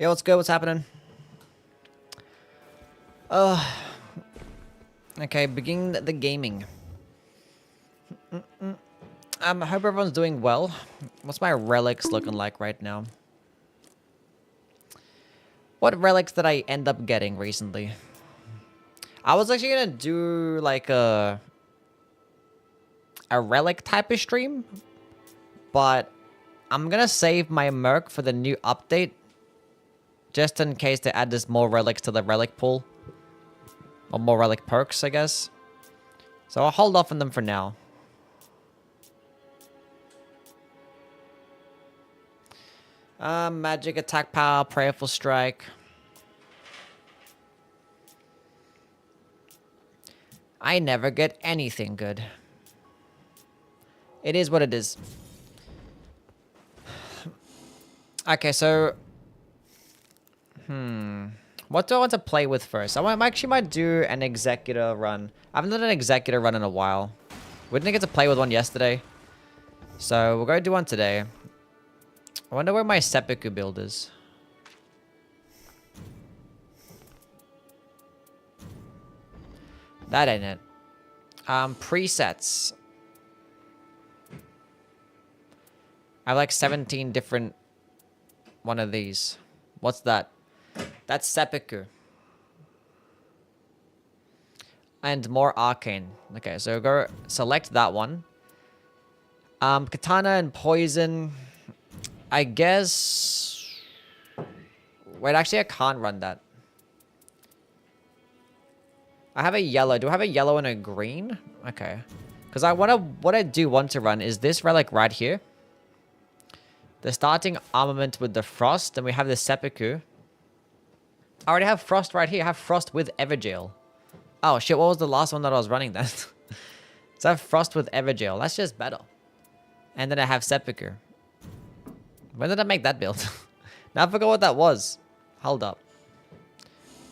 Yo, what's good? What's happening? Okay, begin the gaming. I hope everyone's doing well. What's my relics looking like right now? What relics did I end up getting recently? I was actually gonna do like a relic type of stream, but I'm gonna save my merc for the new update, just in case they add this more relics to the relic pool. Or more relic perks, I guess. So I'll hold off on them for now. Magic attack power, prayerful strike. I never get anything good. It is what it is. Okay, so... What do I want to play with first? I actually might do an executor run. I haven't done an executor run in a while. We didn't get to play with one yesterday. So we'll go do one today. I wonder where my seppuku build is. That ain't it. Presets. I have like 17 different one of these. What's that? That's seppuku. And more arcane. Okay, so go select that one. Katana and poison. I guess... Wait, actually I can't run that. I have a yellow. Do I have a yellow and a green? Okay. Because what I do want to run is this relic right here. The starting armament with the frost. Then we have the seppuku. I already have frost right here. I have frost with Everjail. Oh shit, what was the last one that I was running then? So I have frost with Everjail. That's just better. And then I have seppuku. When did I make that build? Now I forgot what that was. Hold up.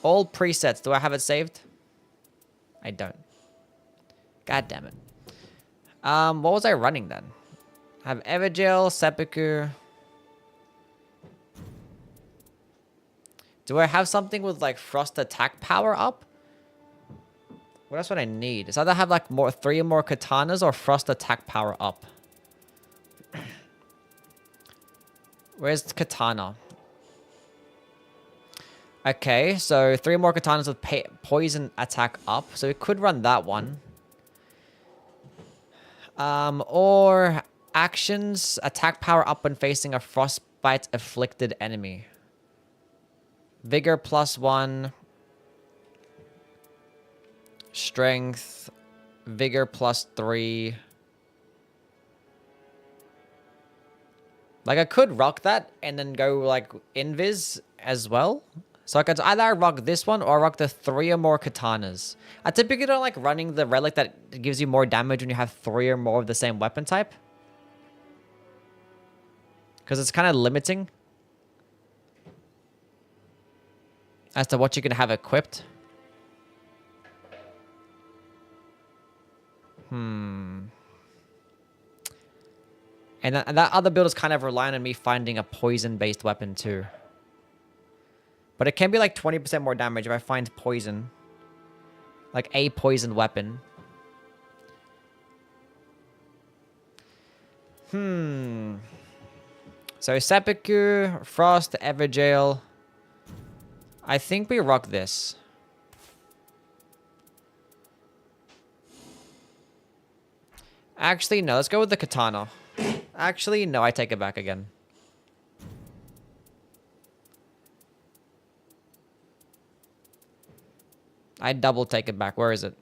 All presets. Do I have it saved? I don't. God damn it. What was I running then? I have Everjail, seppuku. Do I have something with like frost attack power up? Well, that's what I need. It's either have like 3 or more katanas or frost attack power up. Where's the katana? Okay, so 3 more katanas with poison attack up. So we could run that one. Or actions, attack power up when facing a frostbite afflicted enemy. Vigor +1. Strength. Vigor +3. Like, I could rock that and then go, like, invis as well. So I could either rock this one or rock the 3 or more katanas. I typically don't like running the relic that gives you more damage when you have 3 or more of the same weapon type. Because it's kind of limiting as to what you can have equipped. And that other build is kind of relying on me finding a poison-based weapon too. But it can be like 20% more damage if I find poison. Like a poison weapon. So seppuku, frost, everjail. I think we rock this. Actually, no. Let's go with the katana. Actually, no. I take it back again. I double take it back. Where is it?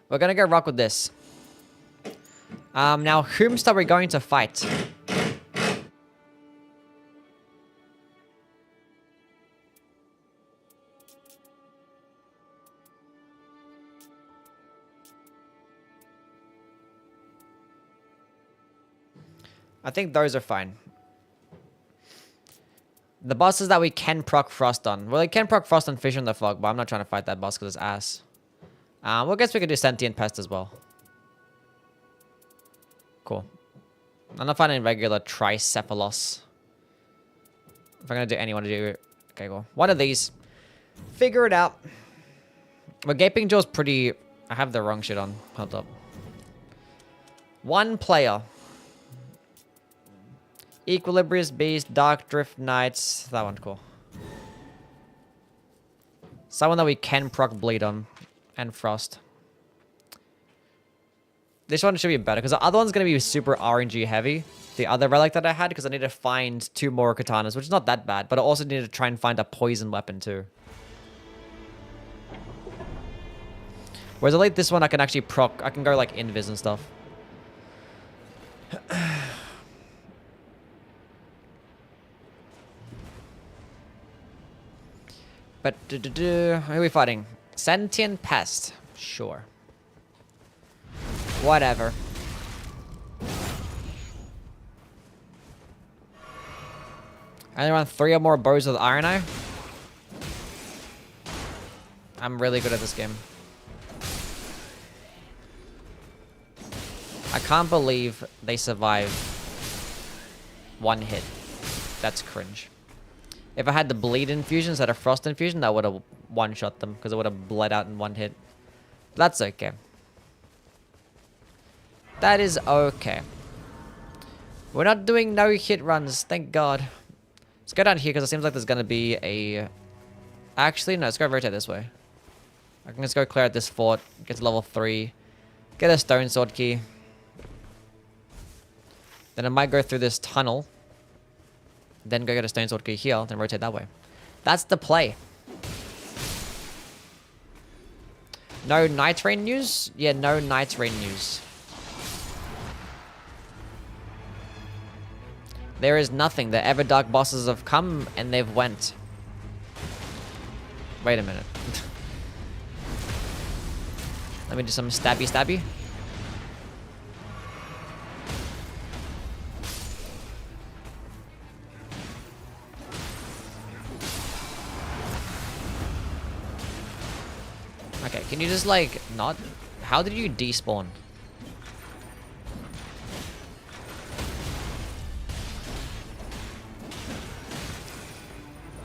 We're gonna go rock with this. Now, whomst are we going to fight? I think those are fine. The bosses that we can proc frost on. Well, we can proc frost on Fish in the Fog, but I'm not trying to fight that boss because it's ass. Well, I guess we could do Sentient Pest as well. Cool. I'm not finding regular Tricephalos. If I'm gonna do any, want to do... Okay, cool. One of these. Figure it out. But Gaping Jaw's pretty... I have the wrong shit on. Hold up. One player. Equilibrious Beast, Dark Drift Knights. That one's cool. Someone that we can proc Bleed on. And Frost. This one should be better, because the other one's going to be super RNG heavy. The other relic that I had, because I need to find 2 more katanas, which is not that bad, but I also need to try and find a poison weapon too. Whereas I like this one, I can actually proc, I can go like invis and stuff. But, who are we fighting? Sentient Pest. Sure. Whatever. I only run 3 or more bows with Iron Eye. I'm really good at this game. I can't believe they survive 1 hit. That's cringe. If I had the bleed infusions instead of frost infusion, that would have one-shot them, because it would have bled out in 1 hit. But that's okay. That is okay. We're not doing no-hit runs, thank God. Let's go down here, because it seems like there's going to be a... Actually, no, let's go rotate this way. I can just go clear out this fort, get to level 3, get a stone sword key. Then I might go through this tunnel. Then go get a stone sword key here, then rotate that way. That's the play. No Nightreign news? Yeah, no Nightreign news. There is nothing. The Everdark bosses have come and they've went. Wait a minute. Let me do some stabby stabby. Okay, can you just like not... How did you despawn?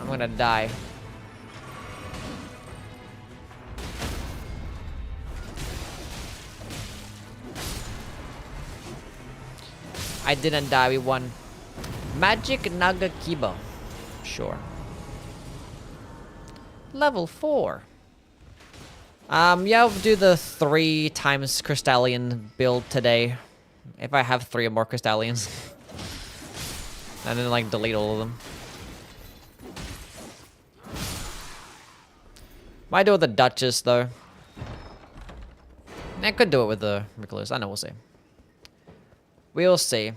I'm gonna die. I didn't die, we won. Magic Naga Kiba. Sure. Level 4. Yeah, I'll do the 3 times Crystallion build today. If I have 3 or more Crystallions. And then like delete all of them. Might do it with the Duchess though. I could do it with the Recluse. I know, we'll see. We'll see.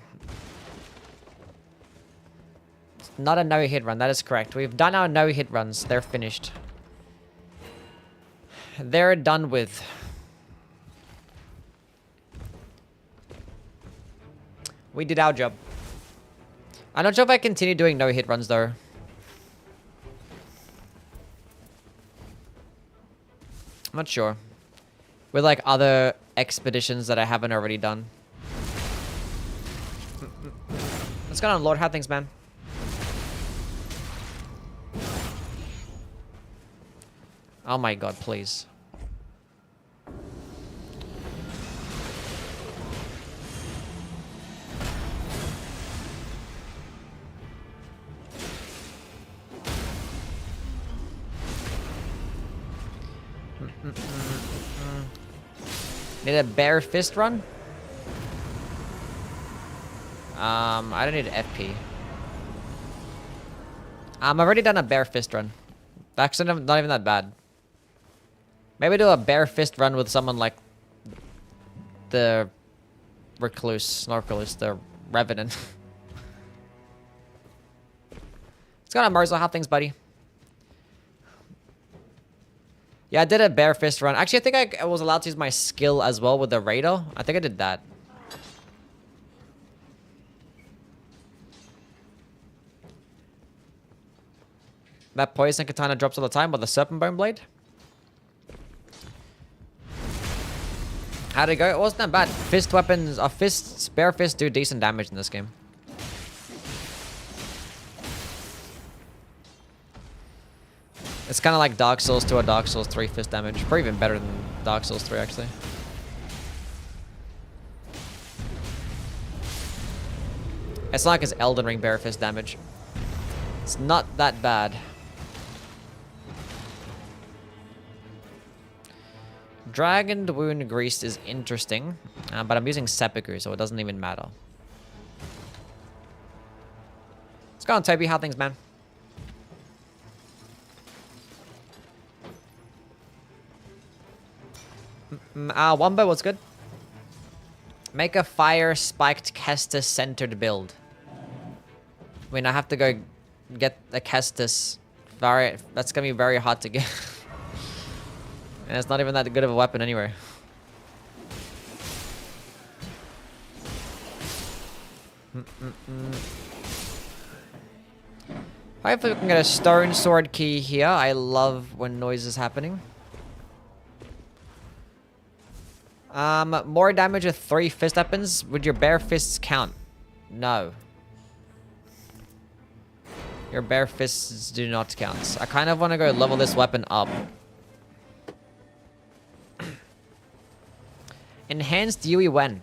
It's not a no-hit run, that is correct. We've done our no-hit runs. They're finished. They're done with. We did our job. I'm not sure if I continue doing no-hit runs though. I'm not sure. With like other expeditions that I haven't already done. What's going on, Lord? How things, man? Oh my god, please. Need a bare fist run? I don't need FP. I've already done a bare fist run. Actually, not even that bad. Maybe do a bare fist run with someone like the Recluse, not Recluse, the Revenant. What's going on, Marzo? How things, buddy? Yeah, I did a bare fist run. Actually, I think I was allowed to use my skill as well with the Raider. I think I did that. That poison katana drops all the time with the serpent bone blade. How'd it go? It wasn't that bad. Fist weapons, bare fists do decent damage in this game. It's kind of like Dark Souls 2 or Dark Souls 3 fist damage. Probably even better than Dark Souls 3, actually. It's not like it's Elden Ring bare fist damage. It's not that bad. Dragon Wound Grease is interesting, but I'm using Seppuku, so it doesn't even matter. Let's go on, Toby. How things, man? Wombo, what's good? Make a fire spiked Kestis centered build. I mean, I have to go get a Kestis. That's gonna be very hard to get. And it's not even that good of a weapon anyway. Hopefully we can get a stone sword key here. I love when noise is happening. More damage with 3 fist weapons. Would your bare fists count? No. Your bare fists do not count. I kind of want to go level this weapon up. Enhanced Yui when?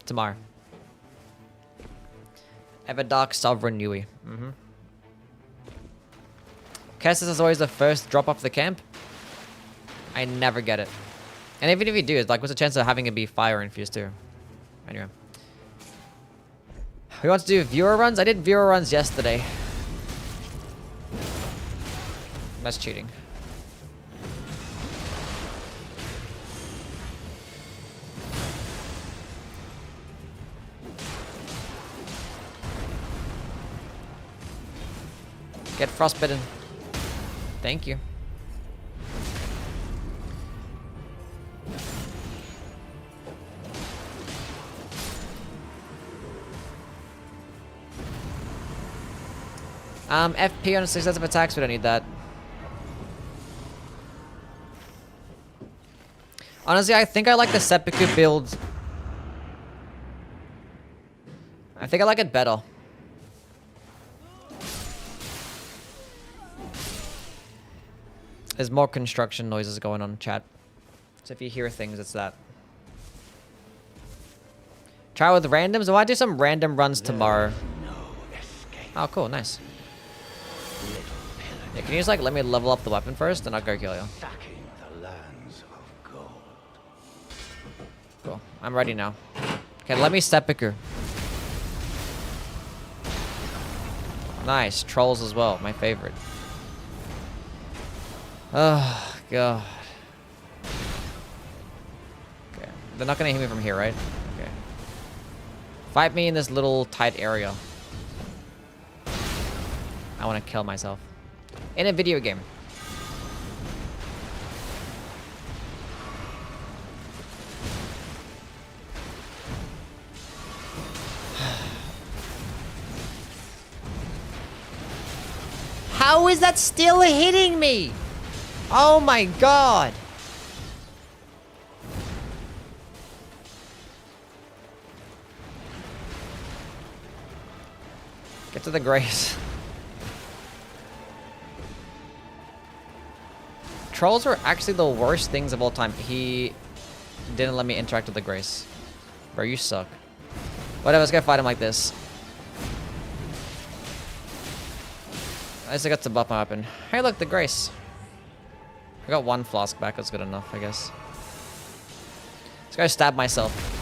Tomorrow. Everdark Sovereign Yui. Kestis is always the first drop off the camp. I never get it. And even if you do, it's like, what's the chance of having it be fire infused too? Anyway. We want to do viewer runs? I did viewer runs yesterday. That's cheating. Get frostbitten. Thank you. FP on successive attacks, we don't need that. Honestly, I think I like the Seppuku build. I think I like it better. There's more construction noises going on, chat. So if you hear things, it's that. Try with randoms. Oh, I do some random runs tomorrow. Oh, cool, nice. Yeah, can you just like let me level up the weapon first, and I'll go kill you. Cool. I'm ready now. Okay, let me Seppuku. Nice. Trolls as well. My favorite. Oh, God. Okay. They're not going to hit me from here, right? Okay. Fight me in this little tight area. I want to kill myself. In a video game. How is that still hitting me? Oh my God. Get to the grace. Trolls are actually the worst things of all time. He didn't let me interact with the grace. Bro, you suck. Whatever, let's go fight him like this. I just got to buff my weapon. Hey, look, the grace. I got 1 flask back. That's good enough, I guess. Let's go stab myself.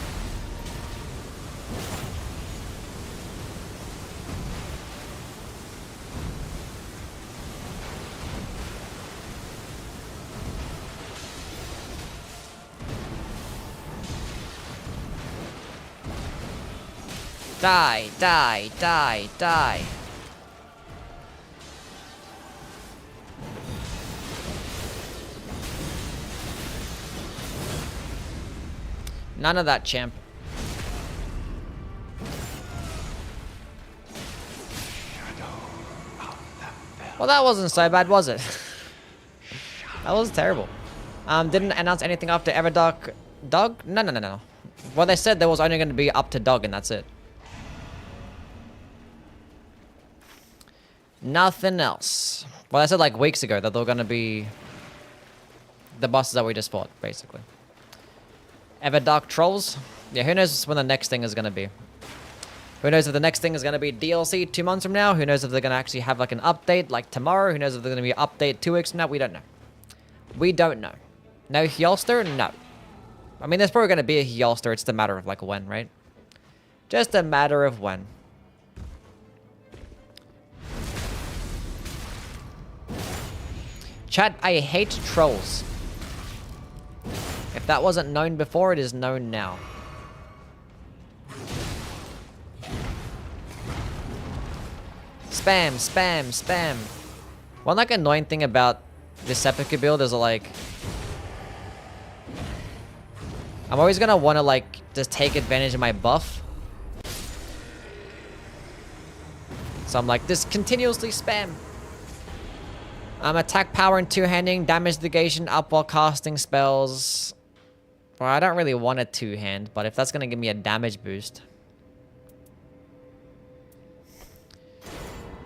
Die, die, die, die. None of that, champ. Well, that wasn't so bad, was it? That was terrible. Didn't announce anything after Everdark Dog? No. Well, they said there was only going to be up to Dog, and that's it. Nothing else. Well, I said like weeks ago that they were going to be the bosses that we just fought, basically. Everdark Trolls? Yeah, who knows when the next thing is going to be. Who knows if the next thing is going to be DLC 2 months from now? Who knows if they're going to actually have like an update like tomorrow? Who knows if there's going to be an update 2 weeks from now? We don't know. We don't know. No Hyolster? No. I mean, there's probably going to be a Hyolster. It's just a matter of like when, right? Just a matter of when. Chat, I hate trolls. If that wasn't known before, it is known now. Spam, spam, spam. One like annoying thing about this Seppuku build is like, I'm always gonna want to like just take advantage of my buff. So I'm like, just continuously spam. Attack power and two-handing, damage negation up while casting spells. Well, I don't really want a two-hand, but if that's gonna give me a damage boost,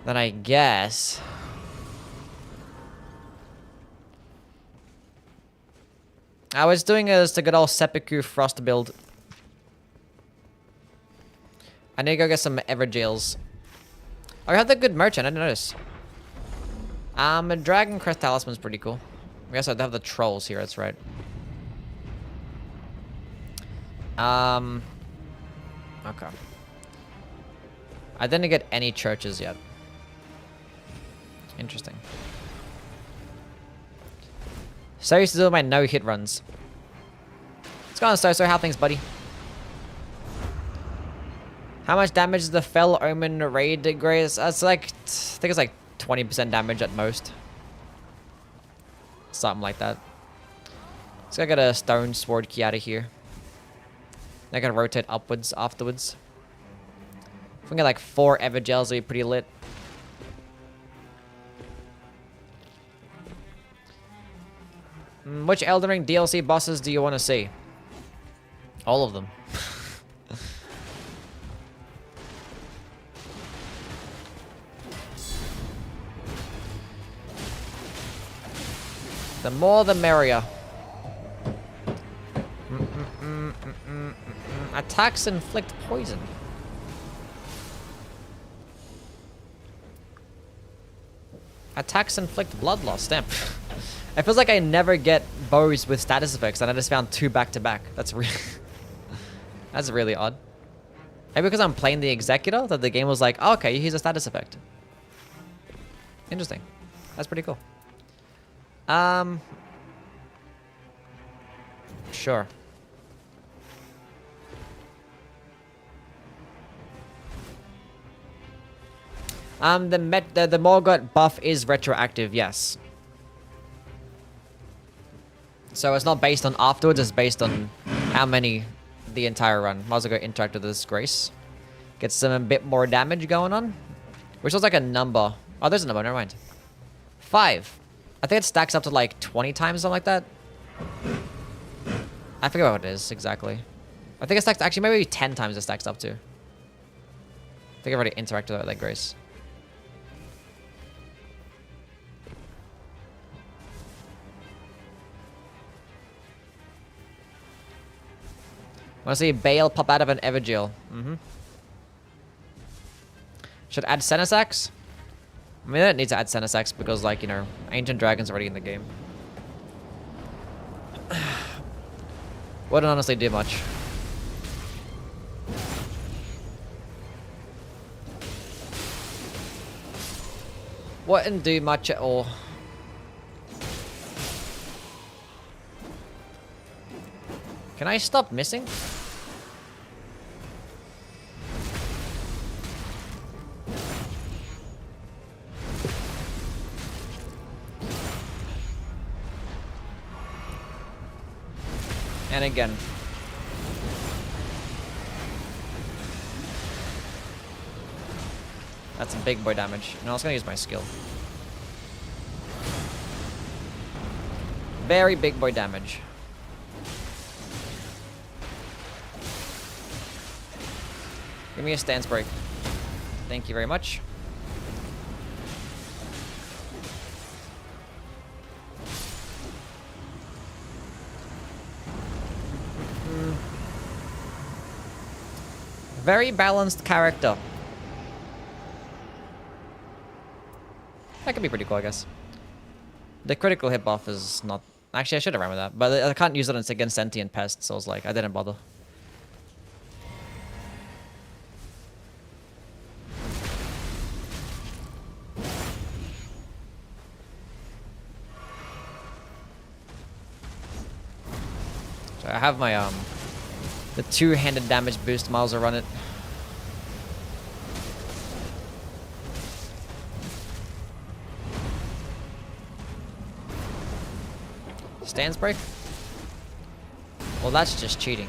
then I guess. I was doing just a good old Seppuku Frost build. I need to go get some Everjails. Oh, you have the good merchant, I didn't notice. A Dragon Crest Talisman's pretty cool. I guess I'd have the trolls here, that's right. Okay. I didn't get any churches yet. Interesting. So used to do my no-hit runs. What's going on, So how things, buddy? How much damage is the Fell Omen Raid Grace? It's like, I think it's like 20% damage at most. Something like that. So I got a stone sword key out of here. I gotta rotate upwards afterwards. If we get like 4 Evergels, it'll be pretty lit. Which Elden Ring DLC bosses do you want to see? All of them. The more the merrier. Attacks inflict poison. Attacks inflict blood loss. Damn. It feels like I never get bows with status effects, and I just found 2 back to back. That's really, that's really odd. Maybe because I'm playing the Executor, that the game was like, oh, okay, here's a status effect. Interesting. That's pretty cool. Sure. The Morgott buff is retroactive, yes. So it's not based on afterwards, it's based on how many the entire run. Might as well go interact with this Grace. Get some a bit more damage going on. Which was like a number. Oh, there's a number, never mind. 5. I think it stacks up to like 20 times, something like that. I forget what it is exactly. I think it stacks, actually maybe 10 times it stacks up to. I think I've already interacted with that Grace. Want to see Bale pop out of an Evergel. Should add Senesax? I mean, I don't need to add Senesax because, like, you know, Ancient Dragon's already in the game. Wouldn't honestly do much. Wouldn't do much at all. Can I stop missing? And again. That's some big boy damage. No, I was gonna use my skill. Very big boy damage. Give me a stance break. Thank you very much. Very balanced character. That could be pretty cool, I guess. The critical hit buff is not... Actually, I should have ran with that. But I can't use it against sentient pests, so I was like, I didn't bother. So I have my, the two-handed damage boost miles to run it. Stance break? Well, that's just cheating.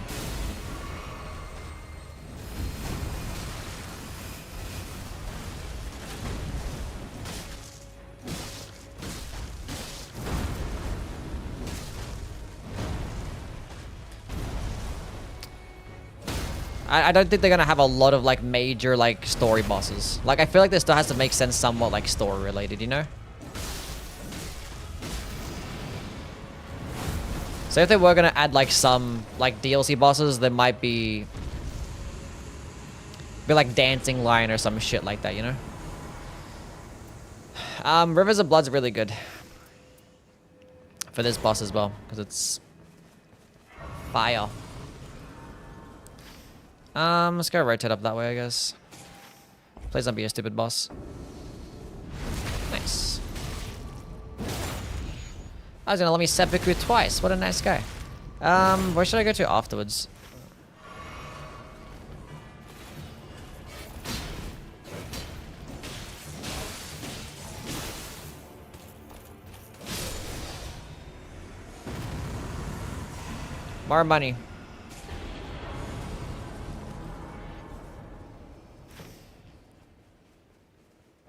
I don't think they're gonna have a lot of like major like story bosses. Like I feel like this still has to make sense somewhat like story related, you know? So if they were gonna add like some like DLC bosses, there might be like Dancing Lion or some shit like that, you know? Rivers of Blood's really good for this boss as well, because it's fire. Let's go rotate up that way, I guess. Please don't be a stupid boss. Nice. I was gonna let me seppuku twice. What a nice guy. Where should I go to afterwards? More money.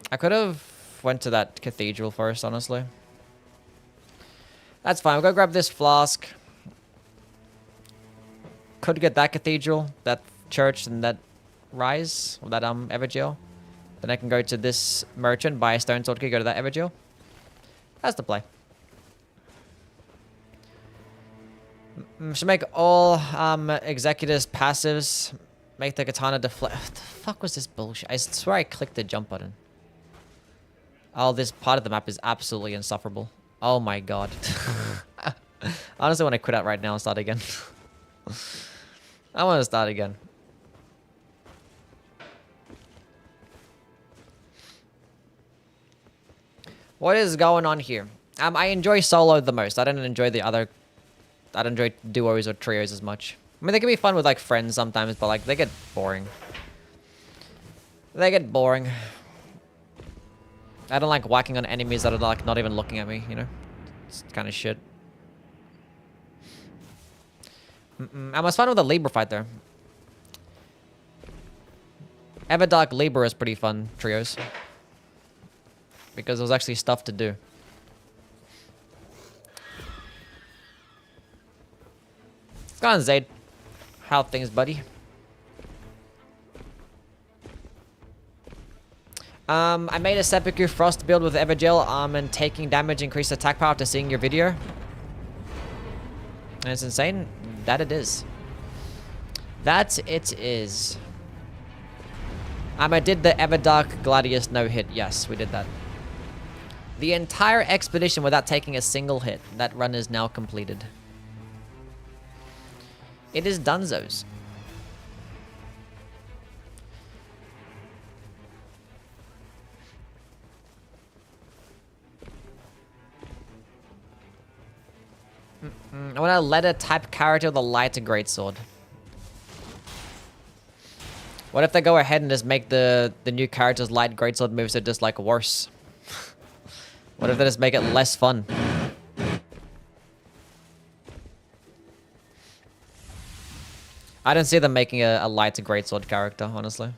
I could have went to that cathedral first, honestly. That's fine. We'll go grab this flask. Could get that cathedral, that church, and that rise, or that Evergaol. Then I can go to this merchant, buy a stone sword key, go to that Evergaol. That's the play. Should make all executors passives. Make the katana deflect. What the fuck was this bullshit? I swear I clicked the jump button. Oh, this part of the map is absolutely insufferable. Oh my god. Honestly, I want to quit out right now and start again. I want to start again. What is going on here? I enjoy solo the most. I don't enjoy the other... I don't enjoy duos or trios as much. I mean, they can be fun with like friends sometimes, but like they get boring. They get boring. I don't like whacking on enemies that are like not even looking at me, you know? It's kind of shit. I was fun with the Libra fight there. Everdark Libra is pretty fun, trios. Because there was actually stuff to do. Go on, Zaid. How things, buddy? I made a seppuku frost build with Evergaol, and taking damage increased attack power after seeing your video. And it's insane. That it is. That it is. I did the Everdark Gladius no-hit. Yes, we did that. The entire expedition without taking a single hit. That run is now completed. It is dunzos. I want a letter type character with a light greatsword. What if they go ahead and just make the new character's light greatsword moves are just like worse? What if they just make it less fun? I don't see them making a light greatsword character, honestly.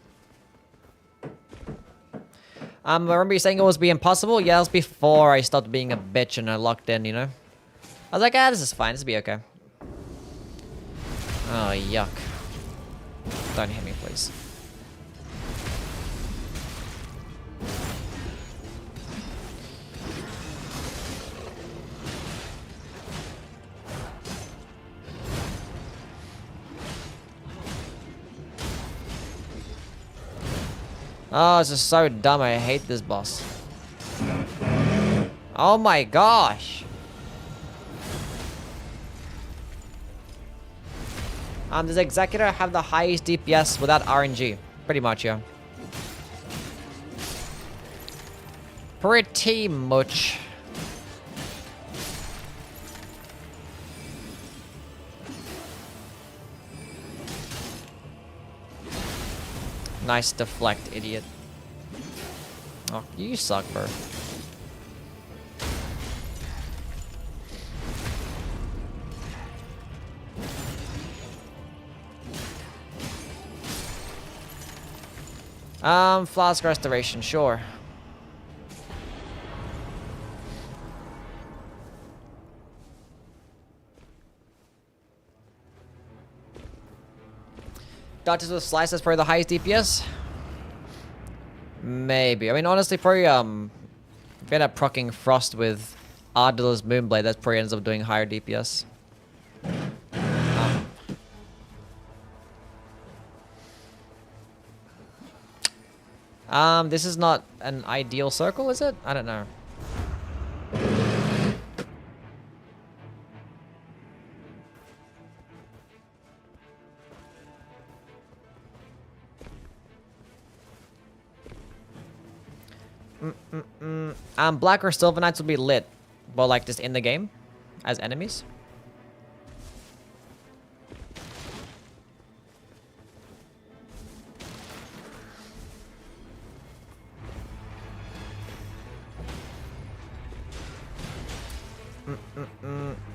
I remember you saying it was be impossible? Yeah, it was before I stopped being a bitch and I locked in, you know? I was like, ah, this is fine. This will be okay. Oh, yuck. Don't hit me, please. Oh, this is so dumb. I hate this boss. Oh my gosh. Does Executor have the highest DPS without RNG? Pretty much, yeah. Pretty much. Nice deflect, idiot. Oh, you suck, bro. Flask restoration, sure. Dodges with Slice is probably the highest DPS? Maybe. I mean, honestly, probably, if you end up proccing Frost with Ardala's Moonblade, that probably ends up doing higher DPS. This is not an ideal circle, is it? I don't know. Black or Silver Knights will be lit, but like just in the game as enemies.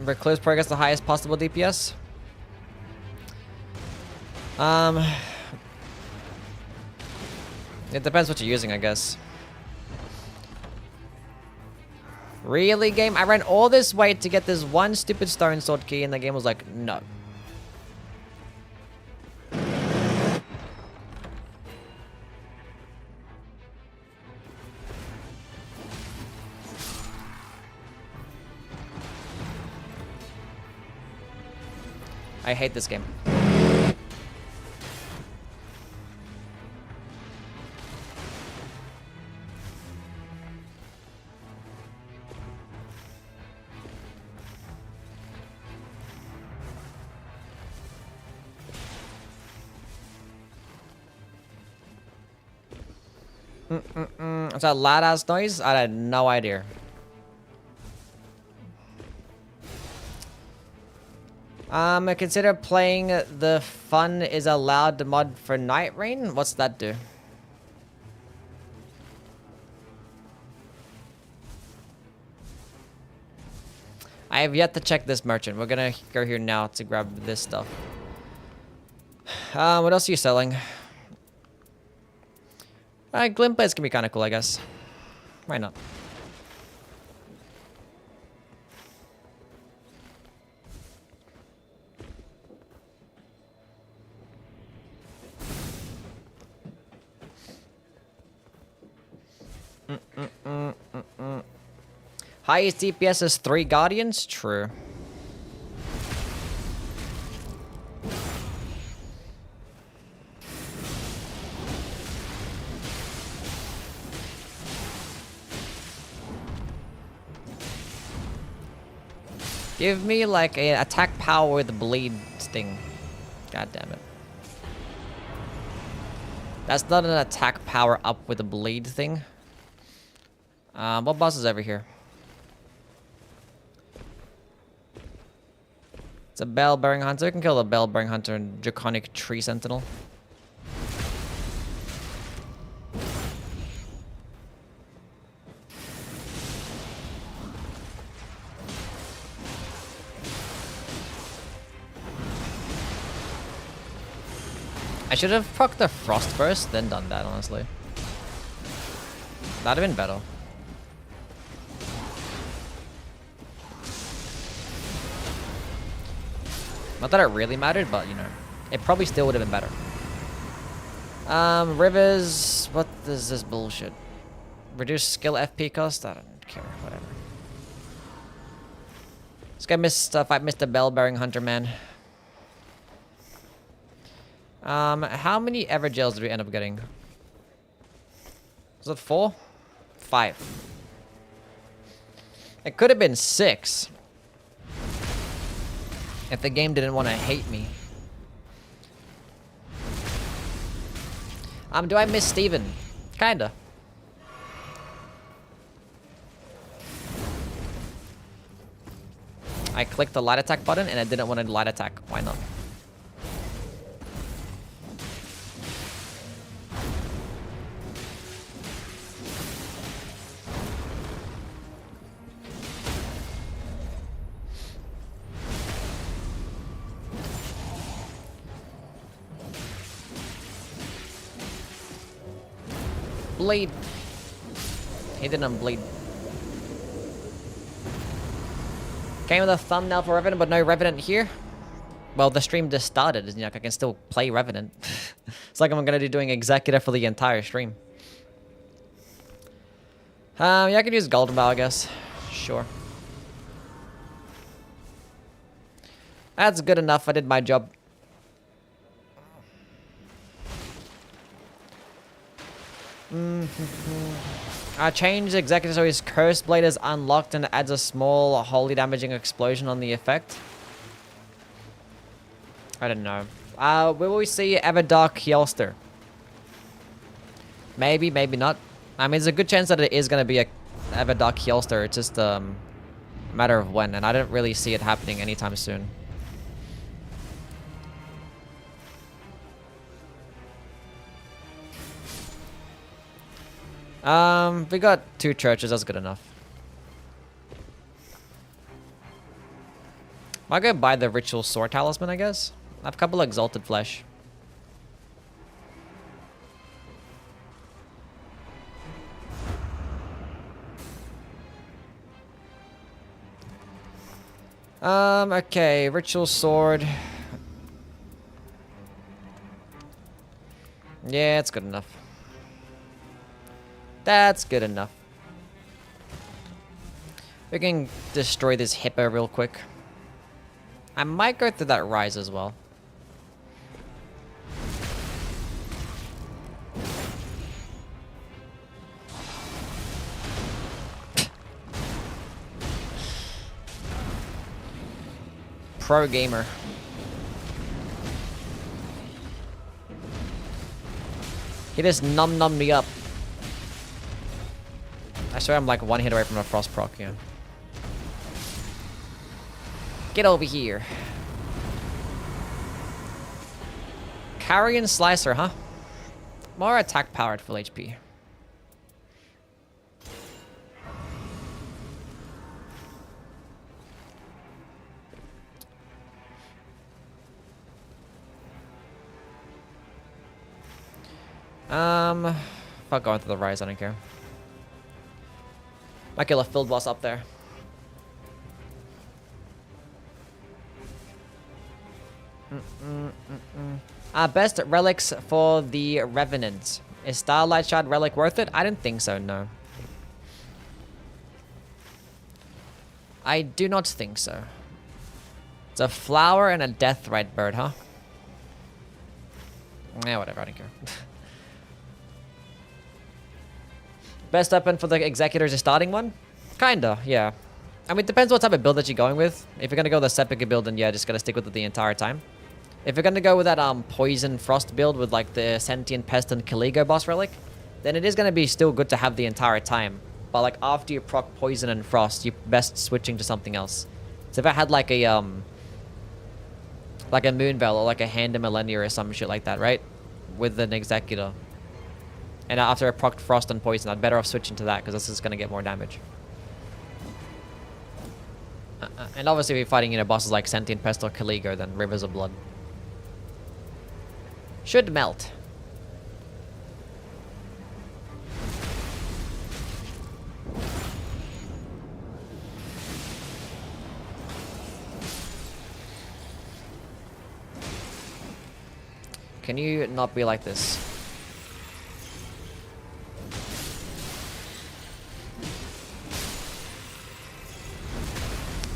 Recluse probably gets the highest possible DPS. It depends what you're using, I guess. Really, game? I ran all this way to get this one stupid stone sword key, and the game was like, no. I hate this game. Is that loud ass noise? I had no idea. I consider playing the Fun is Allowed mod for Nightreign. What's that do? I have yet to check this merchant. We're gonna go here now to grab this stuff. What else are you selling? Glint blades can be kind of cool, I guess. Why not? Highest DPS is 3 Guardians? True. Give me like an attack power with bleed sting. God damn it. That's not an attack power up with a bleed thing. What boss is over here? It's a bell-bearing hunter. We can kill the bell-bearing hunter and draconic tree sentinel. I should have procced the frost first, then done that, honestly. That'd have been better. Not that it really mattered, but, you know, it probably still would have been better. Rivers... What is this bullshit? Reduce skill FP cost? I don't care, whatever. This guy fight Mr. Bell-bearing hunter, man. How many Evergels did we end up getting? Was it 4? 5. It could have been 6. If the game didn't want to hate me. Do I miss Steven? Kinda. I clicked the light attack button and I didn't want to light attack. Why not? Bleed. He didn't bleed. Came with a thumbnail for Revenant, but no Revenant here. Well, the stream just started, isn't it? Like, I can still play Revenant. It's like I'm gonna be doing Executor for the entire stream. Yeah, I could use Golden Bow, I guess. Sure. That's good enough. I did my job. Change Executor so his Cursed Blade is unlocked and adds a small, wholly damaging explosion on the effect. I don't know. Will we see Everdark Hyolster? Maybe, maybe not. I mean, there's a good chance that it is going to be a Everdark Hyolster. It's just a matter of when, and I don't really see it happening anytime soon. We got 2 churches, that's good enough. I'll go buy the Ritual Sword Talisman, I guess. I have a couple of Exalted Flesh. Okay, Ritual Sword. Yeah, it's good enough. That's good enough. We can destroy this hippo real quick. I might go through that rise as well. Pro gamer. He just num me up. I swear I'm like 1 hit away from a frost proc, yeah. Get over here. Carrion Slicer, huh? More attack power at full HP. Fuck going through the rise, I don't care. Might kill a field boss up there. Best relics for the Revenant. Is Starlight Shard relic worth it? I didn't think so, no. I do not think so. It's a flower and a deathrite bird, huh? Yeah, whatever, I don't care. Best weapon for the Executor is a starting one? Kinda, yeah. I mean, it depends what type of build that you're going with. If you're gonna go with the Sepika build, then yeah, just gotta stick with it the entire time. If you're gonna go with that Poison Frost build with like the Sentient Pest and Caligo boss relic, then it is gonna be still good to have the entire time. But like after you proc Poison and Frost, you're best switching to something else. So if I had like a Moonveil or like a Hand of Millennia or some shit like that, right? With an Executor. And after I procced Frost and Poison, I'd better off switching to that because this is going to get more damage. And obviously if you're fighting, you know, bosses like Sentient Pest or Caligo, then Rivers of Blood. Should melt. Can you not be like this?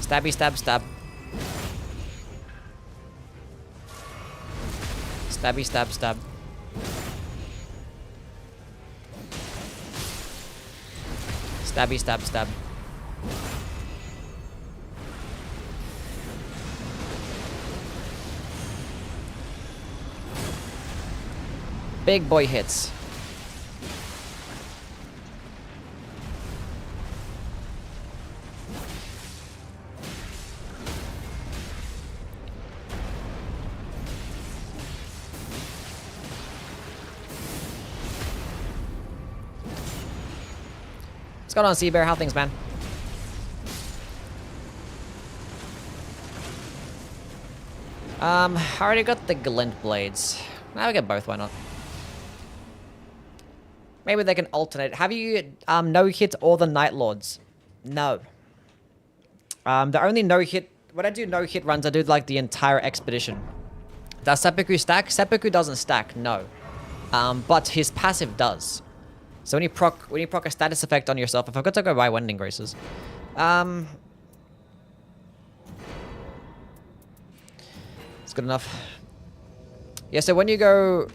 Stabby, stab, stab. Stabby, stab, stab. Stabby, stab, stab. Big boy hits. What's going on, Seabear? How things, man? I already got the glint blades. Now we get both, why not? Maybe they can alternate. Have you no-hit all the Night Lords? No. The only no-hit... When I do no-hit runs, I do like the entire expedition. Does Seppuku stack? Seppuku doesn't stack, no. But his passive does. So when you proc a status effect on yourself... I forgot to go buy Wending Graces. It's good enough. Yeah, so when you go...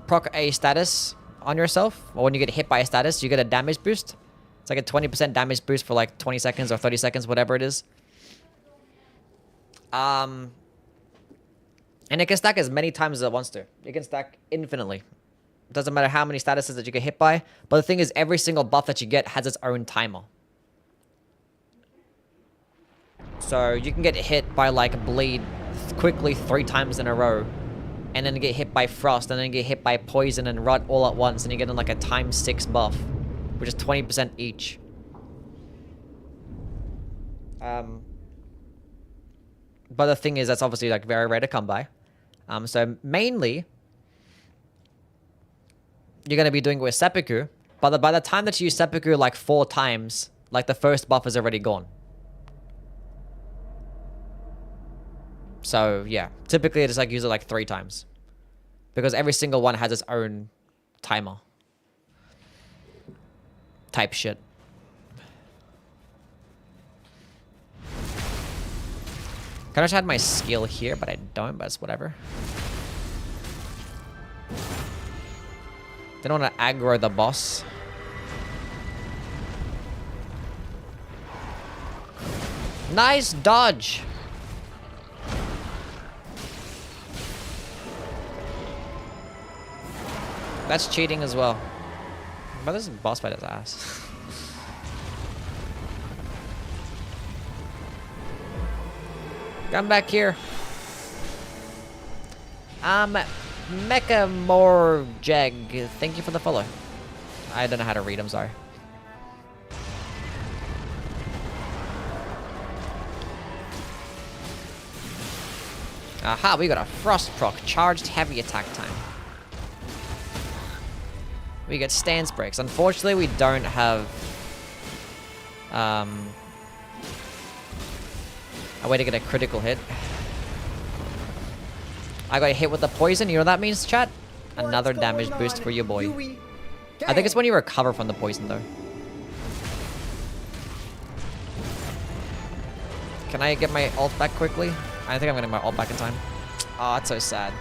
proc a status... on yourself, or when you get hit by a status, you get a damage boost. It's like a 20% damage boost for like 20 seconds or 30 seconds, whatever it is. And it can stack as many times as it wants to. It can stack infinitely. It doesn't matter how many statuses that you get hit by. But the thing is, every single buff that you get has its own timer. So you can get hit by like bleed quickly 3 times in a row. And then get hit by frost, and then get hit by poison and rot all at once, and you get in like a ×6 buff, which is 20% each. But the thing is, that's obviously like very rare to come by. So mainly, you're gonna be doing it with Seppuku, but by the time that you use Seppuku like 4 times, like the first buff is already gone. So, yeah. Typically, I just like use it like 3 times. Because every single one has its own timer. Type shit. Kind of had my skill here, but I don't, but it's whatever. Didn't want to aggro the boss. Nice dodge! That's cheating as well. But this boss fight is ass. Come back here. Mecha Morjeg. Thank you for the follow. I don't know how to read, I'm sorry. Aha, we got a Frost proc. Charged heavy attack time. We get stance breaks. Unfortunately, we don't have a way to get a critical hit. I got hit with the poison. You know what that means, chat? Another damage boost for your boy. I think it's when you recover from the poison, though. Can I get my ult back quickly? I think I'm getting my ult back in time. Oh, that's so sad.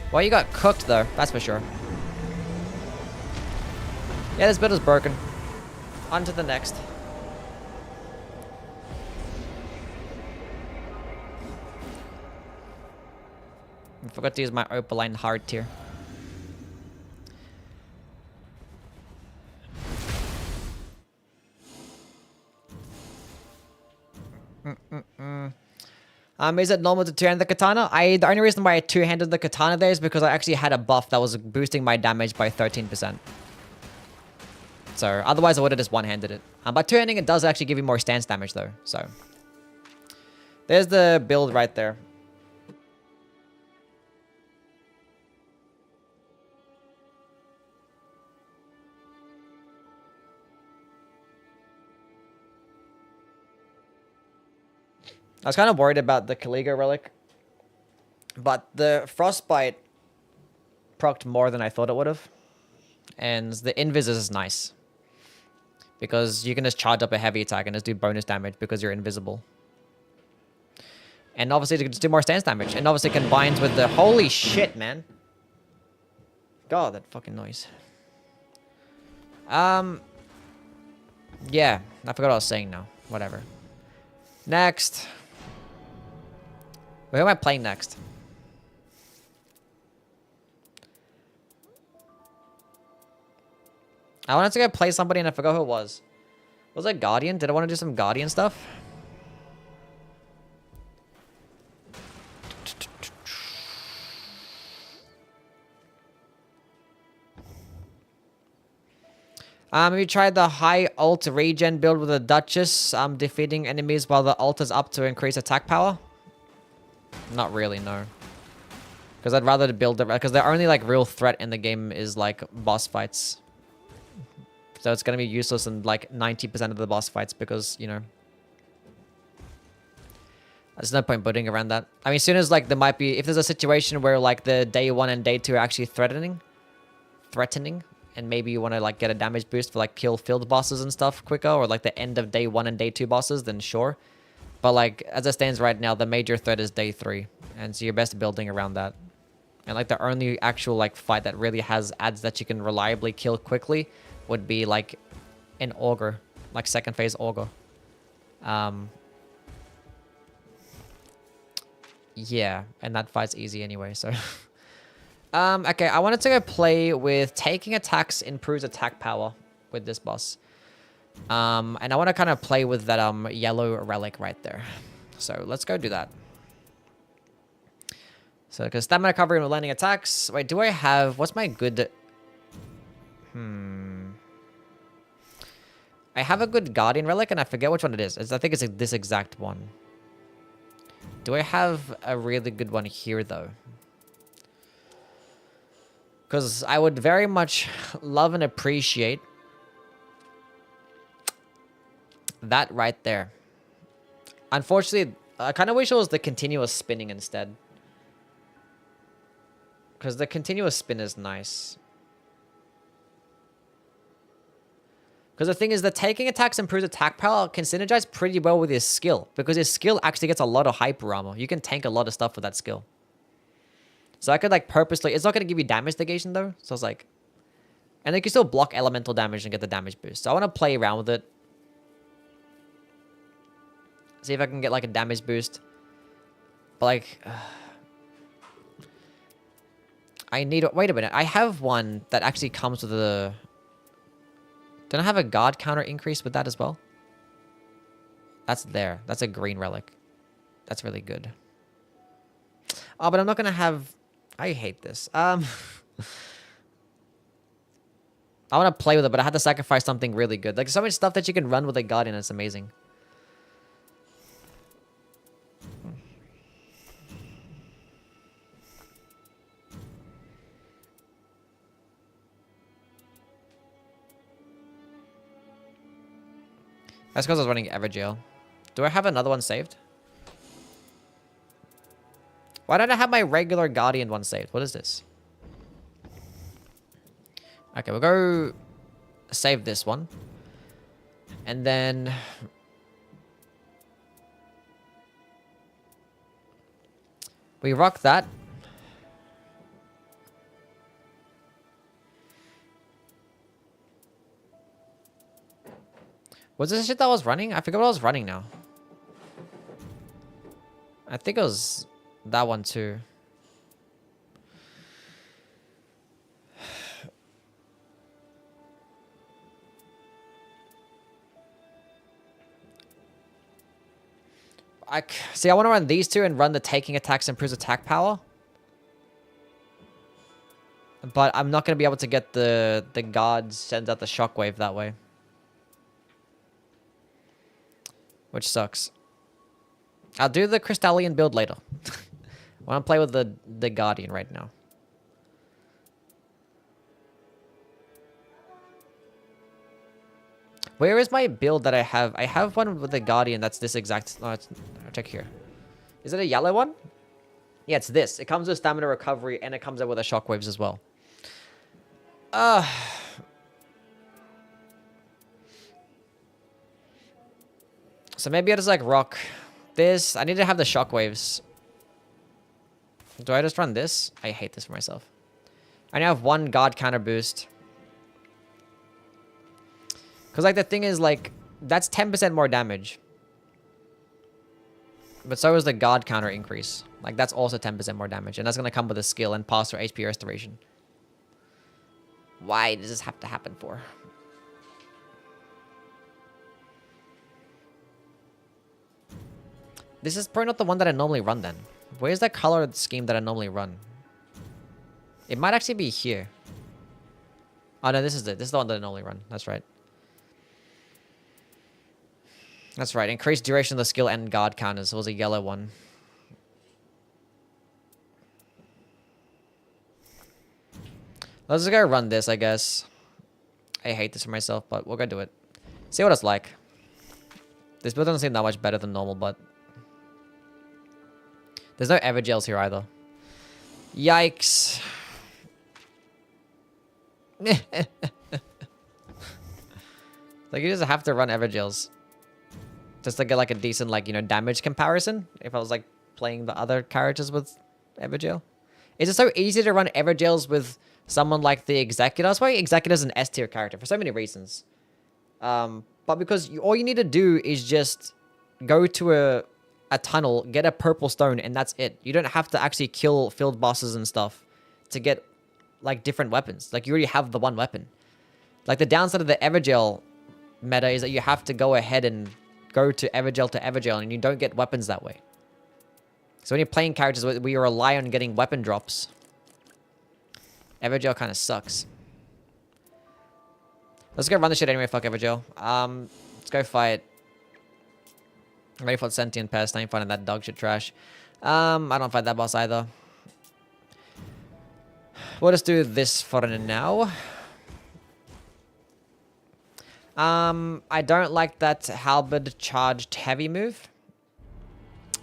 Well, you got cooked, though. That's for sure. Yeah, this build is broken. On to the next. I forgot to use my Opaline heart here. Is it normal to two-hand the katana? The only reason why I two-handed the katana there is because I actually had a buff that was boosting my damage by 13%. So otherwise I would have just one-handed it. But two-handing it does actually give you more stance damage though. So there's the build right there. I was kind of worried about the Caligo relic. But the Frostbite procced more than I thought it would have. And the Invis is nice. Because you can just charge up a heavy attack and just do bonus damage because you're invisible. And obviously, you can just do more stance damage. And obviously, combines with the... Holy shit, man. God, that fucking noise. Yeah, I forgot what I was saying now. Whatever. Next. Who am I playing next? I wanted to go play somebody and I forgot who it was. Was it Guardian? Did I want to do some Guardian stuff? Have you tried the high ult regen build with the Duchess? Defeating enemies while the ult is up to increase attack power? Not really, no. Because I'd rather build it... Because the only, like, real threat in the game is, like, boss fights. So it's going to be useless in, like, 90% of the boss fights because, you know... There's no point building around that. I mean, as soon as, like, there might be... If there's a situation where, like, the day 1 and day 2 are actually threatening... And maybe you want to, like, get a damage boost for, like, kill field bosses and stuff quicker. Or, like, the end of day 1 and day 2 bosses, then sure. But, like, as it stands right now, the major threat is day 3. And so you're best building around that. And, like, the only actual, like, fight that really has adds that you can reliably kill quickly would be, like, an Augur. Like, second phase Augur. Yeah, and that fight's easy anyway, so... Okay, I wanted to go play with taking attacks improves attack power with this boss. And I want to kind of play with that yellow relic right there. So let's go do that. So, because stamina recovery and landing attacks. Wait, do I have... What's my good... I have a good Guardian relic and I forget which one it is. I think it's this exact one. Do I have a really good one here, though? Because I would very much love and appreciate that right there. Unfortunately, I kind of wish it was the continuous spinning instead. Because the continuous spin is nice. Because the thing is that taking attacks improves attack power can synergize pretty well with his skill. Because his skill actually gets a lot of hyper armor. You can tank a lot of stuff with that skill. So I could, like, purposely... It's not going to give you damage negation, though. So it's like... And you can still block elemental damage and get the damage boost. So I want to play around with it. See if I can get, like, a damage boost. But, like... I need... Wait a minute. I have one that actually comes with a... Don't I have a guard counter increase with that as well? That's there. That's a green relic. That's really good. Oh, but I'm not going to have... I hate this. I want to play with it, but I had to sacrifice something really good. Like, so much stuff that you can run with a Guardian. It's amazing. That's because I was running Everjail. Do I have another one saved? Why don't I have my regular Guardian one saved? What is this? Okay, we'll go save this one. And then... we rock that. Was this shit that I was running? I forget what I was running now. I think it was... that one too. See, I want to run these two and run the taking attacks improves attack power. But I'm not going to be able to get the guard sends out the shockwave that way. Which sucks. I'll do the Crystallian build later. I want to play with the Guardian right now. Where is my build that I have? I have one with the Guardian that's this exact... No, it's check here. Is it a yellow one? Yeah, it's this. It comes with stamina recovery, and it comes out with the shockwaves as well. So maybe I just like rock this. I need to have the shockwaves. Do I just run this? I hate this for myself. I now have 1 guard counter boost. Because like the thing is like, that's 10% more damage. But so is the guard counter increase. Like that's also 10% more damage. And that's going to come with a skill and pass through HP restoration. Why does this have to happen for? This is probably not the one that I normally run then. Where's that color scheme that I normally run? It might actually be here. Oh no, this is it. This is the one that I normally run. That's right. That's right. Increased duration of the skill and guard counters. It was a yellow one. Let's just go run this, I guess. I hate this for myself, but we'll go do it. See what it's like. This build doesn't seem that much better than normal, but... There's no Evergels here either. Yikes. Like, you just have to run Evergels. Just to get, like, a decent, like, you know, damage comparison. If I was, like, playing the other characters with Evergel. It's just so easy to run Evergels with someone like the Executor. That's why Executor's an S tier character, for so many reasons. But because all you need to do is just go to a tunnel, get a purple stone, and that's it. You don't have to actually kill field bosses and stuff to get, like, different weapons. Like, you already have the one weapon. Like, the downside of the Evergel meta is that you have to go ahead and go to Evergel, and you don't get weapons that way. So when you're playing characters where you rely on getting weapon drops, Evergel kind of sucks. Let's go run this shit anyway, fuck Evergel. Let's go fight... I'm ready for the sentient pest. I ain't finding that dog shit trash. I don't fight that boss either. We'll just do this for now. I don't like that halberd charged heavy move.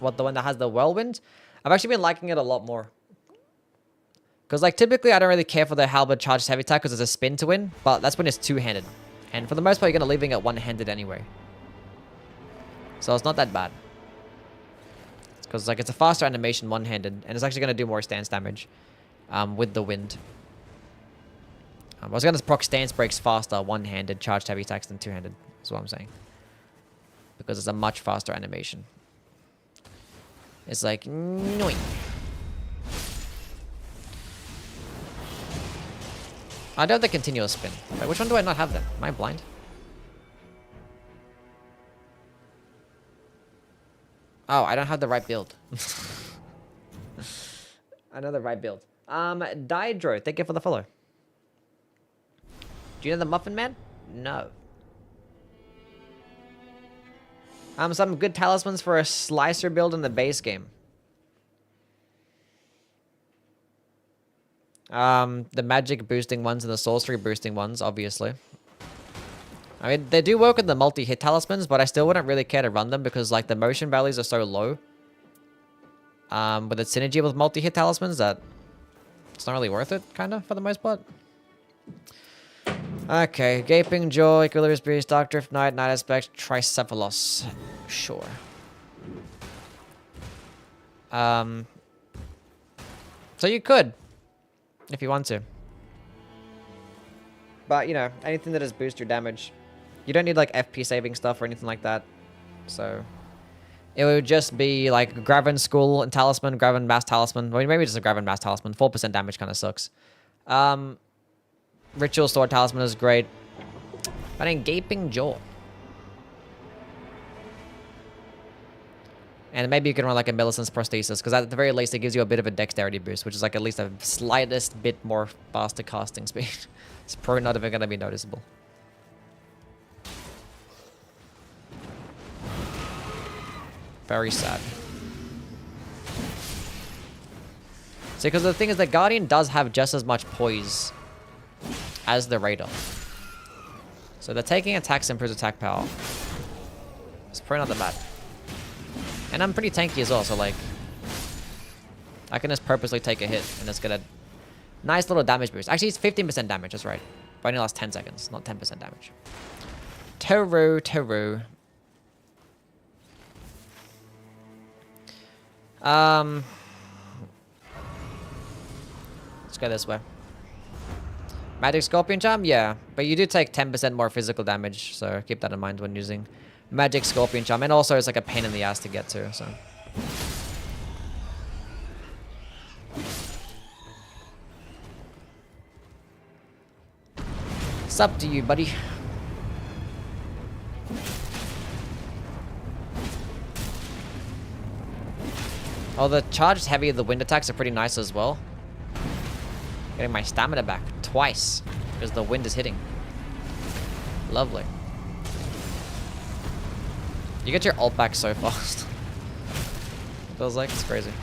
What, the one that has the whirlwind? I've actually been liking it a lot more. Because, like, typically I don't really care for the halberd charged heavy attack because it's a spin to win. But that's when it's two-handed. And for the most part, you're going to leaving it one-handed anyway. So it's not that bad. It's because, like, it's a faster animation one-handed. And it's actually going to do more stance damage with the wind. I was going to proc stance breaks faster one-handed charged heavy attacks than two-handed. That's what I'm saying. Because it's a much faster animation. It's like... Noing. I don't have the continuous spin. Wait, which one do I not have then? Am I blind? Oh, I don't have the right build. I know the right build. Diedro, thank you for the follow. Do you know the Muffin Man? No. Some good talismans for a slicer build in the base game. The magic boosting ones and the sorcery boosting ones, obviously. I mean, they do work with the multi-hit talismans, but I still wouldn't really care to run them because, like, the motion values are so low. With its synergy with multi-hit talismans that it's not really worth it, kind of, for the most part. Okay, Gaping Jaw, Equilibrious Beast, Dark Drift Knight, Night Aspect, Tricephalos. Sure. So you could, if you want to. But, you know, anything that just boosts your damage. You don't need, like, FP saving stuff or anything like that. So, it would just be, like, Graven Skull and Talisman, Graven Mass Talisman. Well, maybe just a Graven Mass Talisman. 4% damage kind of sucks. Ritual Sword Talisman is great. But then Gaping Jaw. And maybe you can run like a Millicent's Prosthesis, because at the very least it gives you a bit of a dexterity boost, which is like at least a slightest bit more faster casting speed. It's probably not even going to be noticeable. Very sad. See, because the thing is, the Guardian does have just as much poise as the Raider. So the taking attacks improves attack power. It's probably not that bad. And I'm pretty tanky as well, so like... I can just purposely take a hit and just get a nice little damage boost. Actually, it's 15% damage, that's right. But only lasts 10 seconds, not 10% damage. Teru. Let's go this way. Magic Scorpion Charm? Yeah. But you do take 10% more physical damage, so keep that in mind when using Magic Scorpion Charm. And also, it's like a pain in the ass to get to, so... It's up to you, buddy. Oh, the charged heavy of the wind attacks are pretty nice as well. Getting my stamina back twice because the wind is hitting. Lovely. You get your ult back so fast. It feels like it's crazy.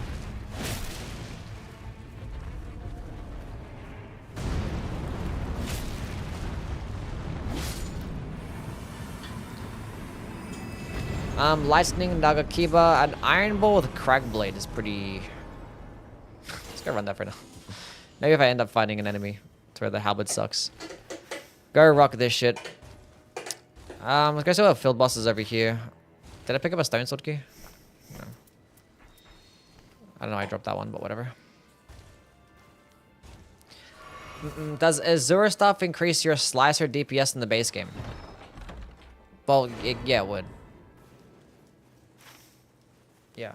Lightning Nagakiba, an Iron Ball with Crag Blade is pretty... Let's go run that for now. Maybe if I end up finding an enemy to where the halberd sucks. Go rock this shit. Let's go see what field bosses over here. Did I pick up a stone sword key? No. I don't know, I dropped that one, but whatever. Does Azure Staff increase your slicer DPS in the base game? Well, yeah, it would. Yeah.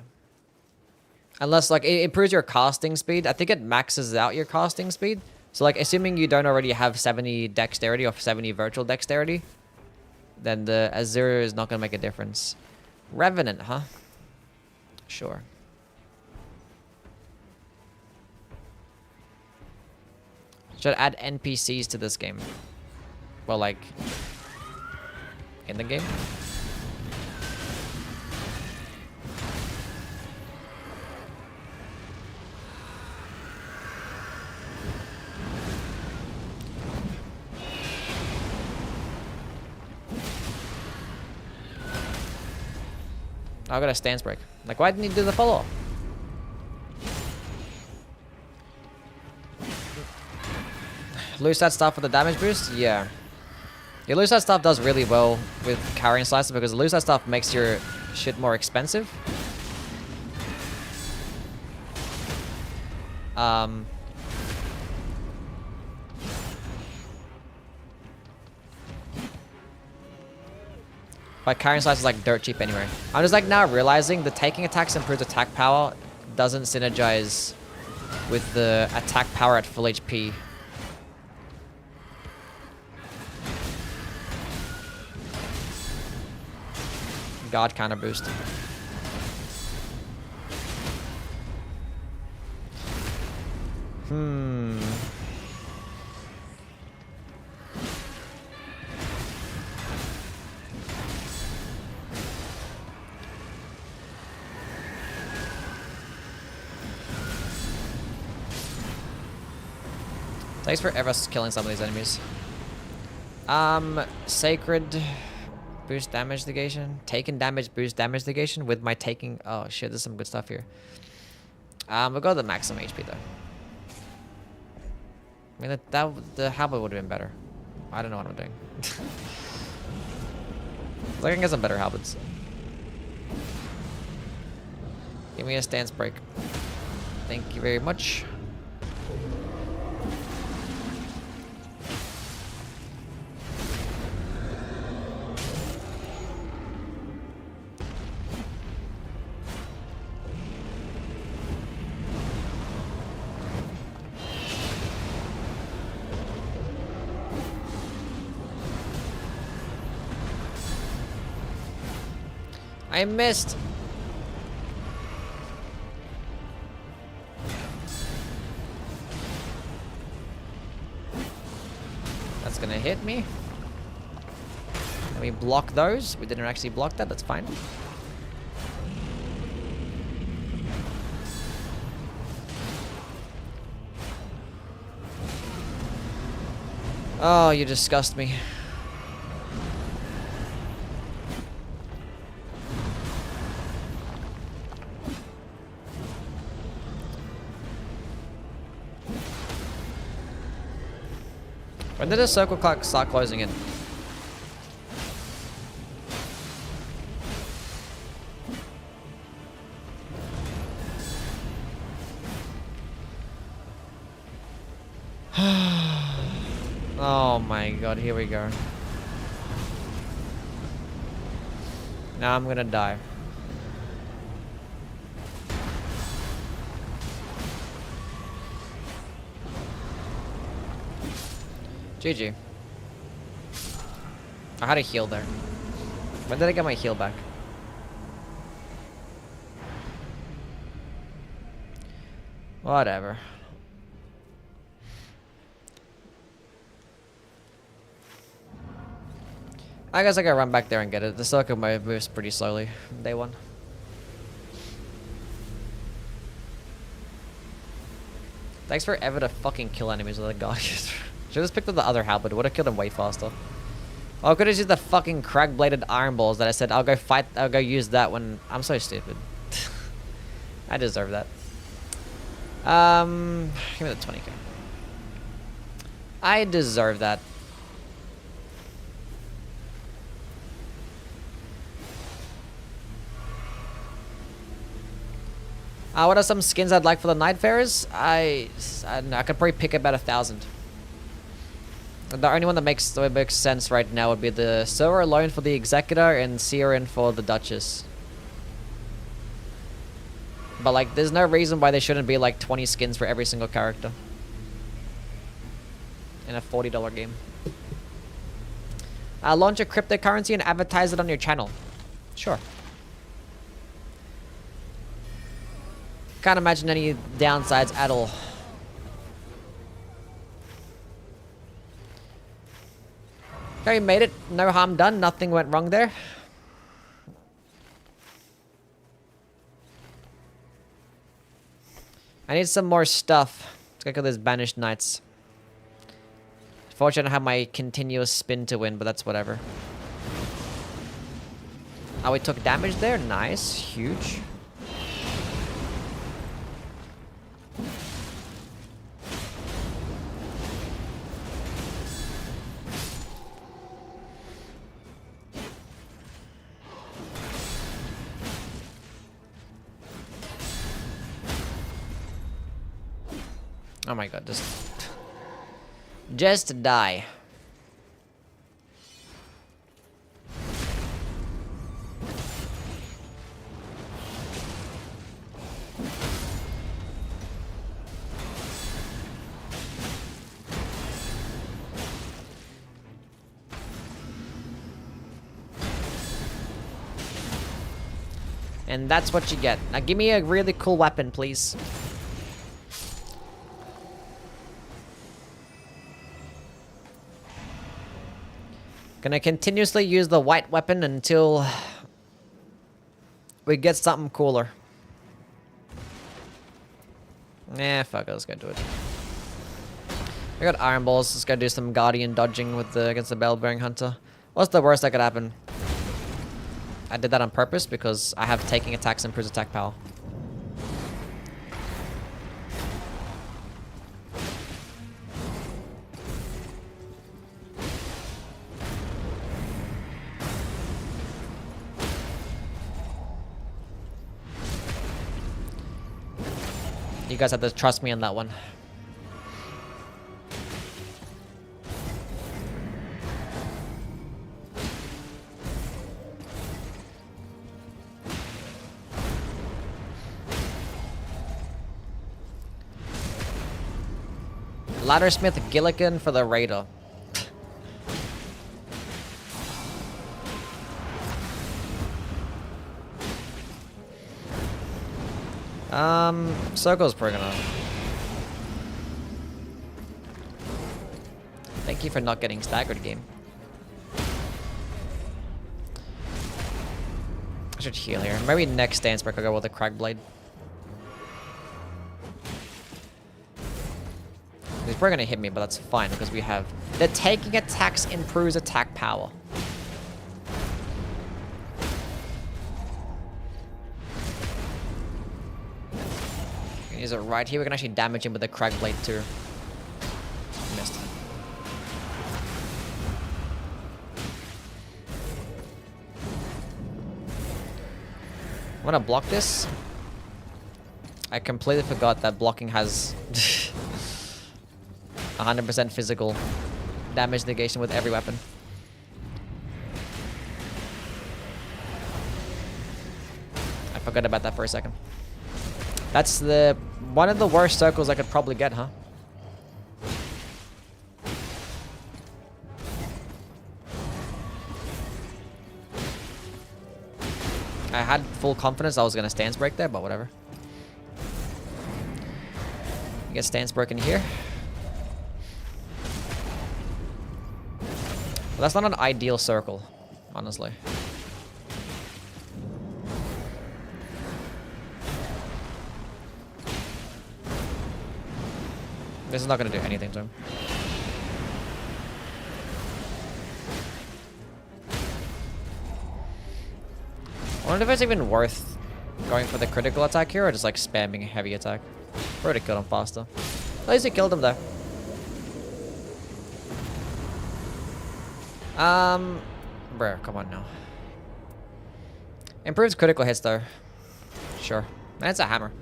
Unless, like, it improves your casting speed. I think it maxes out your casting speed. So, like, assuming you don't already have 70 dexterity or 70 virtual dexterity, then the Azure is not going to make a difference. Revenant, huh? Sure. Should add NPCs to this game. Well, like, in the game? I got a stance break. Like, why didn't he do the follow-up? Lose that stuff for the damage boost? Yeah. Your lose that stuff does really well with carrying slicer because lose that stuff makes your shit more expensive. But carrying slice is like dirt cheap anyway. I'm just like now realizing the taking attacks improves attack power doesn't synergize with the attack power at full HP. God kind of boost. Takes forever killing some of these enemies. Sacred boost damage negation. Taken damage boost damage negation with my taking. Oh shit, there's some good stuff here. We'll go to the maximum HP though. I mean the halberd would have been better. I don't know what I'm doing. I can get some better halberds. Give me a stance break. Thank you very much. I missed. That's gonna hit me. Let me block those. We didn't actually block that. That's fine. Oh, you disgust me. When did the circle clock start closing in? Oh my god, here we go. Now I'm gonna die. GG. I had a heal there. When did I get my heal back? Whatever. I guess I gotta run back there and get it. The circle moves pretty slowly. Day one. Thanks for ever to fucking kill enemies with a god. Should've just picked up the other halberd. Would've killed him way faster. Oh, I could've used the fucking crag-bladed iron balls that I said I'll go use that when... I'm so stupid. I deserve that. Give me the 20k. I deserve that. What are some skins I'd like for the Nightfarers? I don't know, I could probably pick about 1,000. The only one that makes sense right now would be the Sora alone for the Executor and Siren for the Duchess. But like, there's no reason why there shouldn't be like 20 skins for every single character in a $40 game. Launch a cryptocurrency and advertise it on your channel. Sure. Can't imagine any downsides at all. Okay, you made it. No harm done. Nothing went wrong there. I need some more stuff. Let's go kill these banished knights. Unfortunately, I don't have my continuous spin to win, but that's whatever. Oh, we took damage there. Nice. Huge. Oh my god, just die. And that's what you get. Now give me a really cool weapon, please. Gonna continuously use the white weapon until we get something cooler. Nah, fuck it, let's go do it. I got iron balls, let's go do some guardian dodging with against the bell-bearing hunter. What's the worst that could happen? I did that on purpose because I have taking attacks improves attack power. You guys have to trust me on that one. Laddersmith Gilligan for the Raider. Circle's probably gonna... Thank you for not getting staggered, game. I should heal here. Maybe next dance break I'll go with a Crag Blade. He's probably gonna hit me, but that's fine because we have... The taking attacks improves attack power. Use it right here. We can actually damage him with the Crag Blade too. Missed. gonna block this. I completely forgot that blocking has 100% physical damage negation with every weapon. I forgot about that for a second. That's one of the worst circles I could probably get, huh? I had full confidence I was gonna stance break there, but whatever. You get stance broken here. Well, that's not an ideal circle, honestly. This is not gonna do anything to him. I wonder if it's even worth going for the critical attack here or just like spamming a heavy attack. Would have killed him faster. At least he killed him though. Bruh, come on now. Improves critical hits though. Sure. And it's a hammer.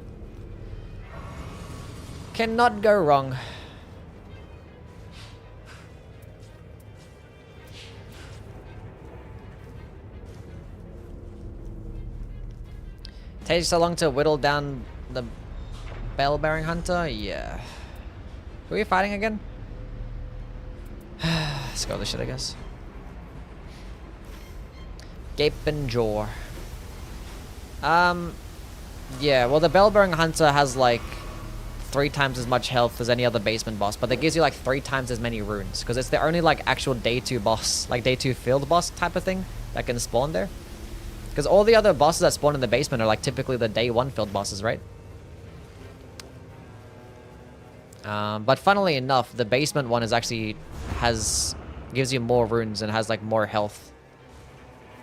Cannot go wrong. Takes so long to whittle down the bell-bearing hunter? Yeah. Who are you fighting again? Let's go this shit, I guess. Gaping jaw. Yeah, well the bell-bearing hunter has like 3 times as much health as any other basement boss, but that gives you like 3 times as many runes, because it's the only like actual day 2 boss, like day 2 field boss type of thing that can spawn there. Because all the other bosses that spawn in the basement are like typically the day 1 field bosses, right? But funnily enough, the basement one is actually gives you more runes and has like more health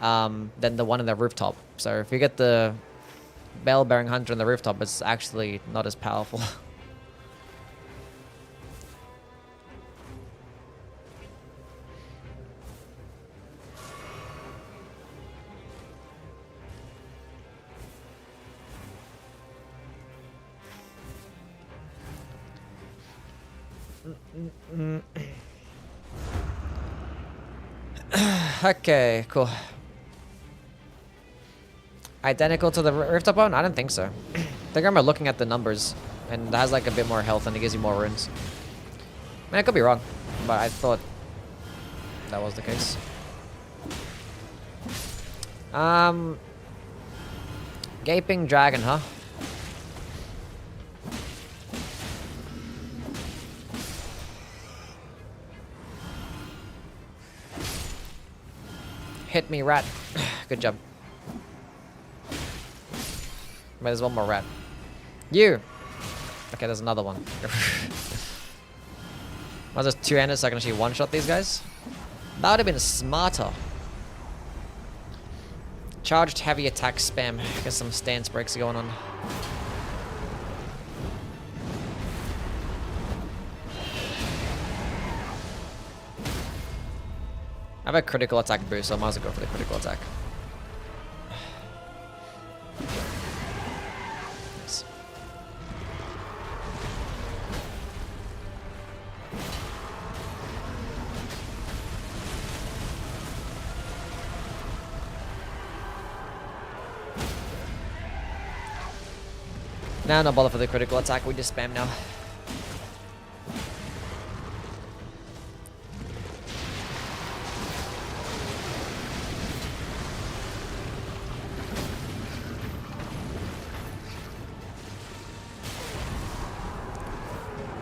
than the one in the rooftop. So if you get the bell-bearing hunter in the rooftop, it's actually not as powerful. Okay, cool. Identical to the rooftop one? I don't think so. I think I remember looking at the numbers, and it has like a bit more health and it gives you more runes. I mean, I could be wrong, but I thought that was the case. Gaping dragon, huh? Hit me, rat. Good job. Wait, there's one more rat. You! Okay, there's another one. Was there 2 enders so I can actually one-shot these guys? That would have been smarter. Charged heavy attack spam. Get some stance breaks going on. I have a critical attack boost, so I might as well go for the critical attack. Nice. Nah, no bother for the critical attack, we just spam now.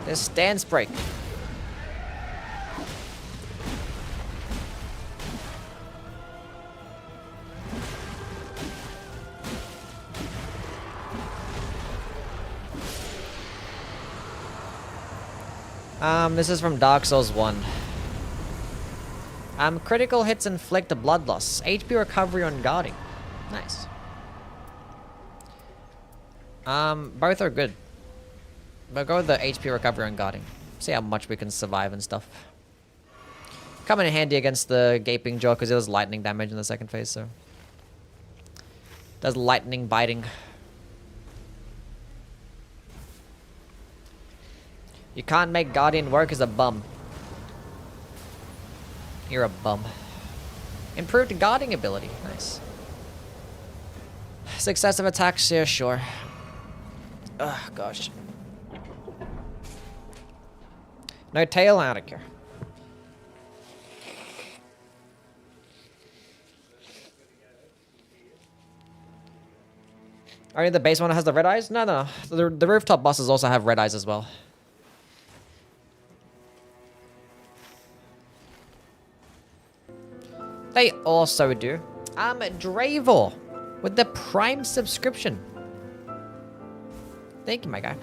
There's stance break. This is from Dark Souls 1. Critical hits inflict a blood loss. HP recovery on guarding. Nice. Both are good. But go with the HP recovery on guarding. See how much we can survive and stuff. Come in handy against the Gaping Jaw because it does lightning damage in the second phase, so. Does lightning biting. You can't make Guardian work as a bum. You're a bum. Improved guarding ability. Nice. Successive attacks, yeah, sure. Ugh, gosh. No tail, out of here. Only the base one has the red eyes? No, no. The rooftop bosses also have red eyes as well. They also do. Dravor with the Prime subscription. Thank you, my guy.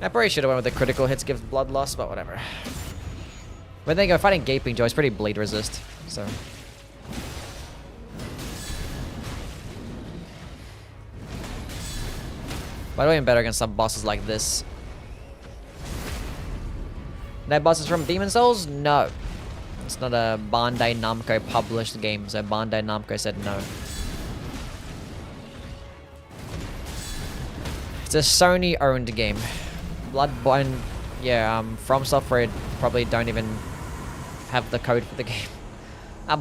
I probably should have went with the critical hits gives blood loss, but whatever. But then fighting Gaping Jaw is pretty bleed resist, so. But I'm better against some bosses like this. No bosses from Demon Souls? No. It's not a Bandai Namco published game, so Bandai Namco said no. It's a Sony owned game. Bloodborne, yeah, From Software probably don't even have the code for the game.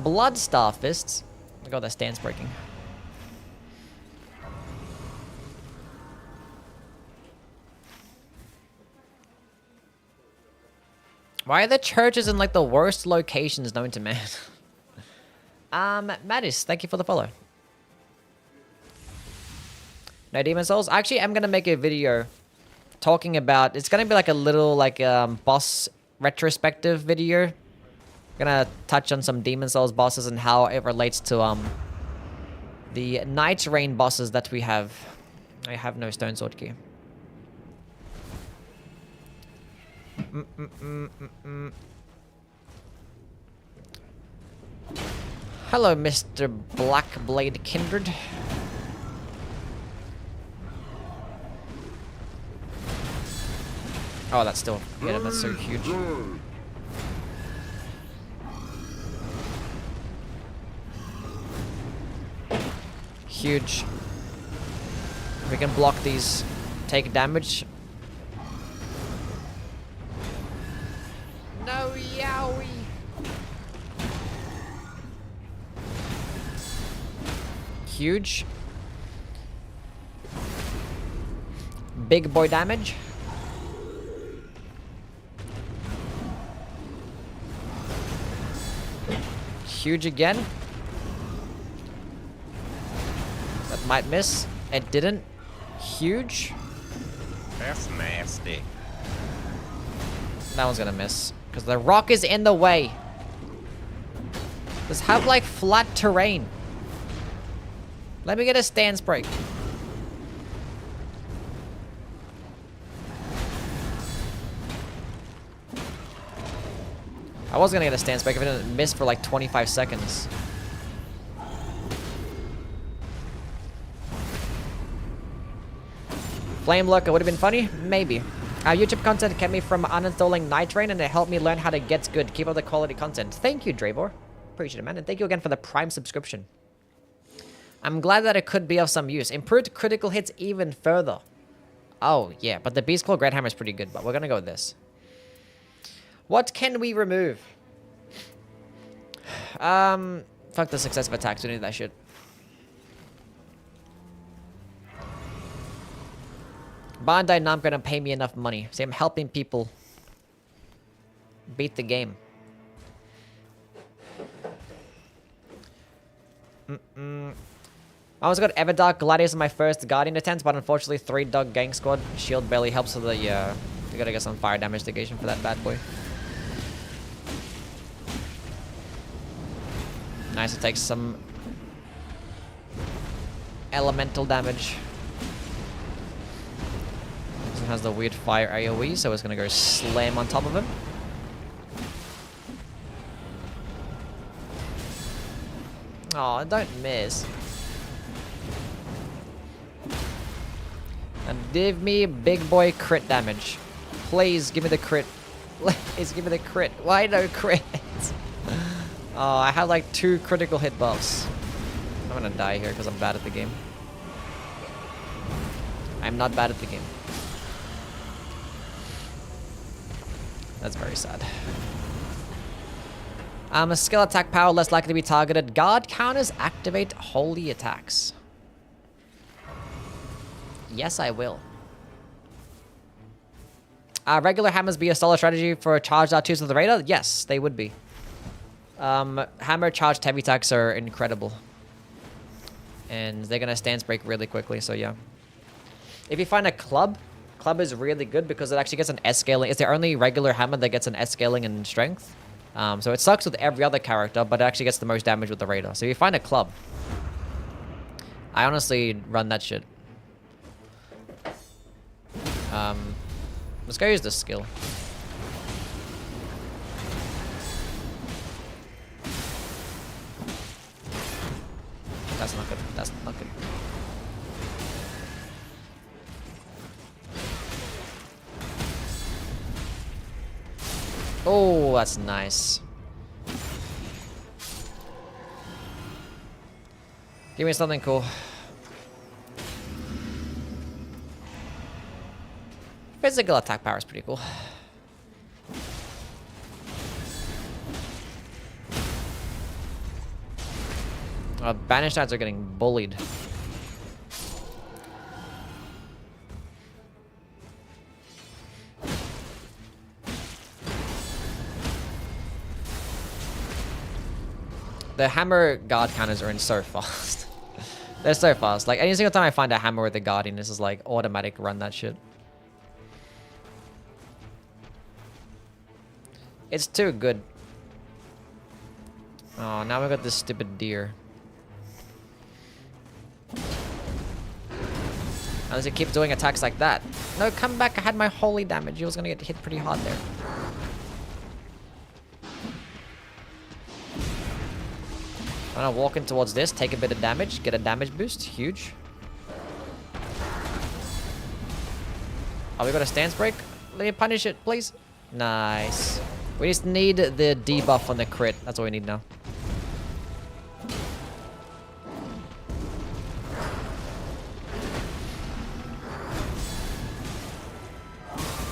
Blood Star Fists. Oh my god, that stand's breaking. Why are the churches in like the worst locations known to man? Mattis, thank you for the follow. No Demon Souls. Actually, I'm gonna make a video talking about. It's gonna be like a little like boss retrospective video. Gonna touch on some Demon Souls bosses and how it relates to the Nightreign bosses that we have. I have no stone sword key. Hello, Mr. Blackblade Kindred. Oh, that's still... Yeah, that's so huge. Huge. We can block these, take damage. No, yowie. Huge. Big boy damage. Huge again. That might miss. It didn't. Huge. That's nasty. That one's gonna miss. Because the rock is in the way. Just have like flat terrain. Let me get a stance break. I was gonna get a stance break if it didn't miss for like 25 seconds. Flame Lurker would have been funny? Maybe. Our YouTube content kept me from uninstalling Nightreign and it helped me learn how to get good. Keep up the quality content. Thank you, Dravor. Appreciate it, man. And thank you again for the Prime subscription. I'm glad that it could be of some use. Improved critical hits even further. Oh, yeah. But the Beast Claw Great Hammer is pretty good. But we're gonna go with this. What can we remove? Fuck the successive attacks. We need that shit. Bandai Namco gonna pay me enough money. See, I'm helping people beat the game. I almost got Everdark Gladius in my first Guardian attempt, but unfortunately 3-dog gang squad. Shield barely helps with the, we gotta get some fire damage negation for that bad boy. Nice, it takes some elemental damage. This one has the weird fire AoE, so it's gonna go slam on top of him. Oh, don't miss. And give me big boy crit damage. Please give me the crit. Please give me the crit. Why no crit? Oh, I have like 2 critical hit buffs. I'm gonna die here because I'm bad at the game. I'm not bad at the game. That's very sad. A skill attack power less likely to be targeted. Guard counters activate holy attacks. Yes, I will. Regular hammers be a solid strategy for charged R2s with the Raider? Yes, they would be. Hammer charged heavy attacks are incredible. And they're gonna stance break really quickly, so yeah. If you find a club is really good because it actually gets an S scaling. It's the only regular hammer that gets an S scaling in strength. So it sucks with every other character, but it actually gets the most damage with the Raider. So if you find a club, I honestly run that shit. Let's go use this skill. That's not good. That's not good. Oh, that's nice. Give me something cool. Physical attack power is pretty cool. Banished knights are getting bullied. The hammer guard counters are in so fast. They're so fast. Like, any single time I find a hammer with a guardian, this is like automatic run that shit. It's too good. Oh, now we got this stupid deer. Unless he keeps doing attacks like that. No, come back. I had my holy damage. He was gonna get hit pretty hard there. I'm gonna walk in towards this, take a bit of damage, get a damage boost. Huge. Oh, we got a stance break? Let me punish it, please. Nice. We just need the debuff on the crit. That's all we need now.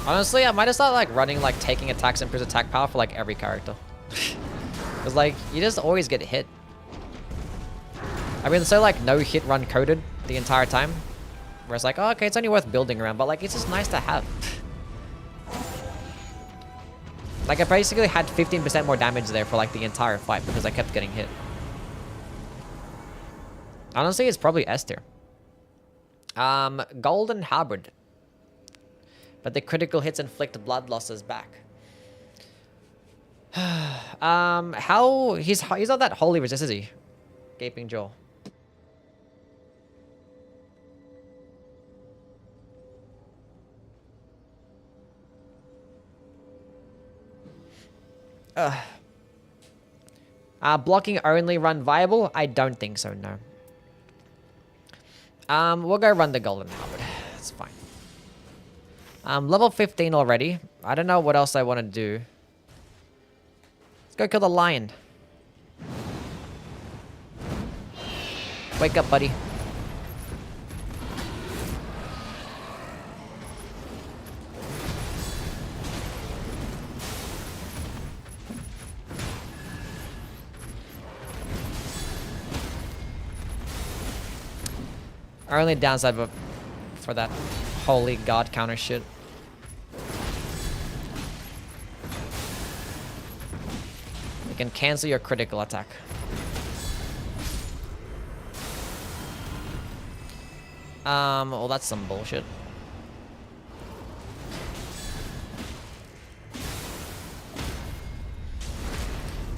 Honestly, I might have started like running, like taking attacks and improves attack power for like every character. Because like, you just always get hit. I mean, so like no hit run coded the entire time. Where it's like, oh, okay, it's only worth building around, but like, it's just nice to have. Like, I basically had 15% more damage there for like the entire fight because I kept getting hit. Honestly, it's probably S tier. Golden Hybrid. But the critical hits inflict blood losses back. How he's not that holy resist, is he? Gaping Jaw. Blocking only run viable? I don't think so, no. We'll go run the Golden Hybrid. That's fine. Level 15 already. I don't know what else I want to do. Let's go kill the lion. Wake up, buddy. Our only downside for that holy god counter shit. You can cancel your critical attack. Well, that's some bullshit.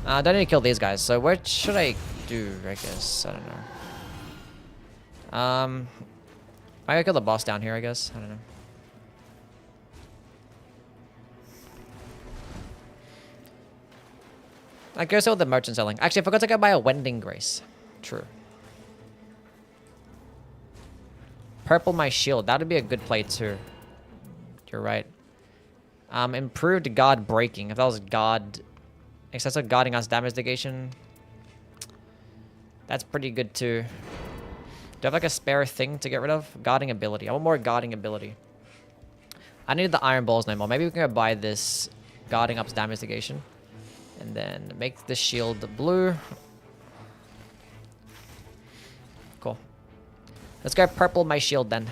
I don't need to kill these guys, so what should I do, I guess? I don't know. I gotta kill the boss down here, I guess. I don't know. I guess with the merchant selling. Actually, I forgot to go buy a Wending Grace. True. Purple my shield. That would be a good play too. You're right. Improved guard breaking. If that was guard... Excessive guarding us damage negation. That's pretty good too. Do I have like a spare thing to get rid of? Guarding ability. I want more guarding ability. I need the iron balls no more. Maybe we can go buy this guarding ups damage negation. And then make the shield blue. Cool. Let's go purple my shield then.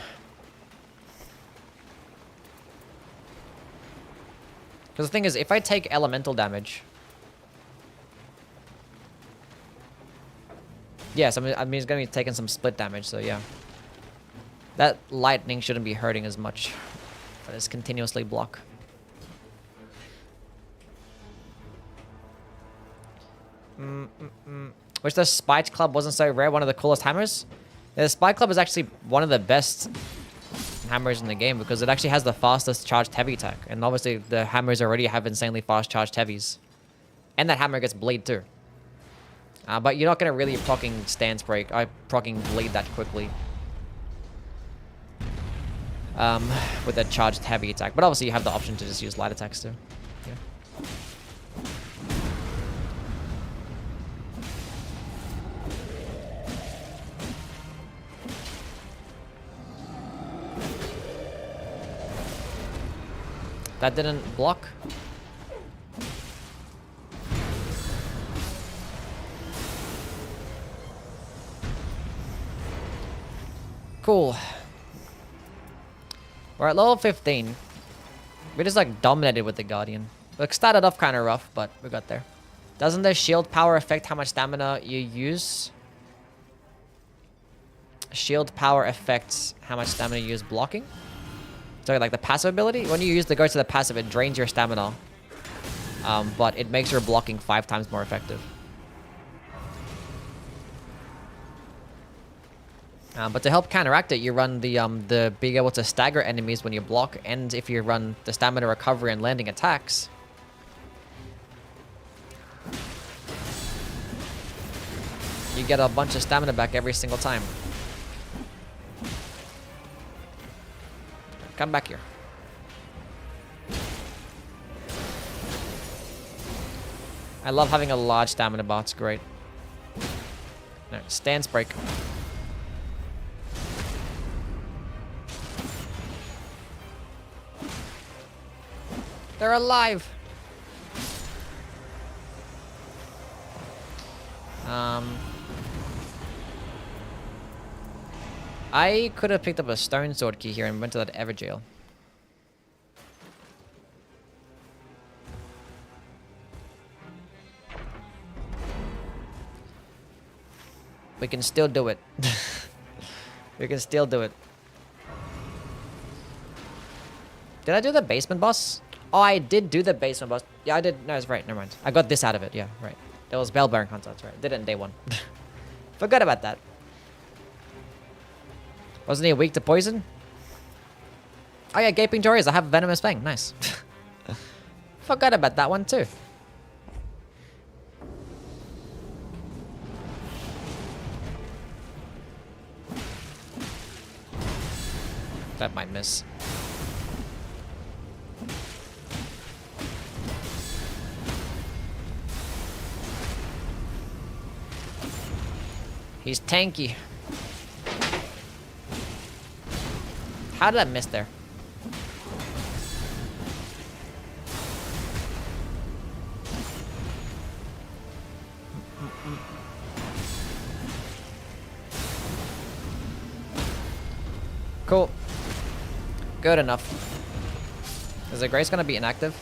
Because the thing is, if I take elemental damage... Yes, I mean it's going to be taking some split damage, so yeah. That lightning shouldn't be hurting as much. But it's continuously block. Which the Spite Club wasn't so rare, one of the coolest hammers. Yeah, the Spite Club is actually one of the best hammers in the game because it actually has the fastest charged heavy attack. And obviously the hammers already have insanely fast charged heavies. And that hammer gets bleed too. But you're not going to really procking stance break, procking bleed that quickly. With a charged heavy attack. But obviously you have the option to just use light attacks too. Yeah. That didn't block. Cool. We're at level 15. We just like dominated with the Guardian. Like started off kind of rough, but we got there. Doesn't the shield power affect how much stamina you use? Shield power affects how much stamina you use blocking? So like the passive ability? When you use the go to the passive, it drains your stamina. But it makes your blocking 5 times more effective. But to help counteract it, you run the being able to stagger enemies when you block, and if you run the stamina recovery and landing attacks. You get a bunch of stamina back every single time. Come back here. I love having a large stamina bar, it's great. No, stance break. They're alive. I could have picked up a stone sword key here and went to that Ever jail. We can still do it. We can still do it. Did I do the basement boss? Oh, I did do the basement boss. Yeah, I did. No, it's right. Never mind. I got this out of it. Yeah, right. That was Bellbearing Hunter. That's right. Did it in day 1. Forgot about that. Wasn't he weak to poison? Oh yeah, Gaping Jaws. I have Venomous Fang. Nice. Forgot about that one too. That might miss. He's tanky. How did I miss there? Cool. Good enough. Is the Grace gonna be inactive?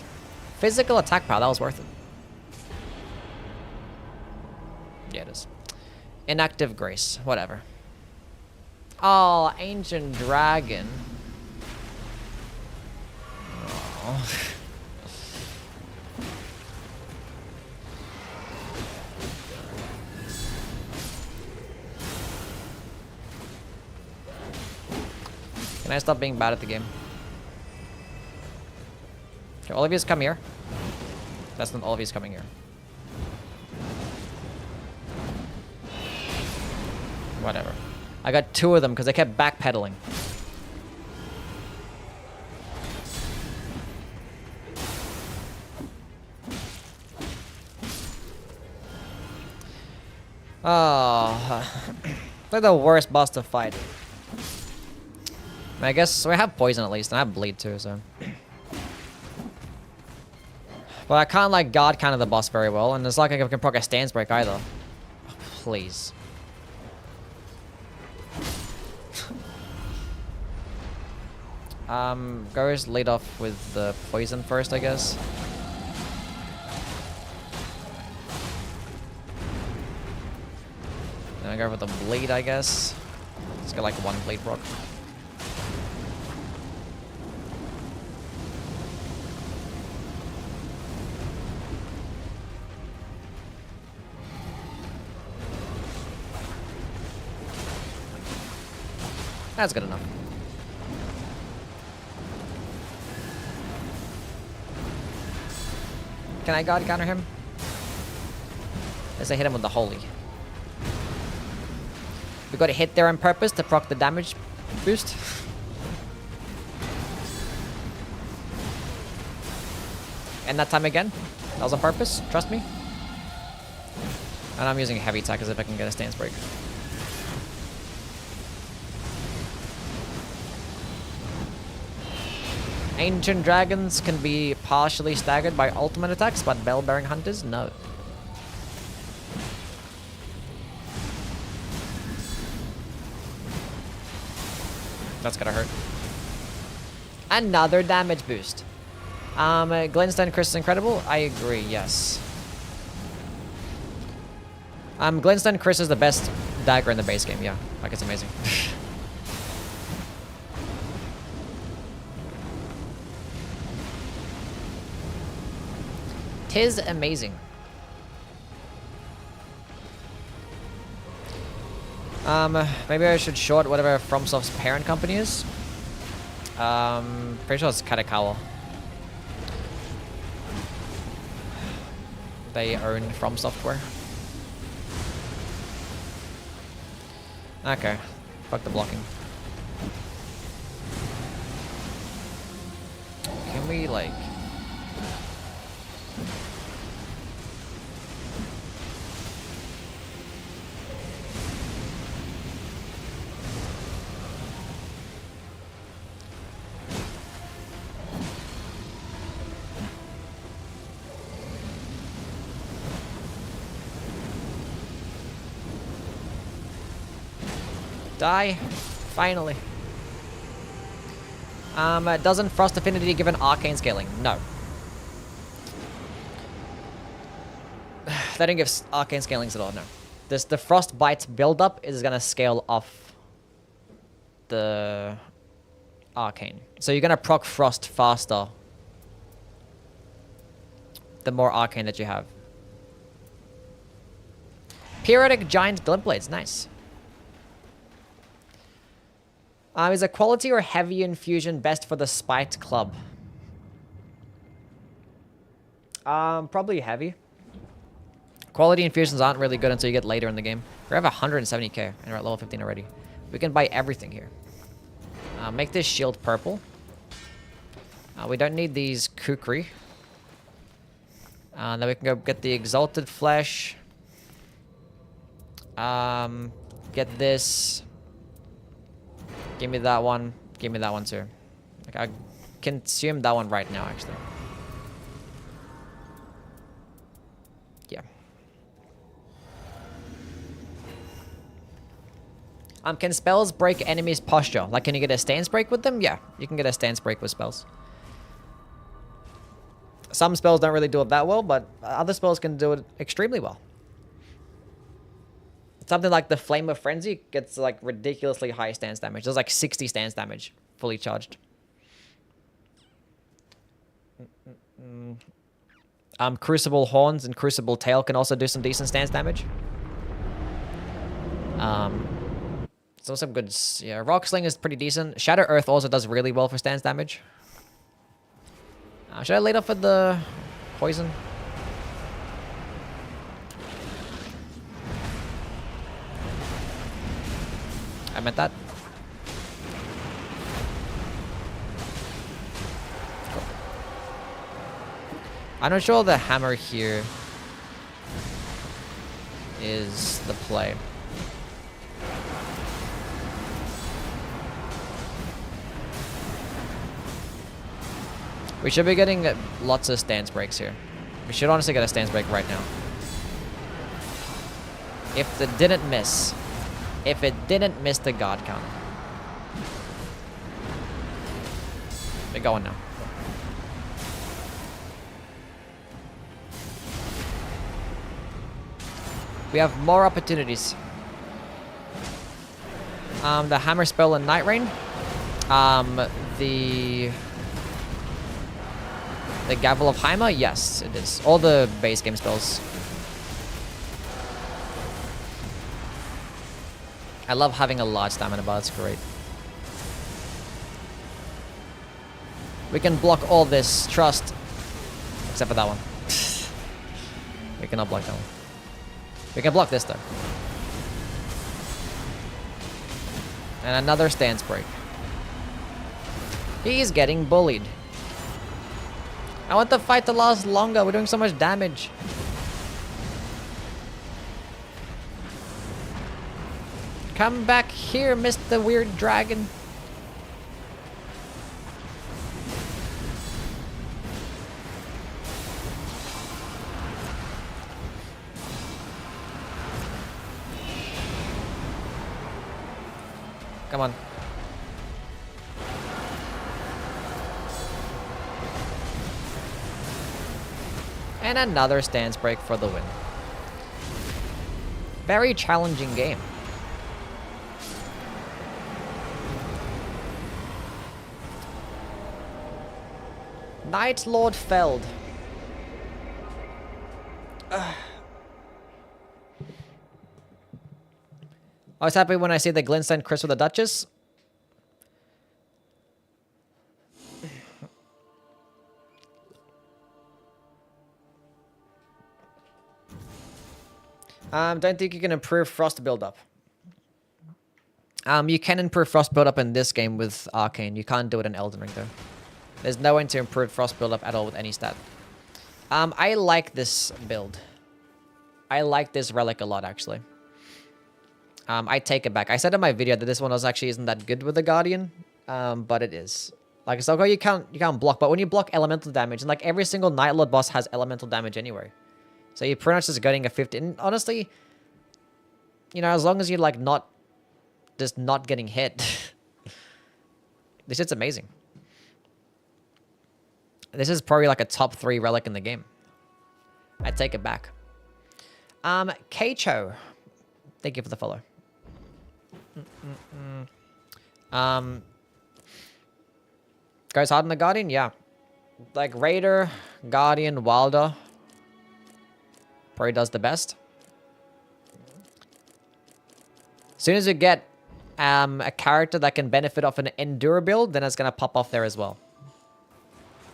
Physical attack power, that was worth it. Yeah, it is. Inactive Grace, whatever. Oh, Ancient Dragon. Oh. Can I stop being bad at the game? Okay, all of you come here. That's not all of you coming here. Whatever. I got 2 of them because I kept backpedaling. Oh, they're the worst boss to fight. I guess we have poison at least, and I have bleed too, so. But I can't like guard counter the boss very well, and it's not like I can proc a stance break either. Oh, please. Goes lead off with the poison first, I guess. Then I go with the bleed, I guess. Let's get like one bleed proc. That's good enough. Can I god counter him? As I hit him with the holy. We got a hit there on purpose to proc the damage boost. And that time again. That was on purpose, trust me. And I'm using heavy attack as if I can get a stance break. Ancient dragons can be partially staggered by ultimate attacks, but bell-bearing hunters, no. That's gonna hurt. Another damage boost. Glintstone Chris is incredible. I agree, yes. Glintstone Chris is the best dagger in the base game, yeah. Like, it's amazing. Tis amazing. Maybe I should short whatever FromSoft's parent company is. Pretty sure it's Katakawa. They own From Software. Okay. Fuck the blocking. Can we, like... Die. Finally. Doesn't Frost Affinity give an arcane scaling? No. They don't give arcane scalings at all, no. The Frostbite build-up is gonna scale off the arcane. So you're gonna proc Frost faster the more arcane that you have. Periodic Giant Glint Blades, nice. Is a quality or heavy infusion best for the Spite Club? Probably heavy. Quality infusions aren't really good until you get later in the game. We have 170k and we're at level 15 already. We can buy everything here. Make this shield purple. We don't need these kukri. Then we can go get the Exalted Flesh. Get this. Give me that one. Give me that one too. Like, I consume that one right now, actually. Yeah. Can spells break enemies' posture? Like, can you get a stance break with them? Yeah, you can get a stance break with spells. Some spells don't really do it that well, but other spells can do it extremely well. Something like the Flame of Frenzy gets like ridiculously high stance damage. There's like 60 stance damage, fully charged. Crucible Horns and Crucible Tail can also do some decent stance damage. So some good, yeah. Rock Sling is pretty decent. Shadow Earth also does really well for stance damage. Should I lead off with the poison? I meant that. Cool. I'm not sure the hammer here. is the play. We should be getting lots of stance breaks here. We should honestly get a stance break right now. If it didn't miss. If it didn't miss the god count. We're going now. We have more opportunities. The hammer spell and Nightreign. The Gavel of Heimer? Yes, it is. All the base game spells. I love having a large stamina bar, it's great. We can block all this, trust. Except for that one. We cannot block that one. We can block this though. And another stance break. He's getting bullied. I want the fight to last longer. We're doing so much damage. Come back here, Mr. Weird Dragon. Come on. And another stance break for the win. Very challenging game. Night Lord Feld. I was happy when I see the Glenstein Chris with the Duchess. Don't think you can improve Frost build-up. You can improve Frost build-up in this game with Arcane. You can't do it in Elden Ring, though. There's no way to improve Frost build-up at all with any stat. I like this build. I like this relic a lot, actually. I take it back. I said in my video that this one actually isn't that good with the Guardian, but it is. Like, it's okay, you can't block, but when you block elemental damage, and like every single Night Lord boss has elemental damage anyway. So you're pretty much just getting a 50. And honestly, you know, as long as you're like not getting hit, this shit's amazing. This is probably like a top 3 relic in the game. I take it back. Keicho, thank you for the follow. Goes hard in the Guardian, yeah. Like Raider, Guardian, Wilder. Probably does the best. As soon as you get a character that can benefit off an Endure build, then it's gonna pop off there as well.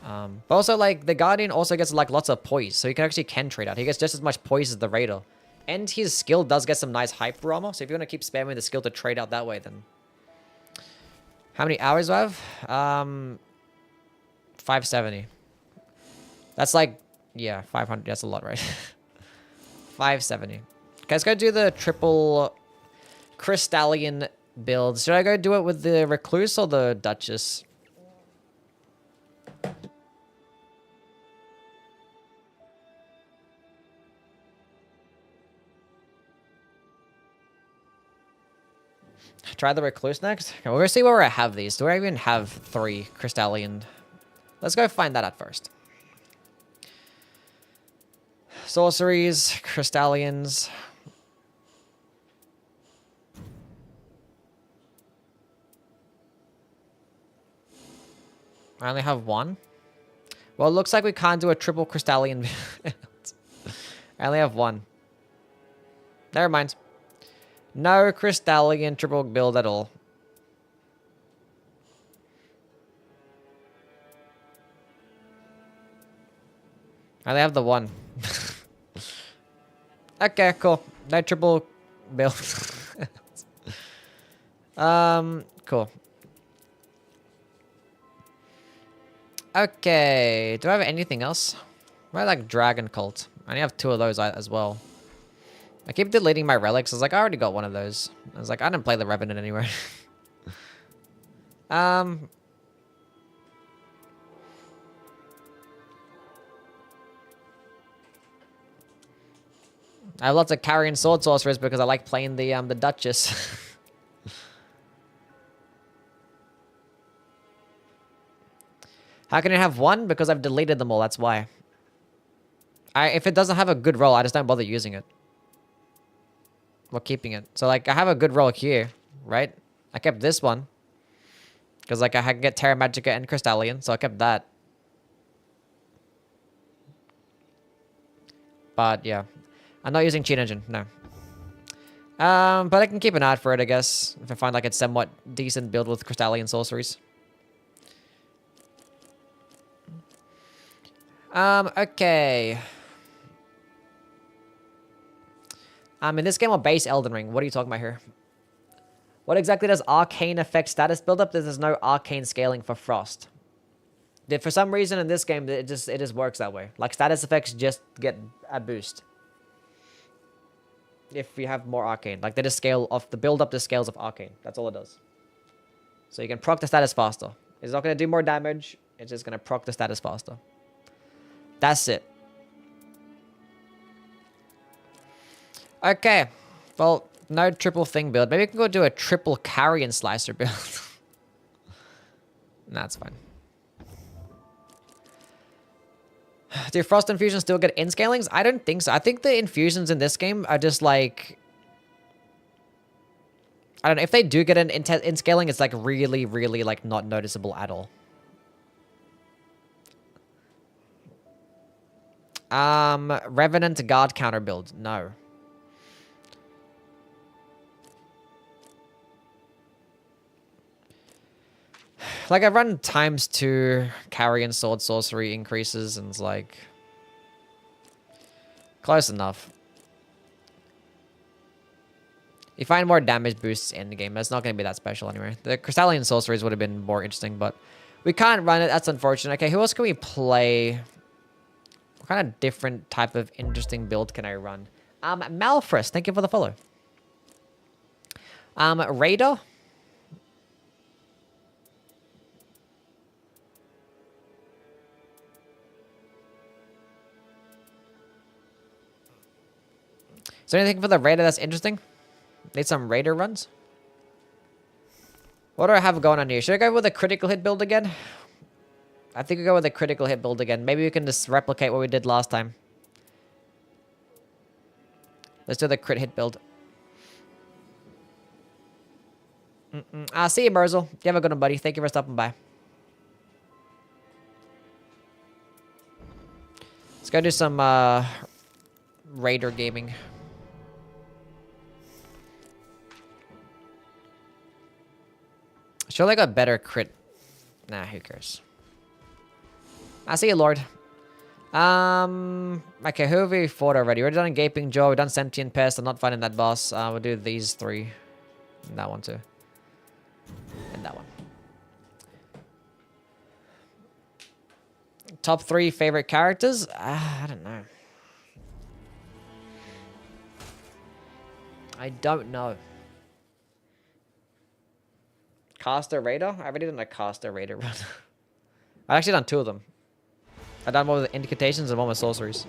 But also, like, the Guardian also gets, like, lots of poise, so he can trade out. He gets just as much poise as the Raider. And his skill does get some nice hyper armor, so if you want to keep spamming the skill to trade out that way, then... How many hours do I have? 570. That's like... Yeah, 500. That's a lot, right? 570. Okay, let's go do the triple Crystallian build. Should I go do it with the Recluse or the Duchess? Try the Recluse next? Okay, we're gonna see where I have these. Do I even have 3 Crystallian? Let's go find that at first. Sorceries, Crystallians. I only have 1. Well, it looks like we can't do a triple Crystallian. I only have 1. Never mind. No Crystallian triple build at all. I only have the 1. Okay, cool. No triple build. Cool. Okay, do I have anything else? I like Dragon Cult. I only have 2 of those as well. I keep deleting my relics. I was like, I already got one of those. I was like, I didn't play the revenant anyway. I have lots of carrion sword sorcerers because I like playing the Duchess. How can you have one? Because I've deleted them all, that's why. If it doesn't have a good roll, I just don't bother using it. Or keeping it. So, like, I have a good roll here, right? I kept this one. Because, like, I can get Terra Magica and Crystallian, so I kept that. But, yeah. I'm not using Cheat Engine, no. But I can keep an eye out for it, I guess. If I find, like, a somewhat decent build with Crystallian sorceries. Okay. In this game, I'll base Elden Ring. What are you talking about here? What exactly does Arcane affect status buildup? There's no Arcane scaling for Frost. For some reason in this game, it just works that way. Like, status effects just get a boost. If you have more Arcane. Like, they just scale off the build up the scales of Arcane. That's all it does. So you can proc the status faster. It's not going to do more damage. It's just going to proc the status faster. That's it. Okay. Well, no triple thing build. Maybe we can go do a triple carrion slicer build. That's fine. Do Frost infusions still get in-scalings? I don't think so. I think the infusions in this game are just like... I don't know. If they do get an in-scaling, it's like really, really like not noticeable at all. Revenant guard counter build. No. Like, I run ×2 carrion sword sorcery increases, and it's like... close enough. You find more damage boosts in the game. That's not going to be that special anyway. The Crystallian sorceries would have been more interesting, but... we can't run it. That's unfortunate. Okay, who else can we play? What kind of different type of interesting build can I run? Malfrist, thank you for the follow. Raider. Is there anything for the Raider that's interesting? Need some Raider runs? What do I have going on here? Should I go with a critical hit build again? I think we go with a critical hit build again. Maybe we can just replicate what we did last time. Let's do the crit hit build. See you, Merzel. You have a good one, buddy. Thank you for stopping by. Let's go do some Raider gaming. Surely I got better crit. Nah, who cares? I see you, Lord. Okay, who have we fought already? We've already done Gaping Jaw, we've done Sentient Pest. I'm not fighting that boss. We'll do these three. And that one too. And that one. Top 3 favorite characters? I don't know. I don't know. Caster Raider? I already done a Caster Raider run. I've actually done 2 of them. I've done one with incantations and one with sorceries.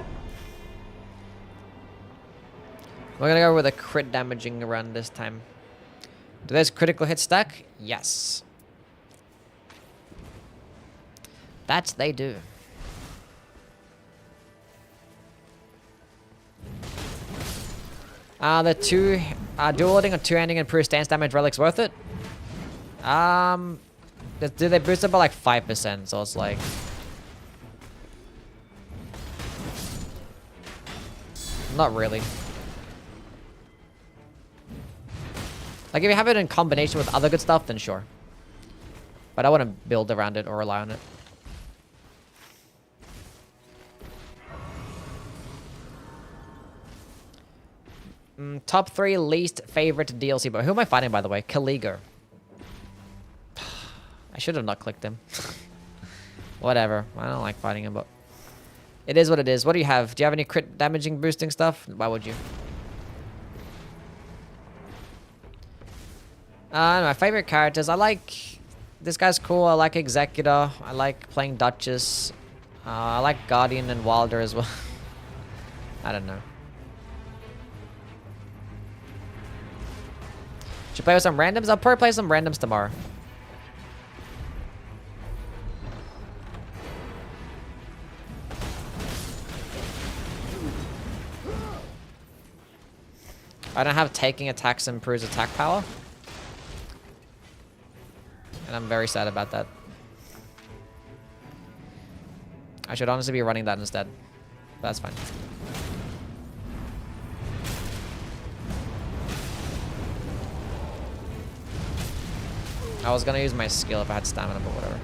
We're gonna go with a crit damaging run this time. Do those critical hit stack? Yes. That they do. The 2 dual-loading or 2-handing and improve stance damage relics worth it? Do they boost it by like 5%? So it's like... not really. Like, if you have it in combination with other good stuff, then sure. But I wouldn't build around it or rely on it. Top 3 least favorite DLC, but who am I fighting, by the way? Kaligo. I should have not clicked him. Whatever. I don't like fighting him, but... it is what it is. What do you have? Do you have any crit damaging boosting stuff? Why would you? My favorite characters. I like... This guy's cool. I like Executor. I like playing Duchess. I like Guardian and Wilder as well. I don't know. Should play with some randoms? I'll probably play some randoms tomorrow. I don't have taking attacks improves attack power. And I'm very sad about that. I should honestly be running that instead. But that's fine. I was gonna use my skill if I had stamina, but whatever.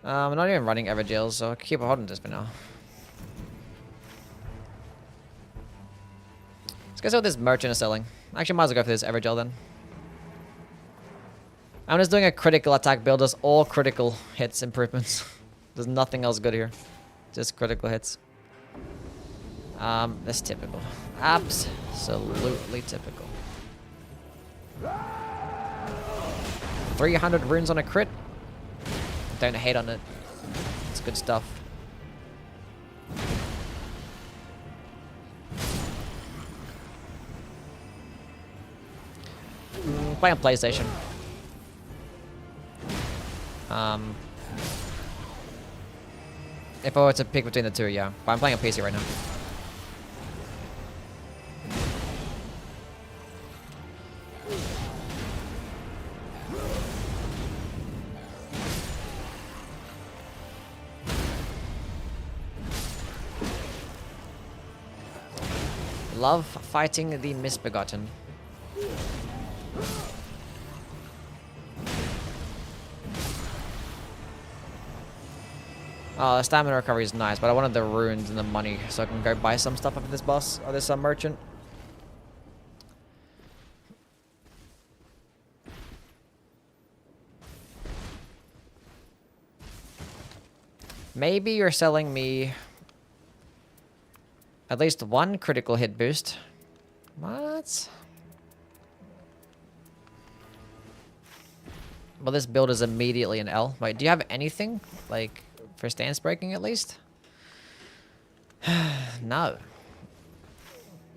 I'm not even running ever jails, so I can keep holding this for now. Let's go see what this merchant is selling. Actually, might as well go for this Evergel then. I'm just doing a critical attack build. Does all critical hits improvements. There's nothing else good here. Just critical hits. That's typical. Absolutely typical. 300 runes on a crit. Don't hate on it. It's good stuff. Play on PlayStation. If I were to pick between the two, yeah. But I'm playing on PC right now. Love fighting the misbegotten. Oh, the stamina recovery is nice, but I wanted the runes and the money so I can go buy some stuff after this boss or this merchant. Maybe you're selling me at least one critical hit boost. What? Well, this build is immediately an L. Wait, do you have anything? Like, for stance breaking at least? No.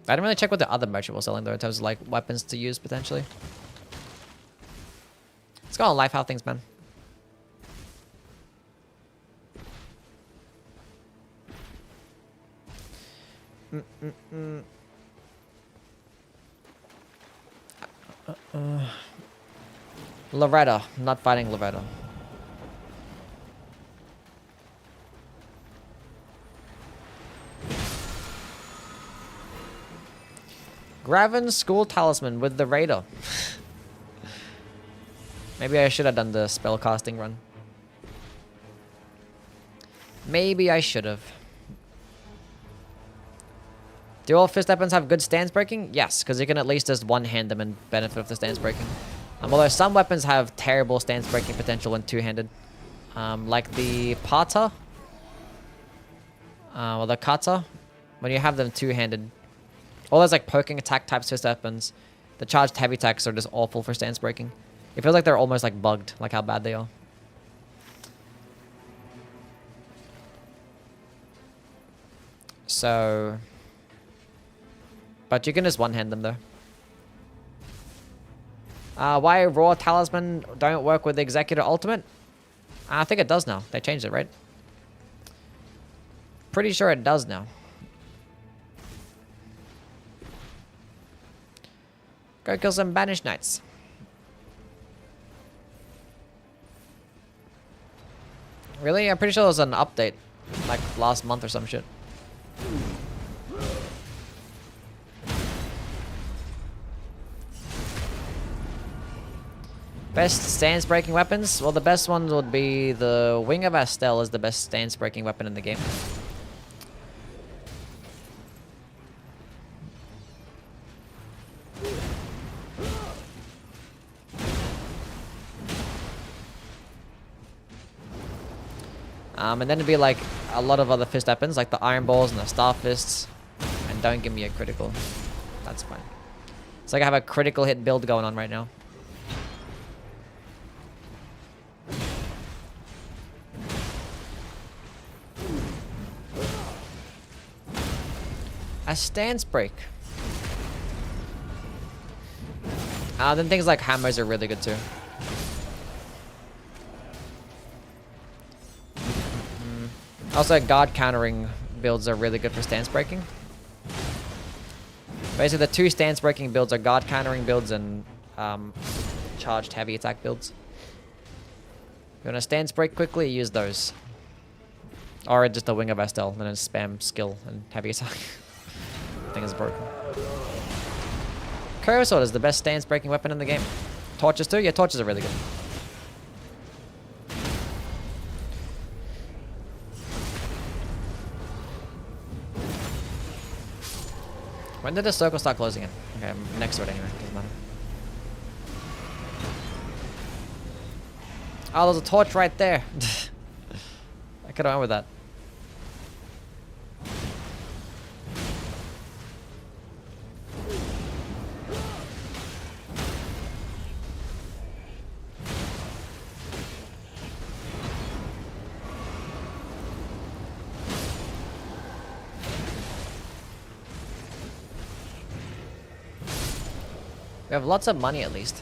I didn't really check what the other merchant was selling though in terms of like weapons to use potentially. Let's go on life how things, man. Loretta. I'm not fighting Loretta. Graven School Talisman with the Raider. Maybe I should have done the spell casting run. Maybe I should have. Do all fist weapons have good stance breaking? Yes, because you can at least just one-hand them and benefit of the stance breaking. Although some weapons have terrible stance breaking potential when two-handed. Like the Pata. Or the Kata. When you have them two-handed. All those like poking attack types fist weapons. The charged heavy attacks are just awful for stance breaking. It feels like they're almost like bugged, like how bad they are. So... But you can just one-hand them though. Why Raw Talisman don't work with the Executor Ultimate? I think it does now. They changed it, right? Pretty sure it does now. Go kill some Banished Knights. Really? I'm pretty sure there was an update. Like last month or some shit. Best stance breaking weapons? Well, the best one would be the Wing of Astel is the best stance breaking weapon in the game. And then it'd be like a lot of other fist weapons, like the iron balls and the star fists. And don't give me a critical. That's fine. It's like I have a critical hit build going on right now. A stance break. Then things like hammers are really good too. Also, guard countering builds are really good for stance breaking. Basically, the two stance breaking builds are guard countering builds and charged heavy attack builds. You want to stance break quickly, use those. Or just a Wing of Estelle, and then spam skill and heavy attack. Thing is broken. Courier Sword is the best stance breaking weapon in the game. Torches too? Yeah, torches are really good. When did the circle start closing in? Okay, I'm next to it anyway, doesn't matter. Oh, there's a torch right there. I could have went with that. We have lots of money at least.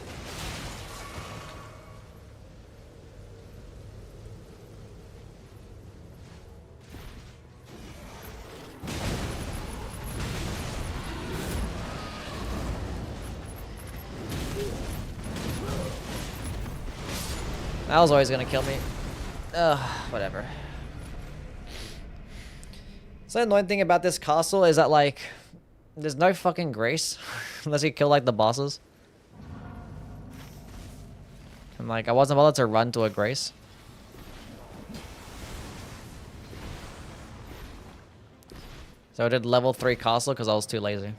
That was always gonna kill me. Ugh, whatever. So the annoying thing about this castle is that, like, there's no fucking grace unless you kill, like, the bosses. And, like, I wasn't bothered to run to a grace. So I did level 3 castle because I was too lazy.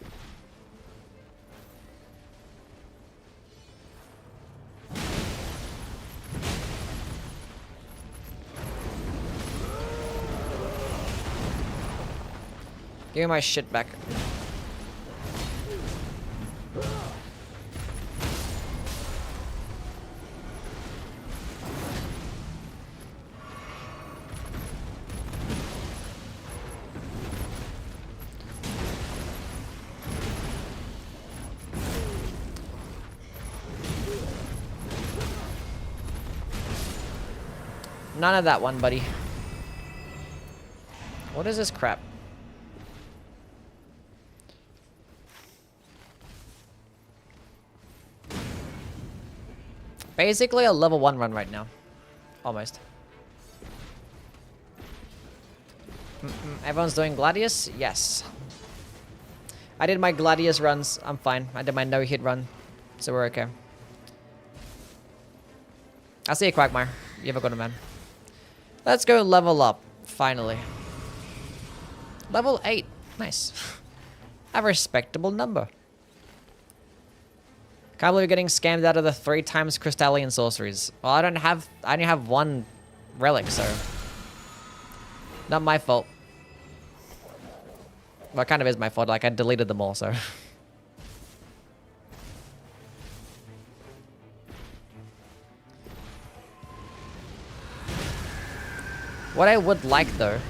Give me my shit back. None of that one, buddy. What is this crap? Basically a level 1 run right now. Almost. Everyone's doing Gladius? Yes. I did my Gladius runs. I'm fine. I did my no-hit run. So we're okay. I'll see you, Quagmire. You have a good one, man. Let's go level up. Finally. Level 8. Nice. A respectable number. Can't believe you're getting scammed out of the 3 times Crystallian sorceries. Well, I only have 1 relic, so not my fault. Well, it kind of is my fault. Like, I deleted them all, so. What I would like, though,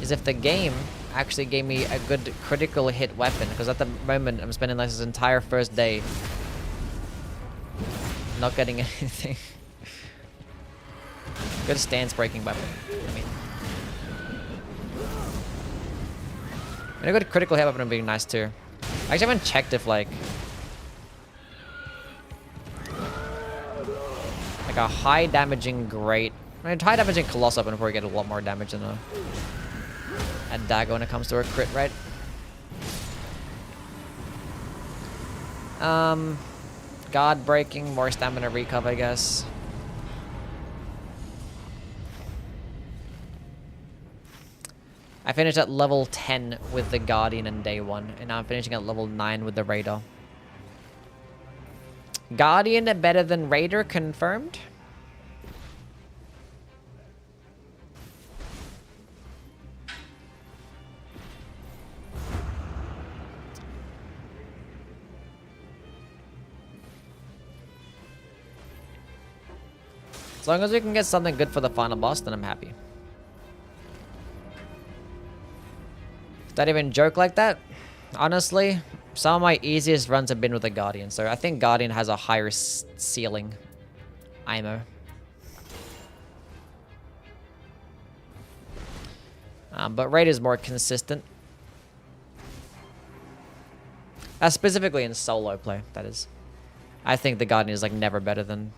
is if the game actually gave me a good critical hit weapon, because at the moment I'm spending like this entire first day not getting anything. Good stance breaking weapon. And a good critical hit weapon would be nice too. I actually haven't checked if like a high damaging great. I mean, high damaging colossal weapon before we get a lot more damage than a dagger when it comes to a crit, right? Guard breaking, more stamina recover, I guess. I finished at level 10 with the Guardian in day 1, and now I'm finishing at level 9 with the Raider. Guardian better than Raider, confirmed? As long as we can get something good for the final boss, then I'm happy. Don't even joke like that. Honestly, some of my easiest runs have been with a Guardian, so I think Guardian has a higher ceiling. IMO. But Raid is more consistent. Specifically in solo play, that is. I think the Guardian is like never better than...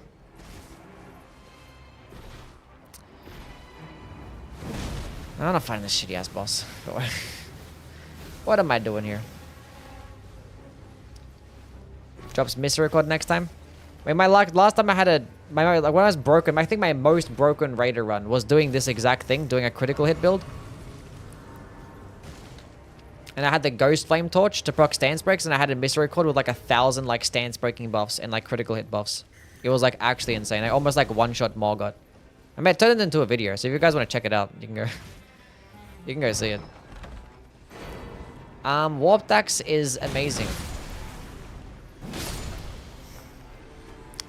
I wanna find this shitty ass boss. What am I doing here? Drops misrecord next time. Wait, my last time I had a... when I was broken, I think my most broken Raider run was doing this exact thing, doing a critical hit build. And I had the Ghost Flame Torch to proc stance breaks, and I had a misrecord with like 1,000 like stance breaking buffs and like critical hit buffs. It was like actually insane. I almost like one-shot Morgot. I mean, I turned it into a video, so if you guys want to check it out, you can go... you can go see it. Warp Dax is amazing.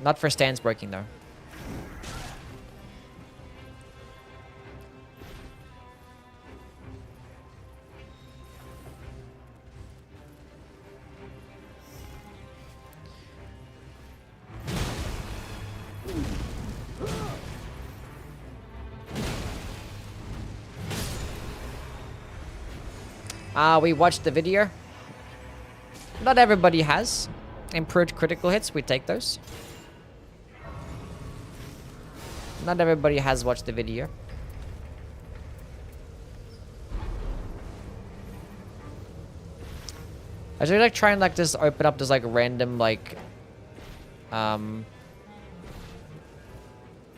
Not for stance breaking though. We watched the video. Not everybody has. Improved critical hits, we take those. Not everybody has watched the video. I should like try and like just open up this like random like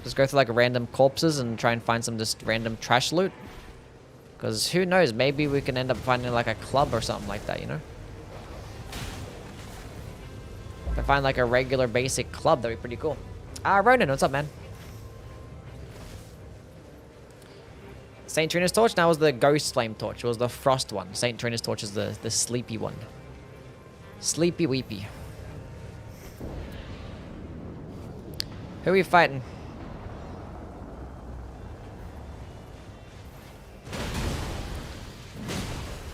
just go through like random corpses and try and find some just random trash loot. Because who knows, maybe we can end up finding like a club or something like that, you know? If I find like a regular basic club, that'd be pretty cool. Ronan, what's up, man? Saint Trina's Torch, now was the Ghost Flame Torch. It was the Frost one. Saint Trina's Torch is the sleepy one. Sleepy weepy. Who are we fighting?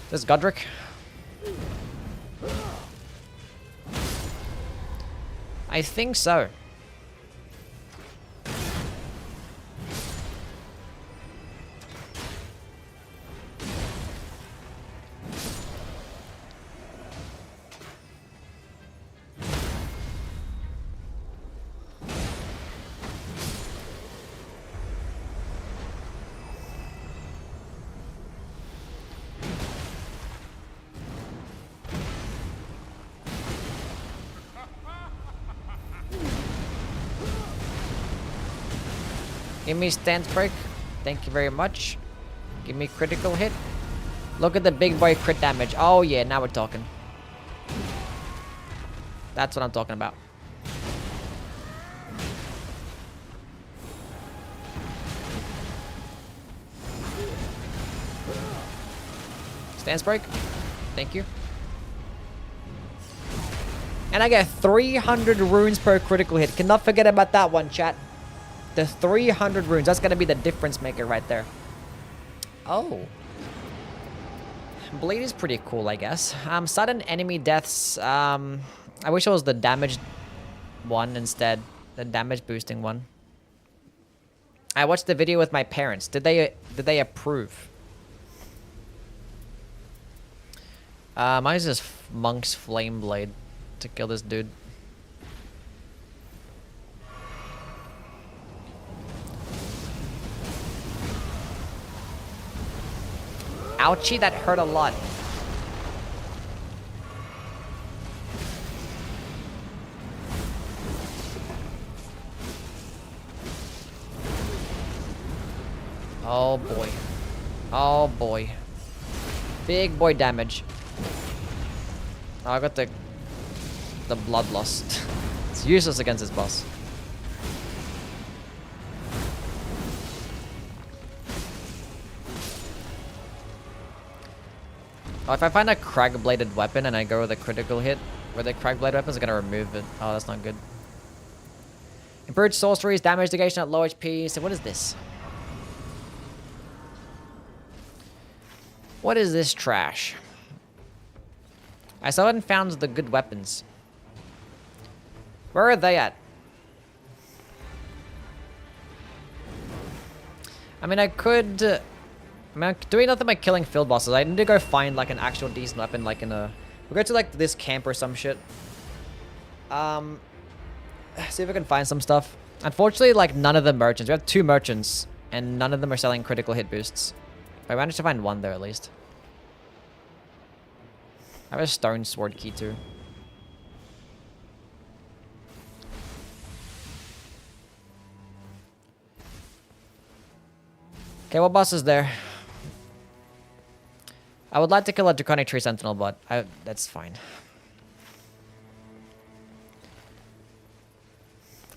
This is Godric. I think so. Give me stance break. Thank you very much. Give me critical hit. Look at the big boy crit damage. Oh yeah, now we're talking. That's what I'm talking about. Stance break. Thank you. And I get 300 runes per critical hit. Cannot forget about that one, chat. The 300 runes. That's going to be the difference maker right there. Oh. Blade is pretty cool, I guess. Sudden enemy deaths. I wish it was the damage one instead. The damage boosting one. I watched the video with my parents. Did they approve? Mine is just Monk's Flame Blade to kill this dude. Ouchie, that hurt a lot. Oh boy. Oh boy. Big boy damage. Oh, I got the bloodlust. It's useless against this boss. Oh, if I find a crag-bladed weapon and I go with a critical hit, where the crag-bladed weapon is gonna remove it. Oh, that's not good. Improved sorceries, damage negation at low HP. So what is this? What is this trash? I still haven't found the good weapons. Where are they at? I mean, I could... I'm doing nothing by killing field bosses. I need to go find, like, an actual decent weapon, like, in a... We'll go to, like, this camp or some shit. See if I can find some stuff. Unfortunately, like, none of the merchants. We have 2 merchants, and none of them are selling critical hit boosts. I managed to find one there, at least. I have a stone sword key, too. Okay, what boss is there? I would like to kill a Draconic Tree Sentinel, but that's fine.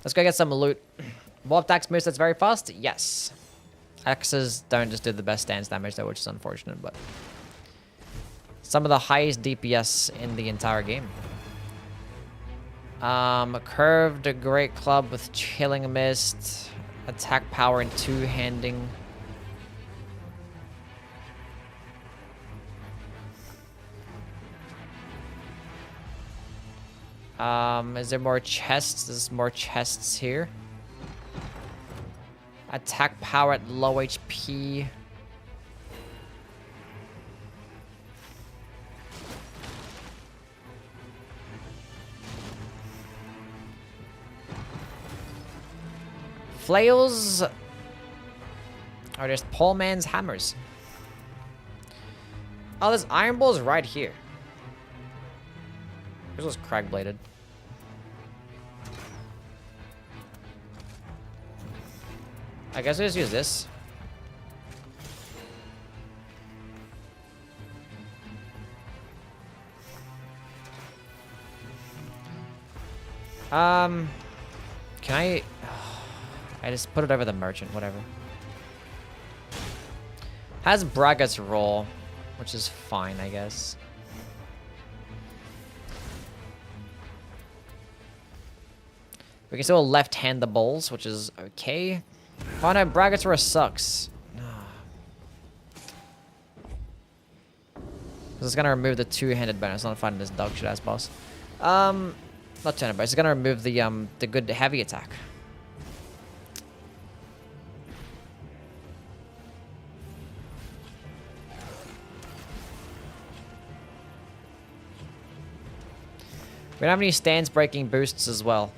Let's go get some loot. Warp axe moves that's very fast? Yes. Axes don't just do the best stance damage though, which is unfortunate, but... Some of the highest DPS in the entire game. Curved Great Club with Chilling Mist. Attack power and two-handing. Is there more chests? There's more chests here. Attack power at low HP. Flails. Oh, there's Paul Man's hammers. Oh, there's iron balls right here. This was crack bladed. I guess I just use this. Can I... I just put it over the merchant, whatever. Has Braggart's roll, which is fine, I guess. We can still left-hand the bowls, which is okay. Oh no, Braggart's roll sucks. This is gonna remove the two-handed bonus. Not fighting this dog shit ass boss. Not turn it, but it's gonna remove the good heavy attack. We don't have any stance breaking boosts as well.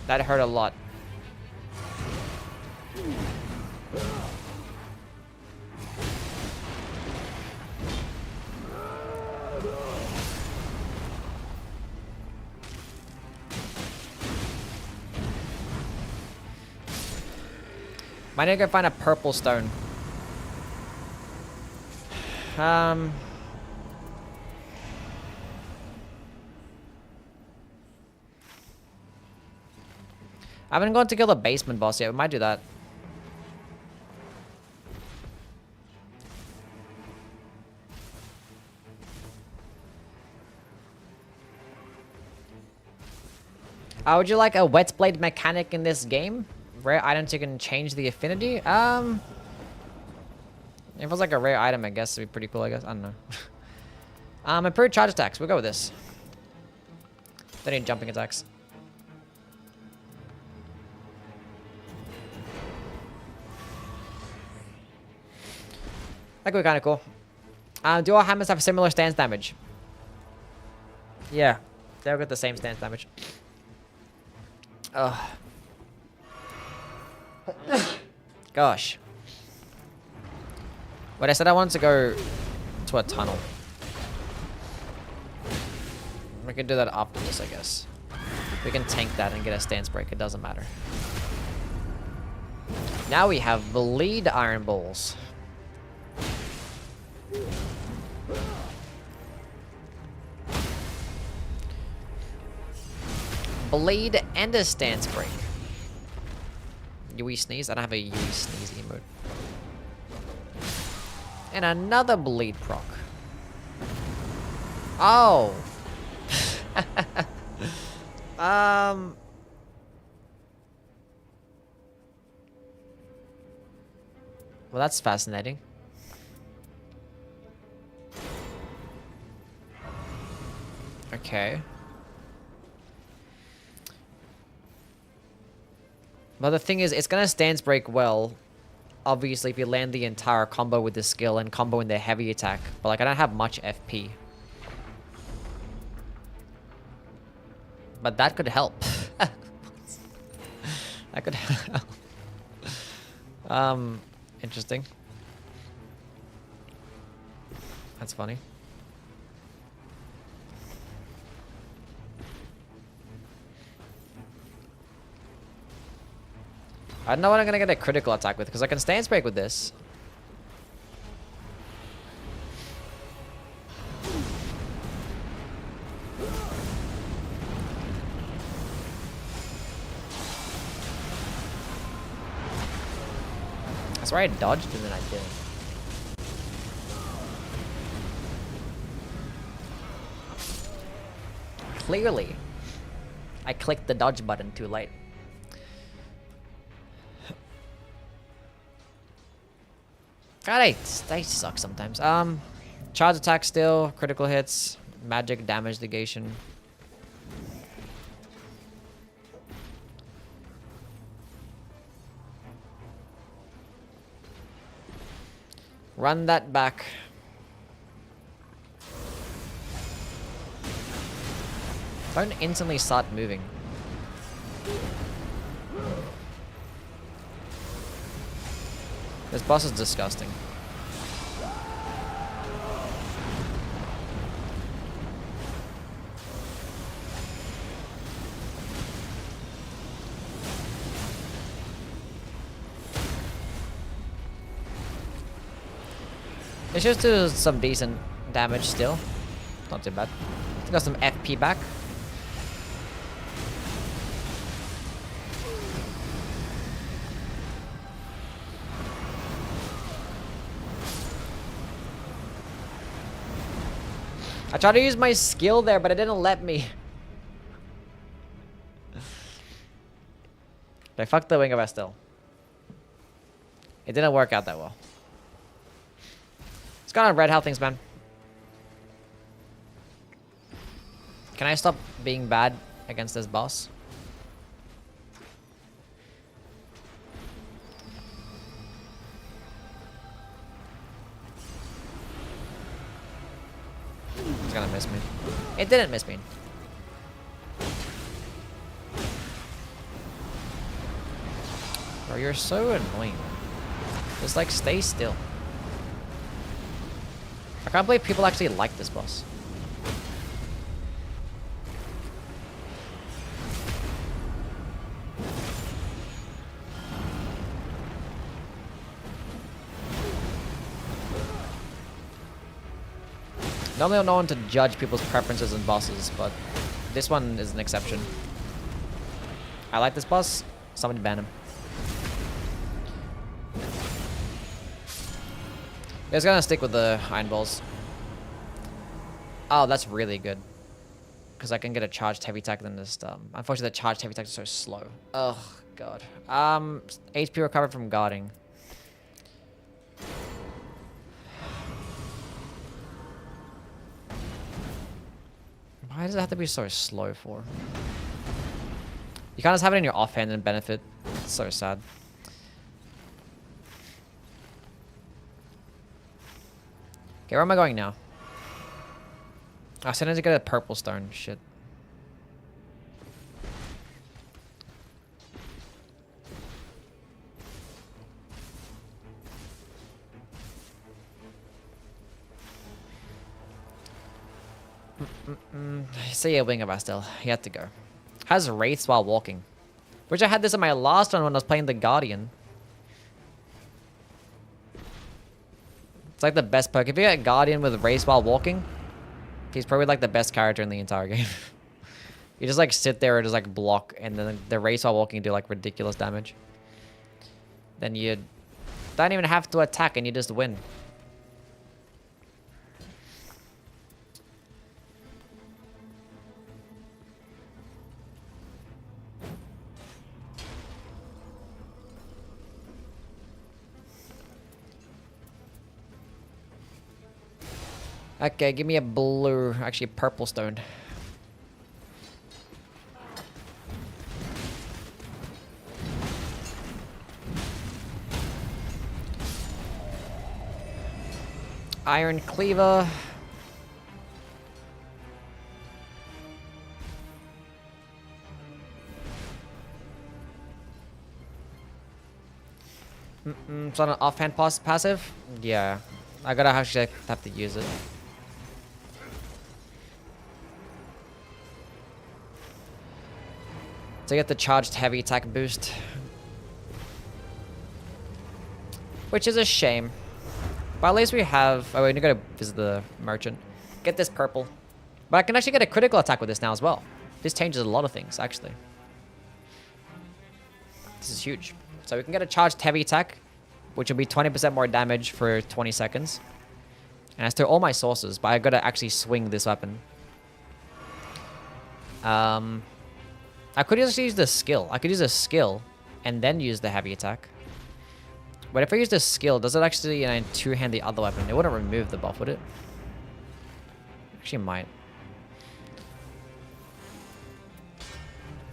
That hurt a lot. Might need to go find a purple stone. I haven't gone to kill the basement boss yet. We might do that. Would you like a wet blade mechanic in this game? Rare items you can change the affinity? If it was like a rare item, I guess it'd be pretty cool, I guess. I don't know. Improved charge attacks. We'll go with this. They need jumping attacks. That could be kind of cool. Do all hammers have similar stance damage? Yeah. They'll get the same stance damage. Ugh. Gosh. But I said I wanted to go to a tunnel. We can do that after this, I guess. We can tank that and get a stance break. It doesn't matter. Now we have bleed iron balls. Blade and a stance break. Yui sneeze? I don't have a Yui sneeze emote. And another bleed proc. Oh. Well, that's fascinating. Okay. But the thing is, it's gonna stance break well. Obviously, if you land the entire combo with the skill and combo in the heavy attack. But like, I don't have much FP. But that could help. That could help. Interesting. That's funny. I don't know what I'm gonna get a critical attack with, because I can stance break with this. I swear I dodged and then I didn't. Clearly, I clicked the dodge button too late. God, they suck sometimes. Charge attack still, critical hits, magic damage negation. Run that back. Don't instantly start moving. This boss is disgusting. It should do some decent damage still. Not too bad. Got some FP back. I tried to use my skill there, but it didn't let me. I fucked the Wing of Estel. It didn't work out that well. It's got on red health things, man. Can I stop being bad against this boss? It's gonna miss me. It didn't miss me. Bro, you're so annoying. Just like stay still. I can't believe people actually like this boss. Normally I'm not one to judge people's preferences in bosses, but this one is an exception. I like this boss, somebody ban him. You guys gonna stick with the iron balls. Oh, that's really good. Because I can get a charged heavy attack than this. Unfortunately, the charged heavy attack is so slow. Oh, God. HP recovered from guarding. Why does it have to be so slow for? You can't just have it in your offhand and benefit. It's so sad. Okay, where am I going now? I still need to get a purple stone. Shit. So yeah, Wing of Astel. You have to go. Has wraiths while walking. Which I had this in my last one when I was playing the Guardian. It's like the best perk. If you get Guardian with wraiths while walking, he's probably like the best character in the entire game. You just like sit there and just like block, and then the wraiths while walking do like ridiculous damage. Then you don't even have to attack and you just win. Okay, give me a blue, actually purple stone. Iron cleaver. It's on an offhand passive? Yeah. I gotta actually have to use it. To get the charged heavy attack boost. Which is a shame. But at least we have... Oh, we need to go to visit the merchant. Get this purple. But I can actually get a critical attack with this now as well. This changes a lot of things, actually. This is huge. So we can get a charged heavy attack, which will be 20% more damage for 20 seconds. And I still all my sources, but I gotta actually swing this weapon. I could just use the skill. I could use a skill and then use the heavy attack. But if I use the skill, does it actually two-hand the other weapon? It wouldn't remove the buff, would it? Actually, it might.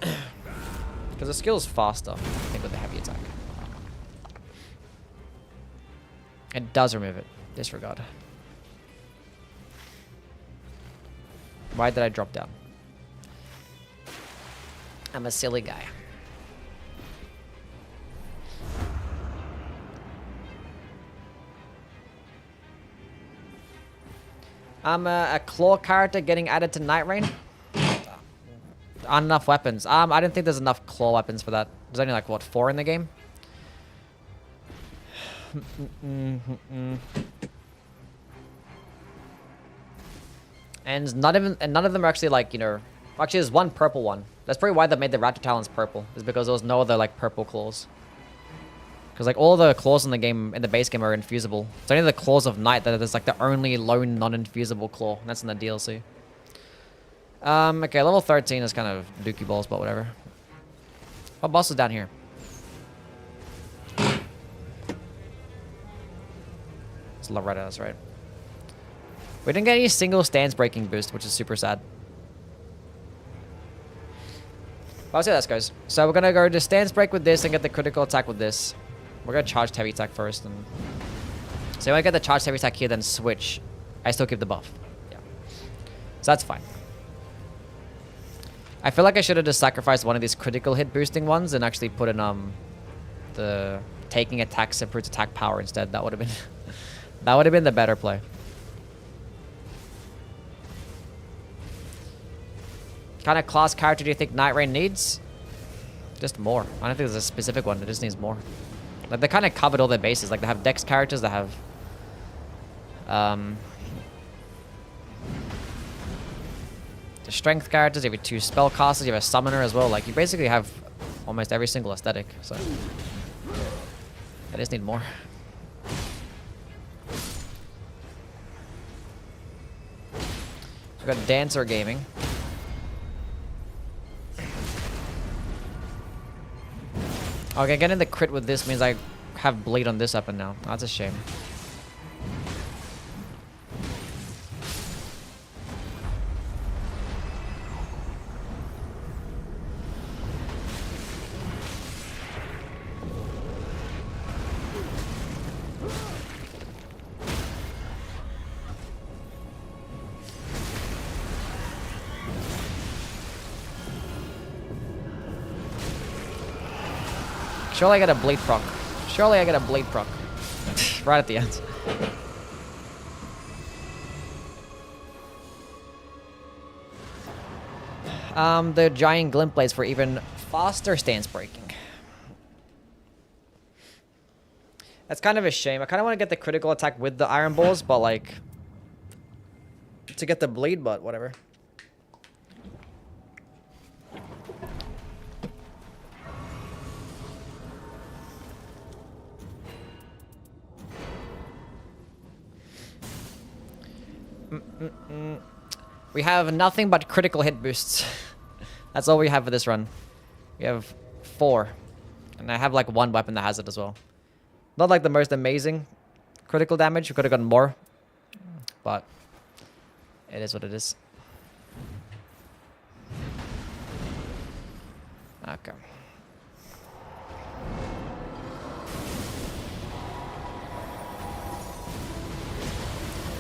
Because the skill is faster, I think, with the heavy attack. It does remove it. Disregard. Why did I drop down? I'm a silly guy. I'm a claw character getting added to Nightreign. Enough weapons. I didn't think there's enough claw weapons for that. There's only like what, 4 in the game? And none of them are actually like, you know, actually there's one purple one. That's probably why they made the raptor talons purple, is because there was no other like purple claws. Because like all the claws in the game, in the base game, are infusible. It's only the claws of night that is like the only lone non-infusible claw. And that's in the DLC. Okay, level 13 is kind of dookie balls, but whatever. What boss is down here? It's Loretta, that's right. We didn't get any single stance breaking boost, which is super sad. But I'll see how this goes. So we're gonna go to stance break with this and get the critical attack with this. We're gonna charge heavy attack first, and so when I get the charged heavy attack here, then switch. I still keep the buff. Yeah, so that's fine. I feel like I should have just sacrificed one of these critical hit boosting ones and actually put in the taking attacks improves attack power instead. That would have been that would have been the better play. Kind of class character do you think Nightreign needs? Just more. I don't think there's a specific one. It just needs more. Like they kind of covered all their bases. Like they have dex characters. They have the strength characters. You have 2 spellcasters. You have a summoner as well. Like you basically have almost every single aesthetic. So I just need more. We've got Dancer Gaming. Okay, getting the crit with this means I have bleed on this weapon now. That's a shame. Surely I get a bleed proc. Surely I get a bleed proc. Right at the end. The giant glint blades for even faster stance breaking. That's kind of a shame. I kind of want to get the critical attack with the iron balls, but like to get the bleed, but whatever. We have nothing but critical hit boosts. That's all we have for this run. We have 4. And I have like 1 weapon that has it as well. Not like the most amazing critical damage. We could have gotten more. But It is what it is. Okay.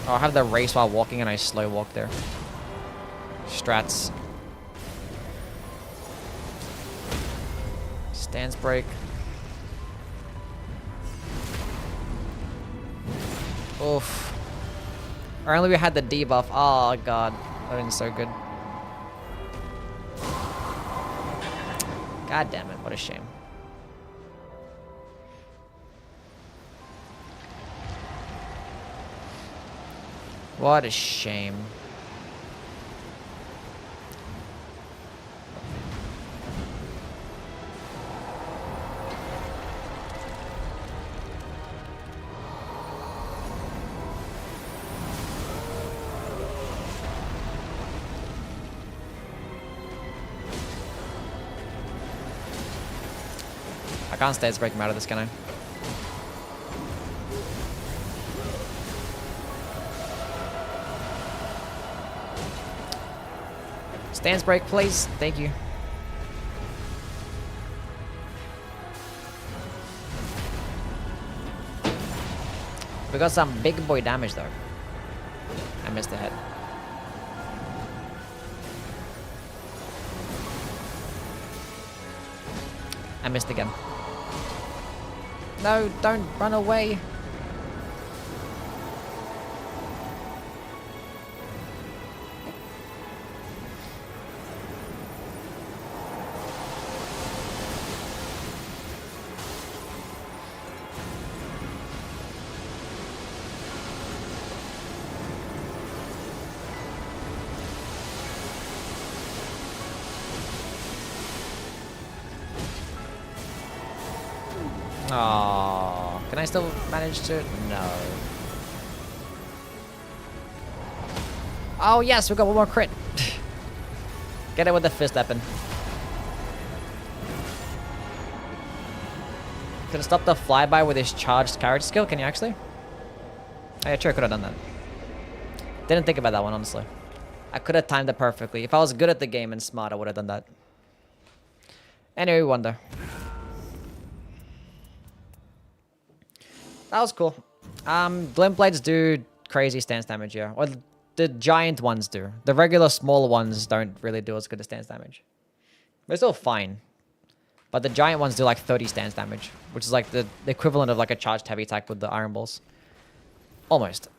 Oh, I have the race while walking and I slow walk there. Strats. Stance break. Oof. Only we had the debuff. Oh god. That was so good. God damn it, what a shame. What a shame. I can't stance break him out of this, can I? Stance break, please. Thank you. We got some big boy damage though. I missed the head. I missed again. No, don't run away. Oh, can I still manage to? No. Oh yes, we got one more crit. Get it with the fist weapon. Can I stop the flyby with his charged character skill? Can you actually? Oh, yeah, sure, I could have done that. Didn't think about that one, honestly. I could have timed it perfectly. If I was good at the game and smart, I would have done that. Anyway, we won though. That was cool. Glint blades do crazy stance damage, yeah. Or the giant ones do. The regular small ones don't really do as good as stance damage. They're still fine. But the giant ones do like 30 stance damage, which is like the equivalent of like a charged heavy attack with the iron balls. Almost.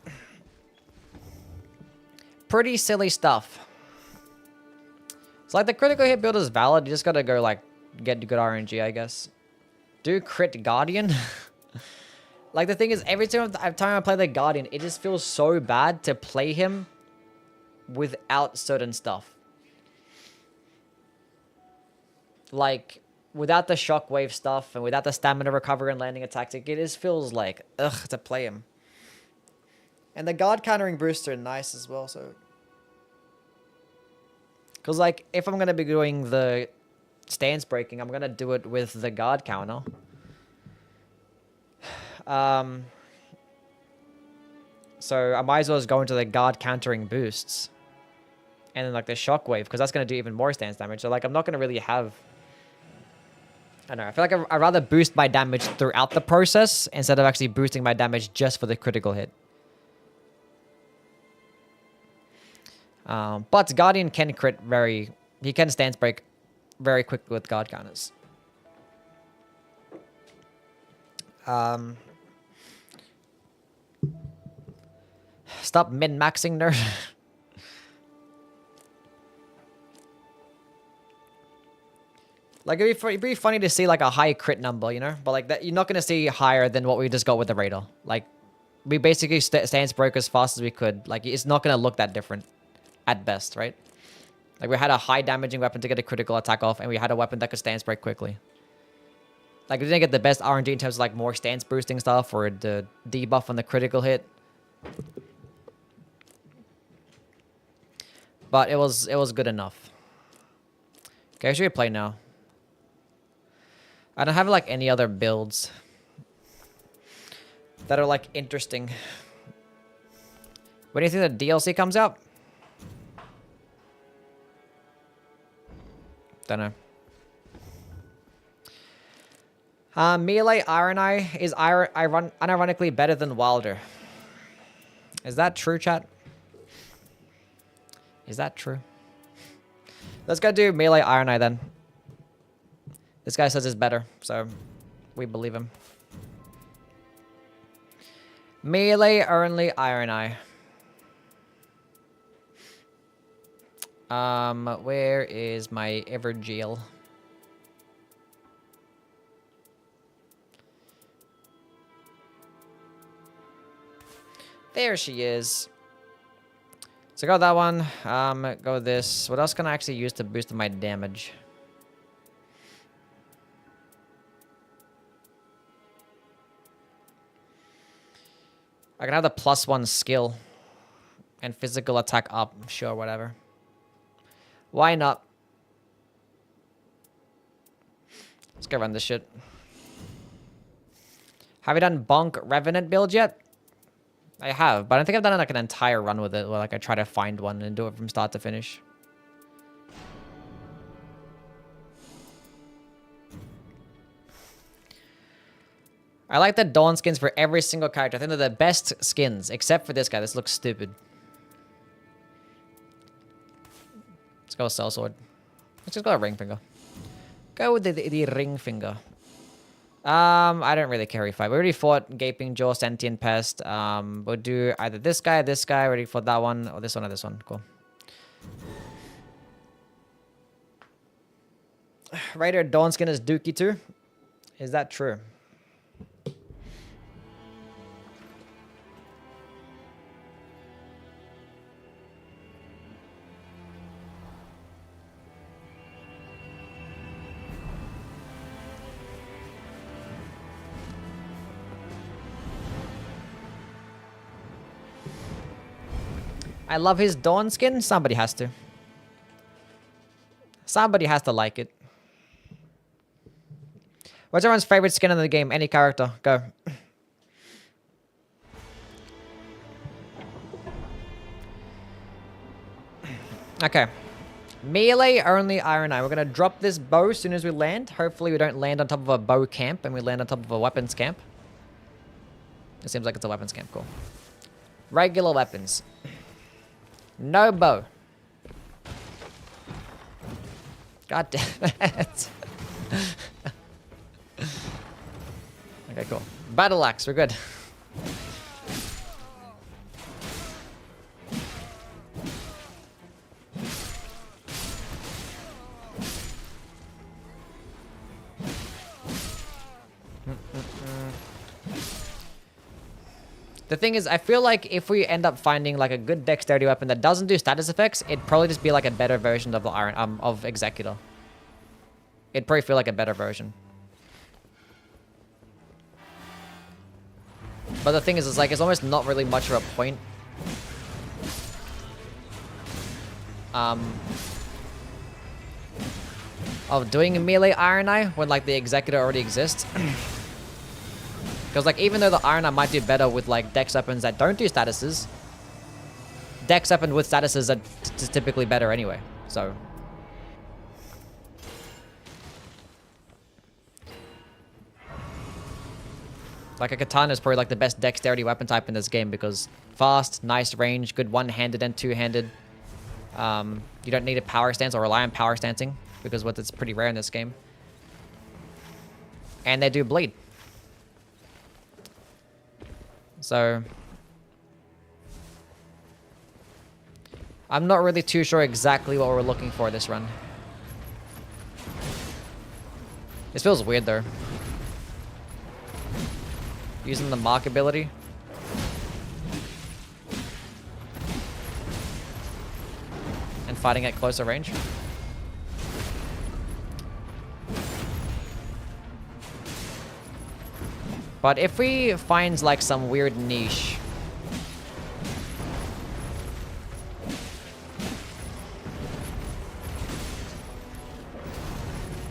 Pretty silly stuff. It's like the critical hit build is valid. You just gotta go like get good RNG, I guess. Do crit Guardian. Like, the thing is, every time I play the Guardian, it just feels so bad to play him without certain stuff. Like, without the shockwave stuff and without the stamina recovery and landing attacks, it just feels like, ugh, to play him. And the guard countering boosts are nice as well, so... Because, like, if I'm going to be doing the stance breaking, I'm going to do it with the guard counter. So I might as well just go into the guard countering boosts. And then like the shockwave, because that's going to do even more stance damage. So like I'm not going to really have... I don't know, I feel like I'd rather boost my damage throughout the process instead of actually boosting my damage just for the critical hit. But Guardian can crit very... He can stance break very quickly with guard counters. Stop min-maxing, nerd. Like, it'd be funny to see, like, a high crit number, you know? But, like, that you're not going to see higher than what we just got with the Raider. Like, we basically stance broke as fast as we could. Like, it's not going to look that different at best, right? Like, we had a high damaging weapon to get a critical attack off, and we had a weapon that could stance break quickly. Like, we didn't get the best RNG in terms of, like, more stance boosting stuff or the debuff on the critical hit. But it was good enough. Okay, should we play now? I don't have, like, any other builds that are, like, interesting. When do you think the DLC comes out? Don't know. Melee Iron Eye is unironically better than Wilder. Is that true, chat? Is that true? Let's go do Melee Iron Eye then. This guy says it's better, so we believe him. Melee only Iron Eye. Where is my Evergeel? There she is. So go that one. Go this. What else can I actually use to boost my damage? I can have the +1 skill and physical attack up. Sure, whatever. Why not? Let's go run this shit. Have you done Bonk Revenant build yet? I have, but I don't think I've done like an entire run with it, where like I try to find one and do it from start to finish. I like the Dawn skins for every single character. I think they're the best skins, except for this guy. This looks stupid. Let's go with Sellsword. Let's just go with Ring Finger. Go with the Ring Finger. I don't really care fight. We already fought Gaping Jaw, Sentient Pest. We'll do either this guy. Already fought that one, or this one. Cool. Raider Dawn skin is Dookie too. Is that true? I love his Dawn skin. Somebody has to. Somebody has to like it. What's everyone's favorite skin in the game? Any character. Go. Okay. Melee only Iron Eye. We're going to drop this bow as soon as we land. Hopefully we don't land on top of a bow camp and we land on top of a weapons camp. It seems like it's a weapons camp. Cool. Regular weapons. No bow. God damn it. Okay, cool. Battle axe, we're good. The thing is, I feel like if we end up finding like a good dexterity weapon that doesn't do status effects, it'd probably just be like a better version of the of Executor. It'd probably feel like a better version. But the thing is, it's like it's almost not really much of a point. Of doing a melee Iron Eye when like the Executor already exists. Because like even though the Iron Eye might do better with like dex weapons that don't do statuses, dex weapon with statuses are typically better anyway. So like a katana is probably like the best dexterity weapon type in this game because fast, nice range, good one-handed and two-handed. You don't need a power stance or rely on power stancing because it's pretty rare in this game. And they do bleed. So I'm not really too sure exactly what we're looking for this run. This feels weird though. Using the mark ability. And fighting at closer range. But if we find like some weird niche.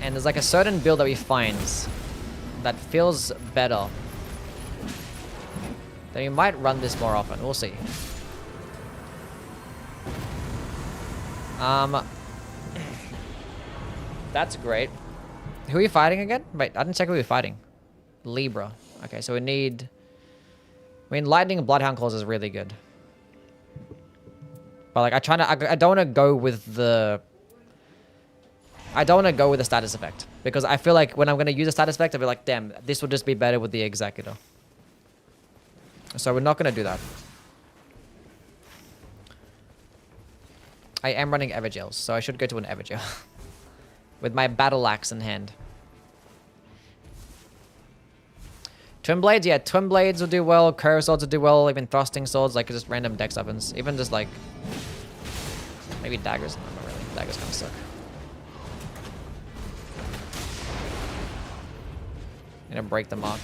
And there's like a certain build that we find that feels better, then we might run this more often. We'll see. That's great. Who are we fighting again? Wait, I didn't check who we were fighting. Libra. Okay, so we need... I mean, Lightning and Bloodhound Claws is really good. But like, I don't want to go with the... I don't want to go with the status effect. Because I feel like when I'm going to use a status effect, I'll be like, damn, this would just be better with the Executor. So we're not going to do that. I am running Evergels, so I should go to an Evergel. With my Battle Axe in hand. Twin Blades? Yeah, Twin Blades will do well. Curve Swords will do well. Even Thrusting Swords, like just random dex weapons. Even just like... Maybe Daggers. No, not really. Daggers kind of suck. I'm gonna break the mark.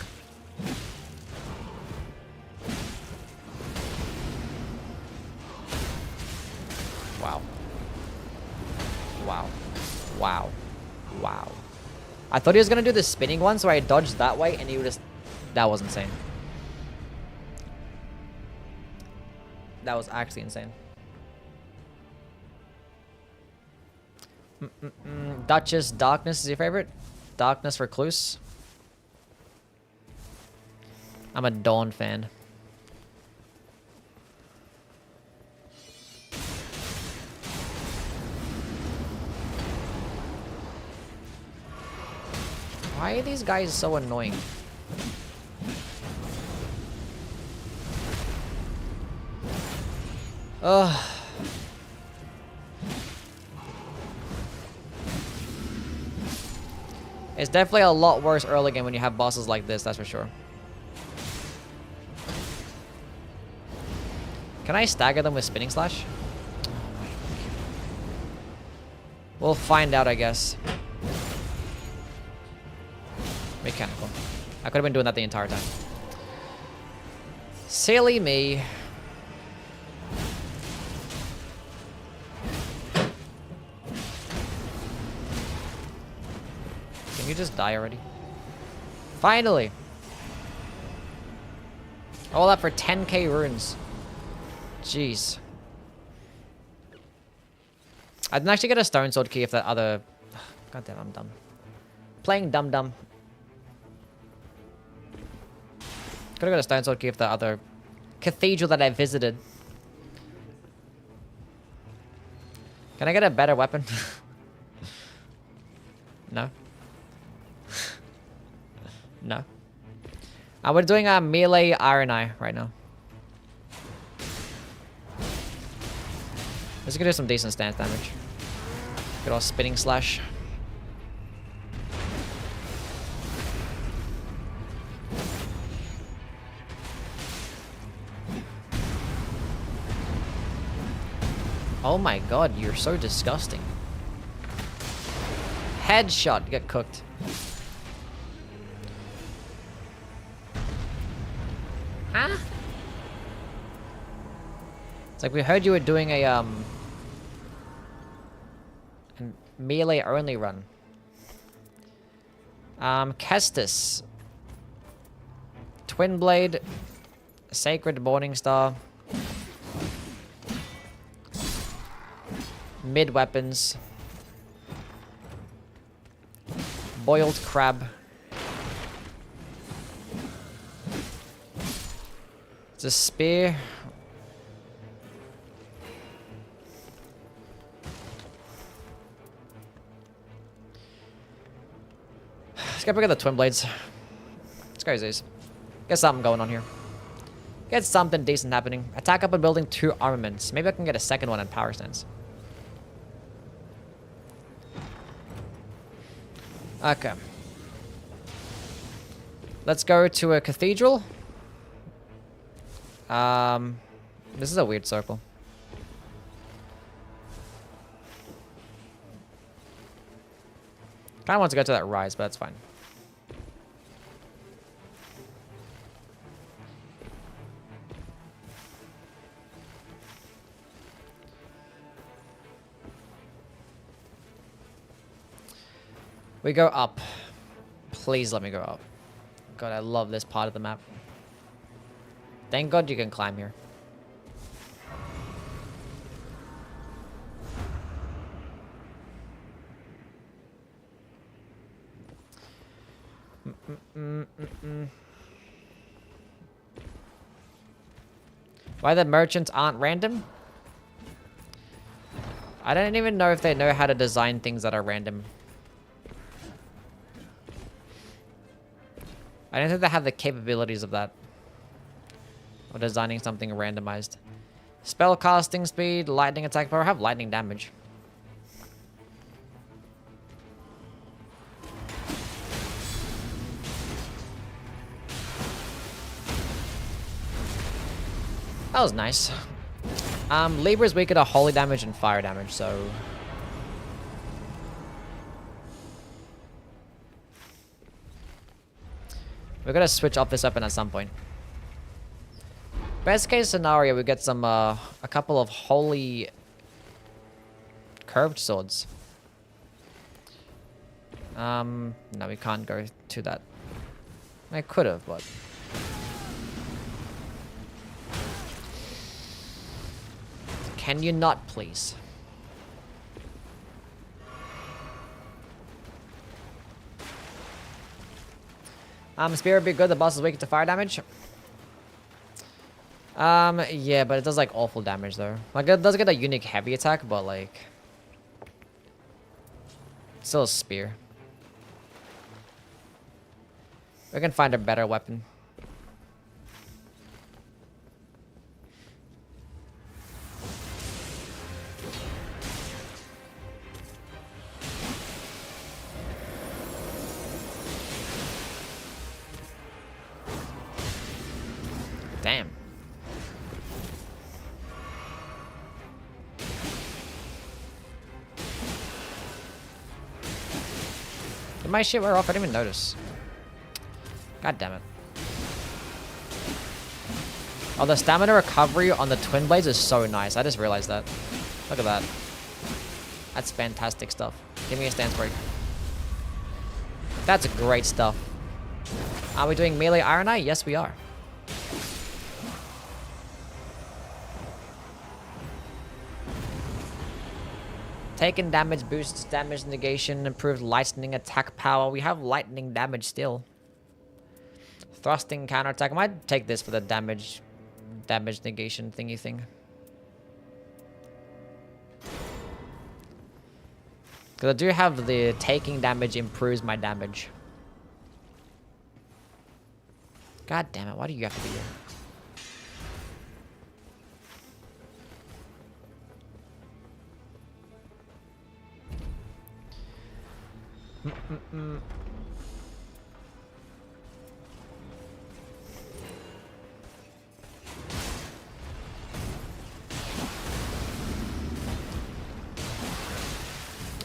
Wow. Wow. Wow. Wow. I thought he was gonna do the spinning one, so I dodged that way, and he would just... That was insane. That was actually insane. Duchess Darkness is your favorite? Darkness Recluse? I'm a Dawn fan. Why are these guys so annoying? Ugh. It's definitely a lot worse early game when you have bosses like this, that's for sure. Can I stagger them with Spinning Slash? We'll find out, I guess. Mechanical. I could have been doing that the entire time. Silly me. Can you just die already? Finally! All that for 10k runes. Jeez. I didn't actually get a Stone Sword key if that other... God damn, I'm dumb. Playing dumb. Could've got a Stone Sword key if the other cathedral that I visited. Can I get a better weapon? No. No. We're doing a melee Iron Eye right now. This is gonna do some decent stance damage. Good old Spinning Slash. Oh my god, you're so disgusting. Headshot, you get cooked. Huh? It's like we heard you were doing a melee only run. Kestis. Twin Blade. Sacred Morning Star. Mid weapons. Boiled crab. It's a spear. Let's get back at the Twin Blades. Let's go, Zeus. Get something going on here. Get something decent happening. Attack up a building 2 armaments. Maybe I can get a second one in power stance. Okay. Let's go to a cathedral. This is a weird circle. Kinda want to go to that rise, but that's fine. We go up. Please let me go up. God, I love this part of the map. Thank God you can climb here. Why the merchants aren't random? I don't even know if they know how to design things that are random. I don't think they have the capabilities of that. Or designing something randomized. Spell casting speed, lightning attack power, have lightning damage. That was nice. Libra's weaker to holy damage and fire damage, so... we're gonna switch off this weapon at some point. Best case scenario, we get some, a couple of holy... curved swords. No, we can't go to that. I could have, but... can you not, please? Spear would be good. The boss is weak to fire damage. Yeah, but it does like awful damage though. Like it does get a unique heavy attack, but like still a spear. We can find a better weapon. Damn. Did my shit wear off? I didn't even notice. God damn it. Oh, the stamina recovery on the twin blades is so nice. I just realized that. Look at that. That's fantastic stuff. Give me a stance break. That's great stuff. Are we doing melee Iron Eye? Yes, we are. Taking damage boosts damage negation, improved lightning attack power. We have lightning damage still. Thrusting counterattack. I might take this for the damage negation thingy thing. Because I do have the taking damage improves my damage. God damn it, why do you have to be here?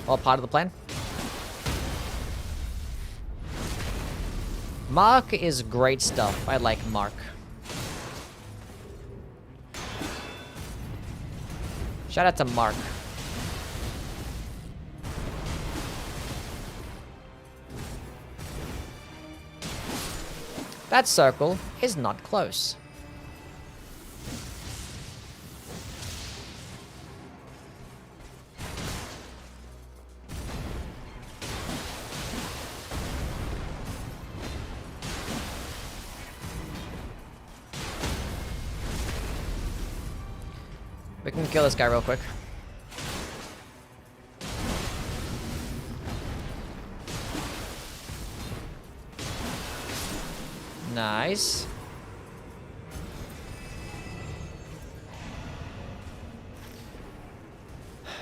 All part of the plan. Mark is great stuff. I like Mark. Shout out to Mark. That circle is not close. We can kill this guy real quick. Nice.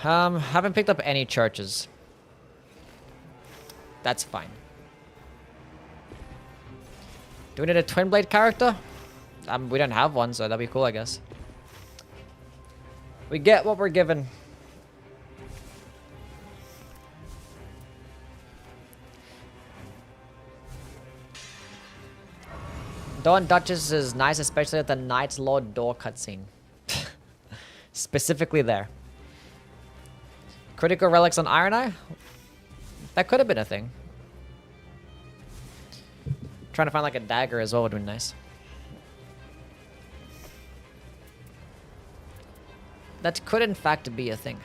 Haven't picked up any churches. That's fine. Do we need a twin blade character? We don't have one, so that'd be cool, I guess. We get what we're given. Dawn Duchess is nice, especially at the Knight Lord door cutscene. Specifically there. Critical relics on Iron Eye? That could have been a thing. Trying to find like a dagger as well would have been nice. That could in fact be a thing.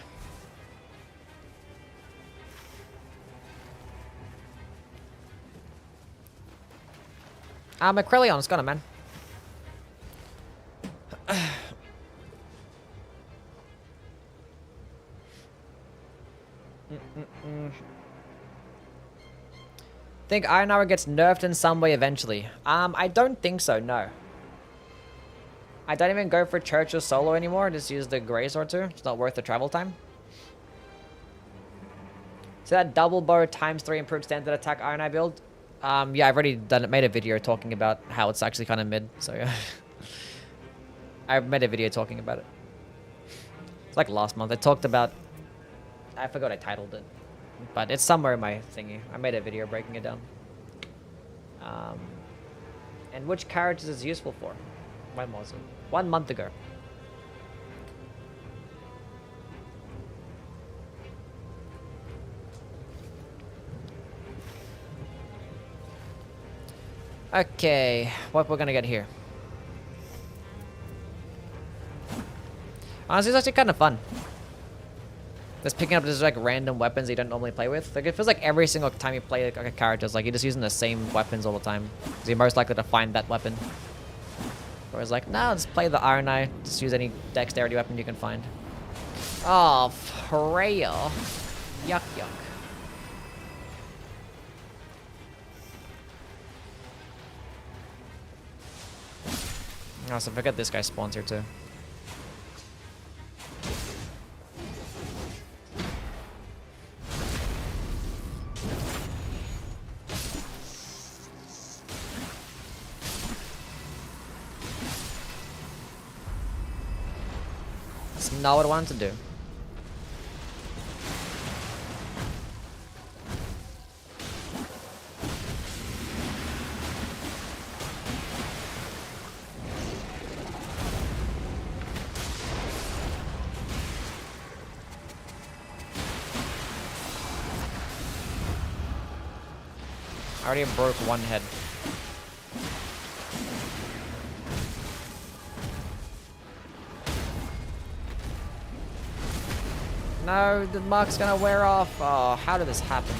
McCrellion's got him, man. Think Iron Armor gets nerfed in some way eventually. I don't think so, no. I don't even go for Church or Solo anymore. Just use the Grey Sword too. It's not worth the travel time. So that double bow ×3 improved standard attack Iron Eye build. Yeah, I've already made a video talking about how it's actually kind of mid. So yeah, I've made a video talking about it. It's like last month. I talked about. I forgot I titled it, but it's somewhere in my thingy. I made a video breaking it down. And which characters is useful for? When was it? 1 month ago. Okay, what we're gonna get here? Honestly, it's actually kind of fun. Just picking up just like random weapons you don't normally play with. Like it feels like every single time you play like a character, it's like you're just using the same weapons all the time. So you're most likely to find that weapon. Whereas like, now let's play the Iron Eye. Just use any dexterity weapon you can find. Oh, Freya. Yuck, yuck. Oh, so forget this guy spawns here too. That's not what I wanted to do. I already broke one head. No, the mark's gonna wear off. Oh, how did this happen?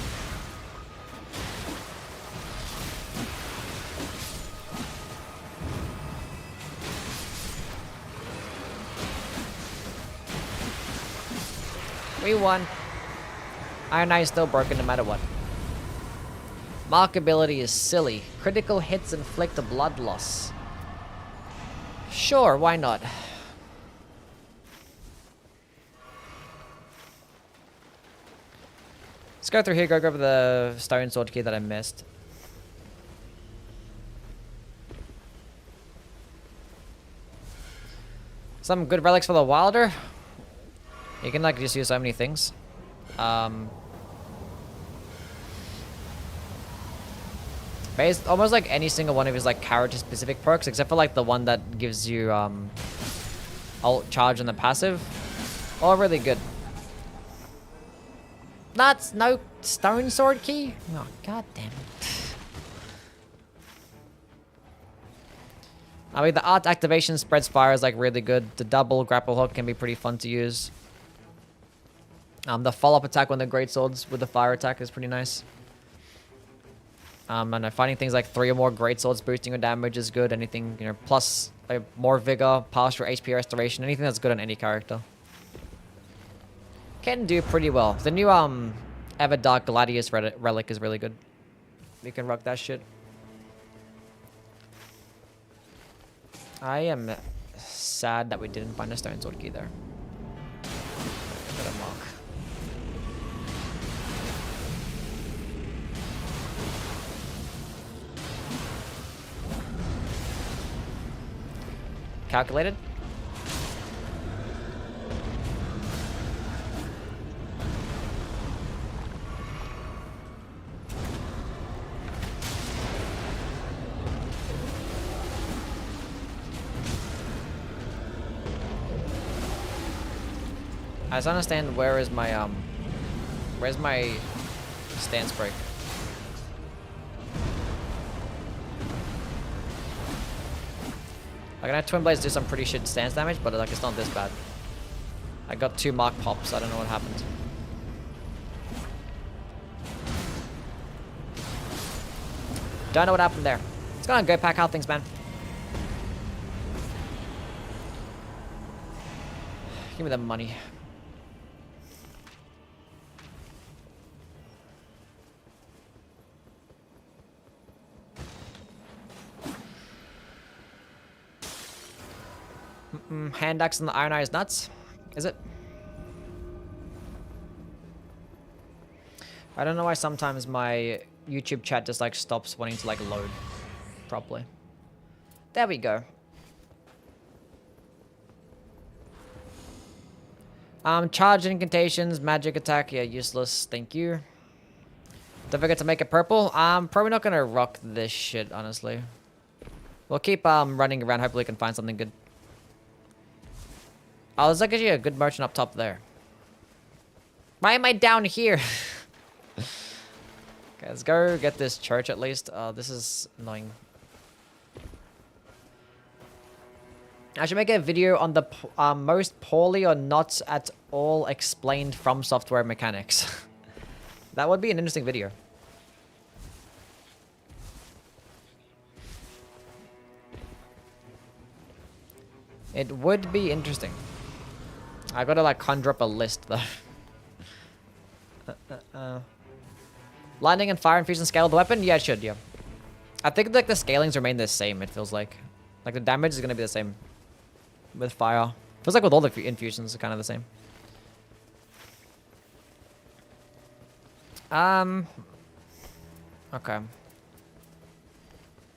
We won. Iron Eye is still broken no matter what. Mark ability is silly. Critical hits inflict a blood loss. Sure, why not? Let's go through here, go over the stone sword key that I missed. Some good relics for the Wilder. You can like just use so many things. Based almost like any single one of his like character specific perks, except for like the one that gives you ult charge on the passive. All really good. That's no stone sword key? Oh, god damn it. I mean, the art activation spreads fire is like really good. The double grapple hook can be pretty fun to use. The follow-up attack on the great swords with the fire attack is pretty nice. And finding things like 3 or more great swords boosting your damage is good. Anything, you know, plus like, more vigor, partial HP restoration, anything that's good on any character. Can do pretty well. The new Everdark Gladius relic is really good. You can rock that shit. I am sad that we didn't find a stone sword key there. Got a mark. Calculated. I just understand where's my stance break? Like, I know Twin Blades do some pretty shit stance damage, but like it's not this bad. I got 2 mark pops, I don't know what happened. Don't know what happened there. Let's go on, go pack out things, man. Give me the money. Hand axe and the iron eye is nuts. Is it? I don't know why sometimes my YouTube chat just like stops wanting to like load properly. There we go. Charge incantations, magic attack, yeah, useless. Thank you. Don't forget to make it purple. I'm probably not gonna rock this shit, honestly. We'll keep running around. Hopefully, we can find something good. Oh, there's like actually a good merchant up top there. Why am I down here? Okay, let's go get this church at least. This is annoying. I should make a video on the most poorly or not at all explained From Software mechanics. That would be an interesting video. It would be interesting. I gotta like conjure up a list though. Lightning and fire infusion scale the weapon? Yeah, it should, yeah. I think like the scalings remain the same, it feels like. Like the damage is gonna be the same. With fire. Feels like with all the infusions are kind of the same. Okay.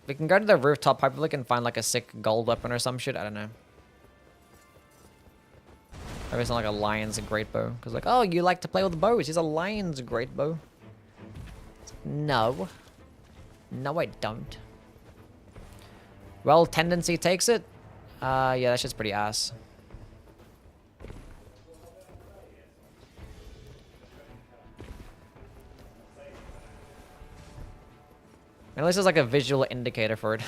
We can go to the rooftop, hopefully we can find like a sick gold weapon or some shit, I don't know. Maybe it's not like a lion's great bow. Because like, oh, you like to play with bows. He's a lion's great bow. No. No, I don't. Well, tendency takes it. Yeah, that shit's pretty ass. At least there's like a visual indicator for it.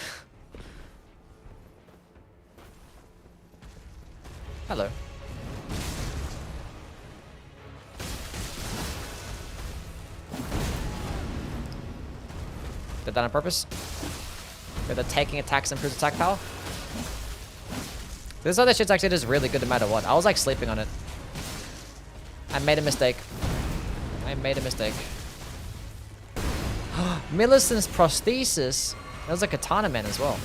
Hello. Did that on purpose? Where the taking attacks improves attack power? This other shit's actually just really good no matter what. I was like sleeping on it. I made a mistake. I made a mistake. Millicent's prosthesis. That was a katana man as well.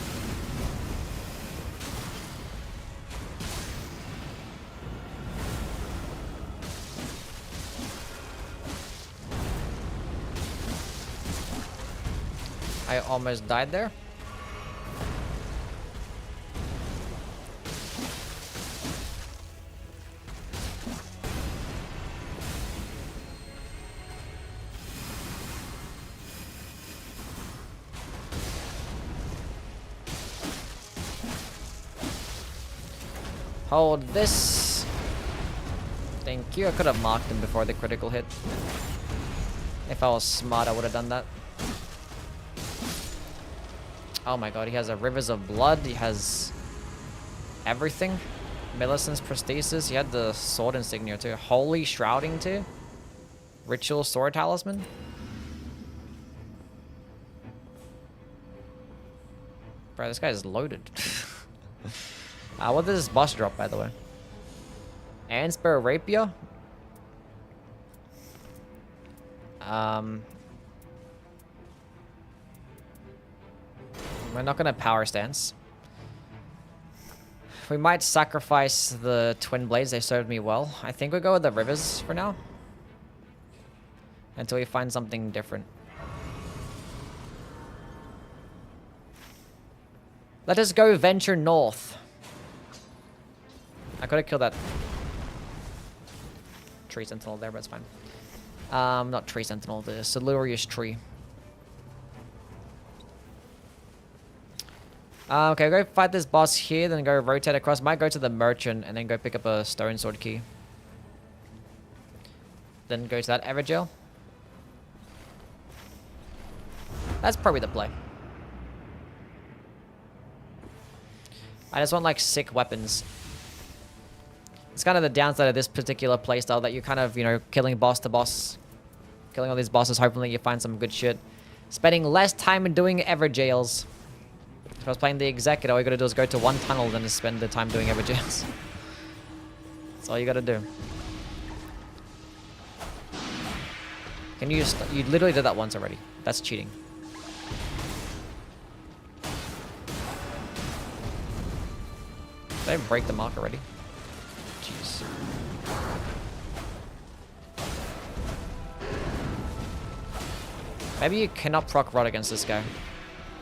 I almost died there. Hold this. Thank you. I could have marked him before the critical hit. If I was smart, I would have done that. Oh my god, he has a Rivers of Blood. He has everything. Millicent's prosthesis. He had the sword insignia too. Holy Shrouding too. Ritual Sword Talisman. Bro, this guy is loaded. What does this boss drop, by the way? Ansper Rapier? We're not gonna power stance. We might sacrifice the twin blades. They served me well. I think we'll go with the rivers for now. Until we find something different. Let us go venture north. I could have killed that tree sentinel there, but it's fine. Not tree sentinel, the Silurious tree. Okay, go fight this boss here, then go rotate across. Might go to the merchant and then go pick up a stone sword key. Then go to that Evergel. That's probably the play. I just want like sick weapons. It's kind of the downside of this particular playstyle that you're kind of, you know, killing boss to boss. Killing all these bosses, hopefully you find some good shit. Spending less time doing Evergels. If I was playing the Executor, all you gotta do is go to one tunnel, then just spend the time doing Evergails. That's all you gotta do. Can you just... You literally did that once already. That's cheating. Did I break the mark already? Jeez. Maybe you cannot proc rod against this guy.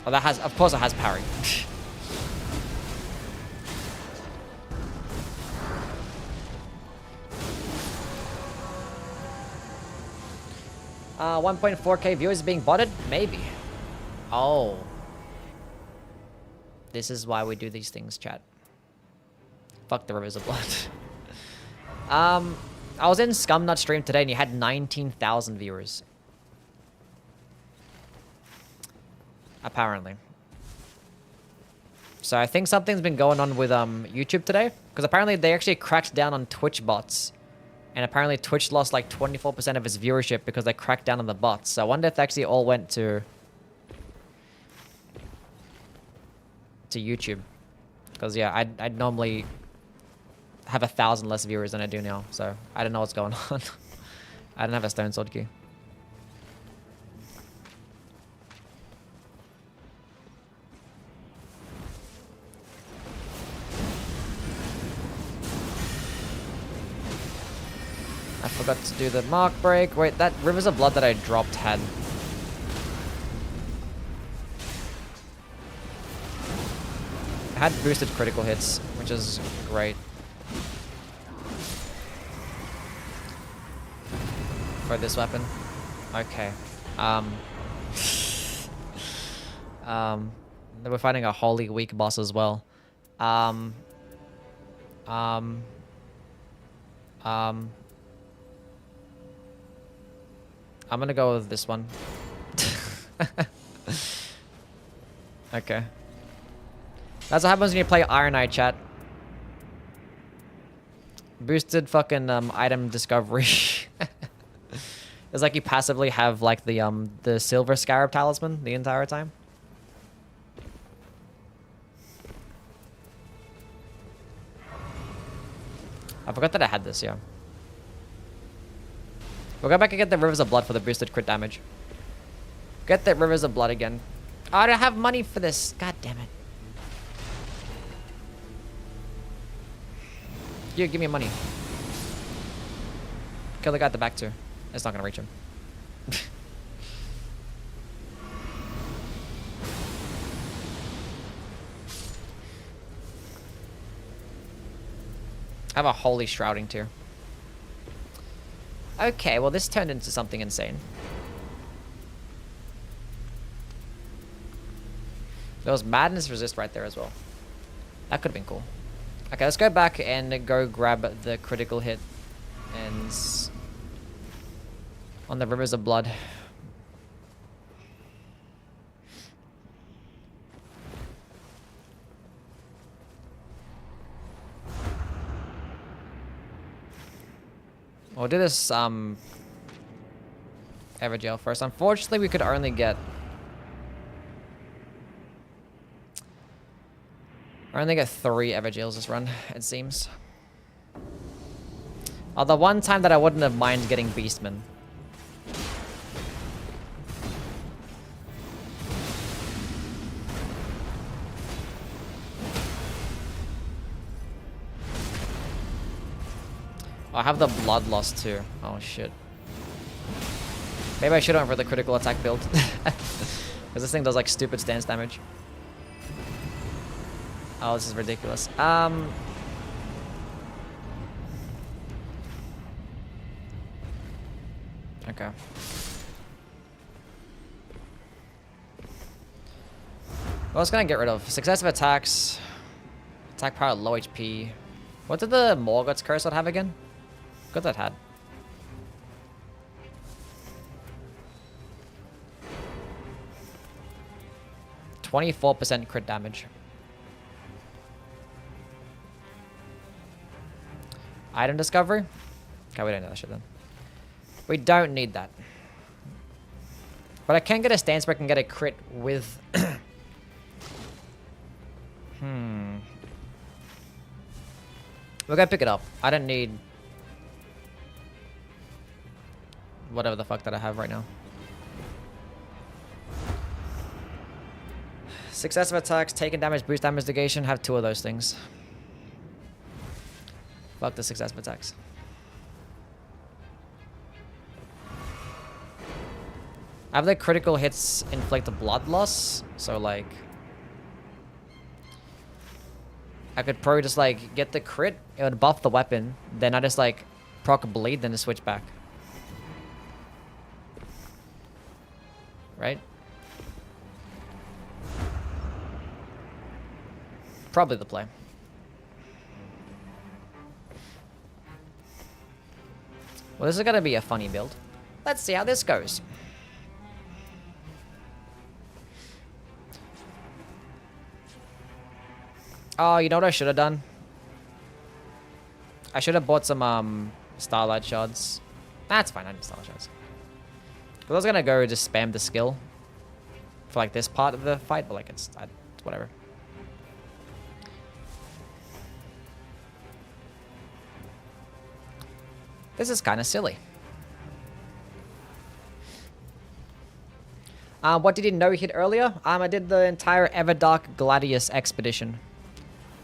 Oh, that has... Of course it has parry. 1.4k viewers being botted? Maybe. Oh. This is why we do these things, chat. Fuck the Rivers of Blood. I was in Scumnut stream today and you had 19,000 viewers. Apparently. So I think something's been going on with YouTube today. Because apparently they actually cracked down on Twitch bots. And apparently Twitch lost like 24% of its viewership because they cracked down on the bots. So I wonder if they actually all went to YouTube. Because yeah, I'd normally have 1,000 less viewers than I do now. So I don't know what's going on. I don't have a stone sword key. I forgot to do the mark break. Wait, that Rivers of Blood that I dropped had... had boosted critical hits, which is great. For this weapon. Okay. We're fighting a holy weak boss as well. I'm gonna go with this one. Okay. That's what happens when you play Iron Eye, chat. Boosted fucking item discovery. It's like you passively have like the silver scarab talisman the entire time. I forgot that I had this, yeah. We'll go back and get the Rivers of Blood for the boosted crit damage. Get the Rivers of Blood again. Oh, I don't have money for this. God damn it. Here, give me money. Kill the guy at the back too. It's not gonna reach him. I have a holy shrouding too. Okay, well this turned into something insane. There was Madness Resist right there as well. That could have been cool. Okay, let's go back and go grab the critical hit and on the Rivers of Blood. We'll do this Evergel first. Unfortunately, we could only get I only get 3 Evergels this run, it seems. Oh, the one time that I wouldn't have minded getting Beastman. Oh, I have the blood loss too. Oh shit. Maybe I should have went for the critical attack build. Because this thing does like stupid stance damage. Oh, this is ridiculous. Okay. Well, it's gonna get rid of successive attacks. Attack power at low HP. What did the Morgoth's Curse have again? Good that had. %24 crit damage. Item discovery? Okay, we don't need that shit then. We don't need that. But I can get a stance break and get a crit with We're gonna pick it up. I don't need whatever the fuck that I have right now. Successive attacks, taking damage, boost damage negation. Have 2 of those things. Fuck the successive attacks. I have the critical hits inflict blood loss, so like I could probably just like get the crit, it would buff the weapon, then I just like proc bleed, then just switch back. Right? Probably the play. Well, this is gonna be a funny build. Let's see how this goes. Oh, you know what I should have done? I should have bought some starlight shards. That's fine, I need starlight shards. Because I was gonna go just spam the skill for like this part of the fight, but like it's whatever. This is kind of silly. What did you know hit earlier? I did the entire Everdark Gladius expedition.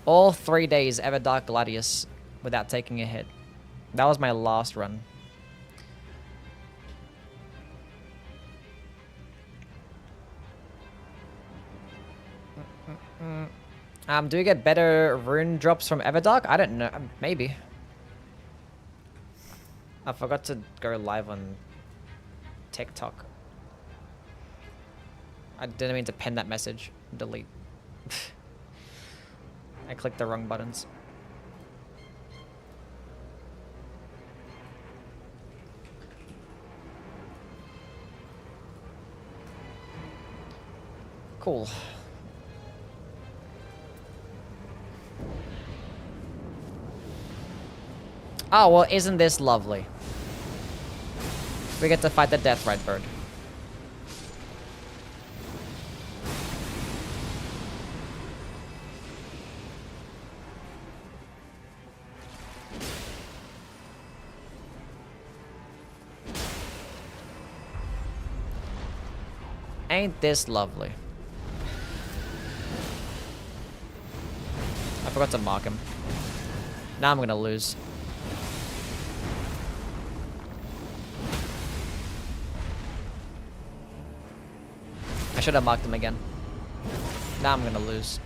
All 3 days Everdark Gladius without taking a hit. That was my last run. Do you get better rune drops from Everdark? I don't know. Maybe. I forgot to go live on TikTok. I didn't mean to pen that message. Delete. I clicked the wrong buttons. Cool. Oh, well, isn't this lovely? We get to fight the Death Red Bird. Ain't this lovely? I forgot to mark him. Now I'm gonna lose. I should have marked him again. Now I'm gonna lose.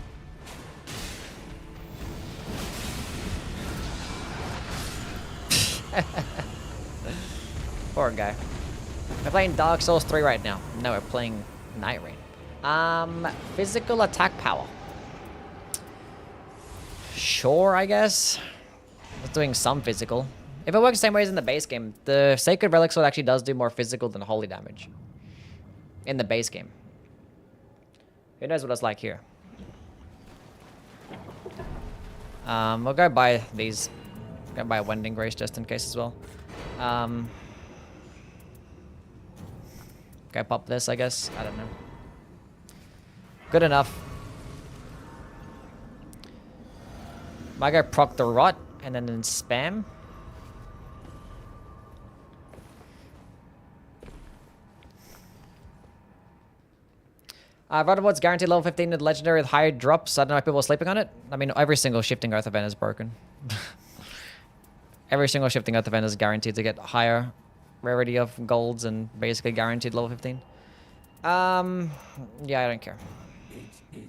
Poor guy. We're playing Dark Souls 3 right now. No, we're playing Nightreign. Physical attack power. Sure, I guess. It's doing some physical. If it works the same way as in the base game, the Sacred Relic Sword actually does do more physical than holy damage. In the base game. Who knows what it's like here? We'll go buy these. Go buy a Wending Grace just in case as well. Go pop this, I guess. I don't know. Good enough. Might go proc the Rot and then spam. Rotterwood's guaranteed level 15 in the legendary with higher drops. I don't know if people are sleeping on it. I mean, every single shifting earth event is broken. Every single shifting earth event is guaranteed to get higher rarity of golds and basically guaranteed level 15. Yeah, I don't care. The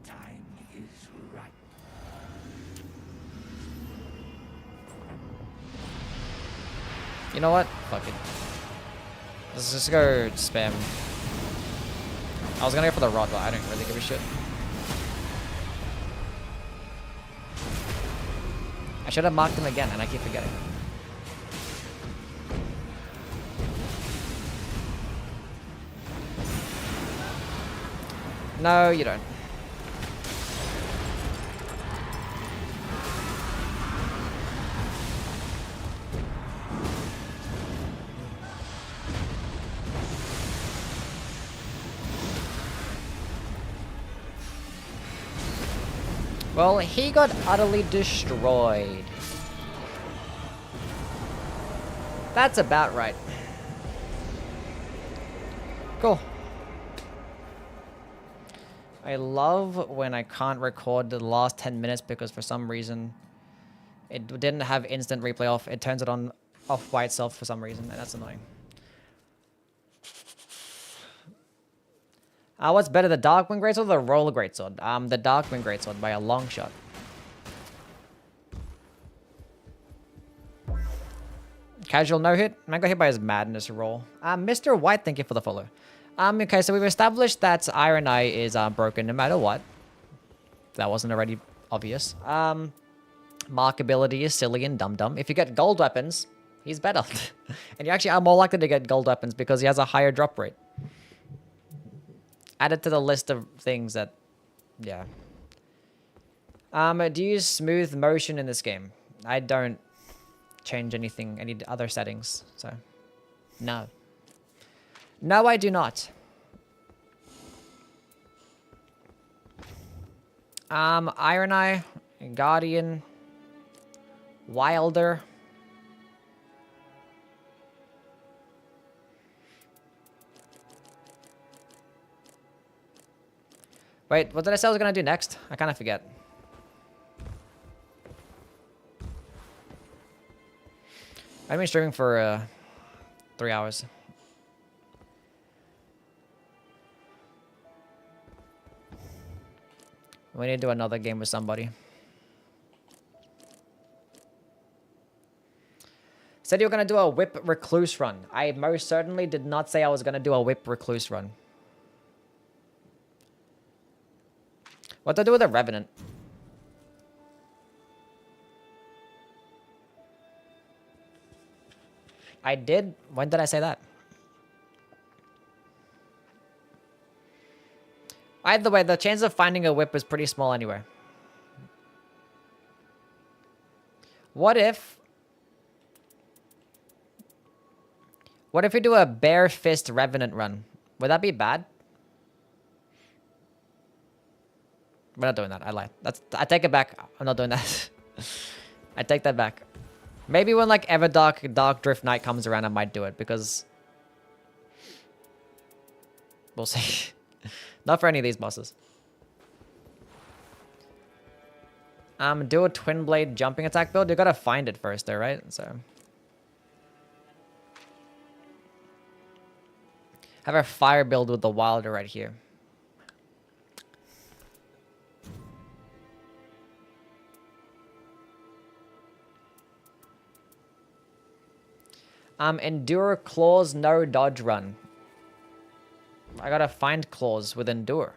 time is right. You know what? Fuck it. Let's just go spam. I was gonna go for the rod, but I don't really give a shit. I should have marked him again, and I keep forgetting. No, you don't. Well, he got utterly destroyed. That's about right. Cool. I love when I can't record the last 10 minutes because for some reason it didn't have instant replay off. It turns it on off by itself for some reason, and that's annoying. What's better, the Darkwind Greatsword or the Roller Greatsword? The Darkwind Greatsword by a long shot. Casual no hit. Man got hit by his madness roll. Mr. White, thank you for the follow. Okay, so we've established that Iron Eye is broken no matter what. That wasn't already obvious. Markability is silly and dumb. If you get gold weapons, he's better. And you actually are more likely to get gold weapons because he has a higher drop rate. Add it to the list of things that, yeah. Do you use smooth motion in this game? I don't change anything, any other settings, so no. No, I do not. Iron Eye, Guardian, Wilder. Wait, what did I say I was gonna do next? I kind of forget. I've been streaming for 3 hours. We need to do another game with somebody. Said you were gonna do a whip recluse run. I most certainly did not say I was gonna do a whip recluse run. What to do with a revenant? I did. When did I say that? Either way, the chance of finding a whip is pretty small anyway. What if we do a bare fist revenant run? Would that be bad? We're not doing that. I lied. I take it back. I'm not doing that. I take that back. Maybe when like Everdark Dark Drift Night comes around, I might do it because we'll see. Not for any of these bosses. Do a twin blade jumping attack build. You gotta find it first, though, right? So have a fire build with the Wilder right here. Endure claws, no dodge run. I gotta find claws with endure.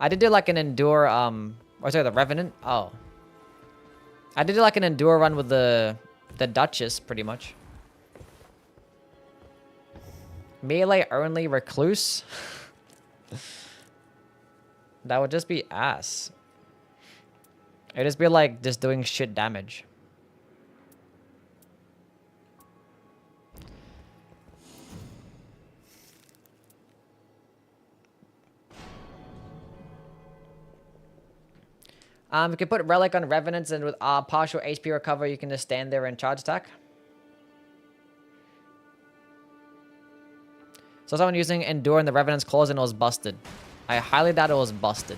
I did do like an endure, oh sorry, the revenant. Oh, I did do like an endure run with the Duchess, pretty much. Melee only recluse. That would just be ass. It'd just be like just doing shit damage. You can put Relic on Revenants, and with partial HP recover, you can just stand there and charge attack. So someone using Endure in the Revenant's claws and it was busted. I highly doubt it was busted.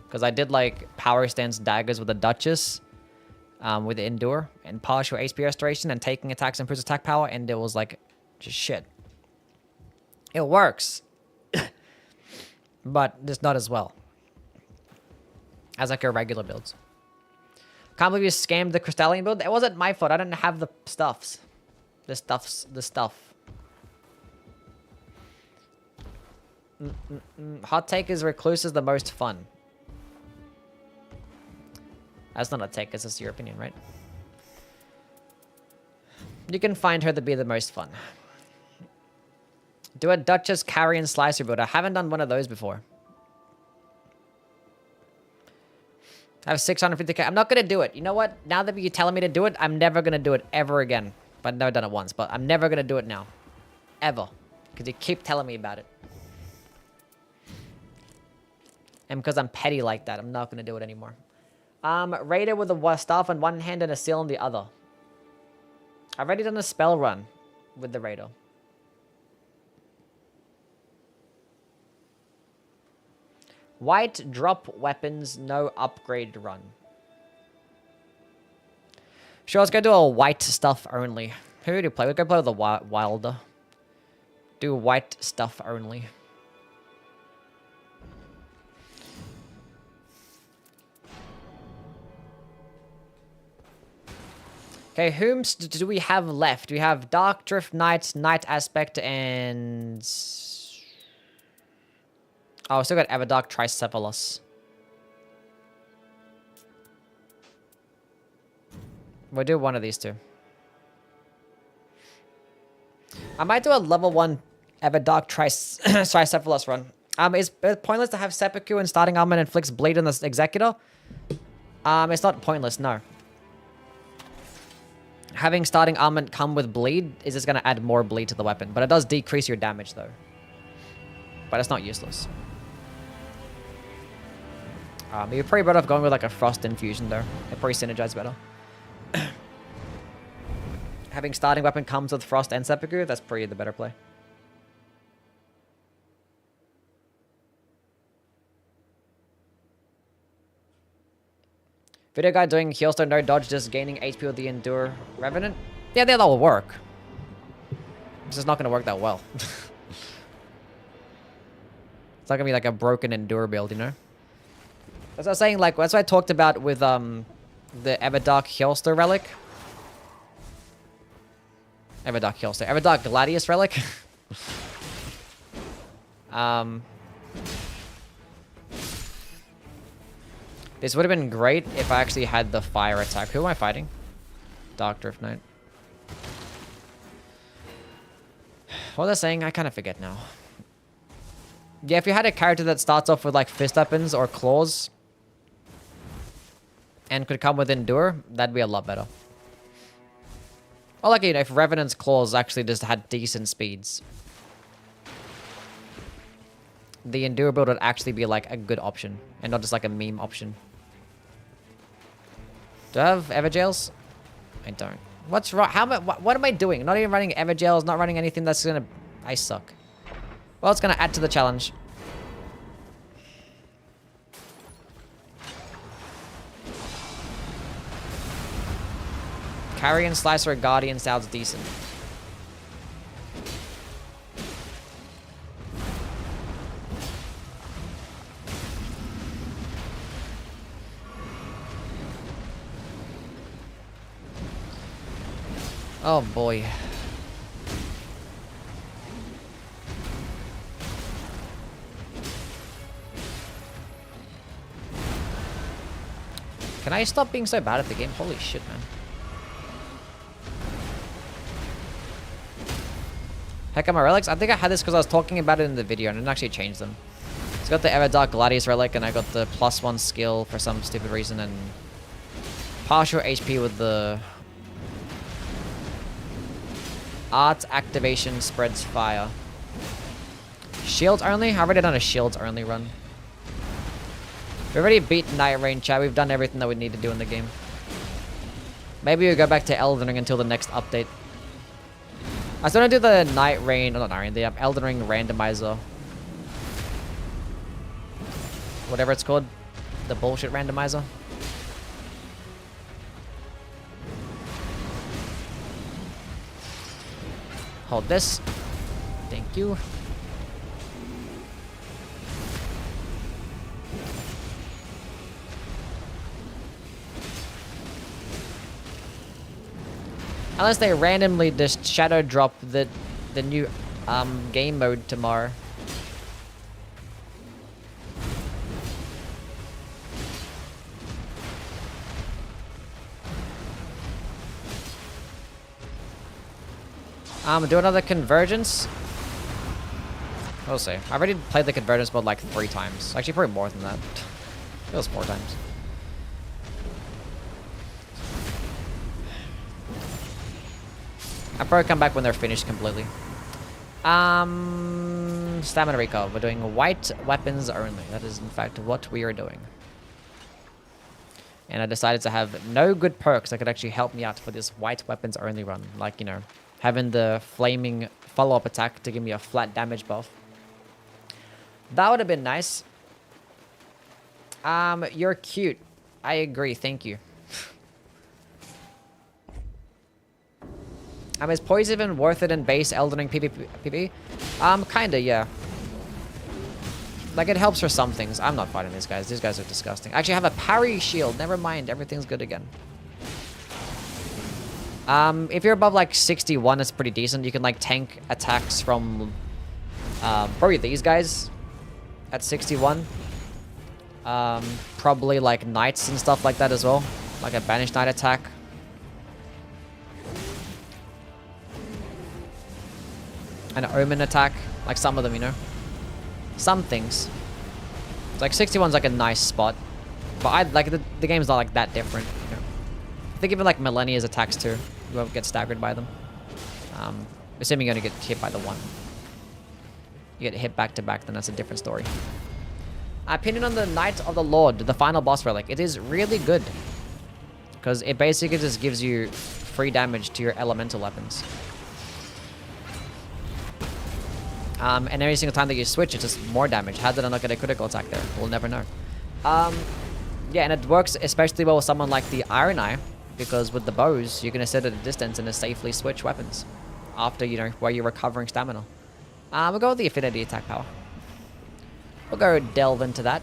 Because I did like power stance daggers with the Duchess, with the Endure, and partial HP restoration, and taking attacks improves attack power, and it was like, just shit. It works. But just not as well as like your regular builds. Can't believe you scammed the Crystalline build. It wasn't my fault. I didn't have the stuffs. The stuff. Hot take is Recluse is the most fun. That's not a take. It's just your opinion, right? You can find her to be the most fun. Do a Duchess carry and slicer build. I haven't done one of those before. I have 650k. I'm not going to do it. You know what? Now that you're telling me to do it, I'm never going to do it ever again. But I've never done it once. But I'm never going to do it now. Ever. Because you keep telling me about it. And because I'm petty like that, I'm not going to do it anymore. Raider with a staff in one hand and a seal in the other. I've already done a spell run with the Raider. White drop weapons, no upgrade run. Sure, let's go do a white stuff only. Who do you play? We'll go play with the Wilder. Do white stuff only. Okay, whom do we have left? We have Dark Drift Knight, Night Aspect, and... Oh, we still got Everdark Tricephalus. We'll do one of these two. I might do a level 1 Everdark Tricephalus run. Is it pointless to have Seppuku and starting armor inflicts bleed on the Executor? It's not pointless, no. Having starting armament come with bleed is just going to add more bleed to the weapon. But it does decrease your damage, though. But it's not useless. You're probably better off going with like a Frost Infusion, though. It probably synergizes better. Having starting weapon comes with Frost and Seppuku, that's probably the better play. Video guy doing Healstone, no dodge, just gaining HP with the Endure Revenant. Yeah, that will work. It's just not going to work that well. It's not going to be like a broken Endure build, you know? That's what I was saying, like, that's what I talked about with the Everdark Healster Relic. Everdark Healster. Everdark Gladius Relic. This would have been great if I actually had the fire attack. Who am I fighting? Dark Drift Knight. What was I saying? I kind of forget now. Yeah, if you had a character that starts off with like fist weapons or claws and could come with Endure, that'd be a lot better. Or like, you know, if Revenant's claws actually just had decent speeds, the Endure build would actually be like a good option and not just like a meme option. Do I have Everjails? I don't. What's wrong? What am I doing? Not even running Everjails, not running anything that's gonna... I suck. Well, it's gonna add to the challenge. Carrion Slicer or Guardian sounds decent. Oh boy. Can I stop being so bad at the game? Holy shit, man. Heck, my relics? I think I had this because I was talking about it in the video and I didn't actually change them. It's got the Everdark Gladius relic and I got the +1 skill for some stupid reason and partial HP with the Art activation spreads fire. Shields only? I've already done a shields only run. We already beat Nightreign, chat. We've done everything that we need to do in the game. Maybe we'll go back to Elden Ring until the next update. I still want to do the Nightreign, not Nightreign, the Elden Ring randomizer. Whatever it's called. The bullshit randomizer. Hold this. Thank you. Unless they randomly just shadow drop the new game mode tomorrow. Do another convergence. We'll see. I already played the convergence mode like 3 times. Actually, probably more than that. It was 4 times. I'll probably come back when they're finished completely. stamina recall. We're doing white weapons only. That is, in fact, what we are doing. And I decided to have no good perks that could actually help me out for this white weapons only run. Like, you know, having the flaming follow-up attack to give me a flat damage buff. That would have been nice. You're cute. I agree. Thank you. Is poise even worth it in base Elden Ring PvP? Kinda, yeah. Like, it helps for some things. I'm not fighting these guys. These guys are disgusting. Actually, I have a parry shield. Never mind. Everything's good again. If you're above, like, 61, it's pretty decent. You can, like, tank attacks from, probably these guys at 61. Probably, like, knights and stuff like that as well. Like a banished knight attack. An omen attack. Like, some of them, you know. Some things. It's like 61's like a nice spot. But I like the game's not like that different. You know? I think even like Millennia's attacks too. You won't get staggered by them. Assuming you only get hit by the one. You get hit back to back, then that's a different story. Opinion on the Knight of the Lord, the final boss relic. It is really good. Because it basically just gives you free damage to your elemental weapons. And every single time that you switch, it's just more damage. How did I not get a critical attack there? We'll never know. Yeah, and it works especially well with someone like the Iron Eye, because with the bows, you can sit at a distance and safely switch weapons after, you know, where you're recovering stamina. We'll go with the affinity attack power. We'll go delve into that.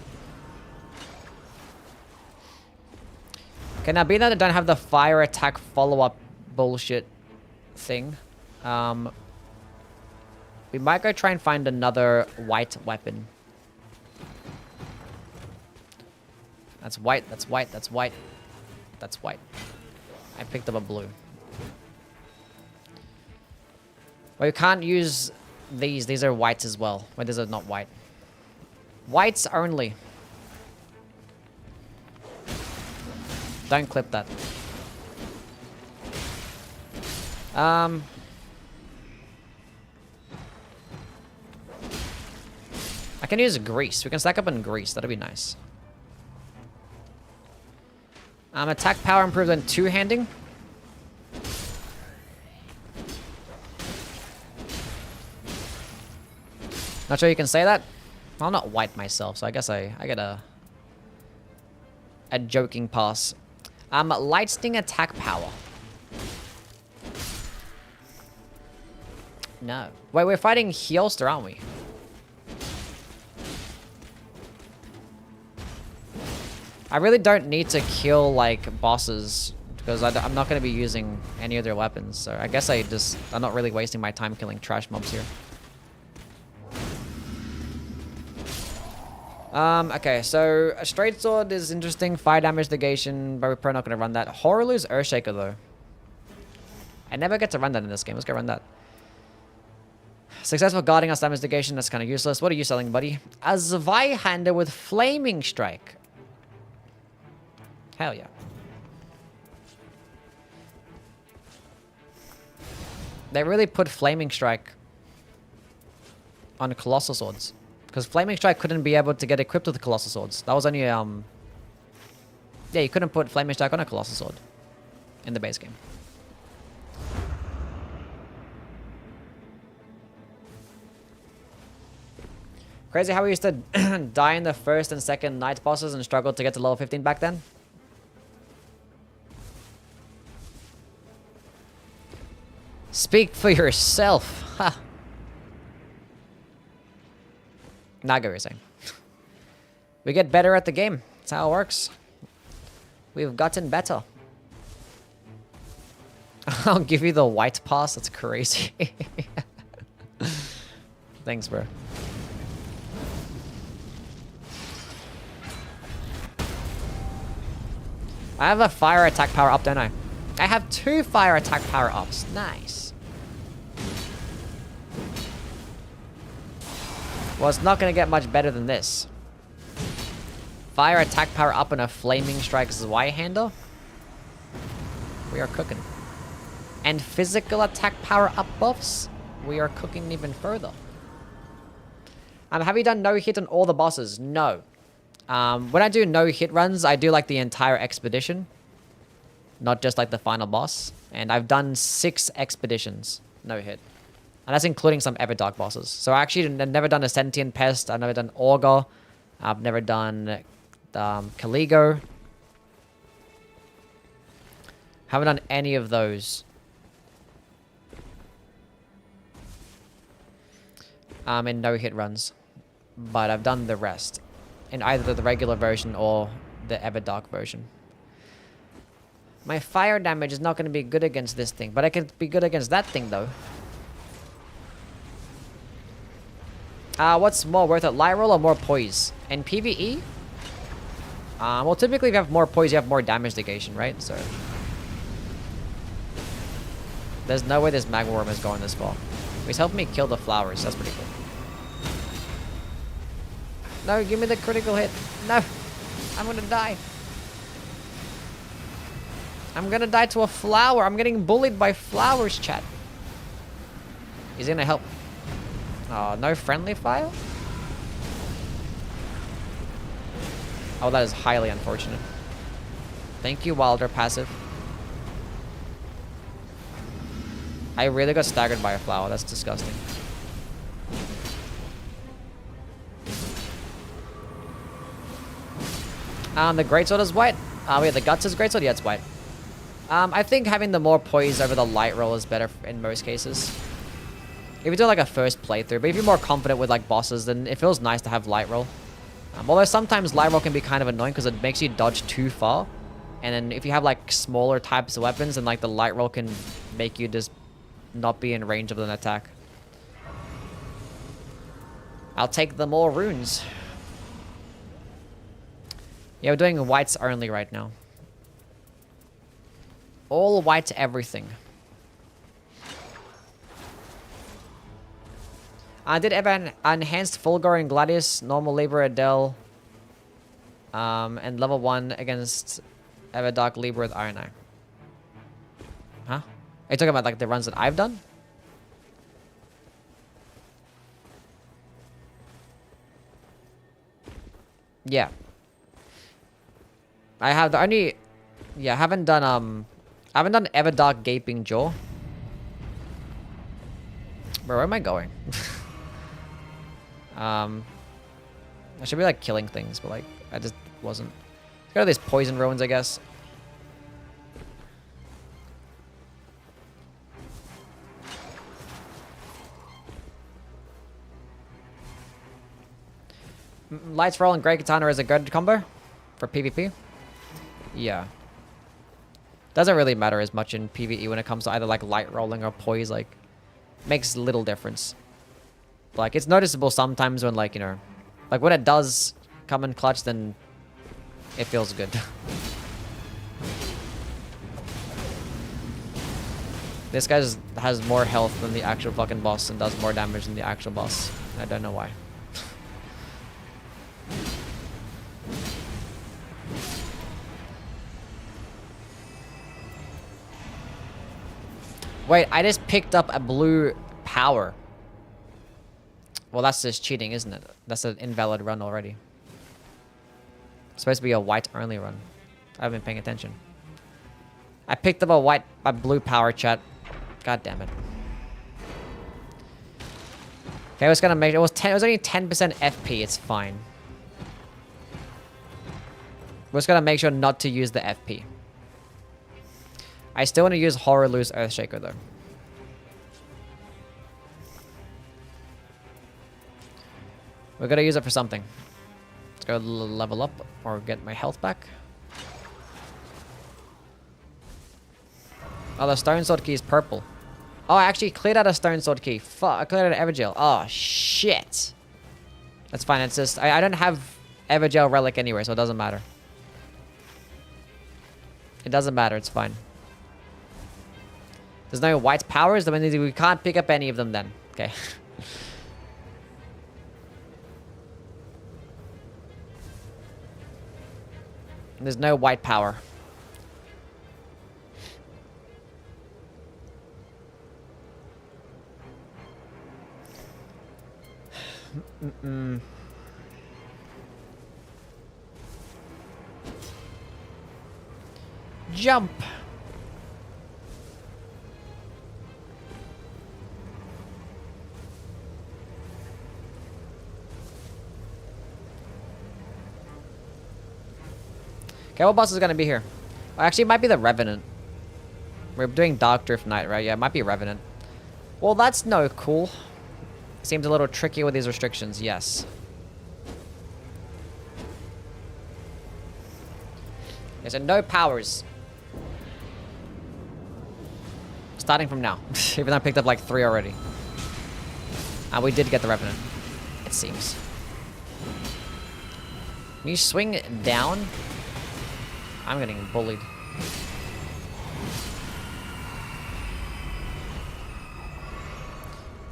Okay, now being that I don't have the fire attack follow-up bullshit thing, we might go try and find another white weapon. That's white, that's white, that's white. That's white. I picked up a blue. Well, you can't use these. These are whites as well. Well, these are not white. Whites only. Don't clip that. I can use grease. We can stack up in grease. That'd be nice. Attack power improves on two-handing. Not sure you can say that. I'm not white myself, so I guess I get a joking pass. Lightning attack power. No. Wait, we're fighting Hylster, aren't we? I really don't need to kill, like, bosses, because I'm not going to be using any of their weapons, so I guess I'm not really wasting my time killing trash mobs here. Okay, so a straight sword is interesting, fire damage negation, but we're probably not going to run that. Horrorlu's Earthshaker, though. I never get to run that in this game. Let's go run that. Successful guarding us damage negation, that's kind of useless. What are you selling, buddy? A Zweihander with Flaming Strike. Hell yeah. They really put Flaming Strike on Colossal Swords. Because Flaming Strike couldn't be able to get equipped with the Colossal Swords. That was only, yeah, you couldn't put Flaming Strike on a Colossal Sword in the base game. Crazy how we used to die in the first and second night bosses and struggle to get to level 15 back then. Speak for yourself. Ha. Now go, you're saying. We get better at the game. That's how it works. We've gotten better. I'll give you the white pass. That's crazy. Thanks, bro. I have a fire attack power up, don't I? I have 2 fire attack power ups. Nice. Well, it's not going to get much better than this. Fire attack power up and a Flaming Strike Zweihander. We are cooking. And physical attack power up buffs. We are cooking even further. Have you done no hit on all the bosses? No. When I do no hit runs, I do like the entire expedition, not just like the final boss. And I've done 6 expeditions, no hit. And that's including some Everdark bosses. So I actually have never done a Sentient Pest. I've never done Augur. I've never done Caligo. Haven't done any of those. In no hit runs. But I've done the rest. In either the regular version or the Everdark version. My fire damage is not going to be good against this thing. But I can be good against that thing though. What's more worth it? Light roll or more poise? In PvE? Well, typically if you have more poise, you have more damage negation, right? So there's no way this magworm is going this far. He's helping me kill the flowers. That's pretty cool. No, give me the critical hit. No, I'm gonna die. I'm gonna die to a flower. I'm getting bullied by flowers, chat. He's gonna help. Oh, no friendly fire? Oh, that is highly unfortunate. Thank you, Wilder passive. I really got staggered by a flower. That's disgusting. The greatsword is white. Yeah, the guts is greatsword. Yeah, it's white. I think having the more poise over the light roll is better in most cases. If you do like a first playthrough, but if you're more confident with like bosses, then it feels nice to have light roll. Although sometimes light roll can be kind of annoying because it makes you dodge too far. And then if you have like smaller types of weapons, then like the light roll can make you just not be in range of an attack. I'll take the more runes. Yeah, we're doing whites only right now. All white everything. I did ever enhanced Fulgor and Gladius, normal Libra Adele, and level 1 against Everdark Libra with Iron Eye. Huh? Are you talking about like the runs that I've done? Yeah. I have the only... Yeah, I haven't done Everdark Gaping Jaw. Bro, where am I going? I should be like killing things, but like I just wasn't. Let's go to these poison ruins, I guess. Lights roll and Great Katana is a good combo for PvP. Yeah. Doesn't really matter as much in PvE when it comes to either like light rolling or poise. Like, makes little difference. Like, it's noticeable sometimes when like, you know, like when it does come in clutch, then it feels good. This guy has more health than the actual fucking boss and does more damage than the actual boss. I don't know why. Wait, I just picked up a blue power. Well, that's just cheating, isn't it? That's an invalid run already. It's supposed to be a white only run. I haven't been paying attention. I picked up a blue power, chat. God damn it. Okay, I was gonna make it was only 10% FP, it's fine. We're just gonna make sure not to use the FP. I still want to use Horrorlu's Earthshaker though. We're gonna use it for something. Let's go level up or get my health back. Oh, the Stone Sword key is purple. Oh, I actually cleared out a Stone Sword key. Fuck, I cleared out an Evergel. Oh, shit. That's fine. It's just, I don't have Evergel Relic anywhere, so it doesn't matter. It doesn't matter. It's fine. There's no white powers. Then we can't pick up any of them then. Okay. There's no white power. Jump. Okay, what boss is gonna be here? Oh, actually, it might be the Revenant. We're doing Dark Drift Knight, right? Yeah, it might be Revenant. Well, that's no cool. Seems a little tricky with these restrictions, yes. Okay, so no powers. Starting from now. Even though I picked up like 3 already. And we did get the Revenant. It seems. Can you swing down? I'm getting bullied.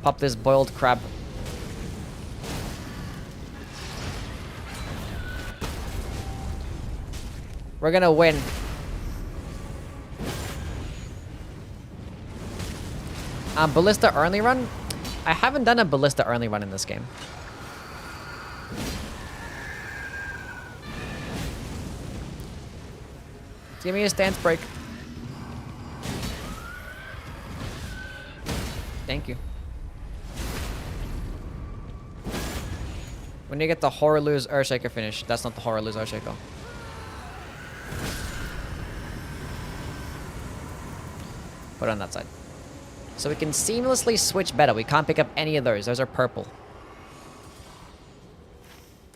Pop this boiled crab. We're gonna win. Ballista only run? I haven't done a ballista only run in this game. Give me a stance break. Thank you. When you get the Horrorlose Earthshaker finish, that's not the Horrorlose Earthshaker. Put it on that side. So we can seamlessly switch better. We can't pick up any of those. Those are purple.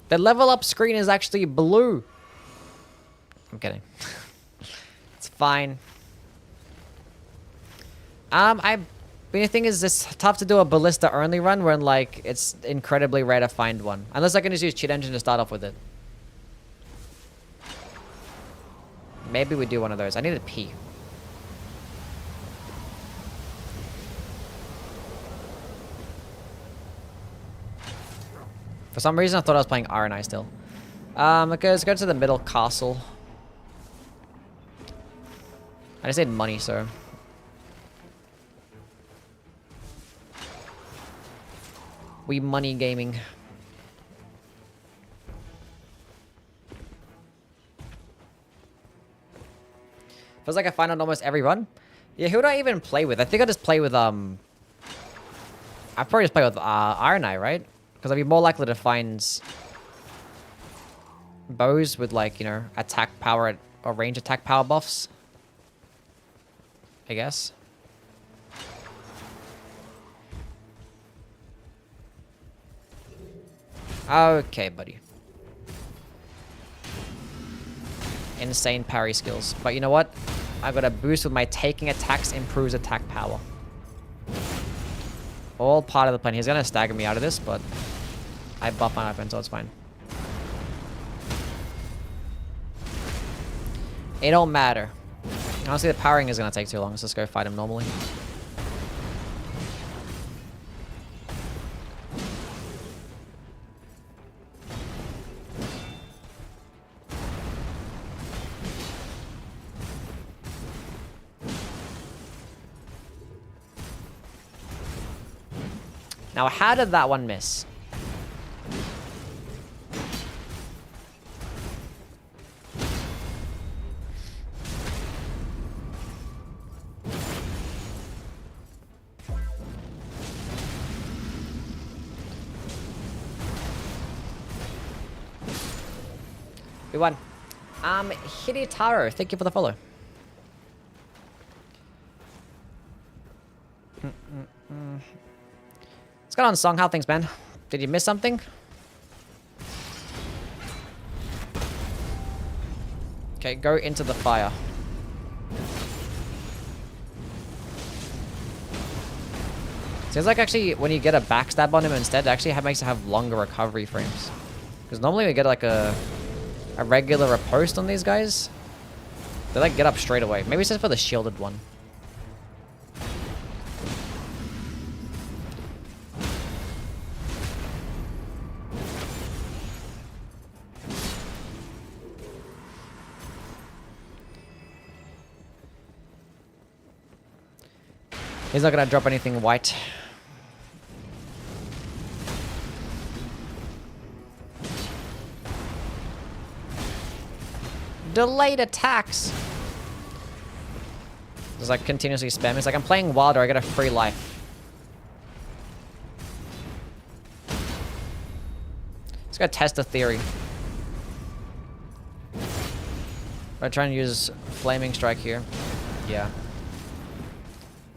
The level up screen is actually blue. I'm kidding. It's fine. The thing is, it's tough to do a ballista only run when like it's incredibly rare to find one. Unless I can just use cheat engine to start off with it. Maybe we do one of those. I need a pee. For some reason, I thought I was playing RNI still. Okay, let's go to the middle castle. I just need money, so... We money gaming. Feels like I find out almost every run. Yeah, who do I even play with? I think I just play with, I probably just play with, RNI, right? Because I'd be more likely to find bows with, like, you know, attack power or range attack power buffs. I guess. Okay, buddy. Insane parry skills. But you know what? I got a boost with my taking attacks improves attack power. All part of the plan. He's gonna stagger me out of this, but I buff my weapon, so it's fine. It don't matter. Honestly, the powering is gonna take too long. Let's just go fight him normally. Now, how did that one miss? We won. Hidetaro, thank you for the follow. What's going on, Song? How things, man? Did you miss something? Okay, go into the fire. Seems like actually when you get a backstab on him instead, it actually makes it have longer recovery frames. Because normally we get like a regular riposte on these guys. They like get up straight away. Maybe it's just for the shielded one. He's not gonna drop anything white. Delayed attacks. Just like continuously spam. It's like I'm playing Wilder, I get a free life. Just gotta test the theory. I try and use Flaming Strike here. Yeah.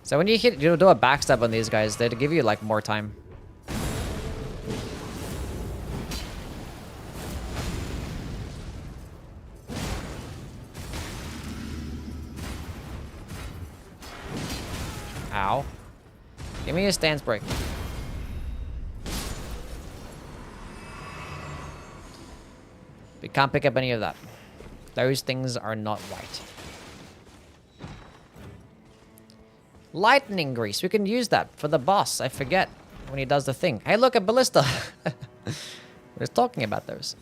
So when you do a backstab on these guys, they give you like more time. Ow. Give me a stance break. We can't pick up any of that. Those things are not white. Lightning grease. We can use that for the boss. I forget when he does the thing. Hey, look, a ballista. We're just talking about those.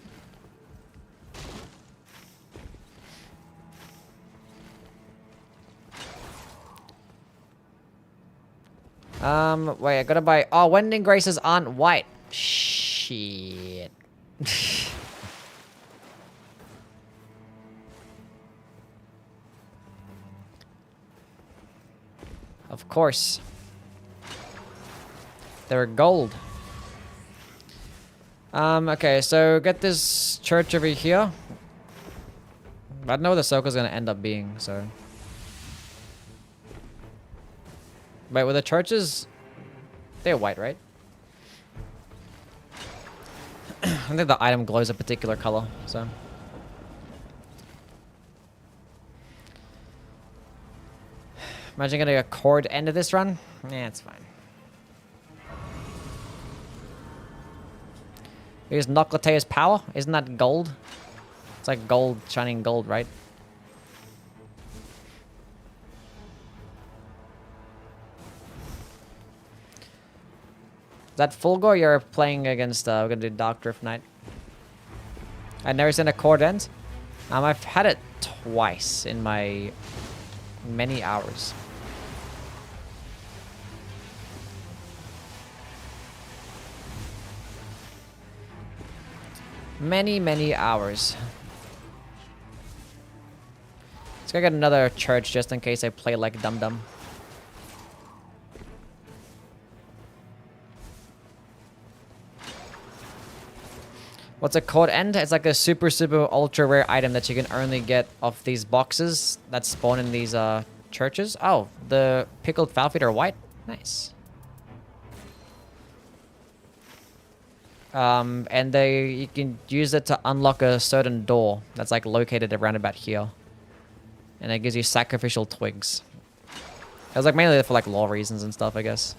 Wait, I gotta buy... Oh, Wending Graces aren't white. Shit. Of course. They're gold. Okay, so get this church over here. I don't know what the circle's gonna end up being, so... Wait, were the churches... They're white, right? I think the item glows a particular color, so... Imagine getting a cord end of this run. Yeah, it's fine. Use Noclatea's power. Isn't that gold? It's like gold, shining gold, right? Is that Fulgor you're playing against? We're gonna do Dark Drift Knight. I've never seen a cord end. I've had it twice in my many hours. Many hours. Let's go get another church just in case I play like Dum Dum. What's a code end? It's like a super ultra rare item that you can only get off these boxes that spawn in these churches. Oh, the pickled fowl feet are white. Nice. And you can use it to unlock a certain door that's like located around about here. And it gives you sacrificial twigs. It was like mainly for like lore reasons and stuff, I guess.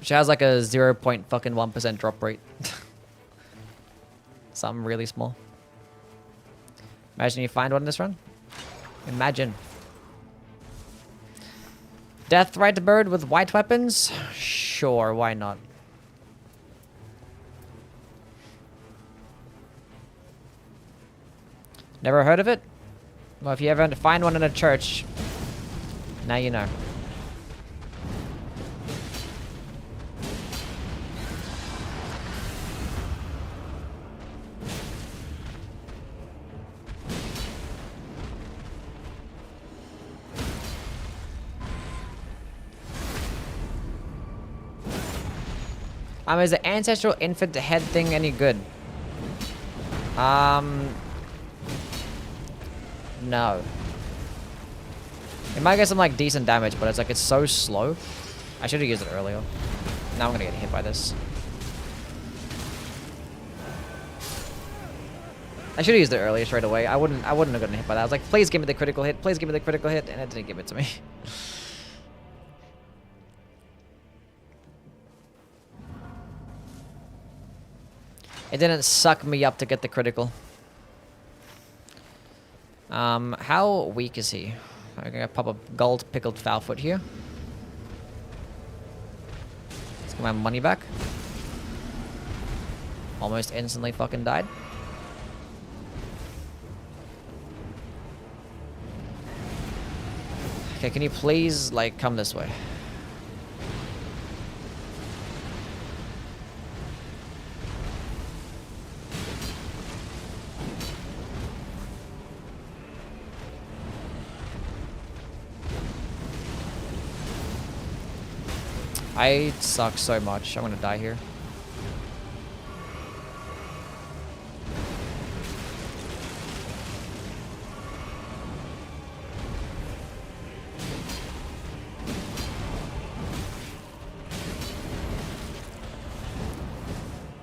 Which has like a 0.1% drop rate. Something really small. Imagine you find one in this run. Imagine. Deathrite bird with white weapons? Sure, why not? Never heard of it? Well, if you ever find one in a church, now you know. Is the ancestral infant head thing any good? No. It might get some like decent damage, but it's so slow. I should have used it earlier. Now I'm gonna get hit by this. I should have used it earlier straight away. I wouldn't have gotten hit by that. I was like, please give me the critical hit, please give me the critical hit, and it didn't give it to me. It didn't suck me up to get the critical. How weak is he? I'm gonna pop a gold pickled foul foot here. Let's get my money back. Almost instantly fucking died. Okay, can you please, like, come this way? I suck so much. I'm gonna die here.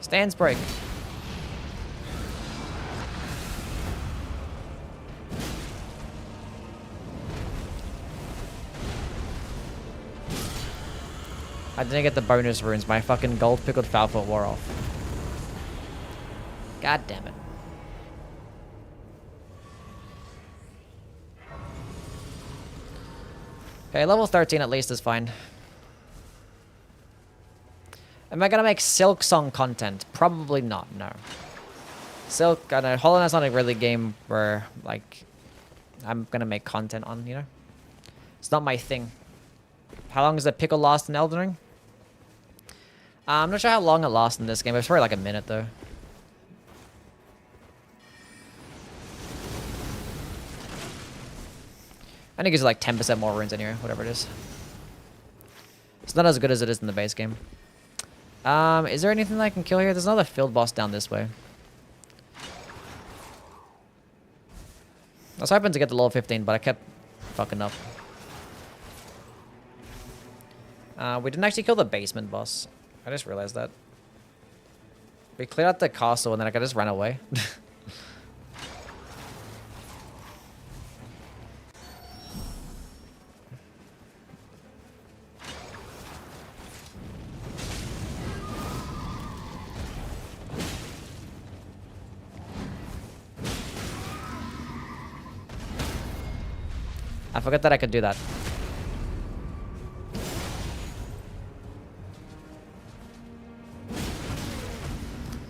Stance break. I didn't get the bonus runes. My fucking gold pickled foul wore off. God damn it. Okay, level 13 at least is fine. Am I gonna make Silk Song content? Probably not, no. Silk, I know, Hollow Knight's not a really game where, like, I'm gonna make content on, you know? It's not my thing. How long does the pickle last in Elden Ring? I'm not sure how long it lasts in this game, but it's probably like a minute, though. I think it's like 10% more runes anyway, whatever it is. It's not as good as it is in the base game. Is there anything that I can kill here? There's another field boss down this way. I was hoping to get to level 15, but I kept fucking up. We didn't actually kill the basement boss. I just realized that. We cleared out the castle and then I could just run away. I forgot that I could do that.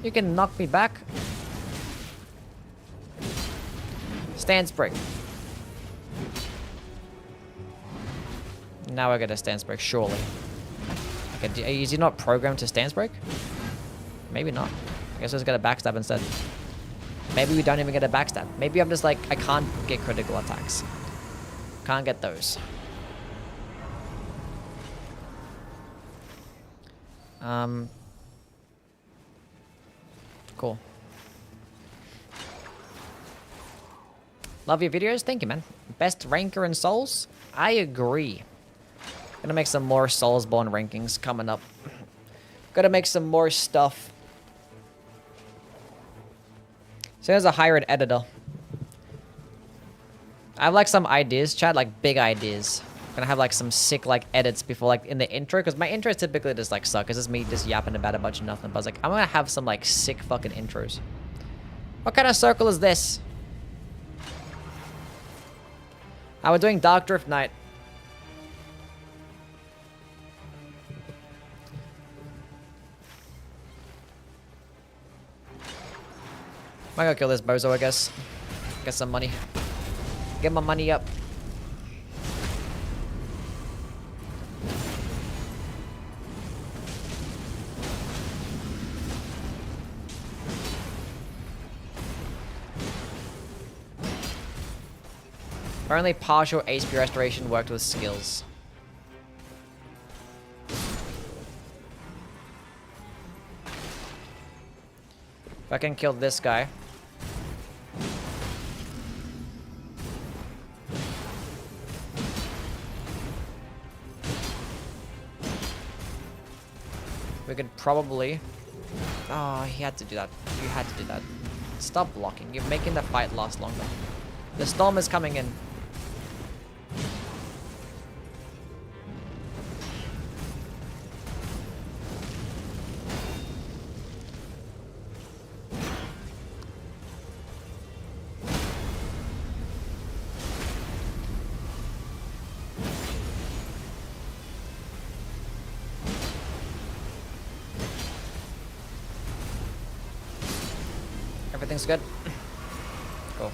You can knock me back. Stance break. Now I get a stance break, surely. Okay, is he not programmed to stance break? Maybe not. I guess let's get a backstab instead. Maybe we don't even get a backstab. Maybe I'm just like, I can't get critical attacks. Can't get those. Cool. Love your videos. Thank you, man. Best ranker in Souls? I agree. Gonna make some more Soulsborne rankings coming up. Gotta make some more stuff. So as a hired editor. I have like some ideas, chat, like big ideas. I'm gonna have like some sick like edits before like in the intro, because my intros typically just like suck. It's just me just yapping about a bunch of nothing. But I was like, I'm gonna have some like sick fucking intros. What kind of circle is this? We're doing Dark Drift Night. Might go kill this bozo, I guess. Get some money. Get my money up. Apparently partial HP restoration worked with skills. If I can kill this guy. We could probably... Oh, he had to do that. You had to do that. Stop blocking. You're making the fight last longer. The storm is coming in. Everything's good? Cool.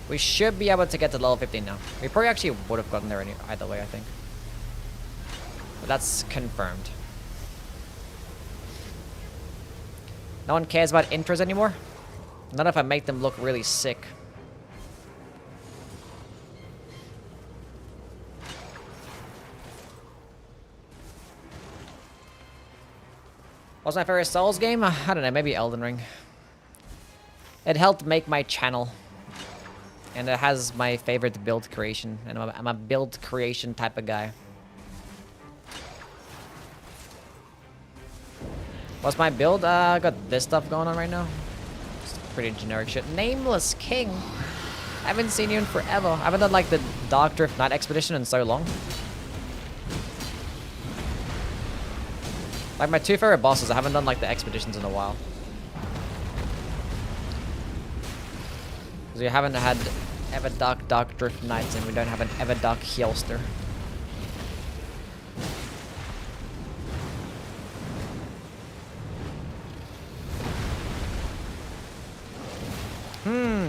We should be able to get to level 15 now. We probably actually would have gotten there either way, I think. But that's confirmed. No one cares about intros anymore? Not if I make them look really sick. What's my favorite Souls game? I don't know, maybe Elden Ring. It helped make my channel. And it has my favorite build creation. And I'm a build creation type of guy. What's my build? I got this stuff going on right now. It's pretty generic shit. Nameless King. I haven't seen you in forever. I haven't done like the Dark Drift Night Expedition in so long. Like my 2 favorite bosses, I haven't done like the expeditions in a while. Because we haven't had Everdark Dark Drift Nights and we don't have an Everdark Hellster.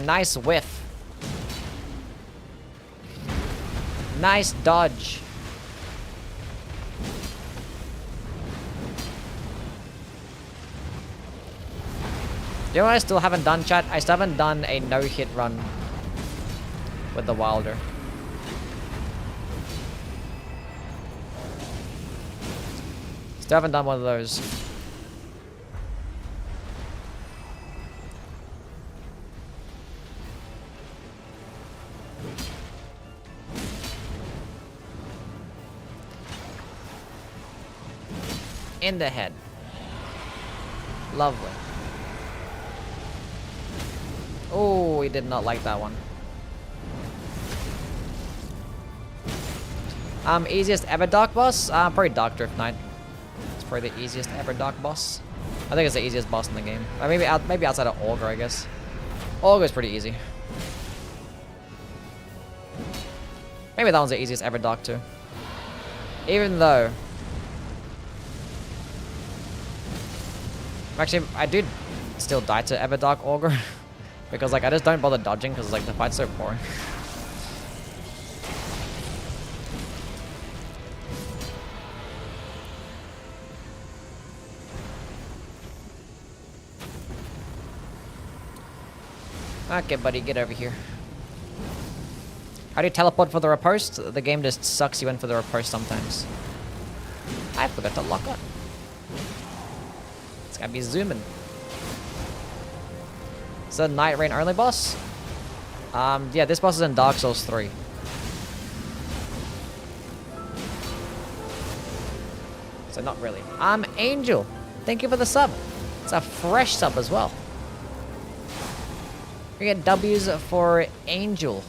Nice whiff. Nice dodge. You know what I still haven't done, chat? I still haven't done a no-hit run with the Wilder. Still haven't done one of those. In the head. Lovely. Oh, he did not like that one. Easiest ever Dark boss? Probably Dark Drift Knight. It's probably the easiest ever Dark boss. I think it's the easiest boss in the game. Or maybe outside of Augur, I guess. Augur is pretty easy. Maybe that one's the easiest ever Dark too. Even though... Actually, I do still die to Everdark Augur. Because, like, I just don't bother dodging because, like, the fight's so boring. Okay, buddy, get over here. How do you teleport for the riposte? The game just sucks you in for the riposte sometimes. I forgot to lock up. It's gotta be zooming. Is that a Nightreign only boss? Yeah, this boss is in Dark Souls 3. So not really. Angel. Thank you for the sub. It's a fresh sub as well. We get W's for Angel.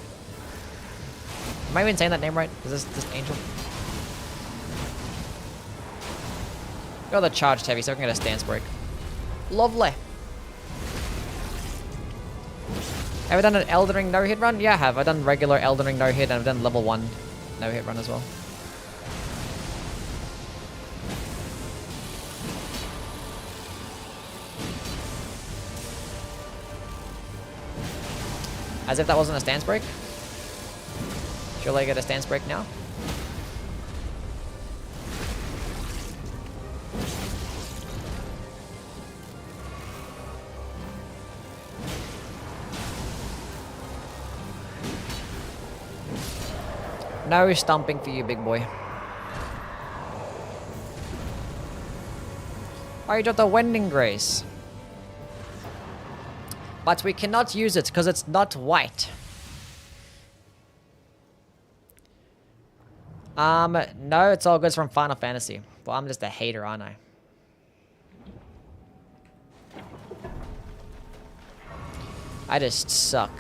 Am I even saying that name right? Is this Angel? Got the charged heavy, so I can get a stance break. Lovely. Have I done an Elden Ring no-hit run? Yeah, I have. I've done regular Elden Ring no-hit, and I've done level 1 no-hit run as well. As if that wasn't a stance break. Surely I get a stance break now. No stomping for you, big boy. Oh, you got the Wending Grace. But we cannot use it because it's not white. No, it's all good from Final Fantasy. Well, I'm just a hater, aren't I? I just suck.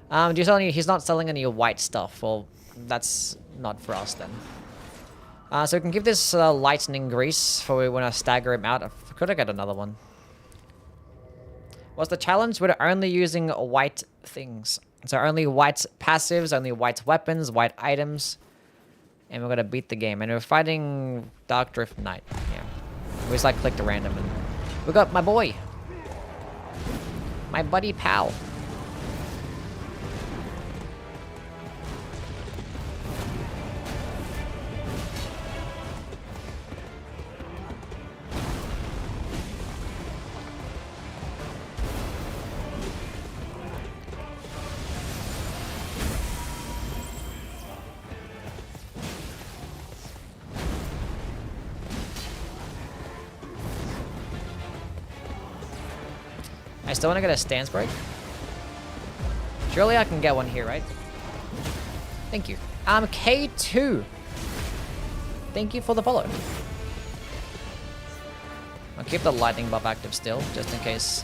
Do you sell any, he's not selling any white stuff. Well, that's not for us then. So we can give this lightning grease for we want to stagger him out. I could have got another one. What's the challenge? We're only using white things. So only white passives, only white weapons, white items. And we're going to beat the game. And we're fighting Dark Drift Knight. Yeah. We just like clicked random. And we got my boy. My buddy pal. I still want to get a stance break. Surely I can get one here, right? Thank you. K2. Thank you for the follow. I'll keep the lightning buff active still, just in case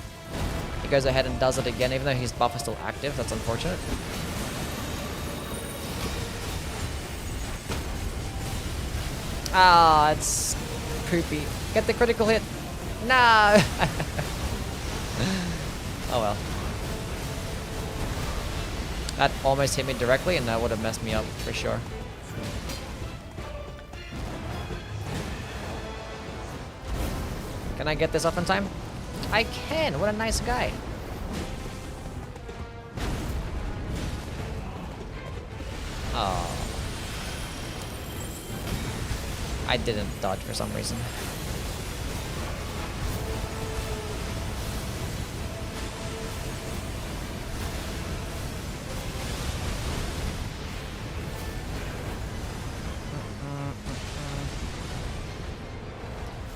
he goes ahead and does it again, even though his buff is still active. That's unfortunate. Ah, it's poopy. Get the critical hit. No! Oh well. That almost hit me directly, and that would have messed me up for sure. Can I get this off in time? I can! What a nice guy. Oh. I didn't dodge for some reason.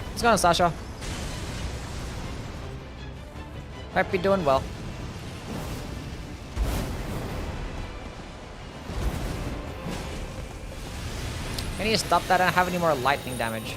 What's going on, Sasha? Hope you're doing well. I need to stop that. I don't have any more lightning damage.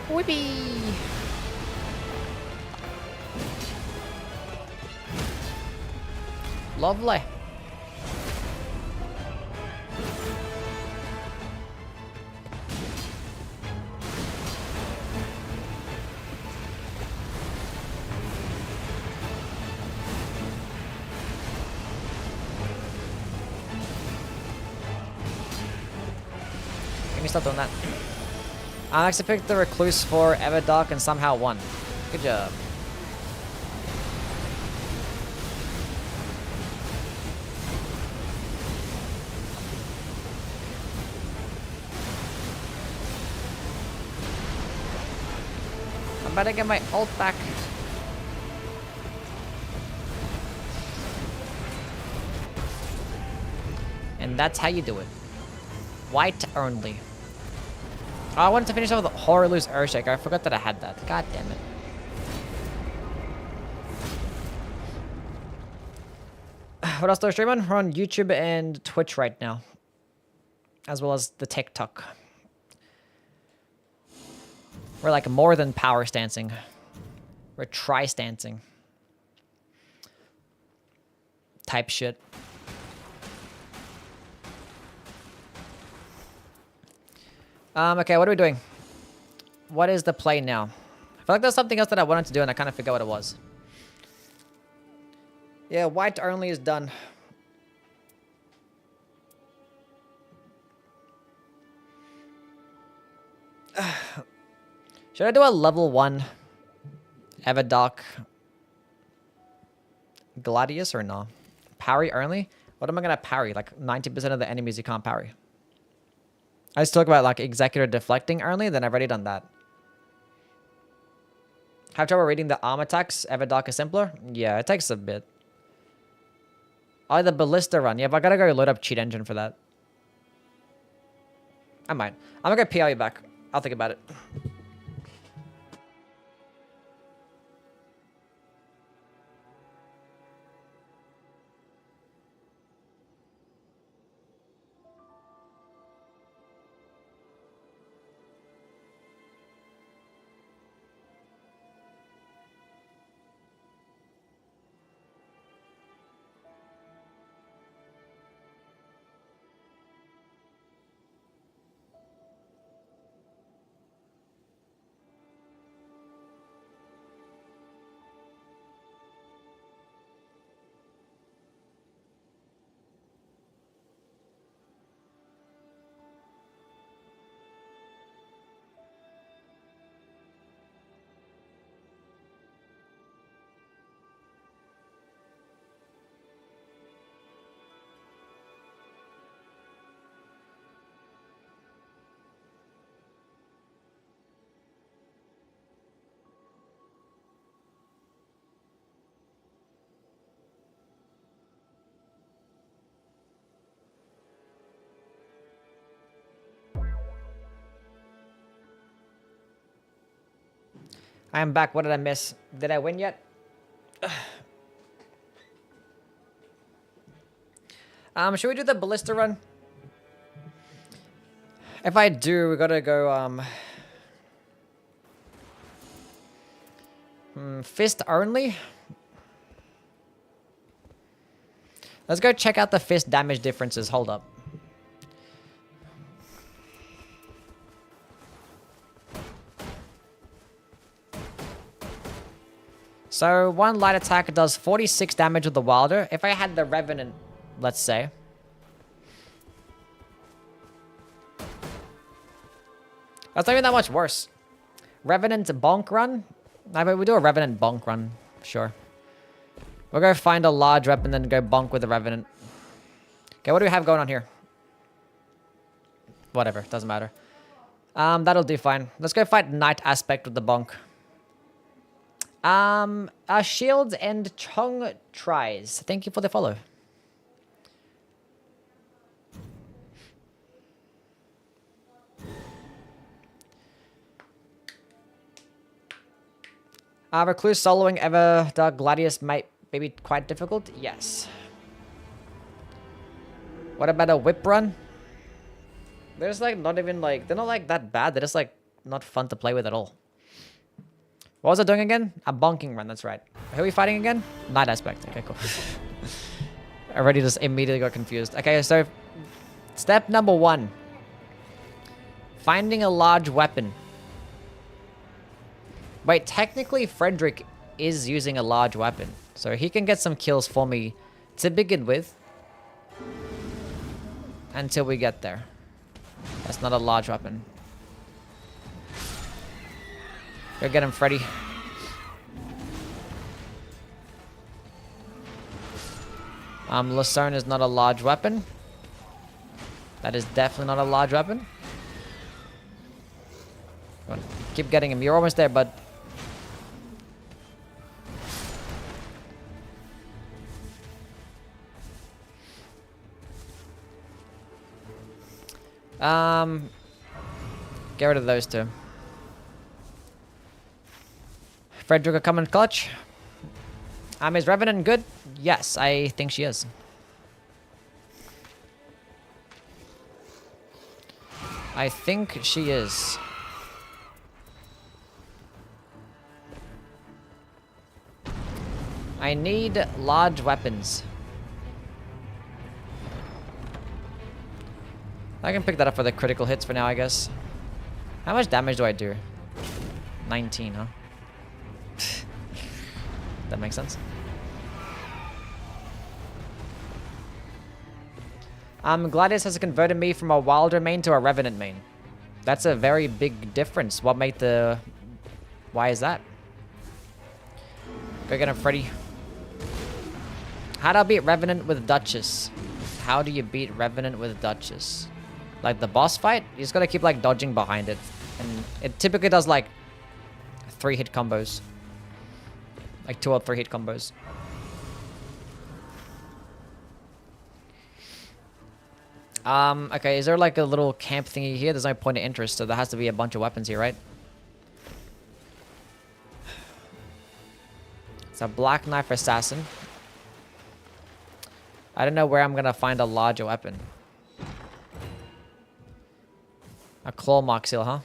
Whippy! Lovely. Can you stop doing that? I actually picked the Recluse for Everdark and somehow won. Good job. I'm about to get my ult back. And that's how you do it. White only. Oh, I wanted to finish off with Horrorloo's Earthshaker. I forgot that I had that. God damn it. What else do I stream on? We're on YouTube and Twitch right now. As well as the TikTok. We're like more than power stancing. We're tri-stancing. Type shit. Okay, what are we doing? What is the play now? I feel like there's something else that I wanted to do and I kind of forgot what it was. Yeah, white only is done. Should I do a level 1 Everdark Gladius or no? Parry only? What am I gonna parry? Like 90% of the enemies you can't parry. I just talk about like Executor deflecting only, then I've already done that. Have trouble reading the arm attacks? Everdark is simpler? Yeah, it takes a bit. Oh, the Ballista run. Yeah, but I gotta go load up Cheat Engine for that. I might. I'm gonna go PL you back. I'll think about it. I am back. What did I miss? Did I win yet? Should we do the ballista run? If I do, we gotta go, fist only? Let's go check out the fist damage differences. Hold up. So, one light attack does 46 damage with the Wilder. If I had the Revenant, let's say. That's not even that much worse. Revenant bonk run? I mean, we do a Revenant bonk run. Sure. We'll go find a large weapon, then go bonk with the Revenant. Okay, what do we have going on here? Whatever, doesn't matter. That'll do fine. Let's go fight Night Aspect with the bonk. Shields and Chong tries. Thank you for the follow. Recluse soloing ever Dark Gladius might be quite difficult? Yes. What about a whip run? There's like not even like, they're not like that bad. They're just like not fun to play with at all. What was I doing again? A bonking run, that's right. Who are we fighting again? Night Aspect. Okay, cool. I already just immediately got confused. Okay, so step number 1. Finding a large weapon. Wait, technically Frederick is using a large weapon. So he can get some kills for me to begin with. Until we get there. That's not a large weapon. Go get him, Freddy. Lucerne is not a large weapon. That is definitely not a large weapon. Go on. Keep getting him. You're almost there, bud. Get rid of those two. Frederick will come in clutch. Is Revenant good? Yes, I think she is. I think she is. I need large weapons. I can pick that up for the critical hits for now, I guess. How much damage do I do? 19, huh? That makes sense. Gladius has converted me from a Wilder main to a Revenant main. That's a very big difference. What made the... Why is that? Go get him, Freddy. How do I beat Revenant with Duchess? How do you beat Revenant with Duchess? Like the boss fight? You just gotta keep like dodging behind it. And it typically does like 3-hit combos. Like 2 or 3-hit combos. Okay, is there like a little camp thingy here? There's no point of interest, so there has to be a bunch of weapons here, right? It's a Black Knife Assassin. I don't know where I'm gonna find a larger weapon. A Claw Mark Seal, huh?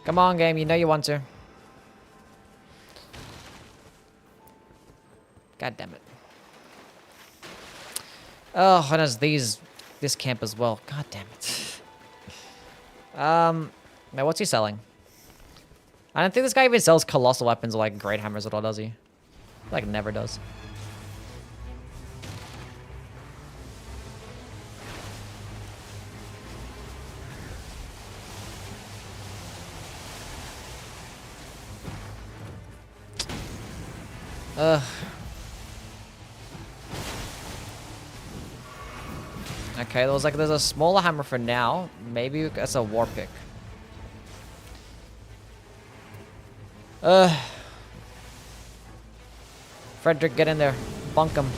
Come on, game. You know you want to. God damn it. Oh, and there's this camp as well. God damn it. Now what's he selling? I don't think this guy even sells colossal weapons or like great hammers at all, does he? Like never does. Ugh. Okay, there's a smaller hammer for now. Maybe that's a war pick. Frederick, get in there. Bunk him.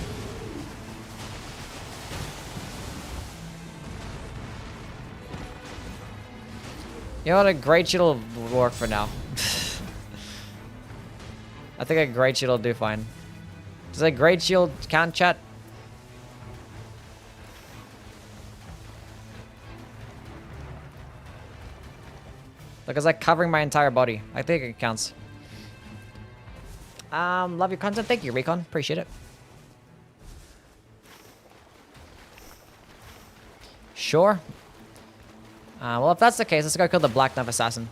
You know what? A great shield will work for now. I think a great shield will do fine. Does a great shield count, chat? Look, it's like covering my entire body. I think it counts. Love your content. Thank you, Recon. Appreciate it. Sure. Well, if that's the case, let's go kill the Black Knife Assassin.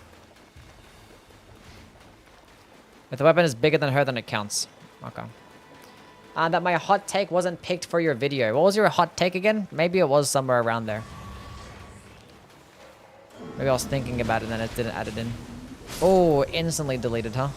If the weapon is bigger than her, then it counts. Okay. That my hot take wasn't picked for your video. What was your hot take again? Maybe it was somewhere around there. Maybe I was thinking about it and then it didn't add it in. Oh, instantly deleted, huh?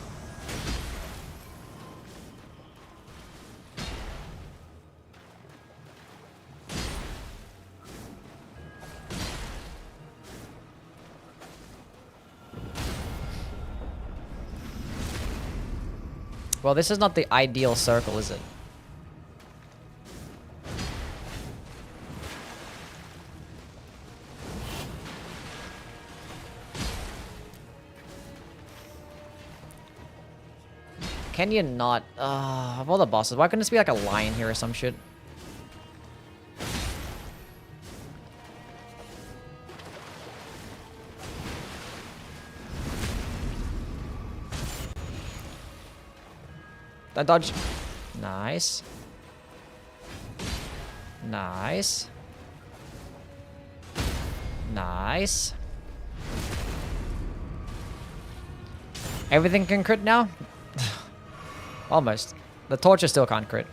Well, this is not the ideal circle, is it? Can you not? Of all the bosses, why couldn't this be like a lion here or some shit? That dodge. Nice. Nice. Nice. Everything can crit now? Almost. The torture still can't crit.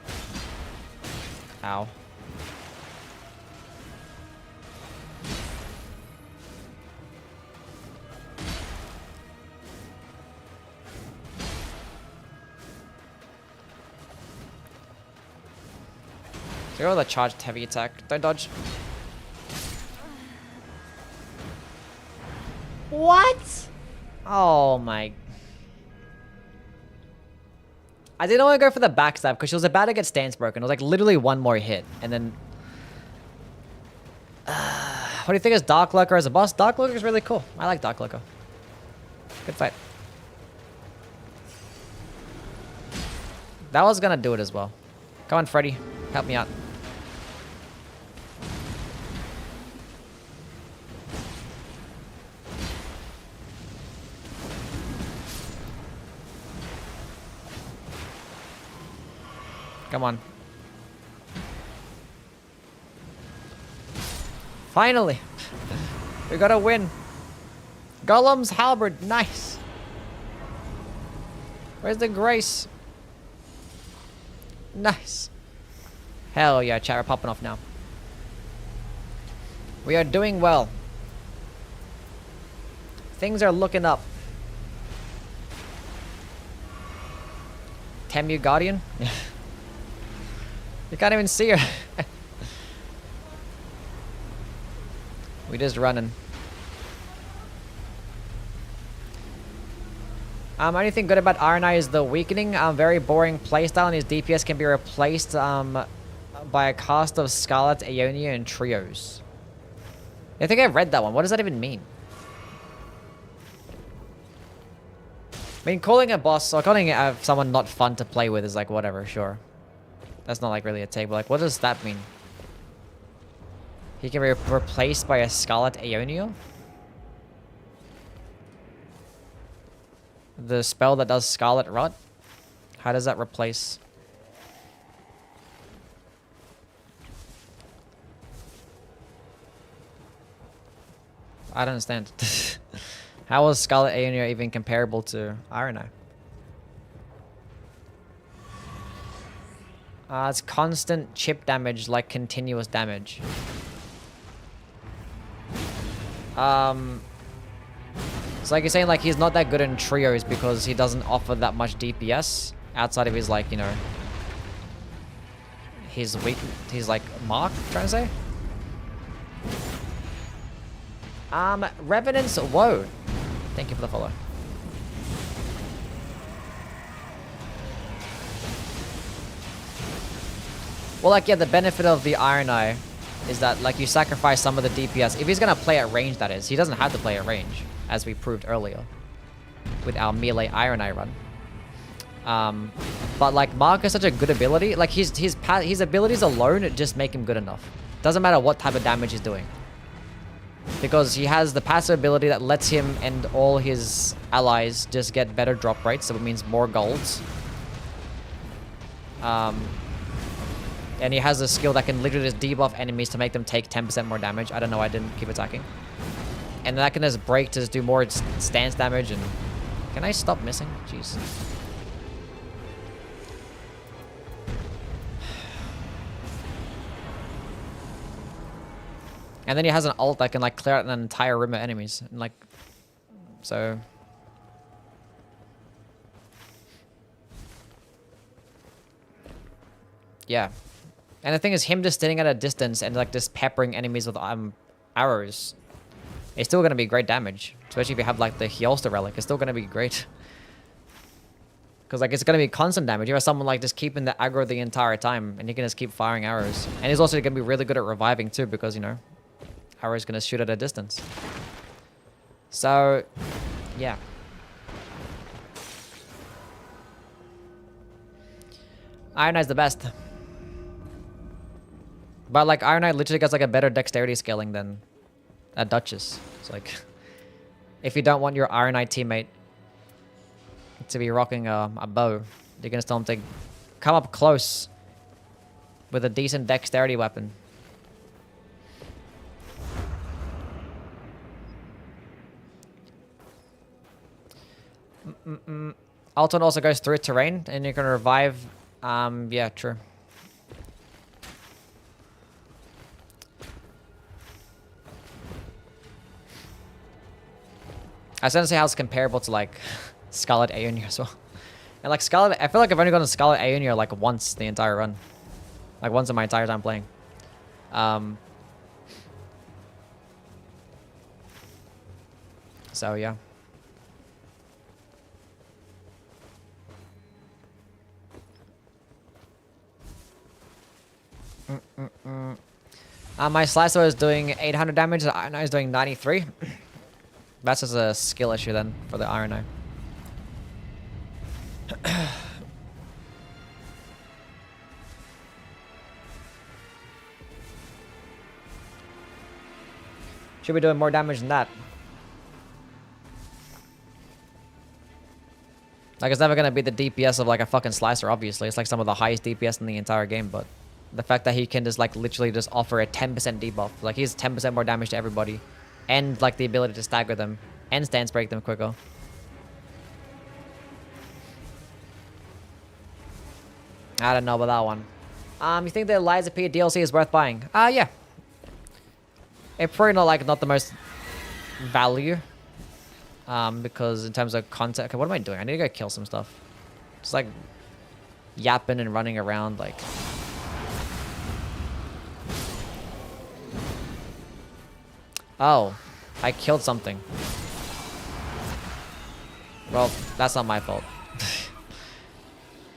Ow. Go with a charged heavy attack. Don't dodge. What? Oh my. I didn't want to go for the backstab because she was about to get stance broken. It was like literally one more hit. And then... what do you think is Dark Lurker as a boss? Dark Lurker is really cool. I like Dark Lurker. Good fight. That was gonna do it as well. Come on, Freddy. Help me out. Come on. Finally. We gotta win. Golem's halberd. Nice. Where's the grace? Nice. Hell yeah, chat. We're popping off now. We are doing well. Things are looking up. Temu Guardian? You can't even see her. We just running. Anything good about RNI is the weakening. Very boring playstyle, and his DPS can be replaced by a cast of Scarlet, Aeonia, and Trios. I think I read that one. What does that even mean? I mean, calling a boss or calling someone not fun to play with is like whatever, sure. That's not like really a take, but like, what does that mean? He can be replaced by a Scarlet Aeonia? The spell that does Scarlet Rot? How does that replace? I don't understand. How is Scarlet Aeonia even comparable to RNI? It's constant chip damage, like continuous damage. It's like you're saying like he's not that good in trios because he doesn't offer that much DPS outside of his like, you know, his weak, his like mark, trying to say? Revenants, whoa. Thank you for the follow. Well, like, yeah, the benefit of the Iron Eye is that, like, you sacrifice some of the DPS. If he's gonna play at range, that is. He doesn't have to play at range. as we proved earlier with our melee Iron Eye run. But like Mark has such a good ability, like his abilities alone just make him good enough. Doesn't matter what type of damage he's doing, because he has the passive ability that lets him and all his allies just get better drop rates, so it means more golds. And he has a skill that can literally just debuff enemies to make them take 10% more damage. I don't know, I didn't keep attacking. And that can just break to just do more stance damage. And can I stop missing? Jeez. And then he has an ult that can like clear out an entire room of enemies. And like, so. Yeah. And the thing is, him just sitting at a distance and like just peppering enemies with arrows, it's still going to be great damage. Especially if you have like the Hyolster relic, it's still going to be great. Because like it's going to be constant damage. You have someone like just keeping the aggro the entire time, and he can just keep firing arrows. And he's also going to be really good at reviving too, because you know, arrow's going to shoot at a distance. So, yeah. Iron Eye's the best. But like Iron Eye literally gets like a better dexterity scaling than a Duchess. It's like, if you don't want your Iron Eye teammate to be rocking a bow, you're gonna tell him to come up close with a decent dexterity weapon. Alton also goes through terrain, and you can revive. Yeah, true. I was gonna say how it's comparable to like Scarlet Aeonia as well. And like Scarlet, I feel like I've only gone to Scarlet Aeonia like once the entire run. Like once in my entire time playing. So yeah. My Slicer is doing 800 damage, the Iron Eye is doing 93. That's just a skill issue then for the Iron Eye. Should be doing more damage than that. Like, it's never gonna be the DPS of like a fucking Slicer, obviously. It's like some of the highest DPS in the entire game, but the fact that he can just like literally just offer a 10% debuff. Like, he's 10% more damage to everybody. And like the ability to stagger them and stance break them quicker. I don't know about that one. You think the Eliza P DLC is worth buying? Yeah. It's probably not the most value. Because in terms of content, okay, what am I doing? I need to go kill some stuff. Just like yapping and running around like. Oh, I killed something. Well, that's not my fault.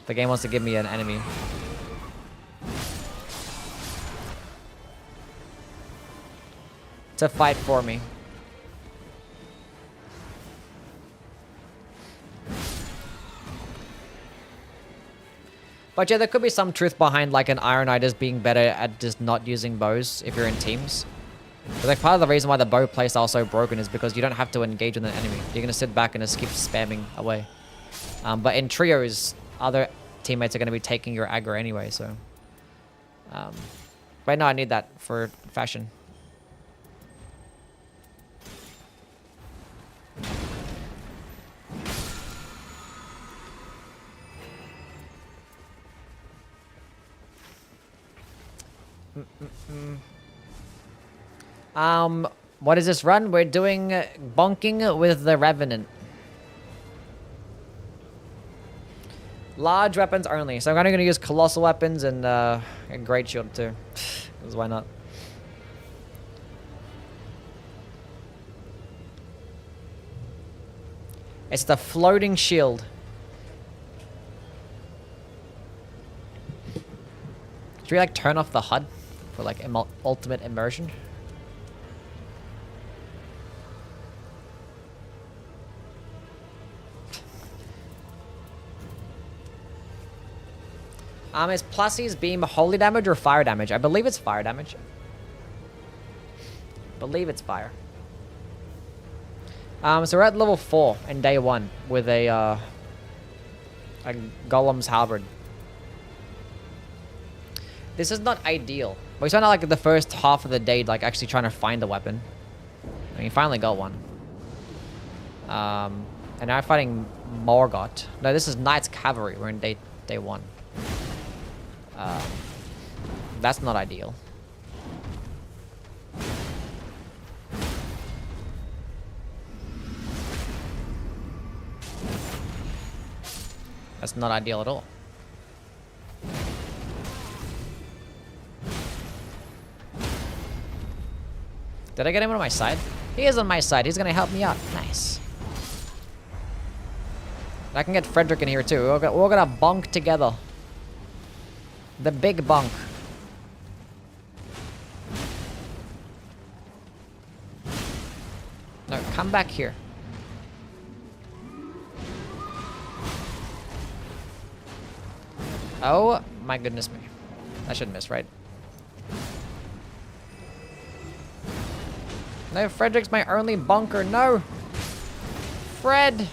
The game wants to give me an enemy. To fight for me. But yeah, there could be some truth behind like an Iron Eye just being better at just not using bows if you're in teams. But like part of the reason why the bow playstyle is so broken is because you don't have to engage with an enemy. You're gonna sit back and just keep spamming away. But in trios, other teammates are gonna be taking your aggro anyway, so. But no, I need that for fashion. What is this run? We're doing bonking with the Revenant. Large weapons only. So I'm only going to use colossal weapons and a great shield too. Because why not? It's the floating shield. Should we like turn off the HUD for like ultimate immersion? Is Plusy's beam holy damage or fire damage? I believe it's fire damage. Believe it's fire. So we're at level 4 in day 1 with a Golem's Halberd. This is not ideal. We spent like the first half of the day like actually trying to find a weapon. And we finally got one. And now we're fighting Morgoth. No, this is Knight's Cavalry. We're in day 1. That's not ideal. That's not ideal at all. Did I get him on my side? He is on my side. He's gonna help me out. Nice. I can get Frederick in here too. We're gonna bonk together. The big bonk. No, come back here. Oh my goodness me. I shouldn't miss, right? No, Frederick's my only bunker. No! Fred!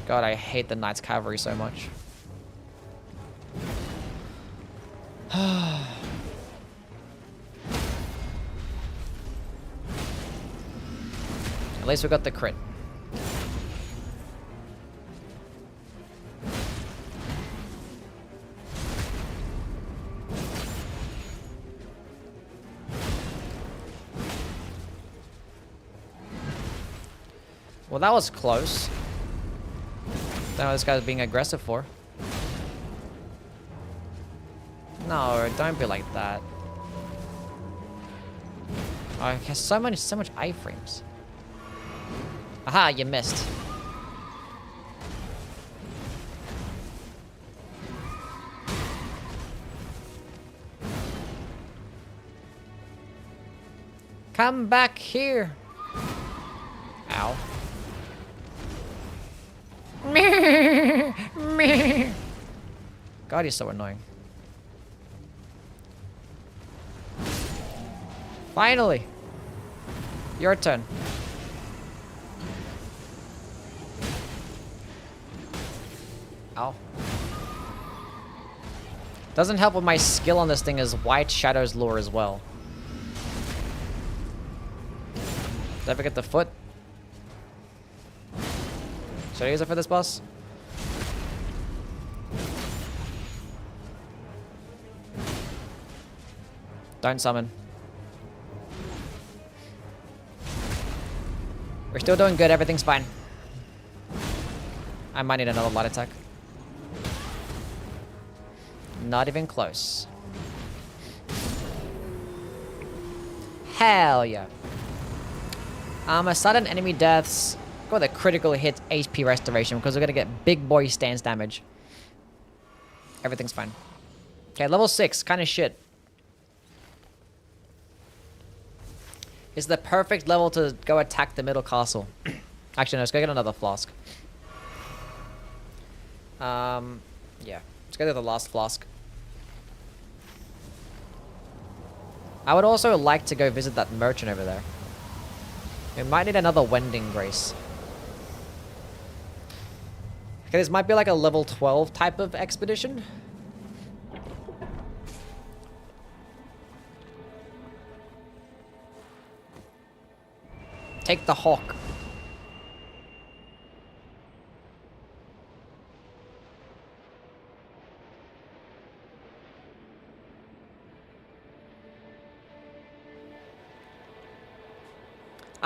God, I hate the Knight's Cavalry so much. At least we got the crit. Well, that was close. Don't know what this guy's being aggressive for. No, don't be like that. Oh, he has so much iframes. Aha, you missed. Come back here. Ow. God, he's so annoying. Finally. Your turn. Ow. Doesn't help with my skill on this thing is White Shadow's Lure as well. Did I ever get the foot? Should I use it for this boss? Don't summon. We're still doing good, everything's fine. I might need another light attack. Not even close. Hell yeah. A sudden enemy deaths. Got the critical hit HP restoration because we're gonna get big boy stance damage. Everything's fine. Okay, level 6, kind of shit. It's the perfect level to go attack the middle castle. Actually, no, let's go get another flask. Yeah, let's go to the last flask. I would also like to go visit that merchant over there. We might need another Wending Grace. Okay, this might be like a level 12 type of expedition. Take the hawk.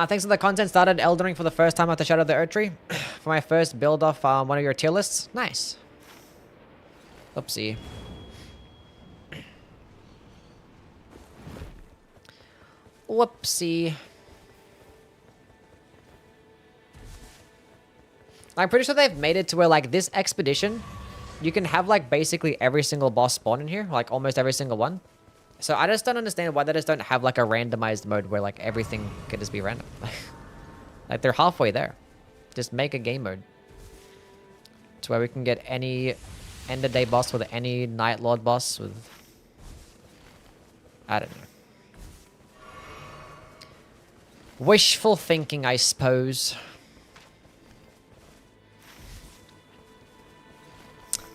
Thanks for the content. Started Elden Ring for the first time after Shadow of the Erdtree. For my first build off one of your tier lists. Nice. Oopsie. Whoopsie. I'm pretty sure they've made it to where like this expedition, you can have like basically every single boss spawn in here, like almost every single one. So I just don't understand why they just don't have like a randomized mode where like everything could just be random. Like they're halfway there. Just make a game mode. To where we can get any end of day boss with any Night Lord boss with... I don't know. Wishful thinking, I suppose.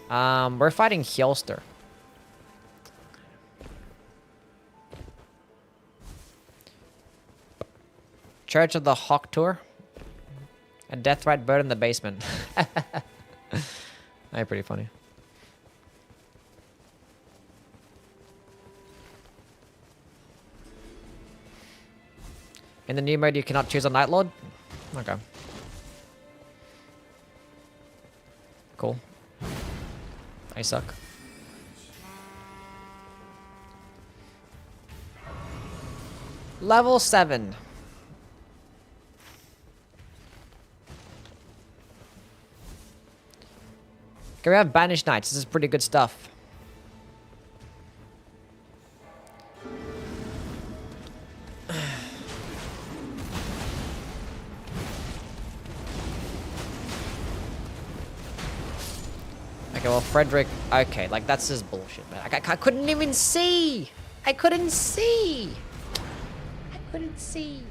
We're fighting Hjolster. Church of the Hawk Tour. A Deathrat bird in the basement. That's pretty funny. In the new mode, you cannot choose a Night Lord? Okay. Cool. I suck. Level 7. Okay, we have Banished Knights. This is pretty good stuff. Okay, well, Frederick... Okay, like, that's just bullshit, man. I couldn't even see! I couldn't see! I couldn't see.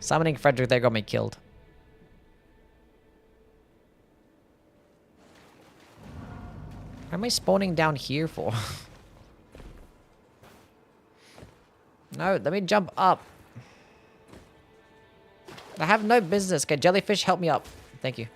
Summoning Frederick there got me killed. Why am I spawning down here for? No, let me jump up. I have no business. Okay, jellyfish, help me up. Thank you.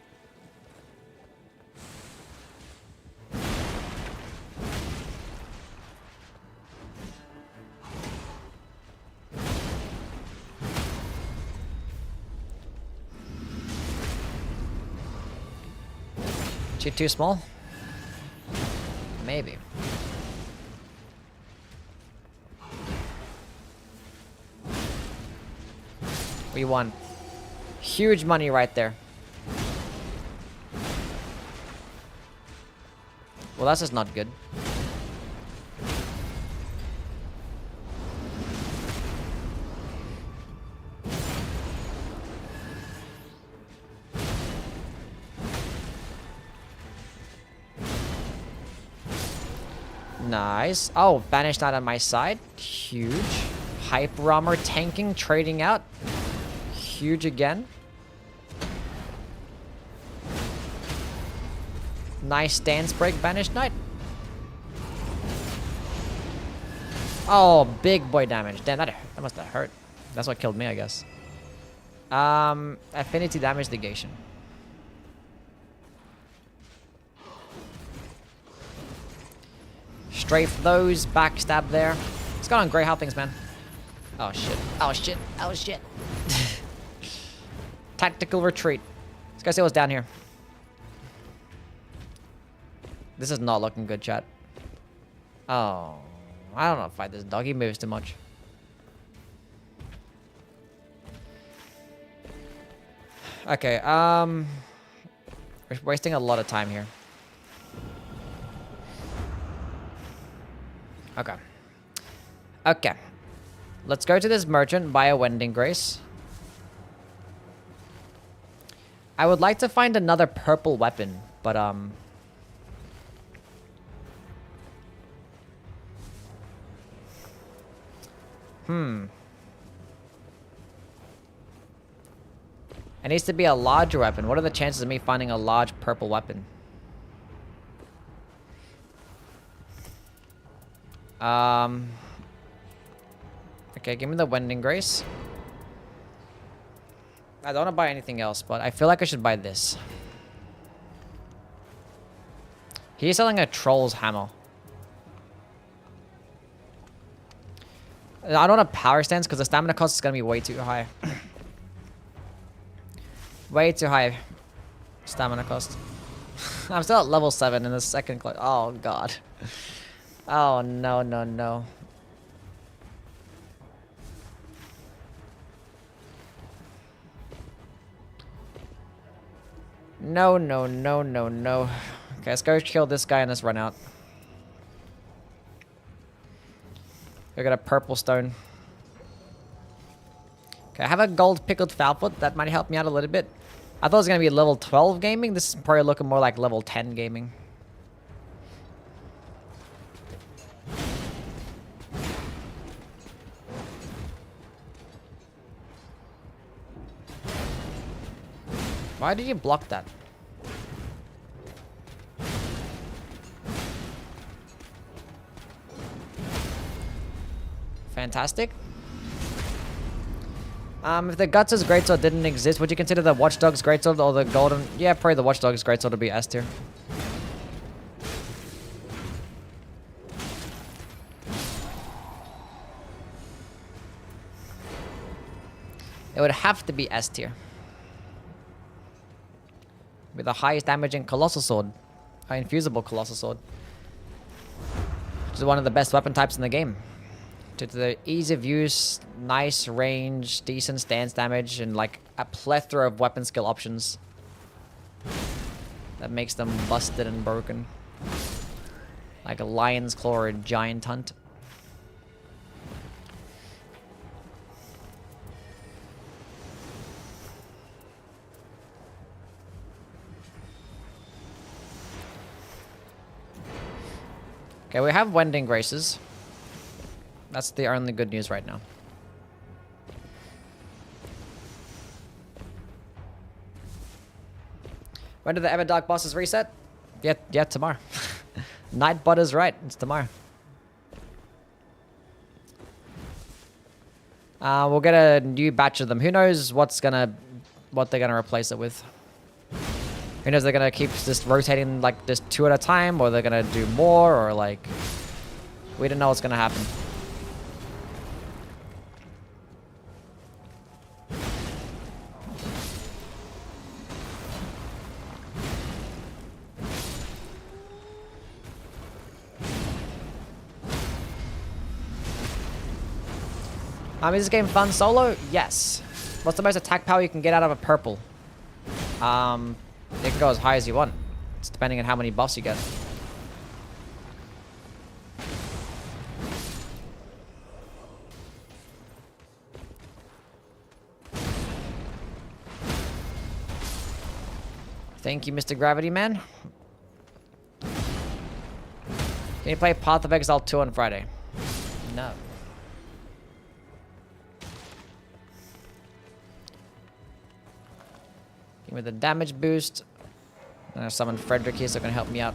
Too small? Maybe. We won. Huge money right there. Well, that's just not good. Nice. Oh, Banished Knight on my side. Huge. Hyper Armor tanking, trading out. Huge again. Nice stance break, Banished Knight. Oh, big boy damage. Damn, that must have hurt. That's what killed me, I guess. Affinity damage negation. Strafe those, backstab there. What's going on, Grey? How things, man? Oh shit. Oh shit. Oh shit. Tactical retreat. Let's go see what's down here. This is not looking good, chat. Oh. I don't know if I fight this dog. He moves too much. Okay, we're wasting a lot of time here. Okay. Okay. Let's go to this merchant, buy a Wending Grace. I would like to find another purple weapon, but It needs to be a larger weapon. What are the chances of me finding a large purple weapon? Okay, give me the Wending Grace. I don't want to buy anything else, but I feel like I should buy this. He's selling a Troll's Hammer. I don't want a power stance because the stamina cost is going to be way too high. Way too high stamina cost. I'm still at level 7 in the second class. Oh, God. Oh, no, no, no. No, no, no, no, no. Okay, let's go kill this guy and let's run out. We got a purple stone. Okay, I have a gold pickled foulfoot. That might help me out a little bit. I thought it was going to be level 12 gaming. This is probably looking more like level 10 gaming. Why did you block that? Fantastic. If the Guts' Greatsword didn't exist, would you consider the Watchdog's Greatsword or the Golden... Yeah, probably the Watchdog's Greatsword would be S tier. It would have to be S tier. With the highest damaging Colossal Sword. High infusible Colossal Sword. Which is one of the best weapon types in the game. Due to the ease of use, nice range, decent stance damage, and like a plethora of weapon skill options. That makes them busted and broken. Like a Lion's Claw or a Giant Hunt. Okay, we have Wending Graces. That's the only good news right now. When do the Everdark bosses reset? Yeah, tomorrow. Nightbot is right. It's tomorrow. We'll get a new batch of them. Who knows what they're gonna replace it with? Who knows, they're gonna keep just rotating like just 2 at a time, or they're gonna do more, or like... We don't know what's gonna happen. Is this game fun solo? Yes. What's the most attack power you can get out of a purple? It can go as high as you want. It's depending on how many buffs you get. Thank you, Mr. Gravity Man. Can you play Path of Exile 2 on Friday? No. Give me the damage boost. I'm gonna summon Frederick here so it can help me out.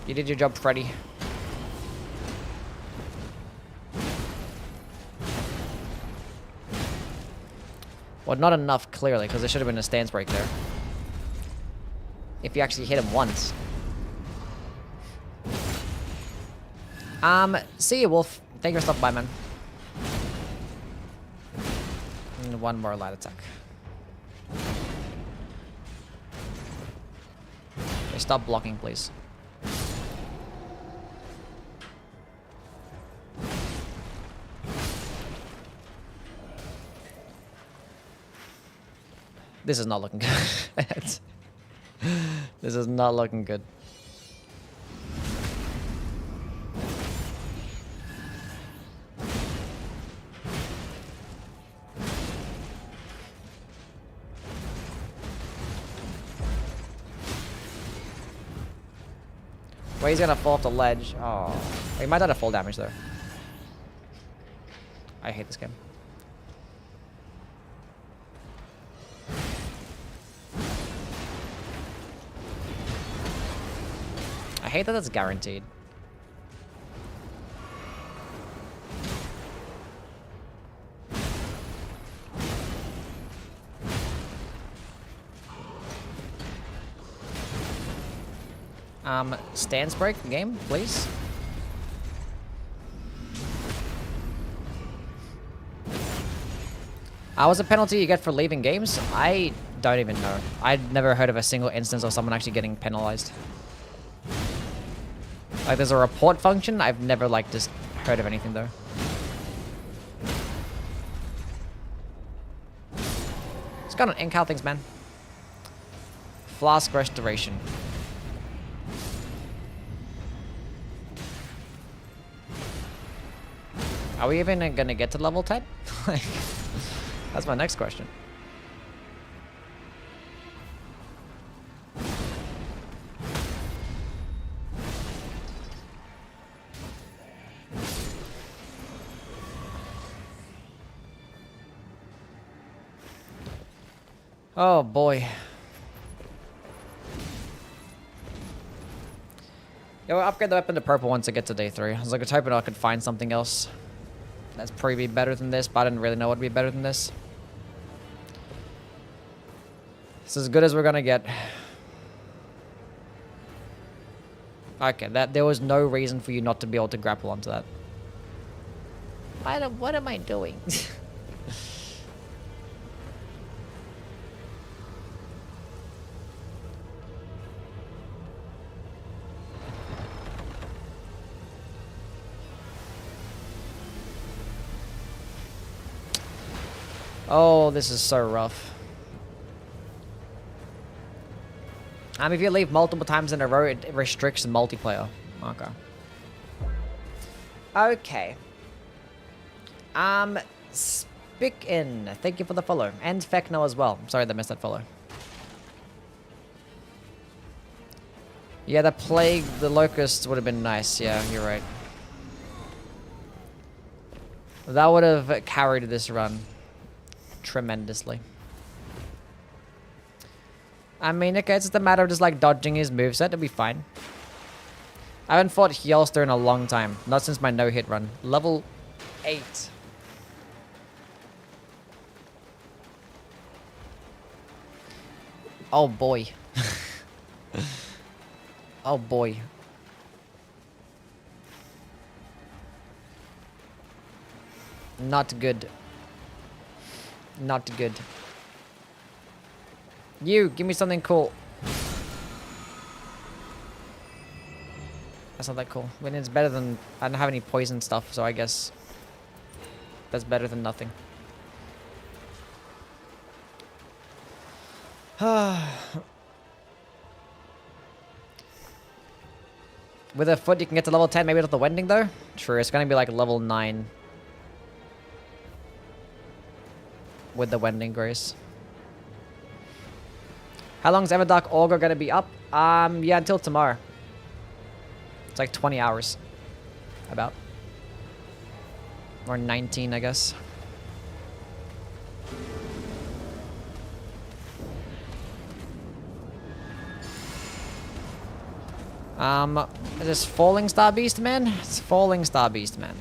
You did your job, Freddy. Well, not enough, clearly, because there should have been a stance break there. If you actually hit him once. See you, Wolf. Thank you for stopping by, man. And one more light attack. Okay, stop blocking, please. This is not looking good. This is not looking good. Well, he's gonna fall off the ledge. Oh, he might not have full damage though. I hate this game. I hate that that's guaranteed. Stance break game, please. What's the penalty you get for leaving games? I don't even know. I'd never heard of a single instance of someone actually getting penalized. Like there's a report function. I've never like just heard of anything though. Just got an ink how things, man. Flask restoration. Are we even gonna get to level 10? Like, that's my next question. Oh boy. Yeah, we'll upgrade the weapon to purple once I get to day 3. I was like, hoping I could find something else that's probably better than this, but I didn't really know what would be better than this. It's as good as we're gonna get. Okay, there was no reason for you not to be able to grapple onto that. What am I doing? Oh, this is so rough. If you leave multiple times in a row, it restricts the multiplayer. Okay. Okay. Spick-in. Thank you for the follow. And Fekno as well. I'm sorry that I missed that follow. Yeah, the plague, the locusts would have been nice. Yeah, you're right. That would have carried this run tremendously. I mean, okay, it's just a matter of just like dodging his moveset. It'll be fine. I haven't fought Hjolster in a long time. Not since my no-hit run. Level 8. Oh boy. Oh boy. Not good. Not good. You, give me something cool. That's not that cool. I mean, it's better than... I don't have any poison stuff, so I guess... that's better than nothing. With a foot, you can get to level 10, maybe with the wending, though? True, it's gonna be like level 9. With the wending grace. How long is Everdark Augur gonna be up? Yeah, until tomorrow. It's like 20 hours. About. Or 19, I guess. Is this Falling Star Beast Man? It's Falling Star Beast Man.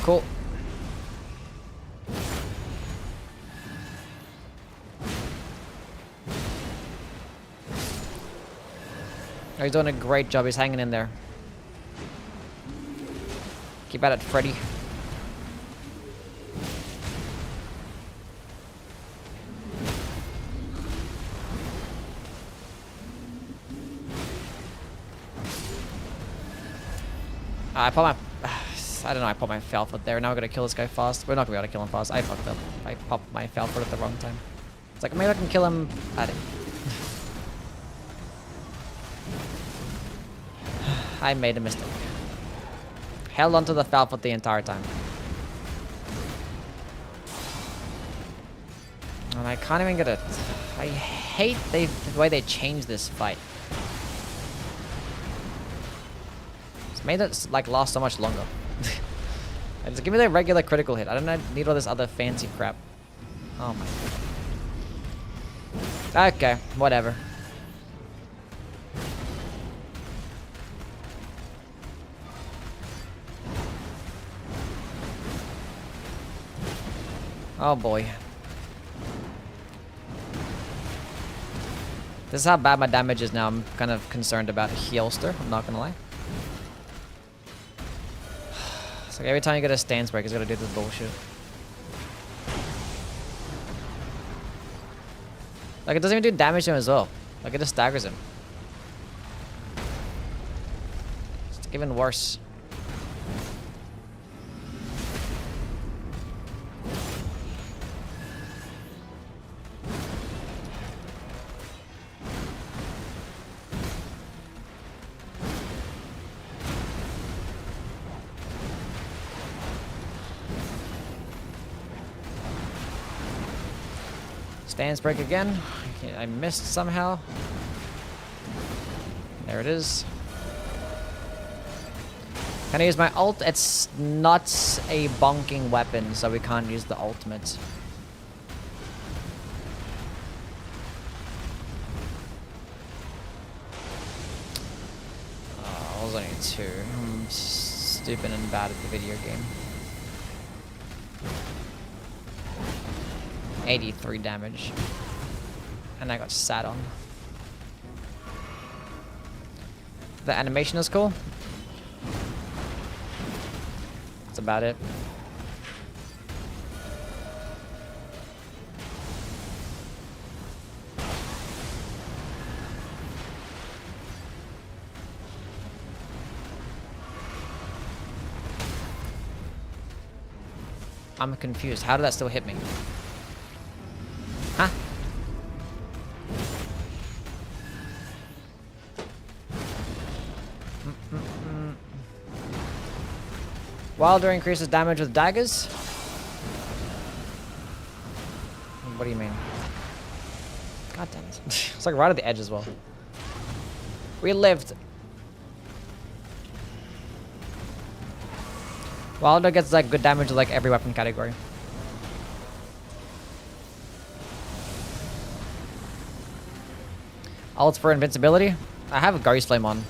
Cool. Oh, he's doing a great job. He's hanging in there. Keep at it, Freddy. I put my... I don't know, I put my foul foot there. Now we're gonna kill this guy fast. We're not gonna be able to kill him fast. I fucked up. I popped my foul foot at the wrong time. It's like, maybe I can kill him at it. I made a mistake. Held onto the foul foot the entire time. And I can't even get it. I hate the way they changed this fight. It's made it like last so much longer. Just give me the regular critical hit. I don't need all this other fancy crap. Oh my. Okay, whatever. Oh boy. This is how bad my damage is now. I'm kind of concerned about Hjolster, I'm not gonna lie. It's like every time you get a stance break, he's gotta do this bullshit. Like, it doesn't even do damage to him as well. Like, it just staggers him. It's even worse. Stance break again. I missed somehow. There it is. Can I use my ult? It's not a bonking weapon, so we can't use the ultimate. Oh, I was only 2. I'm stupid and bad at the video game. 83 damage. And I got sat on. The animation is cool. That's about it. I'm confused. How did that still hit me? Huh? Wilder increases damage with daggers? What do you mean? God damn it. It's like right at the edge as well. We lived. Wilder gets like good damage to like every weapon category. Ults for invincibility? I have a Ghost Flame on.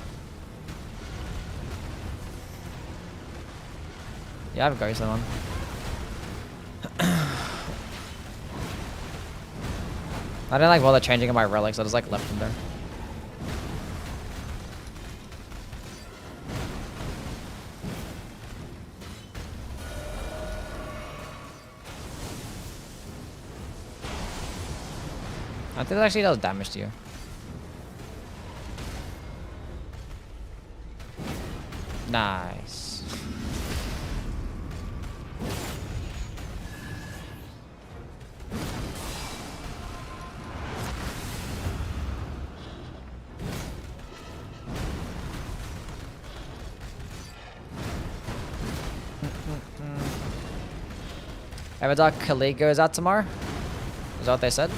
Yeah, I have a Ghost Flame on. I didn't like bother changing my relics, I just like left them there. I think that actually does damage to you. Nice. Everdark Kali goes out tomorrow? Is that what they said?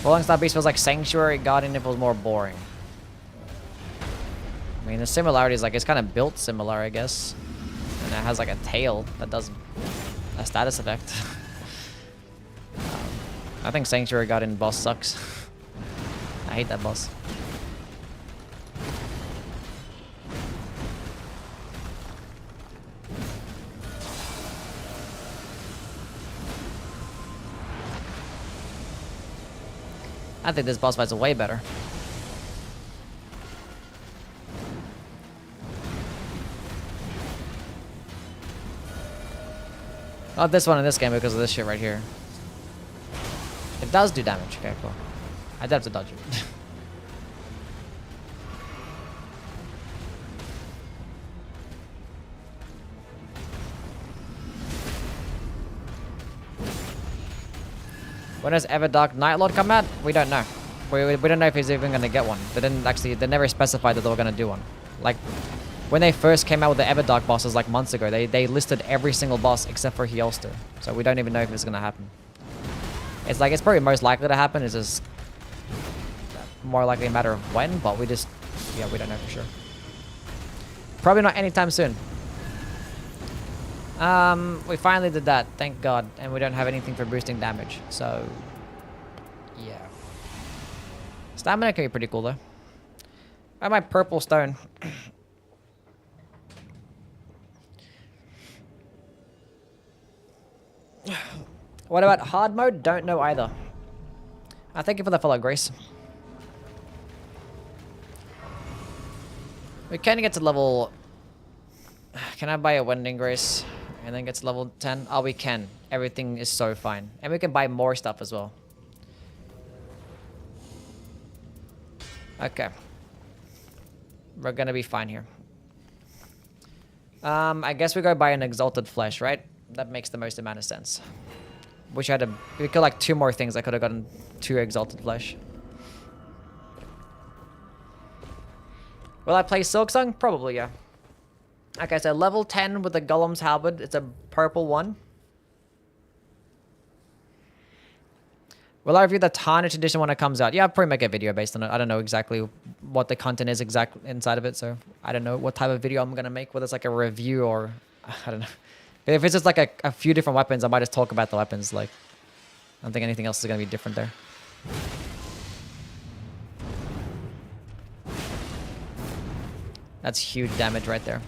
Falling Star Beast feels like Sanctuary Guardian if it was more boring. I mean, the similarity is like, it's kind of built similar, I guess. And it has like a tail that does a status effect. I think Sanctuary Guardian boss sucks. I hate that boss. I think this boss fight's way better. Not this one in this game because of this shit right here. It does do damage. Okay, cool. I did have to dodge it. When does Everdark Nightlord come out? We don't know. We don't know if he's even going to get one. They never specified that they were going to do one. Like, when they first came out with the Everdark bosses like months ago, they listed every single boss except for Hyolster. So we don't even know if it's going to happen. It's like, it's probably most likely to happen. It's just more likely a matter of when, but we just, yeah, we don't know for sure. Probably not anytime soon. We finally did that, thank God, and we don't have anything for boosting damage, so yeah. Stamina can be pretty cool though. I have my purple stone. What about hard mode? Don't know either. Thank you for the follow, Grace. We can get to level... Can I buy a Wending Grace and then get to level 10? Oh, we can. Everything is so fine. And we can buy more stuff as well. Okay. We're gonna be fine here. I guess we go buy an Exalted Flesh, right? That makes the most amount of sense. Wish I had we could like 2 more things. I could have gotten 2 Exalted Flesh. Will I play Silksong? Probably, yeah. Okay, so level 10 with the Golem's Halberd. It's a purple one. Will I review the Tarnished edition when it comes out? Yeah, I'll probably make a video based on it. I don't know exactly what the content is inside of it, so I don't know what type of video I'm going to make, whether it's like a review or... I don't know. If it's just like a few different weapons, I might just talk about the weapons. Like, I don't think anything else is going to be different there. That's huge damage right there.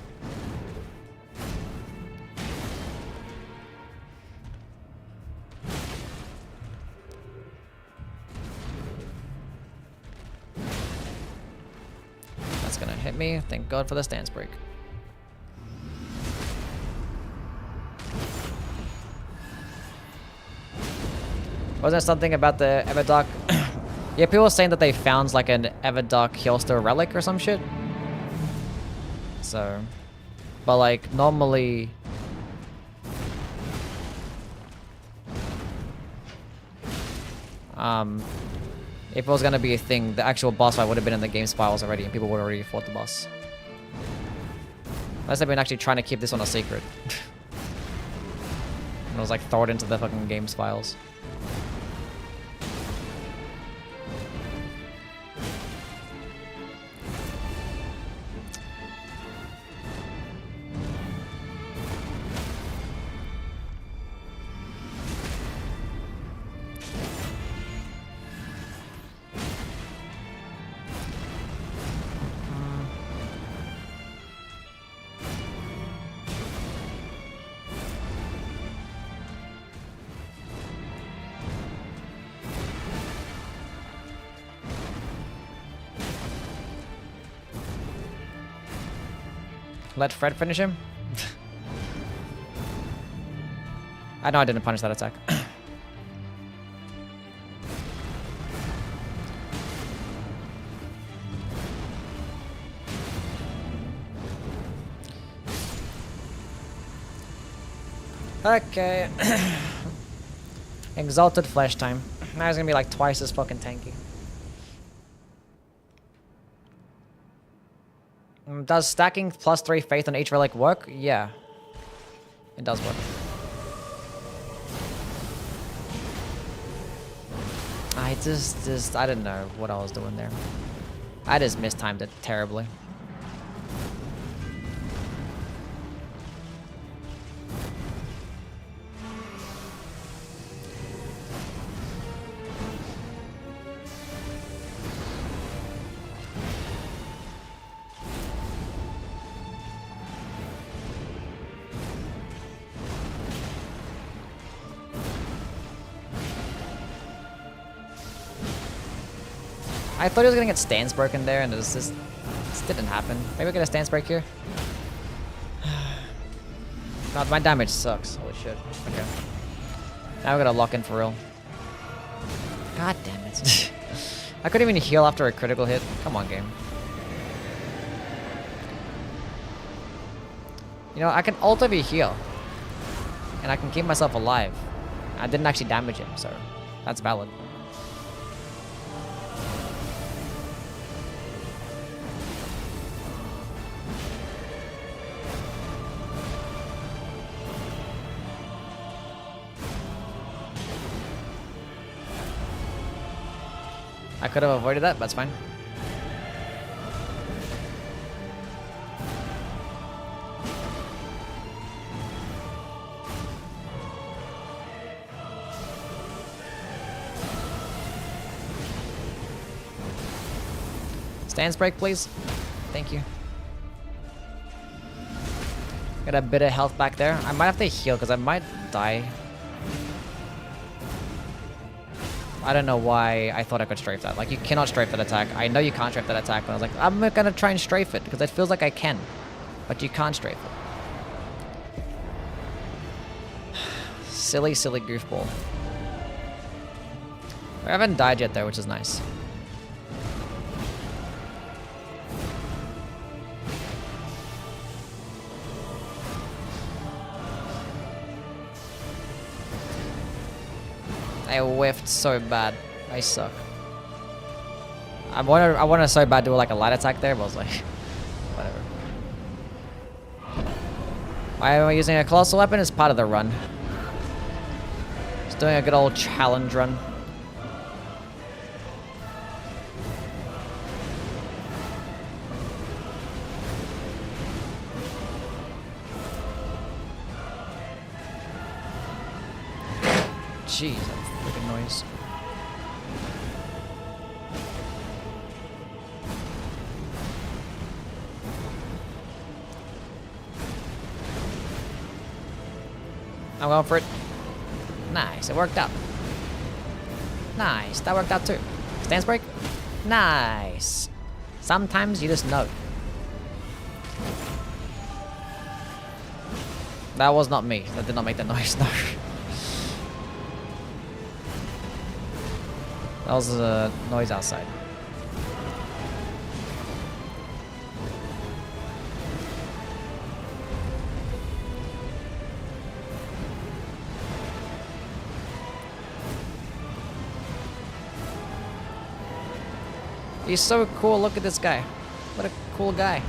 That's gonna hit me. Thank God for the stance break. Wasn't there something about the Everdark? Yeah, people were saying that they found like an Everdark Healster relic or some shit. So, but like normally, if it was gonna be a thing, the actual boss fight would have been in the game's files already, and people would have already fought the boss. Unless they've been actually trying to keep this one a secret. And it was like thrown into the fucking game's files. Let Fred finish him? I know I didn't punish that attack. Okay. Exalted Flesh time. Now it's gonna be like twice as fucking tanky. Does stacking +3 faith on each relic work? Yeah. It does work. I I didn't know what I was doing there. I just mistimed it terribly. I thought he was gonna get stance broken there, and it was just this didn't happen. Maybe we get a stance break here. God, my damage sucks. Holy shit. Okay. Now we gotta lock in for real. God damn it. I couldn't even heal after a critical hit. Come on, game. You know, I can ult over heal. And I can keep myself alive. I didn't actually damage him, so that's valid. I could have avoided that, but that's fine. Stance break, please. Thank you. Got a bit of health back there. I might have to heal because I might die. I don't know why I thought I could strafe that. Like, you cannot strafe that attack. I know you can't strafe that attack, but I was like, I'm gonna try and strafe it, because it feels like I can. But you can't strafe it. Silly, silly goofball. I haven't died yet, though, which is nice. I whiffed so bad. I suck. I wanted so bad to do like a light attack there, but I was like, whatever. Why am I using a colossal weapon? It's part of the run. Just doing a good old challenge run. Jeez, that freaking noise. I'm going for it. Nice, it worked out. Nice, that worked out too. Stance break? Nice. Sometimes you just know. That was not me. That did not make that noise, no. That was a noise outside. He's so cool. Look at this guy. What a cool guy.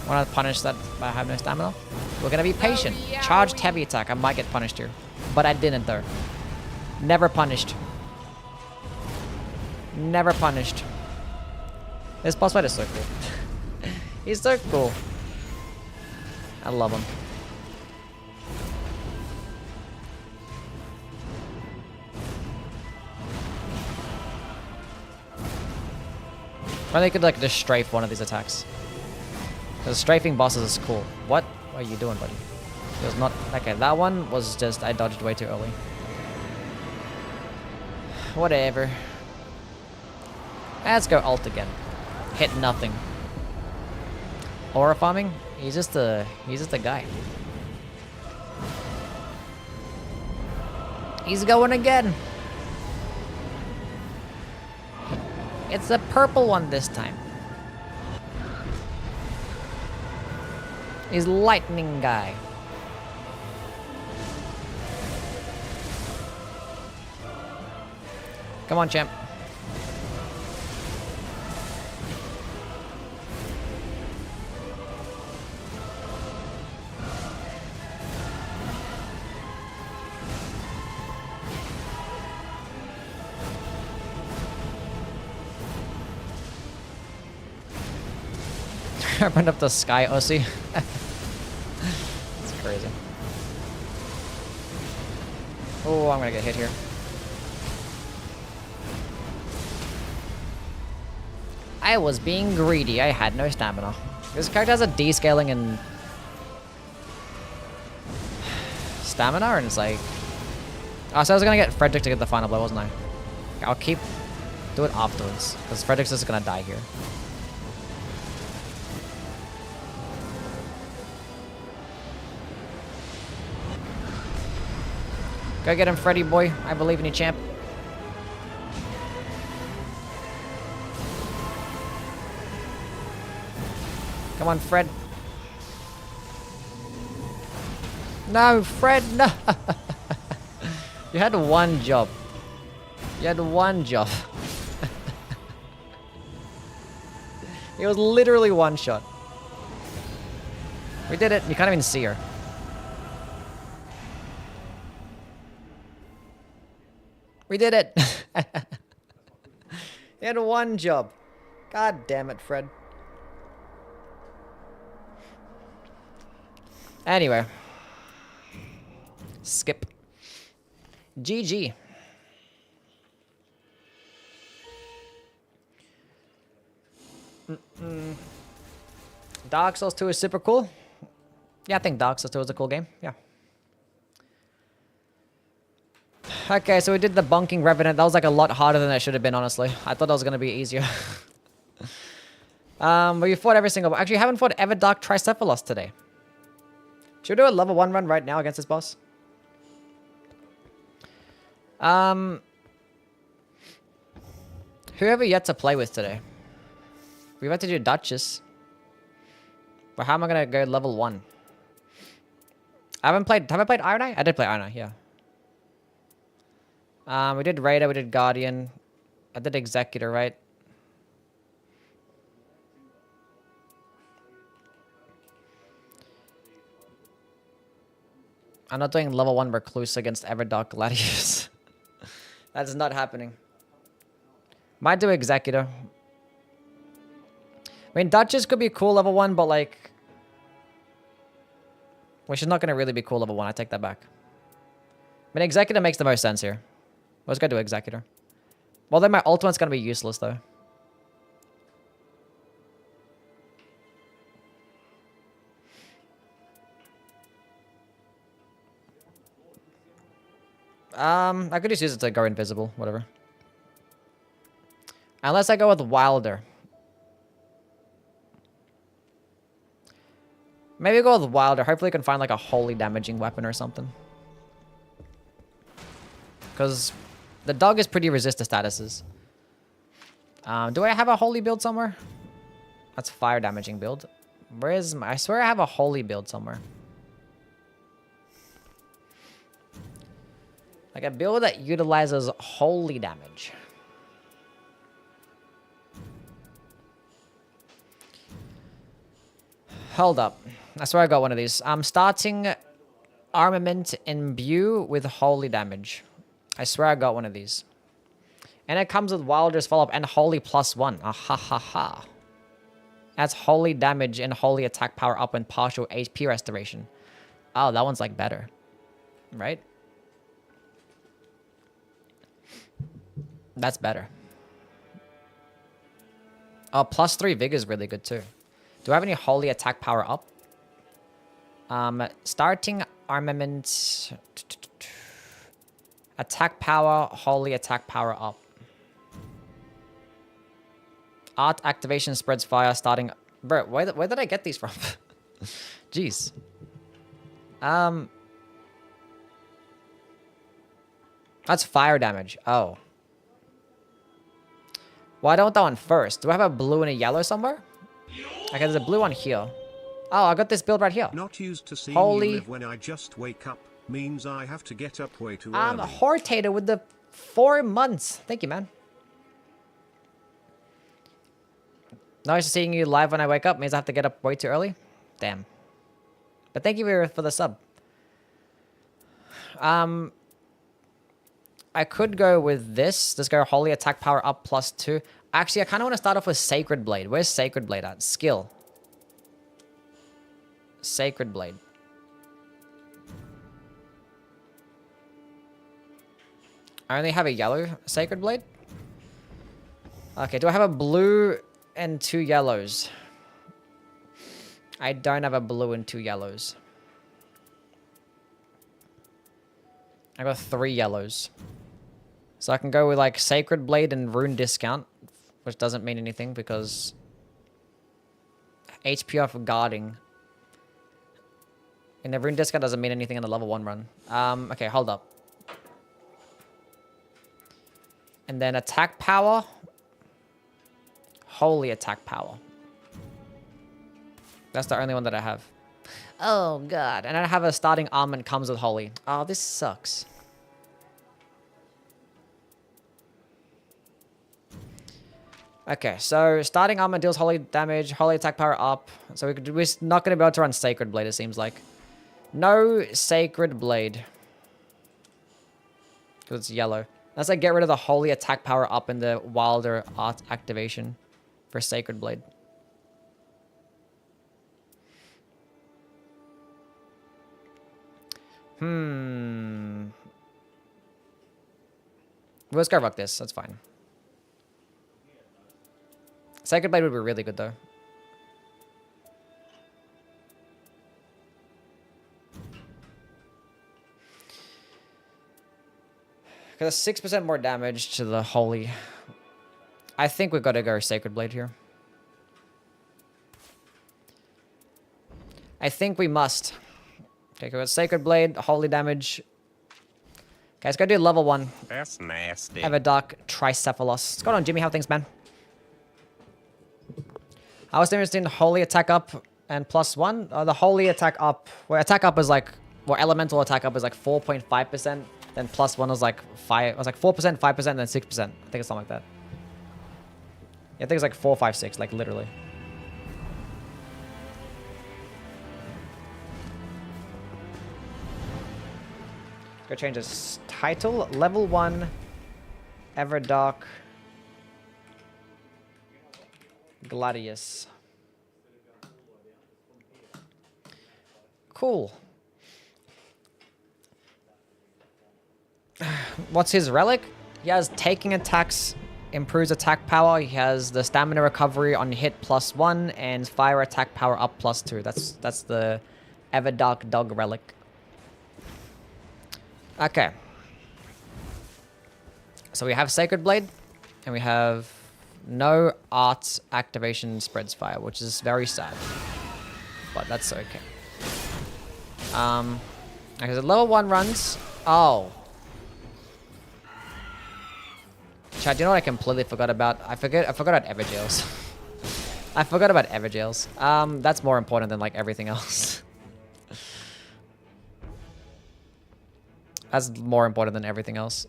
Want to punish that by having no stamina? We're gonna be patient. Charged heavy attack. I might get punished here. But I didn't though. Never punished. Never punished. This boss fight is so cool. He's so cool. I love him. Or they could like just strafe one of these attacks. Because strafing bosses is cool. What are you doing, buddy? It was not... Okay, that one was just... I dodged way too early. Whatever. Let's go ult again. Hit nothing. Aura farming? He's just a guy. He's going again. It's the purple one this time. He's lightning guy. Come on, champ. Opened up the sky, Ossie. It's crazy. Oh, I'm gonna get hit here. I was being greedy. I had no stamina. This character has a descaling in stamina, and it's like... Oh, so I was gonna get Frederick to get the final blow, wasn't I? I'll do it afterwards, because Frederick's just gonna die here. Go get him, Freddy boy. I believe in you, champ. Come on, Fred. No, Fred, no. You had one job. You had one job. It was literally one shot. We did it. You can't even see her. We did it. You had one job. God damn it, Fred. Anyway. Skip. GG. Dark Souls 2 is super cool. Yeah, I think Dark Souls 2 was a cool game. Yeah. Okay, so we did the bunking revenant. That was like a lot harder than it should have been, honestly. I thought that was gonna be easier. But you fought every single. Actually, you haven't fought Everdark Tricephalos today. Should we do a level 1 run right now against this boss? Whoever yet to play with today. We've had to do Duchess. But how am I gonna go level 1? I haven't played. Have I played Iron Eye? I did play Iron Eye, yeah. We did Raider, we did Guardian. I did Executor, right? I'm not doing level 1 Recluse against Everdark Gladius. That's not happening. Might do Executor. I mean, Duchess could be cool level 1, but like... Well, she's not going to really be cool level 1. I take that back. I mean, Executor makes the most sense here. Let's go do Executor. Well, then my ultimate's going to be useless, though. I could just use it to go invisible, whatever. Unless I go with Wilder. Maybe go with Wilder. Hopefully I can find like a holy damaging weapon or something. Because the dog is pretty resist to statuses. Do I have a holy build somewhere? That's fire damaging build. Where is my... I swear I have a holy build somewhere. Like a build that utilizes holy damage. Hold up. I swear I got one of these. I'm starting armament imbue with holy damage. I swear I got one of these. And it comes with Wilder's follow-up and holy +1. Ah ha ha ha. That's holy damage and holy attack power up and partial HP restoration. Oh, that one's like better. Right? That's better. Oh, +3 vigor is really good too. Do I have any holy attack power up? Starting armament. Attack power, holy attack power up. Art activation spreads fire starting... Bro, where did I get these from? Jeez. That's fire damage. Oh. Well, I don't want that one first. Do I have a blue and a yellow somewhere? Okay, there's a blue one here. Oh, I got this build right here. Not used to seeing Holy... you live when I just wake up means I have to get up way too early. Hortator with the 4 months. Thank you, man. Nice seeing you live when I wake up means I have to get up way too early. Damn. But thank you for the sub. I could go with this. Just go holy attack power up +2. Actually, I kind of want to start off with Sacred Blade. Where's Sacred Blade at? Skill. Sacred Blade. I only have a yellow Sacred Blade. Okay, do I have a blue and 2 yellows? I don't have a blue and 2 yellows. I got 3 yellows. So I can go with like Sacred Blade and Rune Discount, which doesn't mean anything because HP off guarding. And the Rune Discount doesn't mean anything in the level 1 run. Okay, hold up. And then attack power. Holy attack power. That's the only one that I have. Oh, God. And I have a starting armament comes with holy. Oh, this sucks. Okay, so starting armor deals holy damage, holy attack power up. So we're not going to be able to run Sacred Blade, it seems like. No Sacred Blade. Because it's yellow. Let's like get rid of the holy attack power up in the Wilder art activation for Sacred Blade. Let's go rock this. That's fine. Sacred Blade would be really good though. Because 6% more damage to the holy. I think we've got to go Sacred Blade here. I think we must. Okay, go Sacred Blade, holy damage. Okay, let's go do level 1. That's nasty. Everdark Tricephalus. What's going on, Jimmy? How things, man? I was interested in holy attack up and +1. The holy attack up, where attack up is like, well, elemental attack up is like 4.5%. Then +1 was like 5. It was like 4%, 5%, and then 6%. I think it's something like that. Yeah, I think it's like 4, 5, 6, like literally. Go change this title. Level 1. Everdark. Gladius. Cool. What's his relic? He has taking attacks, improves attack power. He has the stamina recovery on hit +1 and fire attack power up +2. That's the Everdark Dog relic. Okay. So we have Sacred Blade, and we have no art activation spreads fire, which is very sad. But that's okay. Okay, so level 1 runs. Oh. Chad, do you know what I completely forgot about? I forgot about Everjails. I forgot about Everjails. That's more important than like everything else. That's more important than everything else.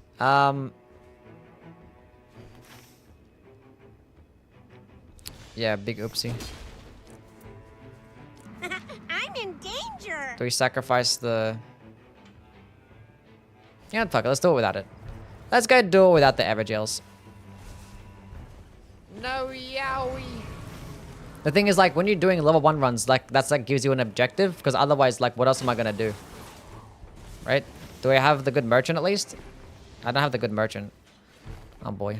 Yeah, big oopsie. I'm in danger. Do we sacrifice the... Yeah, fuck it. Let's do it without it. Let's go do it without the Everjails. No, yowie. The thing is, like, when you're doing level 1 runs, like, that's like gives you an objective, because otherwise, like, what else am I gonna do? Right? Do I have the good merchant at least? I don't have the good merchant. Oh boy.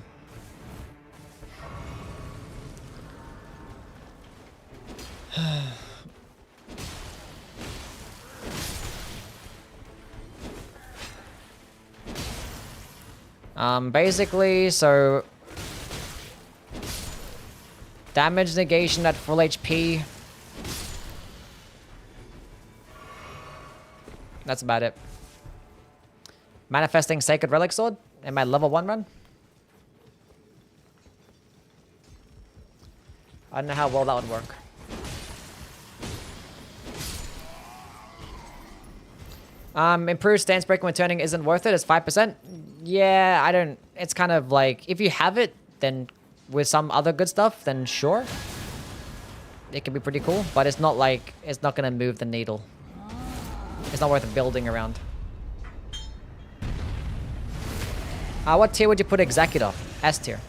Basically, so damage negation at full HP. That's about it. Manifesting Sacred Relic Sword in my level 1 run. I don't know how well that would work. Improved stance breaking when turning isn't worth it. It's 5%. Yeah, I don't... It's kind of like... If you have it, then with some other good stuff, then sure. It can be pretty cool. But it's not like... It's not going to move the needle. It's not worth building around. What tier would you put Executor? S tier.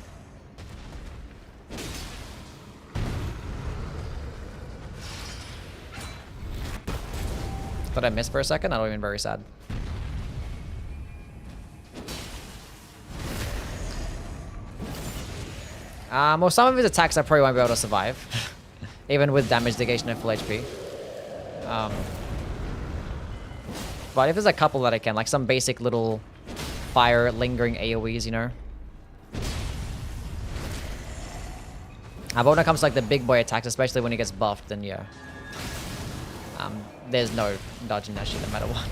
Thought I missed for a second? I don't even very sad. Well, some of his attacks I probably won't be able to survive. Even with damage negation and full HP. But if there's a couple that I can, like some basic little fire lingering AoEs, you know. But when it comes to like the big boy attacks, especially when he gets buffed, then yeah. There's no dodging that shit no matter what.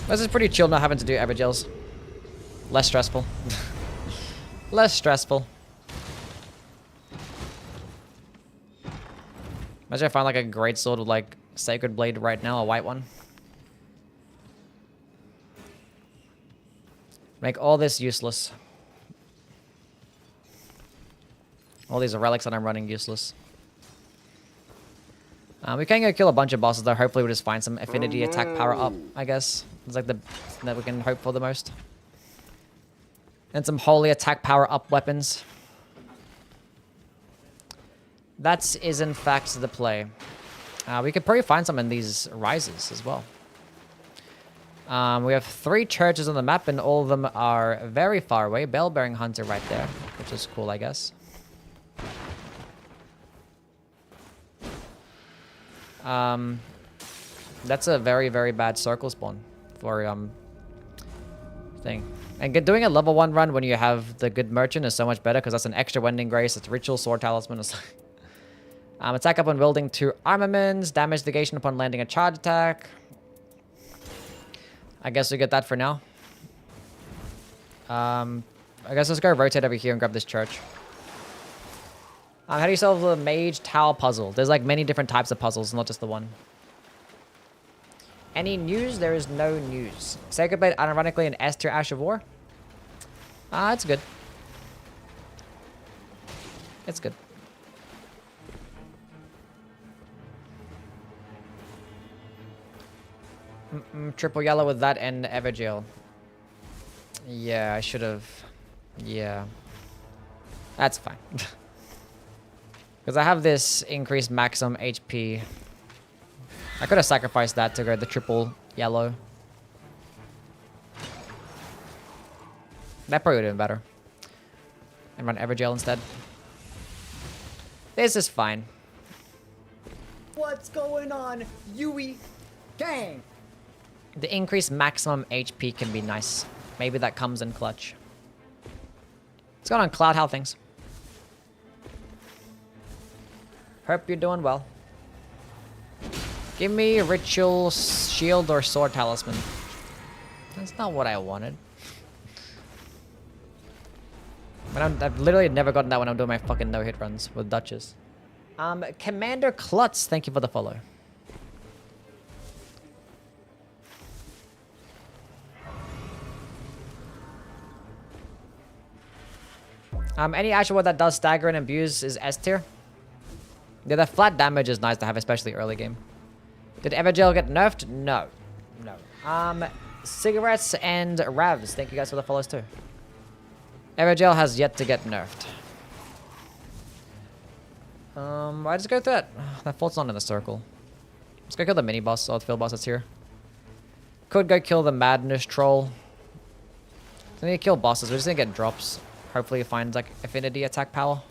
This is pretty chill not having to do Evergels. Less stressful. Less stressful. Imagine if I find like a great sword with like Sacred Blade right now, a white one. Make all this useless. All these relics that I'm running useless. We can go kill a bunch of bosses though. Hopefully we'll just find some affinity attack power up, I guess. It's like the that we can hope for the most. And some holy attack power up weapons. That is in fact the play. We could probably find some in these rises as well. We have 3 churches on the map and all of them are very far away. Bell-bearing hunter right there, which is cool, I guess. That's a very, very bad circle spawn for thing. And doing a level 1 run when you have the good merchant is so much better because that's an extra Wending Grace, it's ritual, sword talisman. Attack upon wielding 2 armaments, damage negation upon landing a charge attack. I guess we get that for now. I guess let's go rotate over here and grab this church. How do you solve the mage tower puzzle? There's like many different types of puzzles, not just the one. Any news? There is no news. Sacred Blade, unironically, an S tier Ash of War. It's good. It's good. Triple yellow with that and Evergale. Yeah, I should have. Yeah. That's fine. Because I have this increased maximum HP. I could have sacrificed that to go the triple yellow. That probably would have been better. And run Evergale instead. This is fine. What's going on, Yui? Gang! The increased maximum HP can be nice. Maybe that comes in clutch. What's going on, Cloud? How things? Hope you're doing well. Give me ritual, shield, or sword talisman. That's not what I wanted. I've literally never gotten that when I'm doing my fucking no-hit runs with Duchess. Commander Klutz, thank you for the follow. Any actual word that does stagger and abuse is S tier. Yeah, the flat damage is nice to have, especially early game. Did Evergale get nerfed? No. No. Cigarettes and Ravs, thank you guys for the follows too. Evergale has yet to get nerfed. I just go through that. That fault's not in the circle. Let's go kill the mini boss, or the field boss that's here. Could go kill the madness troll. So we need to kill bosses, we just need to get drops. Hopefully it finds like affinity attack power.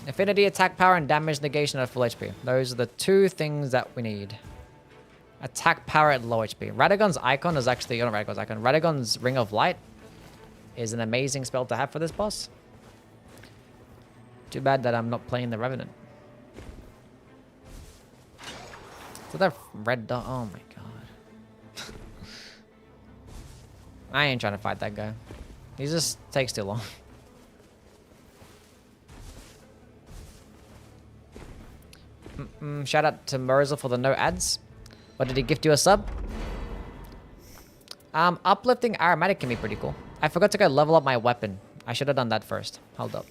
Affinity attack power and damage negation at full HP. Those are the 2 things that we need. Attack power at low HP. Radagon's icon is actually, not Radagon's icon, Radagon's Ring of Light is an amazing spell to have for this boss. Too bad that I'm not playing the Revenant. So that red dot, oh my god. I ain't trying to fight that guy. He just takes too long. Shout out to Merzel for the no ads. What, did he gift you a sub? Uplifting aromatic can be pretty cool. I forgot to go level up my weapon. I should have done that first. Hold up.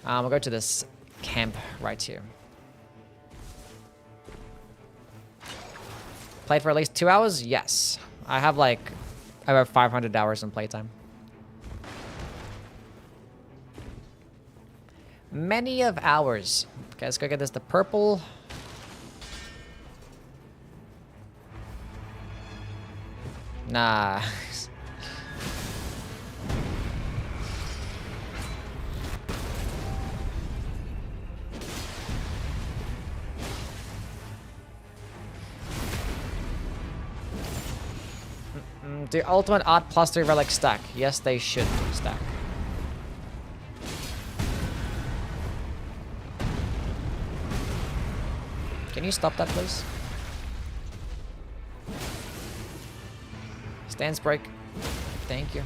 We'll go to this camp right here. Played for at least 2 hours? Yes. I have like over 500 hours in playtime. Many of hours. Okay, let's go get this. The purple. Nah. Do ultimate art plus 3 relic stack? Yes, they should stack. Can you stop that, please? Stance break. Thank you.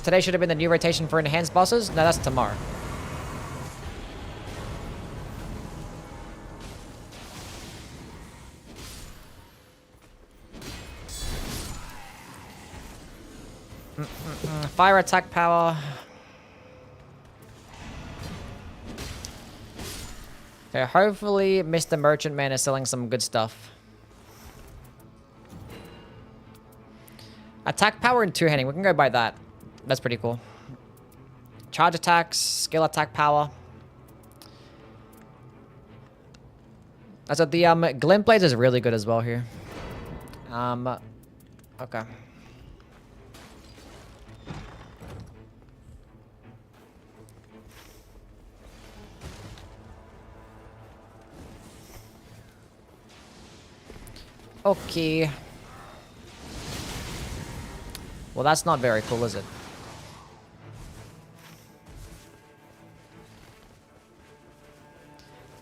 Today should have been the new rotation for enhanced bosses. No, that's tomorrow. Fire attack power. Okay, hopefully Mr. Merchant Man is selling some good stuff. Attack power and 2-handing. We can go by that. That's pretty cool. Charge attacks, skill attack power. So the glint blades is really good as well here. Okay. Okay. Well, that's not very cool, is it?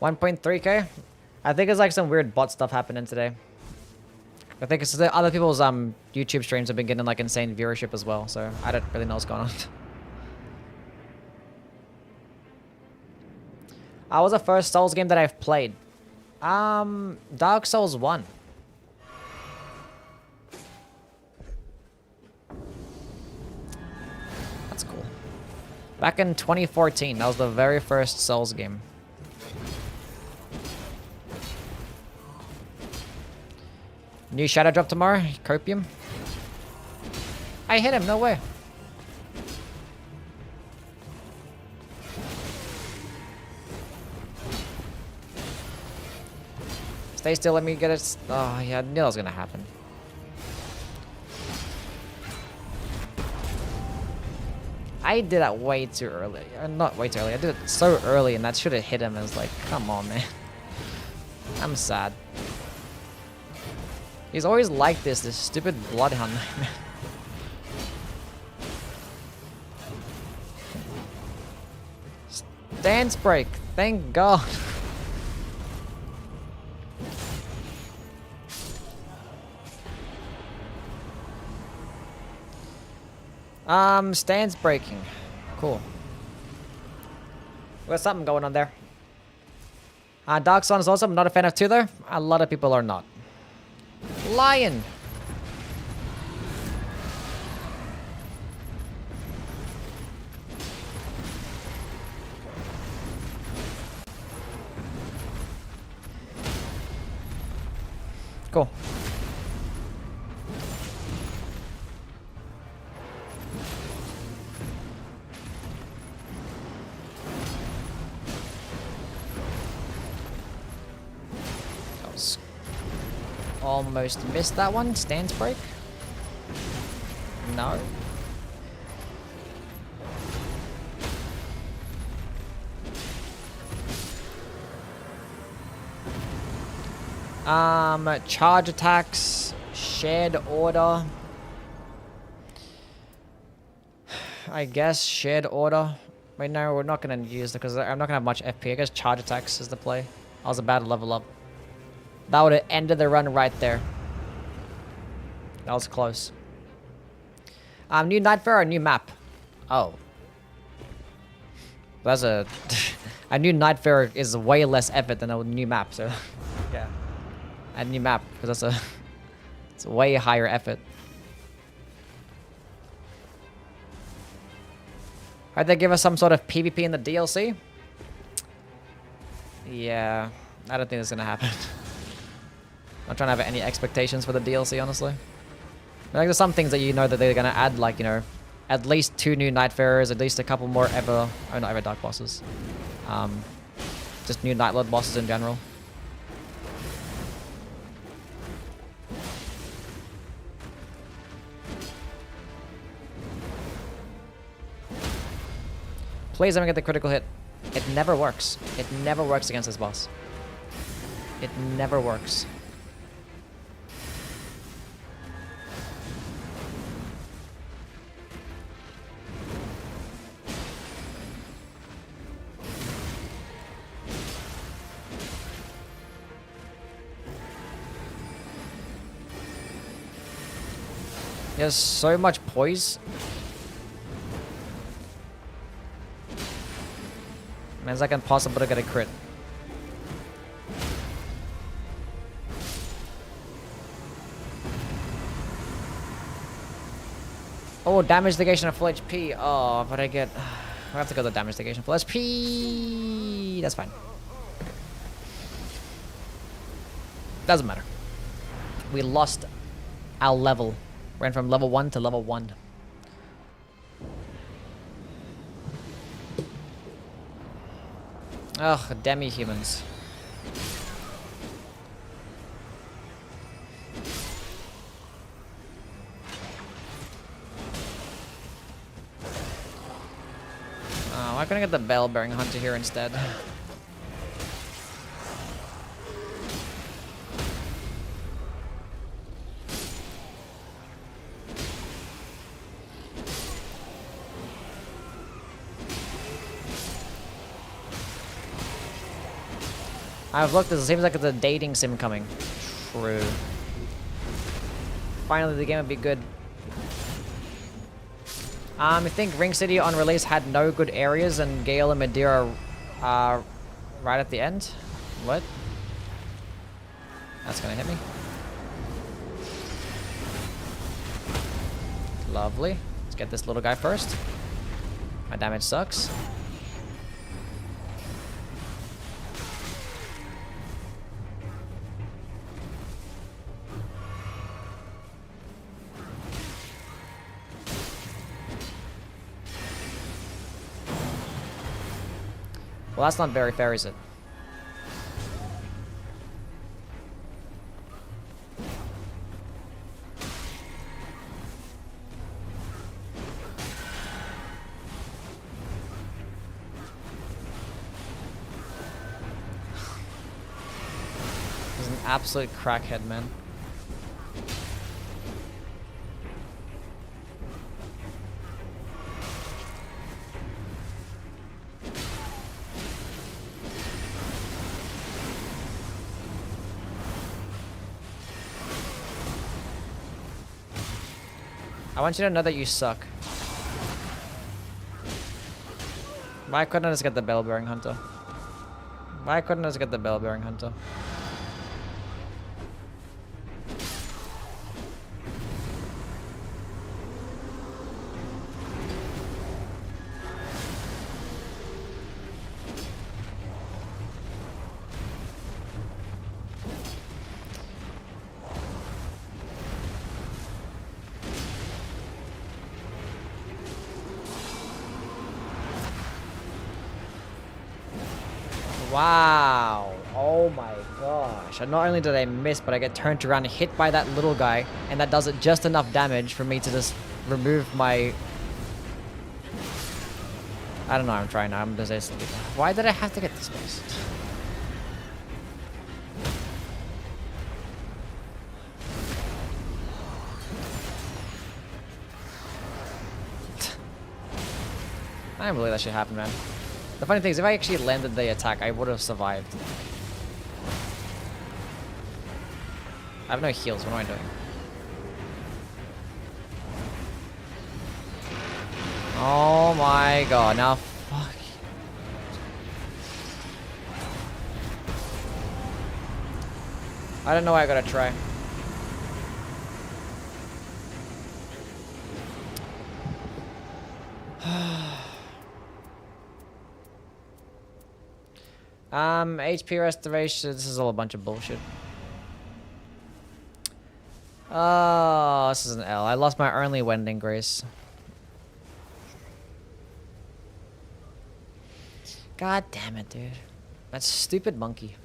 $1.3K? I think it's like some weird bot stuff happening today. I think it's the other people's YouTube streams have been getting like insane viewership as well, so I don't really know what's going on. What was the first Souls game that I've played? Dark Souls 1. That's cool. Back in 2014, that was the very first Souls game. New shadow drop tomorrow? Copium? I hit him, no way. Stay still, let me get it. Oh, yeah, I knew that was gonna happen. I did that way too early. Not way too early, I did it so early and that should have hit him. I was like, come on, man. I'm sad. He's always like this stupid bloodhound. Stance break, thank God. Stance breaking. Cool. There's something going on there. Dark Sun is also, I'm not a fan of too though. A lot of people are not. Lion. Cool. Almost missed that one. Stance break? No. Charge attacks, shared order. I guess shared order. Wait, no, we're not gonna use it because I'm not gonna have much FP. I guess charge attacks is the play. I was about to level up. That would have ended the run right there. That was close. New Nightfare or new map? Oh. That's a... a new Nightfare is way less effort than a new map, so... yeah. A new map, because that's a... it's a way higher effort. Alright, they give us some sort of PvP in the DLC? Yeah. I don't think that's gonna happen. Not trying to have any expectations for the DLC, honestly. Like, there's some things that you know that they're gonna add, like, you know, at least 2 new Nightfarers, at least a couple more Ever... oh, not Ever Dark bosses. Just new Nightlord bosses in general. Please let me get the critical hit. It never works. It never works against this boss. It never works. He has so much poise. Man, it's like impossible to get a crit. Oh, damage negation of full HP. Oh, but I get... I have to go to damage negation full HP. That's fine. Doesn't matter. We lost our level. Went from level 1 to level 1. Ugh, demi-humans. Why couldn't I get the bell-bearing hunter here instead? I've looked, it seems like it's a dating sim coming. True. Finally, the game would be good. I think Ring City on release had no good areas, and Gale and Madeira are right at the end. What? That's gonna hit me. Lovely. Let's get this little guy first. My damage sucks. Well, that's not very fair, is it? He's an absolute crackhead, man. I want you to know that you suck. Why couldn't I just get the bell-bearing hunter? Why couldn't I just get the bell-bearing hunter? Wow. Oh my gosh. And not only did I miss, but I get turned around and hit by that little guy, and that does it just enough damage for me to just remove my... I don't know, I'm trying now. I'm just... Why did I have to get this place? I don't believe that shit happened, man. The funny thing is, if I actually landed the attack, I would have survived. I have no heals. What am I doing? Oh my god. Now, fuck. I don't know why I gotta try. HP restoration. This is all a bunch of bullshit. Oh, this is an L. I lost my only Wending Grace. God damn it, dude. That stupid monkey.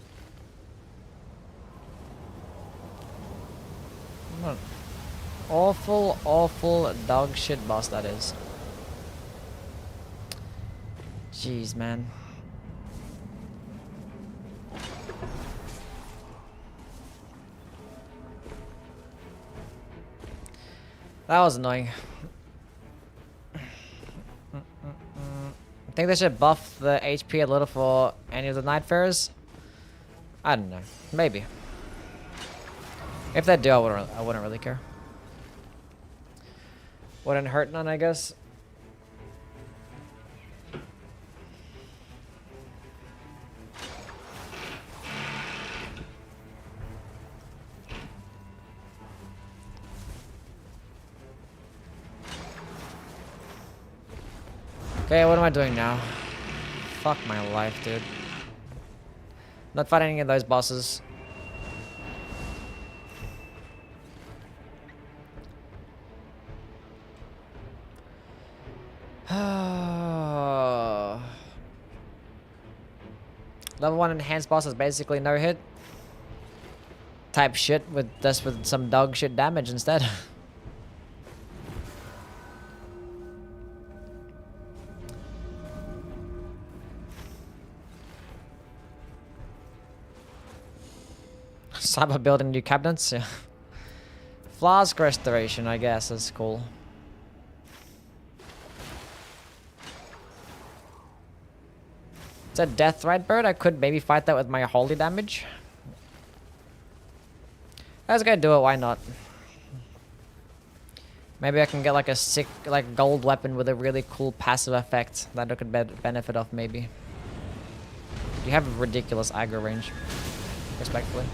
What an awful, awful dog shit boss that is. Jeez, man. That was annoying. I think they should buff the HP a little for any of the Nightfarers. I don't know. Maybe. If they do, I wouldn't really care. Wouldn't hurt none, I guess. Okay, what am I doing now? Fuck my life, dude. Not fighting any of those bosses. Level 1 enhanced boss is basically no hit. Type shit with some dog shit damage instead. Cyber building new cabinets, yeah. Flask restoration, I guess, is cool. It's a death threat bird. I could maybe fight that with my holy damage. I was gonna do it, why not? Maybe I can get like a sick, like gold weapon with a really cool passive effect that I could benefit off maybe. You have a ridiculous aggro range, respectfully.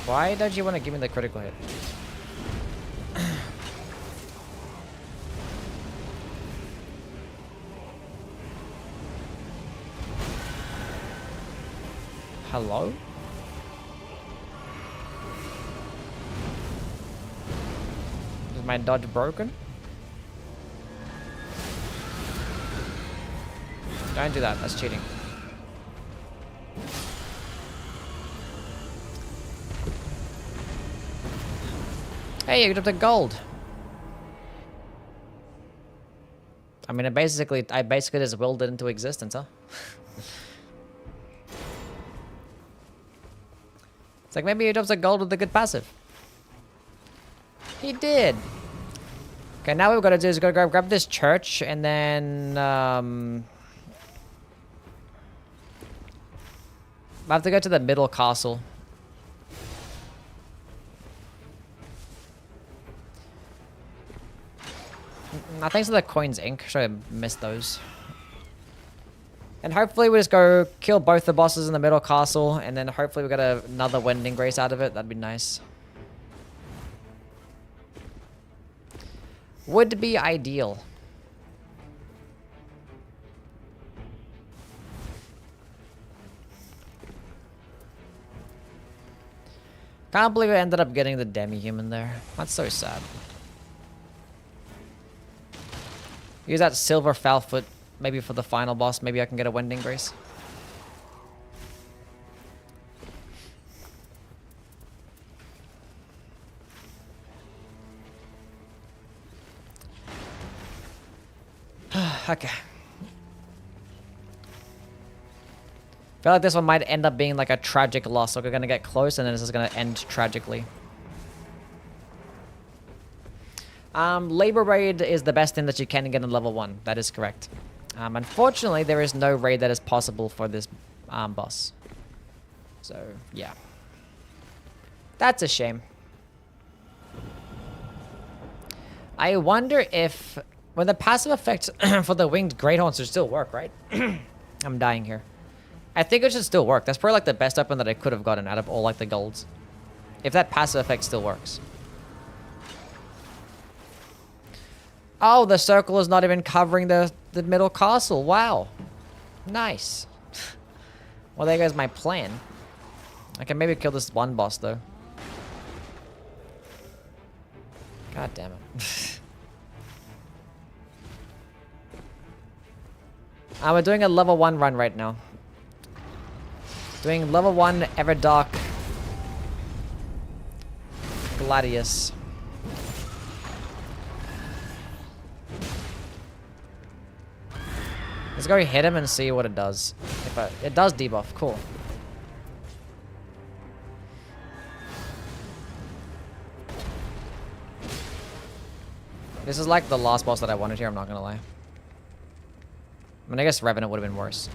Why don't you want to give me the critical hit? Hello? Is my dodge broken? Don't do that, that's cheating. Hey, you got the gold. I mean, I basically just willed it into existence, huh? It's like maybe he drops a gold with a good passive. He did. Okay, now what we've got to do is go grab this church and then I have to go to the middle castle. Thanks for the coins, Ink. Should have missed those. And hopefully we just go kill both the bosses in the middle castle, and then hopefully we get another Wending Grace out of it. That'd be nice. Would be ideal. Can't believe I ended up getting the demi-human there. That's so sad. Use that silver foul foot maybe for the final boss. Maybe I can get a Wending Grace. Okay. I feel like this one might end up being like a tragic loss. Like we're gonna get close and then this is gonna end tragically. Labor raid is the best thing that you can get in level 1. That is correct. Unfortunately, there is no raid that is possible for this boss. So, yeah. That's a shame. I wonder if... When the passive effects for the winged Greathorns should still work, right? I'm dying here. I think it should still work. That's probably like the best weapon that I could have gotten out of all like the golds. If that passive effect still works. Oh, the circle is not even covering the middle castle. Wow. Nice. Well, there goes my plan. I can maybe kill this one boss, though. God damn it. We're doing a level 1 run right now. Doing level 1 Everdark Gladius. Let's go hit him and see what it does. It does debuff, cool. This is like the last boss that I wanted here, I'm not gonna lie. I mean, I guess Revenant would have been worse.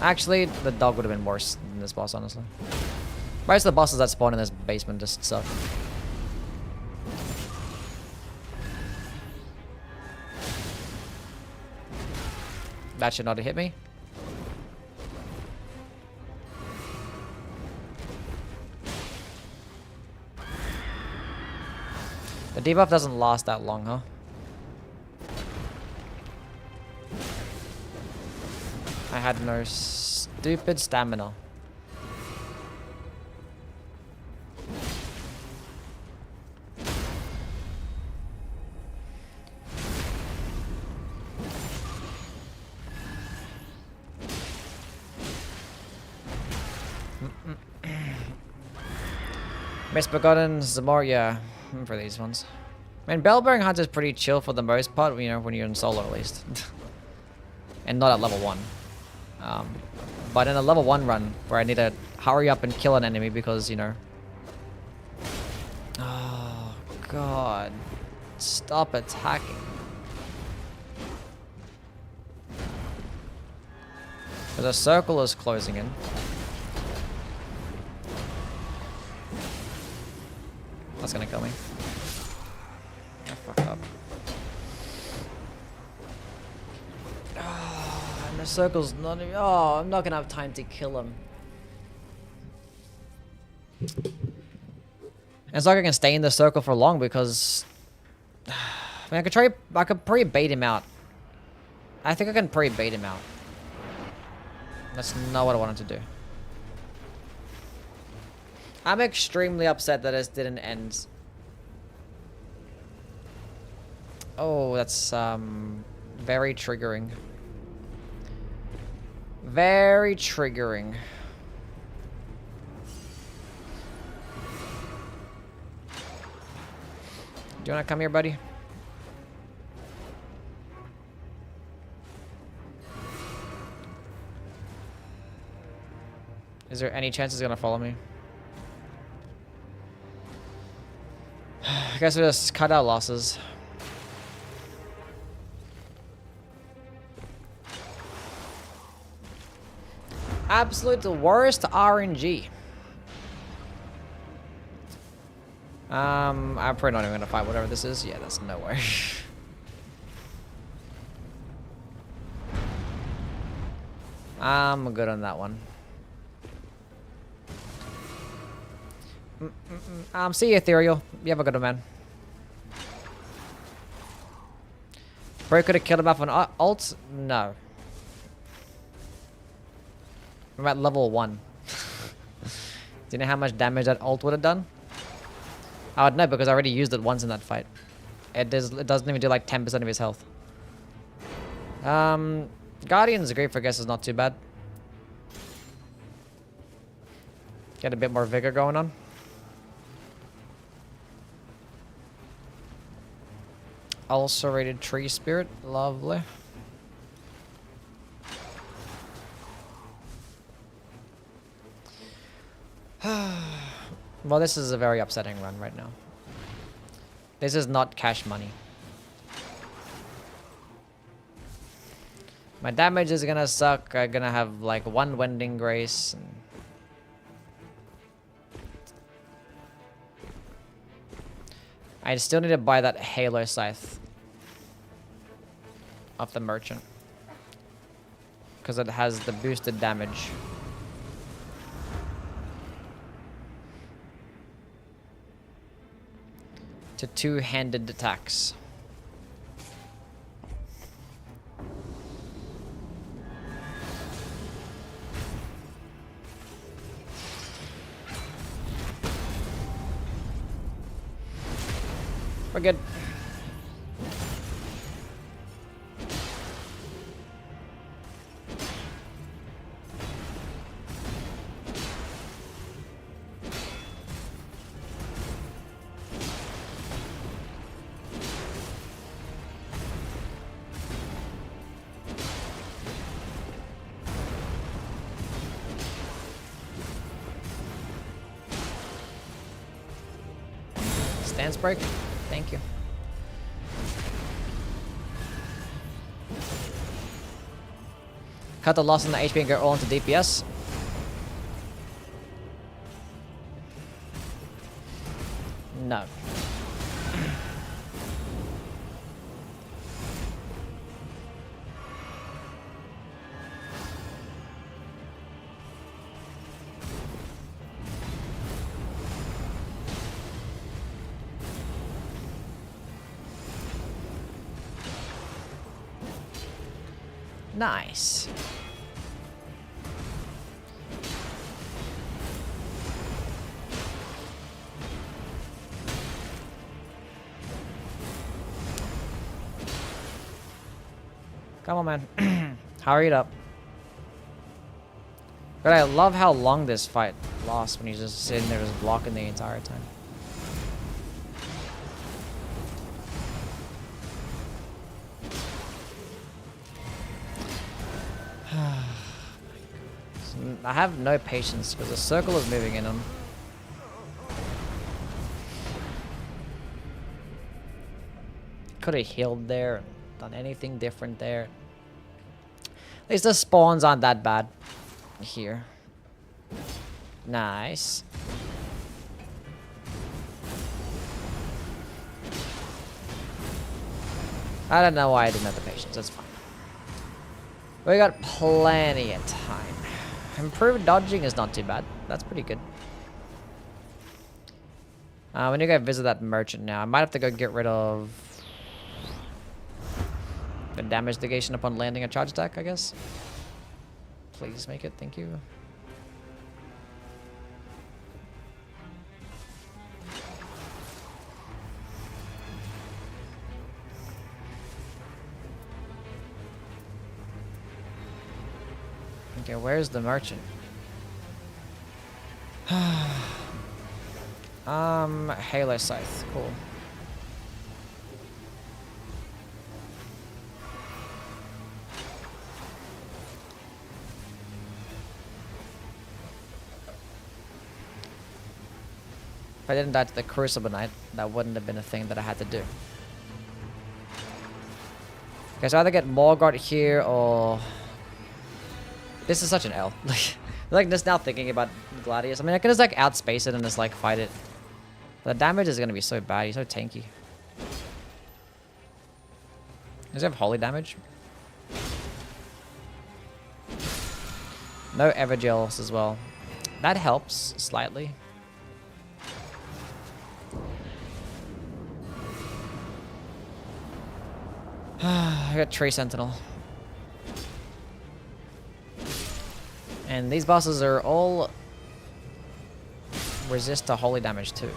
Actually, the dog would have been worse than this boss, honestly. Most of the bosses that spawn in this basement just suck. That should not have hit me. The debuff doesn't last that long, huh? I had no stupid stamina. Misbegotten, Zamoria, for these ones. I mean, Bellbearing Hunt is pretty chill for the most part, you know, when you're in solo at least. And not at level 1. But in a level 1 run, where I need to hurry up and kill an enemy because, you know... Oh, God. Stop attacking. The circle is closing in. That's gonna kill me. I fucked up. Oh, and the circle's not even... Oh, I'm not gonna have time to kill him. And it's not like I can stay in the circle for long because... I mean, I could try... I could pre-bait him out. I think I can pre-bait him out. That's not what I wanted to do. I'm extremely upset that this didn't end. Oh, that's very triggering. Very triggering. Do you want to come here, buddy? Is there any chance he's gonna follow me? I guess we'll just cut out losses. Absolute worst RNG. I'm probably not even gonna fight whatever this is. Yeah, that's no way. I'm good on that one. See you, Ethereal. You have a good one, man. Bro could have killed him off an ult? No. I'm at level 1. Do you know how much damage that ult would have done? I would know because I already used it once in that fight. It doesn't even do like 10% of his health. Guardian's great for guess is not too bad. Get a bit more vigor going on. Ulcerated tree spirit, lovely. Well, this is a very upsetting run right now. This is not cash money. My damage is gonna suck. I'm gonna have like 1 Wending Grace. And I still need to buy that Halo Scythe of the merchant because it has the boosted damage. To 2-handed attacks. We're good. Stance break. Thank you. Cut the loss on the HP and go all into DPS. No. Nice. Come on, man. Hurry it up. But I love how long this fight lasts when he's just sitting there just blocking the entire time. I have no patience because the circle is moving in him. Could have healed there and done anything different there. At least the spawns aren't that bad here. Nice. I don't know why I didn't have the patience. That's fine. We got plenty of time. Improved dodging is not too bad. That's pretty good. We need to go visit that merchant now. I might have to go get rid of the damage negation upon landing a charge attack, I guess. Please make it. Thank you. Okay, where's the merchant? Halo Scythe, cool. If I didn't die to the Crucible Knight, that wouldn't have been a thing that I had to do. Okay, so I either get Morgott here or... This is such an L. Like just now thinking about Gladius. I mean, I could just like outspace it and just like fight it. But the damage is gonna be so bad. He's so tanky. Does he have holy damage? No Evergels as well. That helps slightly. I got Tree Sentinel. And these bosses are all resist to holy damage too.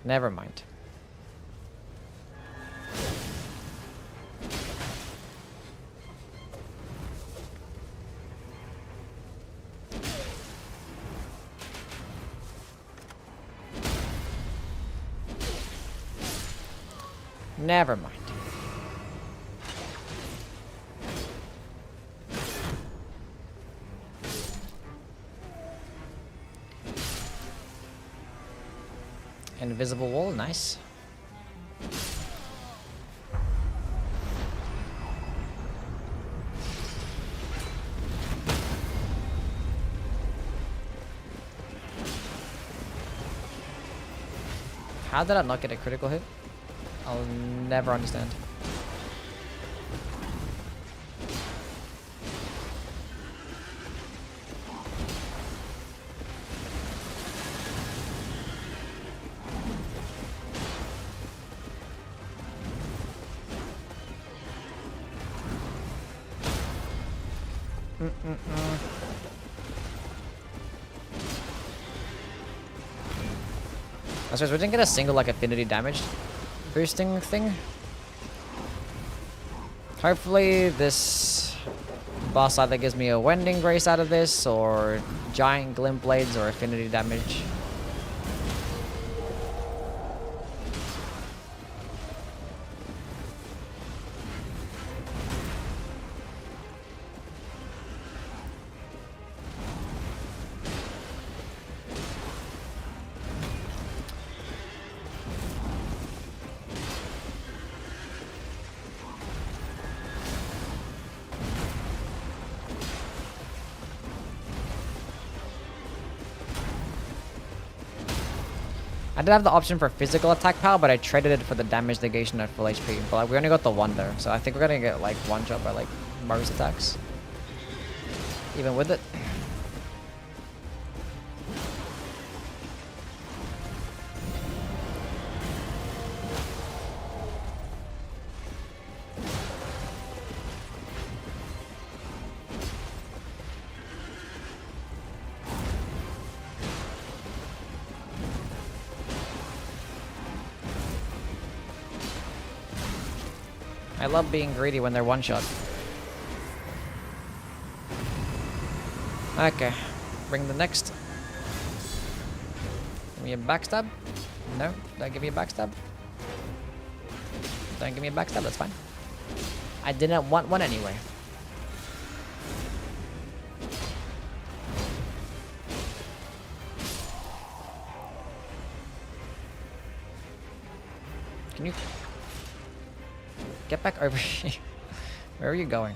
Never mind. Never mind. Invisible wall, nice. How did I not get a critical hit? I'll never understand. I suppose we didn't get a single like affinity damage boosting thing. Hopefully this boss either gives me a Wending Grace out of this or giant glint blades or affinity damage. I did have the option for physical attack power, but I traded it for the damage negation at full HP. But like, we only got the one there, so I think we're gonna get like one shot by like most attacks, even with it. I love being greedy when they're one shot. Okay, bring the next. Give me a backstab. No, don't give me a backstab. Don't give me a backstab, that's fine. I didn't want one anyway. Can you get back over here? Where are you going?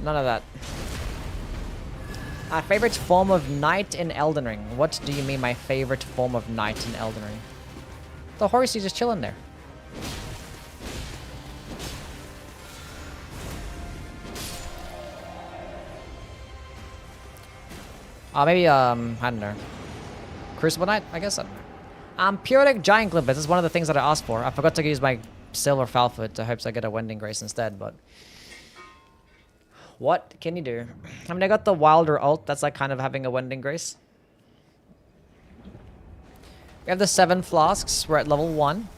None of that. My favorite form of knight in Elden Ring. What do you mean my favorite form of knight in Elden Ring? The horse is just chilling there. Maybe, I don't know. Crucible Knight, I guess? I don't know. Periodic Giant Limpet. This is one of the things that I asked for. I forgot to use my Silver Falfoot. I hope I get a Wending Grace instead, but... What can you do? I mean, I got the Wilder ult. That's like kind of having a Wending Grace. We have the 7 flasks. We're at level 1.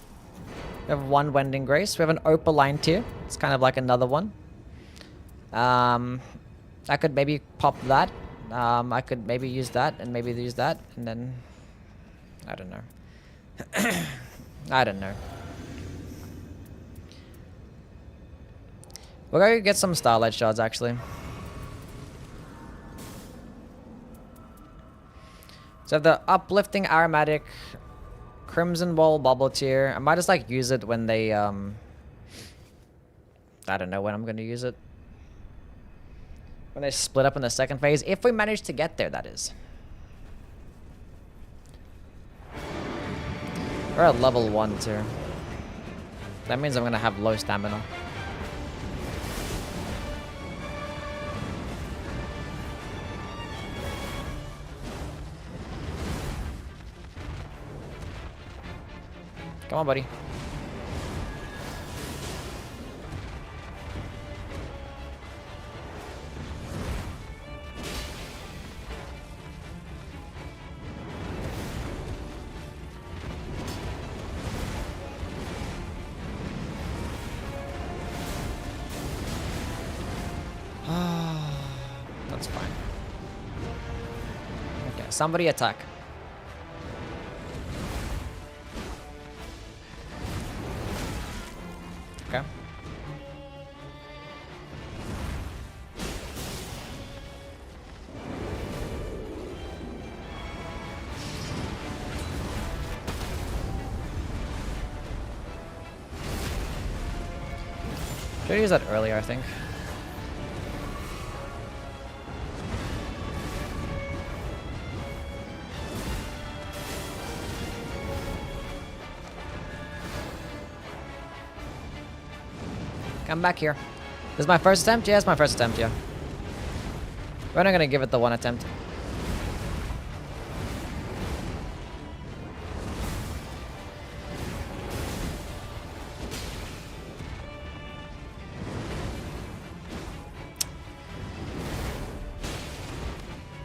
We have 1 Wending Grace. We have an Opaline tier. It's kind of like another one. I could maybe pop that. I could maybe use that and maybe use that. And then... I don't know. I don't know. We're going to get some Starlight Shards, actually. So the Uplifting Aromatic Crimson Wall Bubble Tier. I might just like use it when they I don't know when I'm going to use it. When they split up in the second phase. If we manage to get there, that is. We're at level 1 too. That means I'm going to have low stamina. Come on, buddy. That's fine. Okay, somebody attack. Okay. Should I use that earlier, I think. Come back here. This is my first attempt? Yeah, it's my first attempt, yeah. We're not gonna give it the 1 attempt.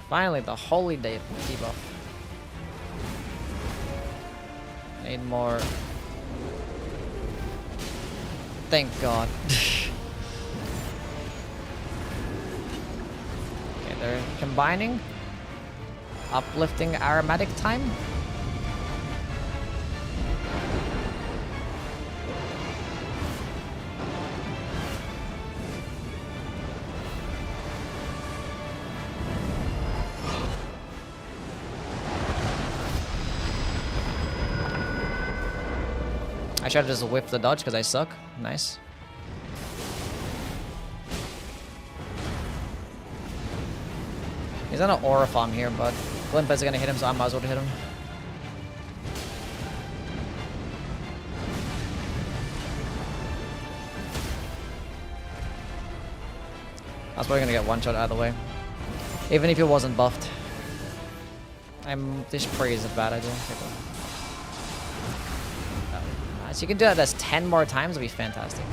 Finally, the holy day debuff. Need more. Thank God. Okay, they're combining. Uplifting aromatic time. I should have just whiffed the dodge because I suck. Nice. He's on an aura farm here, but Glimpet's gonna hit him, so I might as well hit him. That's probably gonna get one shot out of the way. Even if he wasn't buffed. This pre is a bad idea. So you can do that as 10 more times, it'd be fantastic.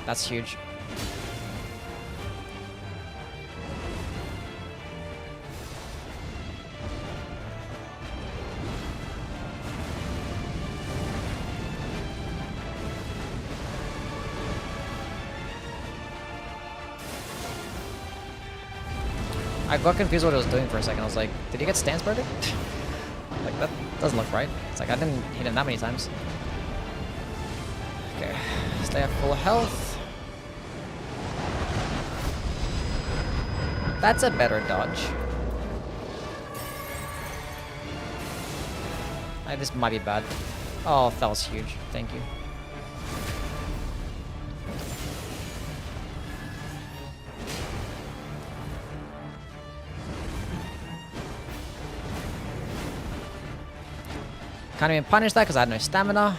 That's huge. I got confused what it was doing for a second. I was like, did he get stance broken? Like, that doesn't look right. It's like, I didn't hit him that many times. Okay, stay at full health. That's a better dodge. This might be bad. Oh, that was huge. Thank you. Can't even punish that because I had no stamina.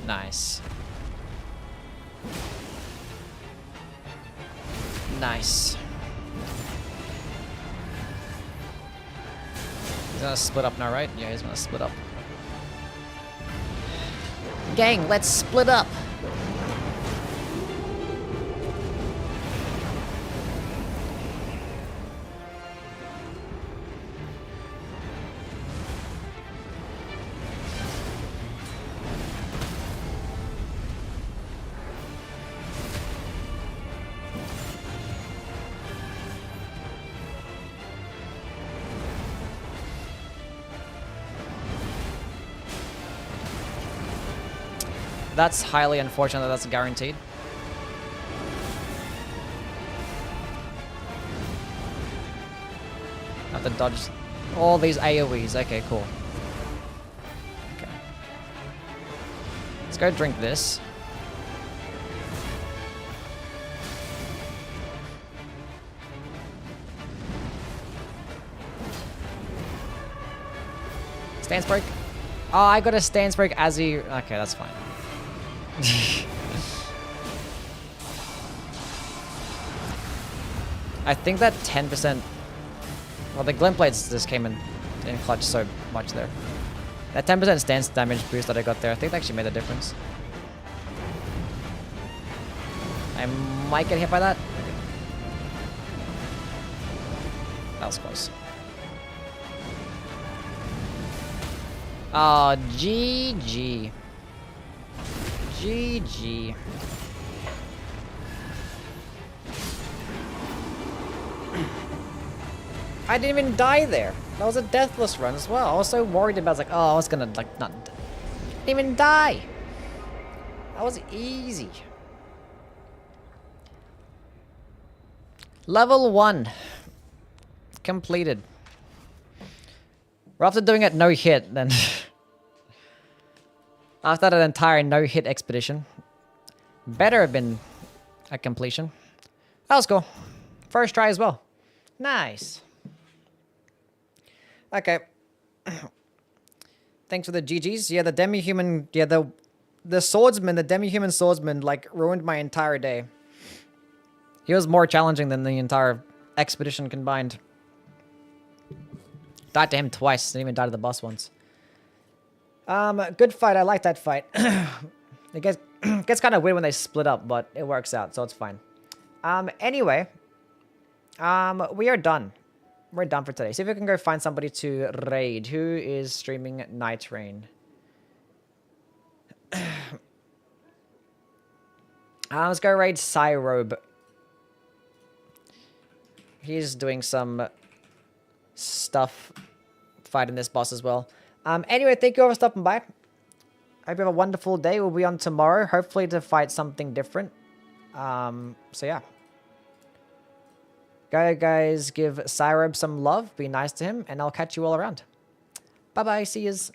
Nice. Nice. He's gonna split up now, right? Yeah, he's gonna split up. Gang, let's split up. That's highly unfortunate that that's guaranteed. I have to dodge all these AoEs. Okay, cool. Okay. Let's go drink this. Stance break. Oh, I got a stance break as he... Okay, that's fine. I think that 10%... Well, the glint blades just came in clutch so much there. That 10% stance damage boost that I got there, I think that actually made a difference. I might get hit by that. That was close. Oh, GG. GG. I didn't even die there. That was a deathless run as well. I was so worried about, like, oh, I was gonna, like, not... Didn't even die. That was easy. Level 1. Completed. We're after doing it no hit, then... After that entire no-hit expedition. Better have been a completion. That was cool. First try as well. Nice. Okay. Thanks for the GGs. Yeah, the demi-human... Yeah, the swordsman, the demi-human swordsman, like, ruined my entire day. He was more challenging than the entire expedition combined. Died to him twice. Didn't even die to the boss once. Good fight. I like that fight. It gets kind of weird when they split up, but it works out, so it's fine. Anyway, we are done. We're done for today. See if we can go find somebody to raid. Who is streaming Nightreign? Let's go raid Cyrobe. He's doing some stuff fighting this boss as well. Anyway, thank you all for stopping by. I hope you have a wonderful day. We'll be on tomorrow, hopefully to fight something different. So yeah. Go guys, give Cyrobe some love, be nice to him, and I'll catch you all around. Bye-bye, see yous.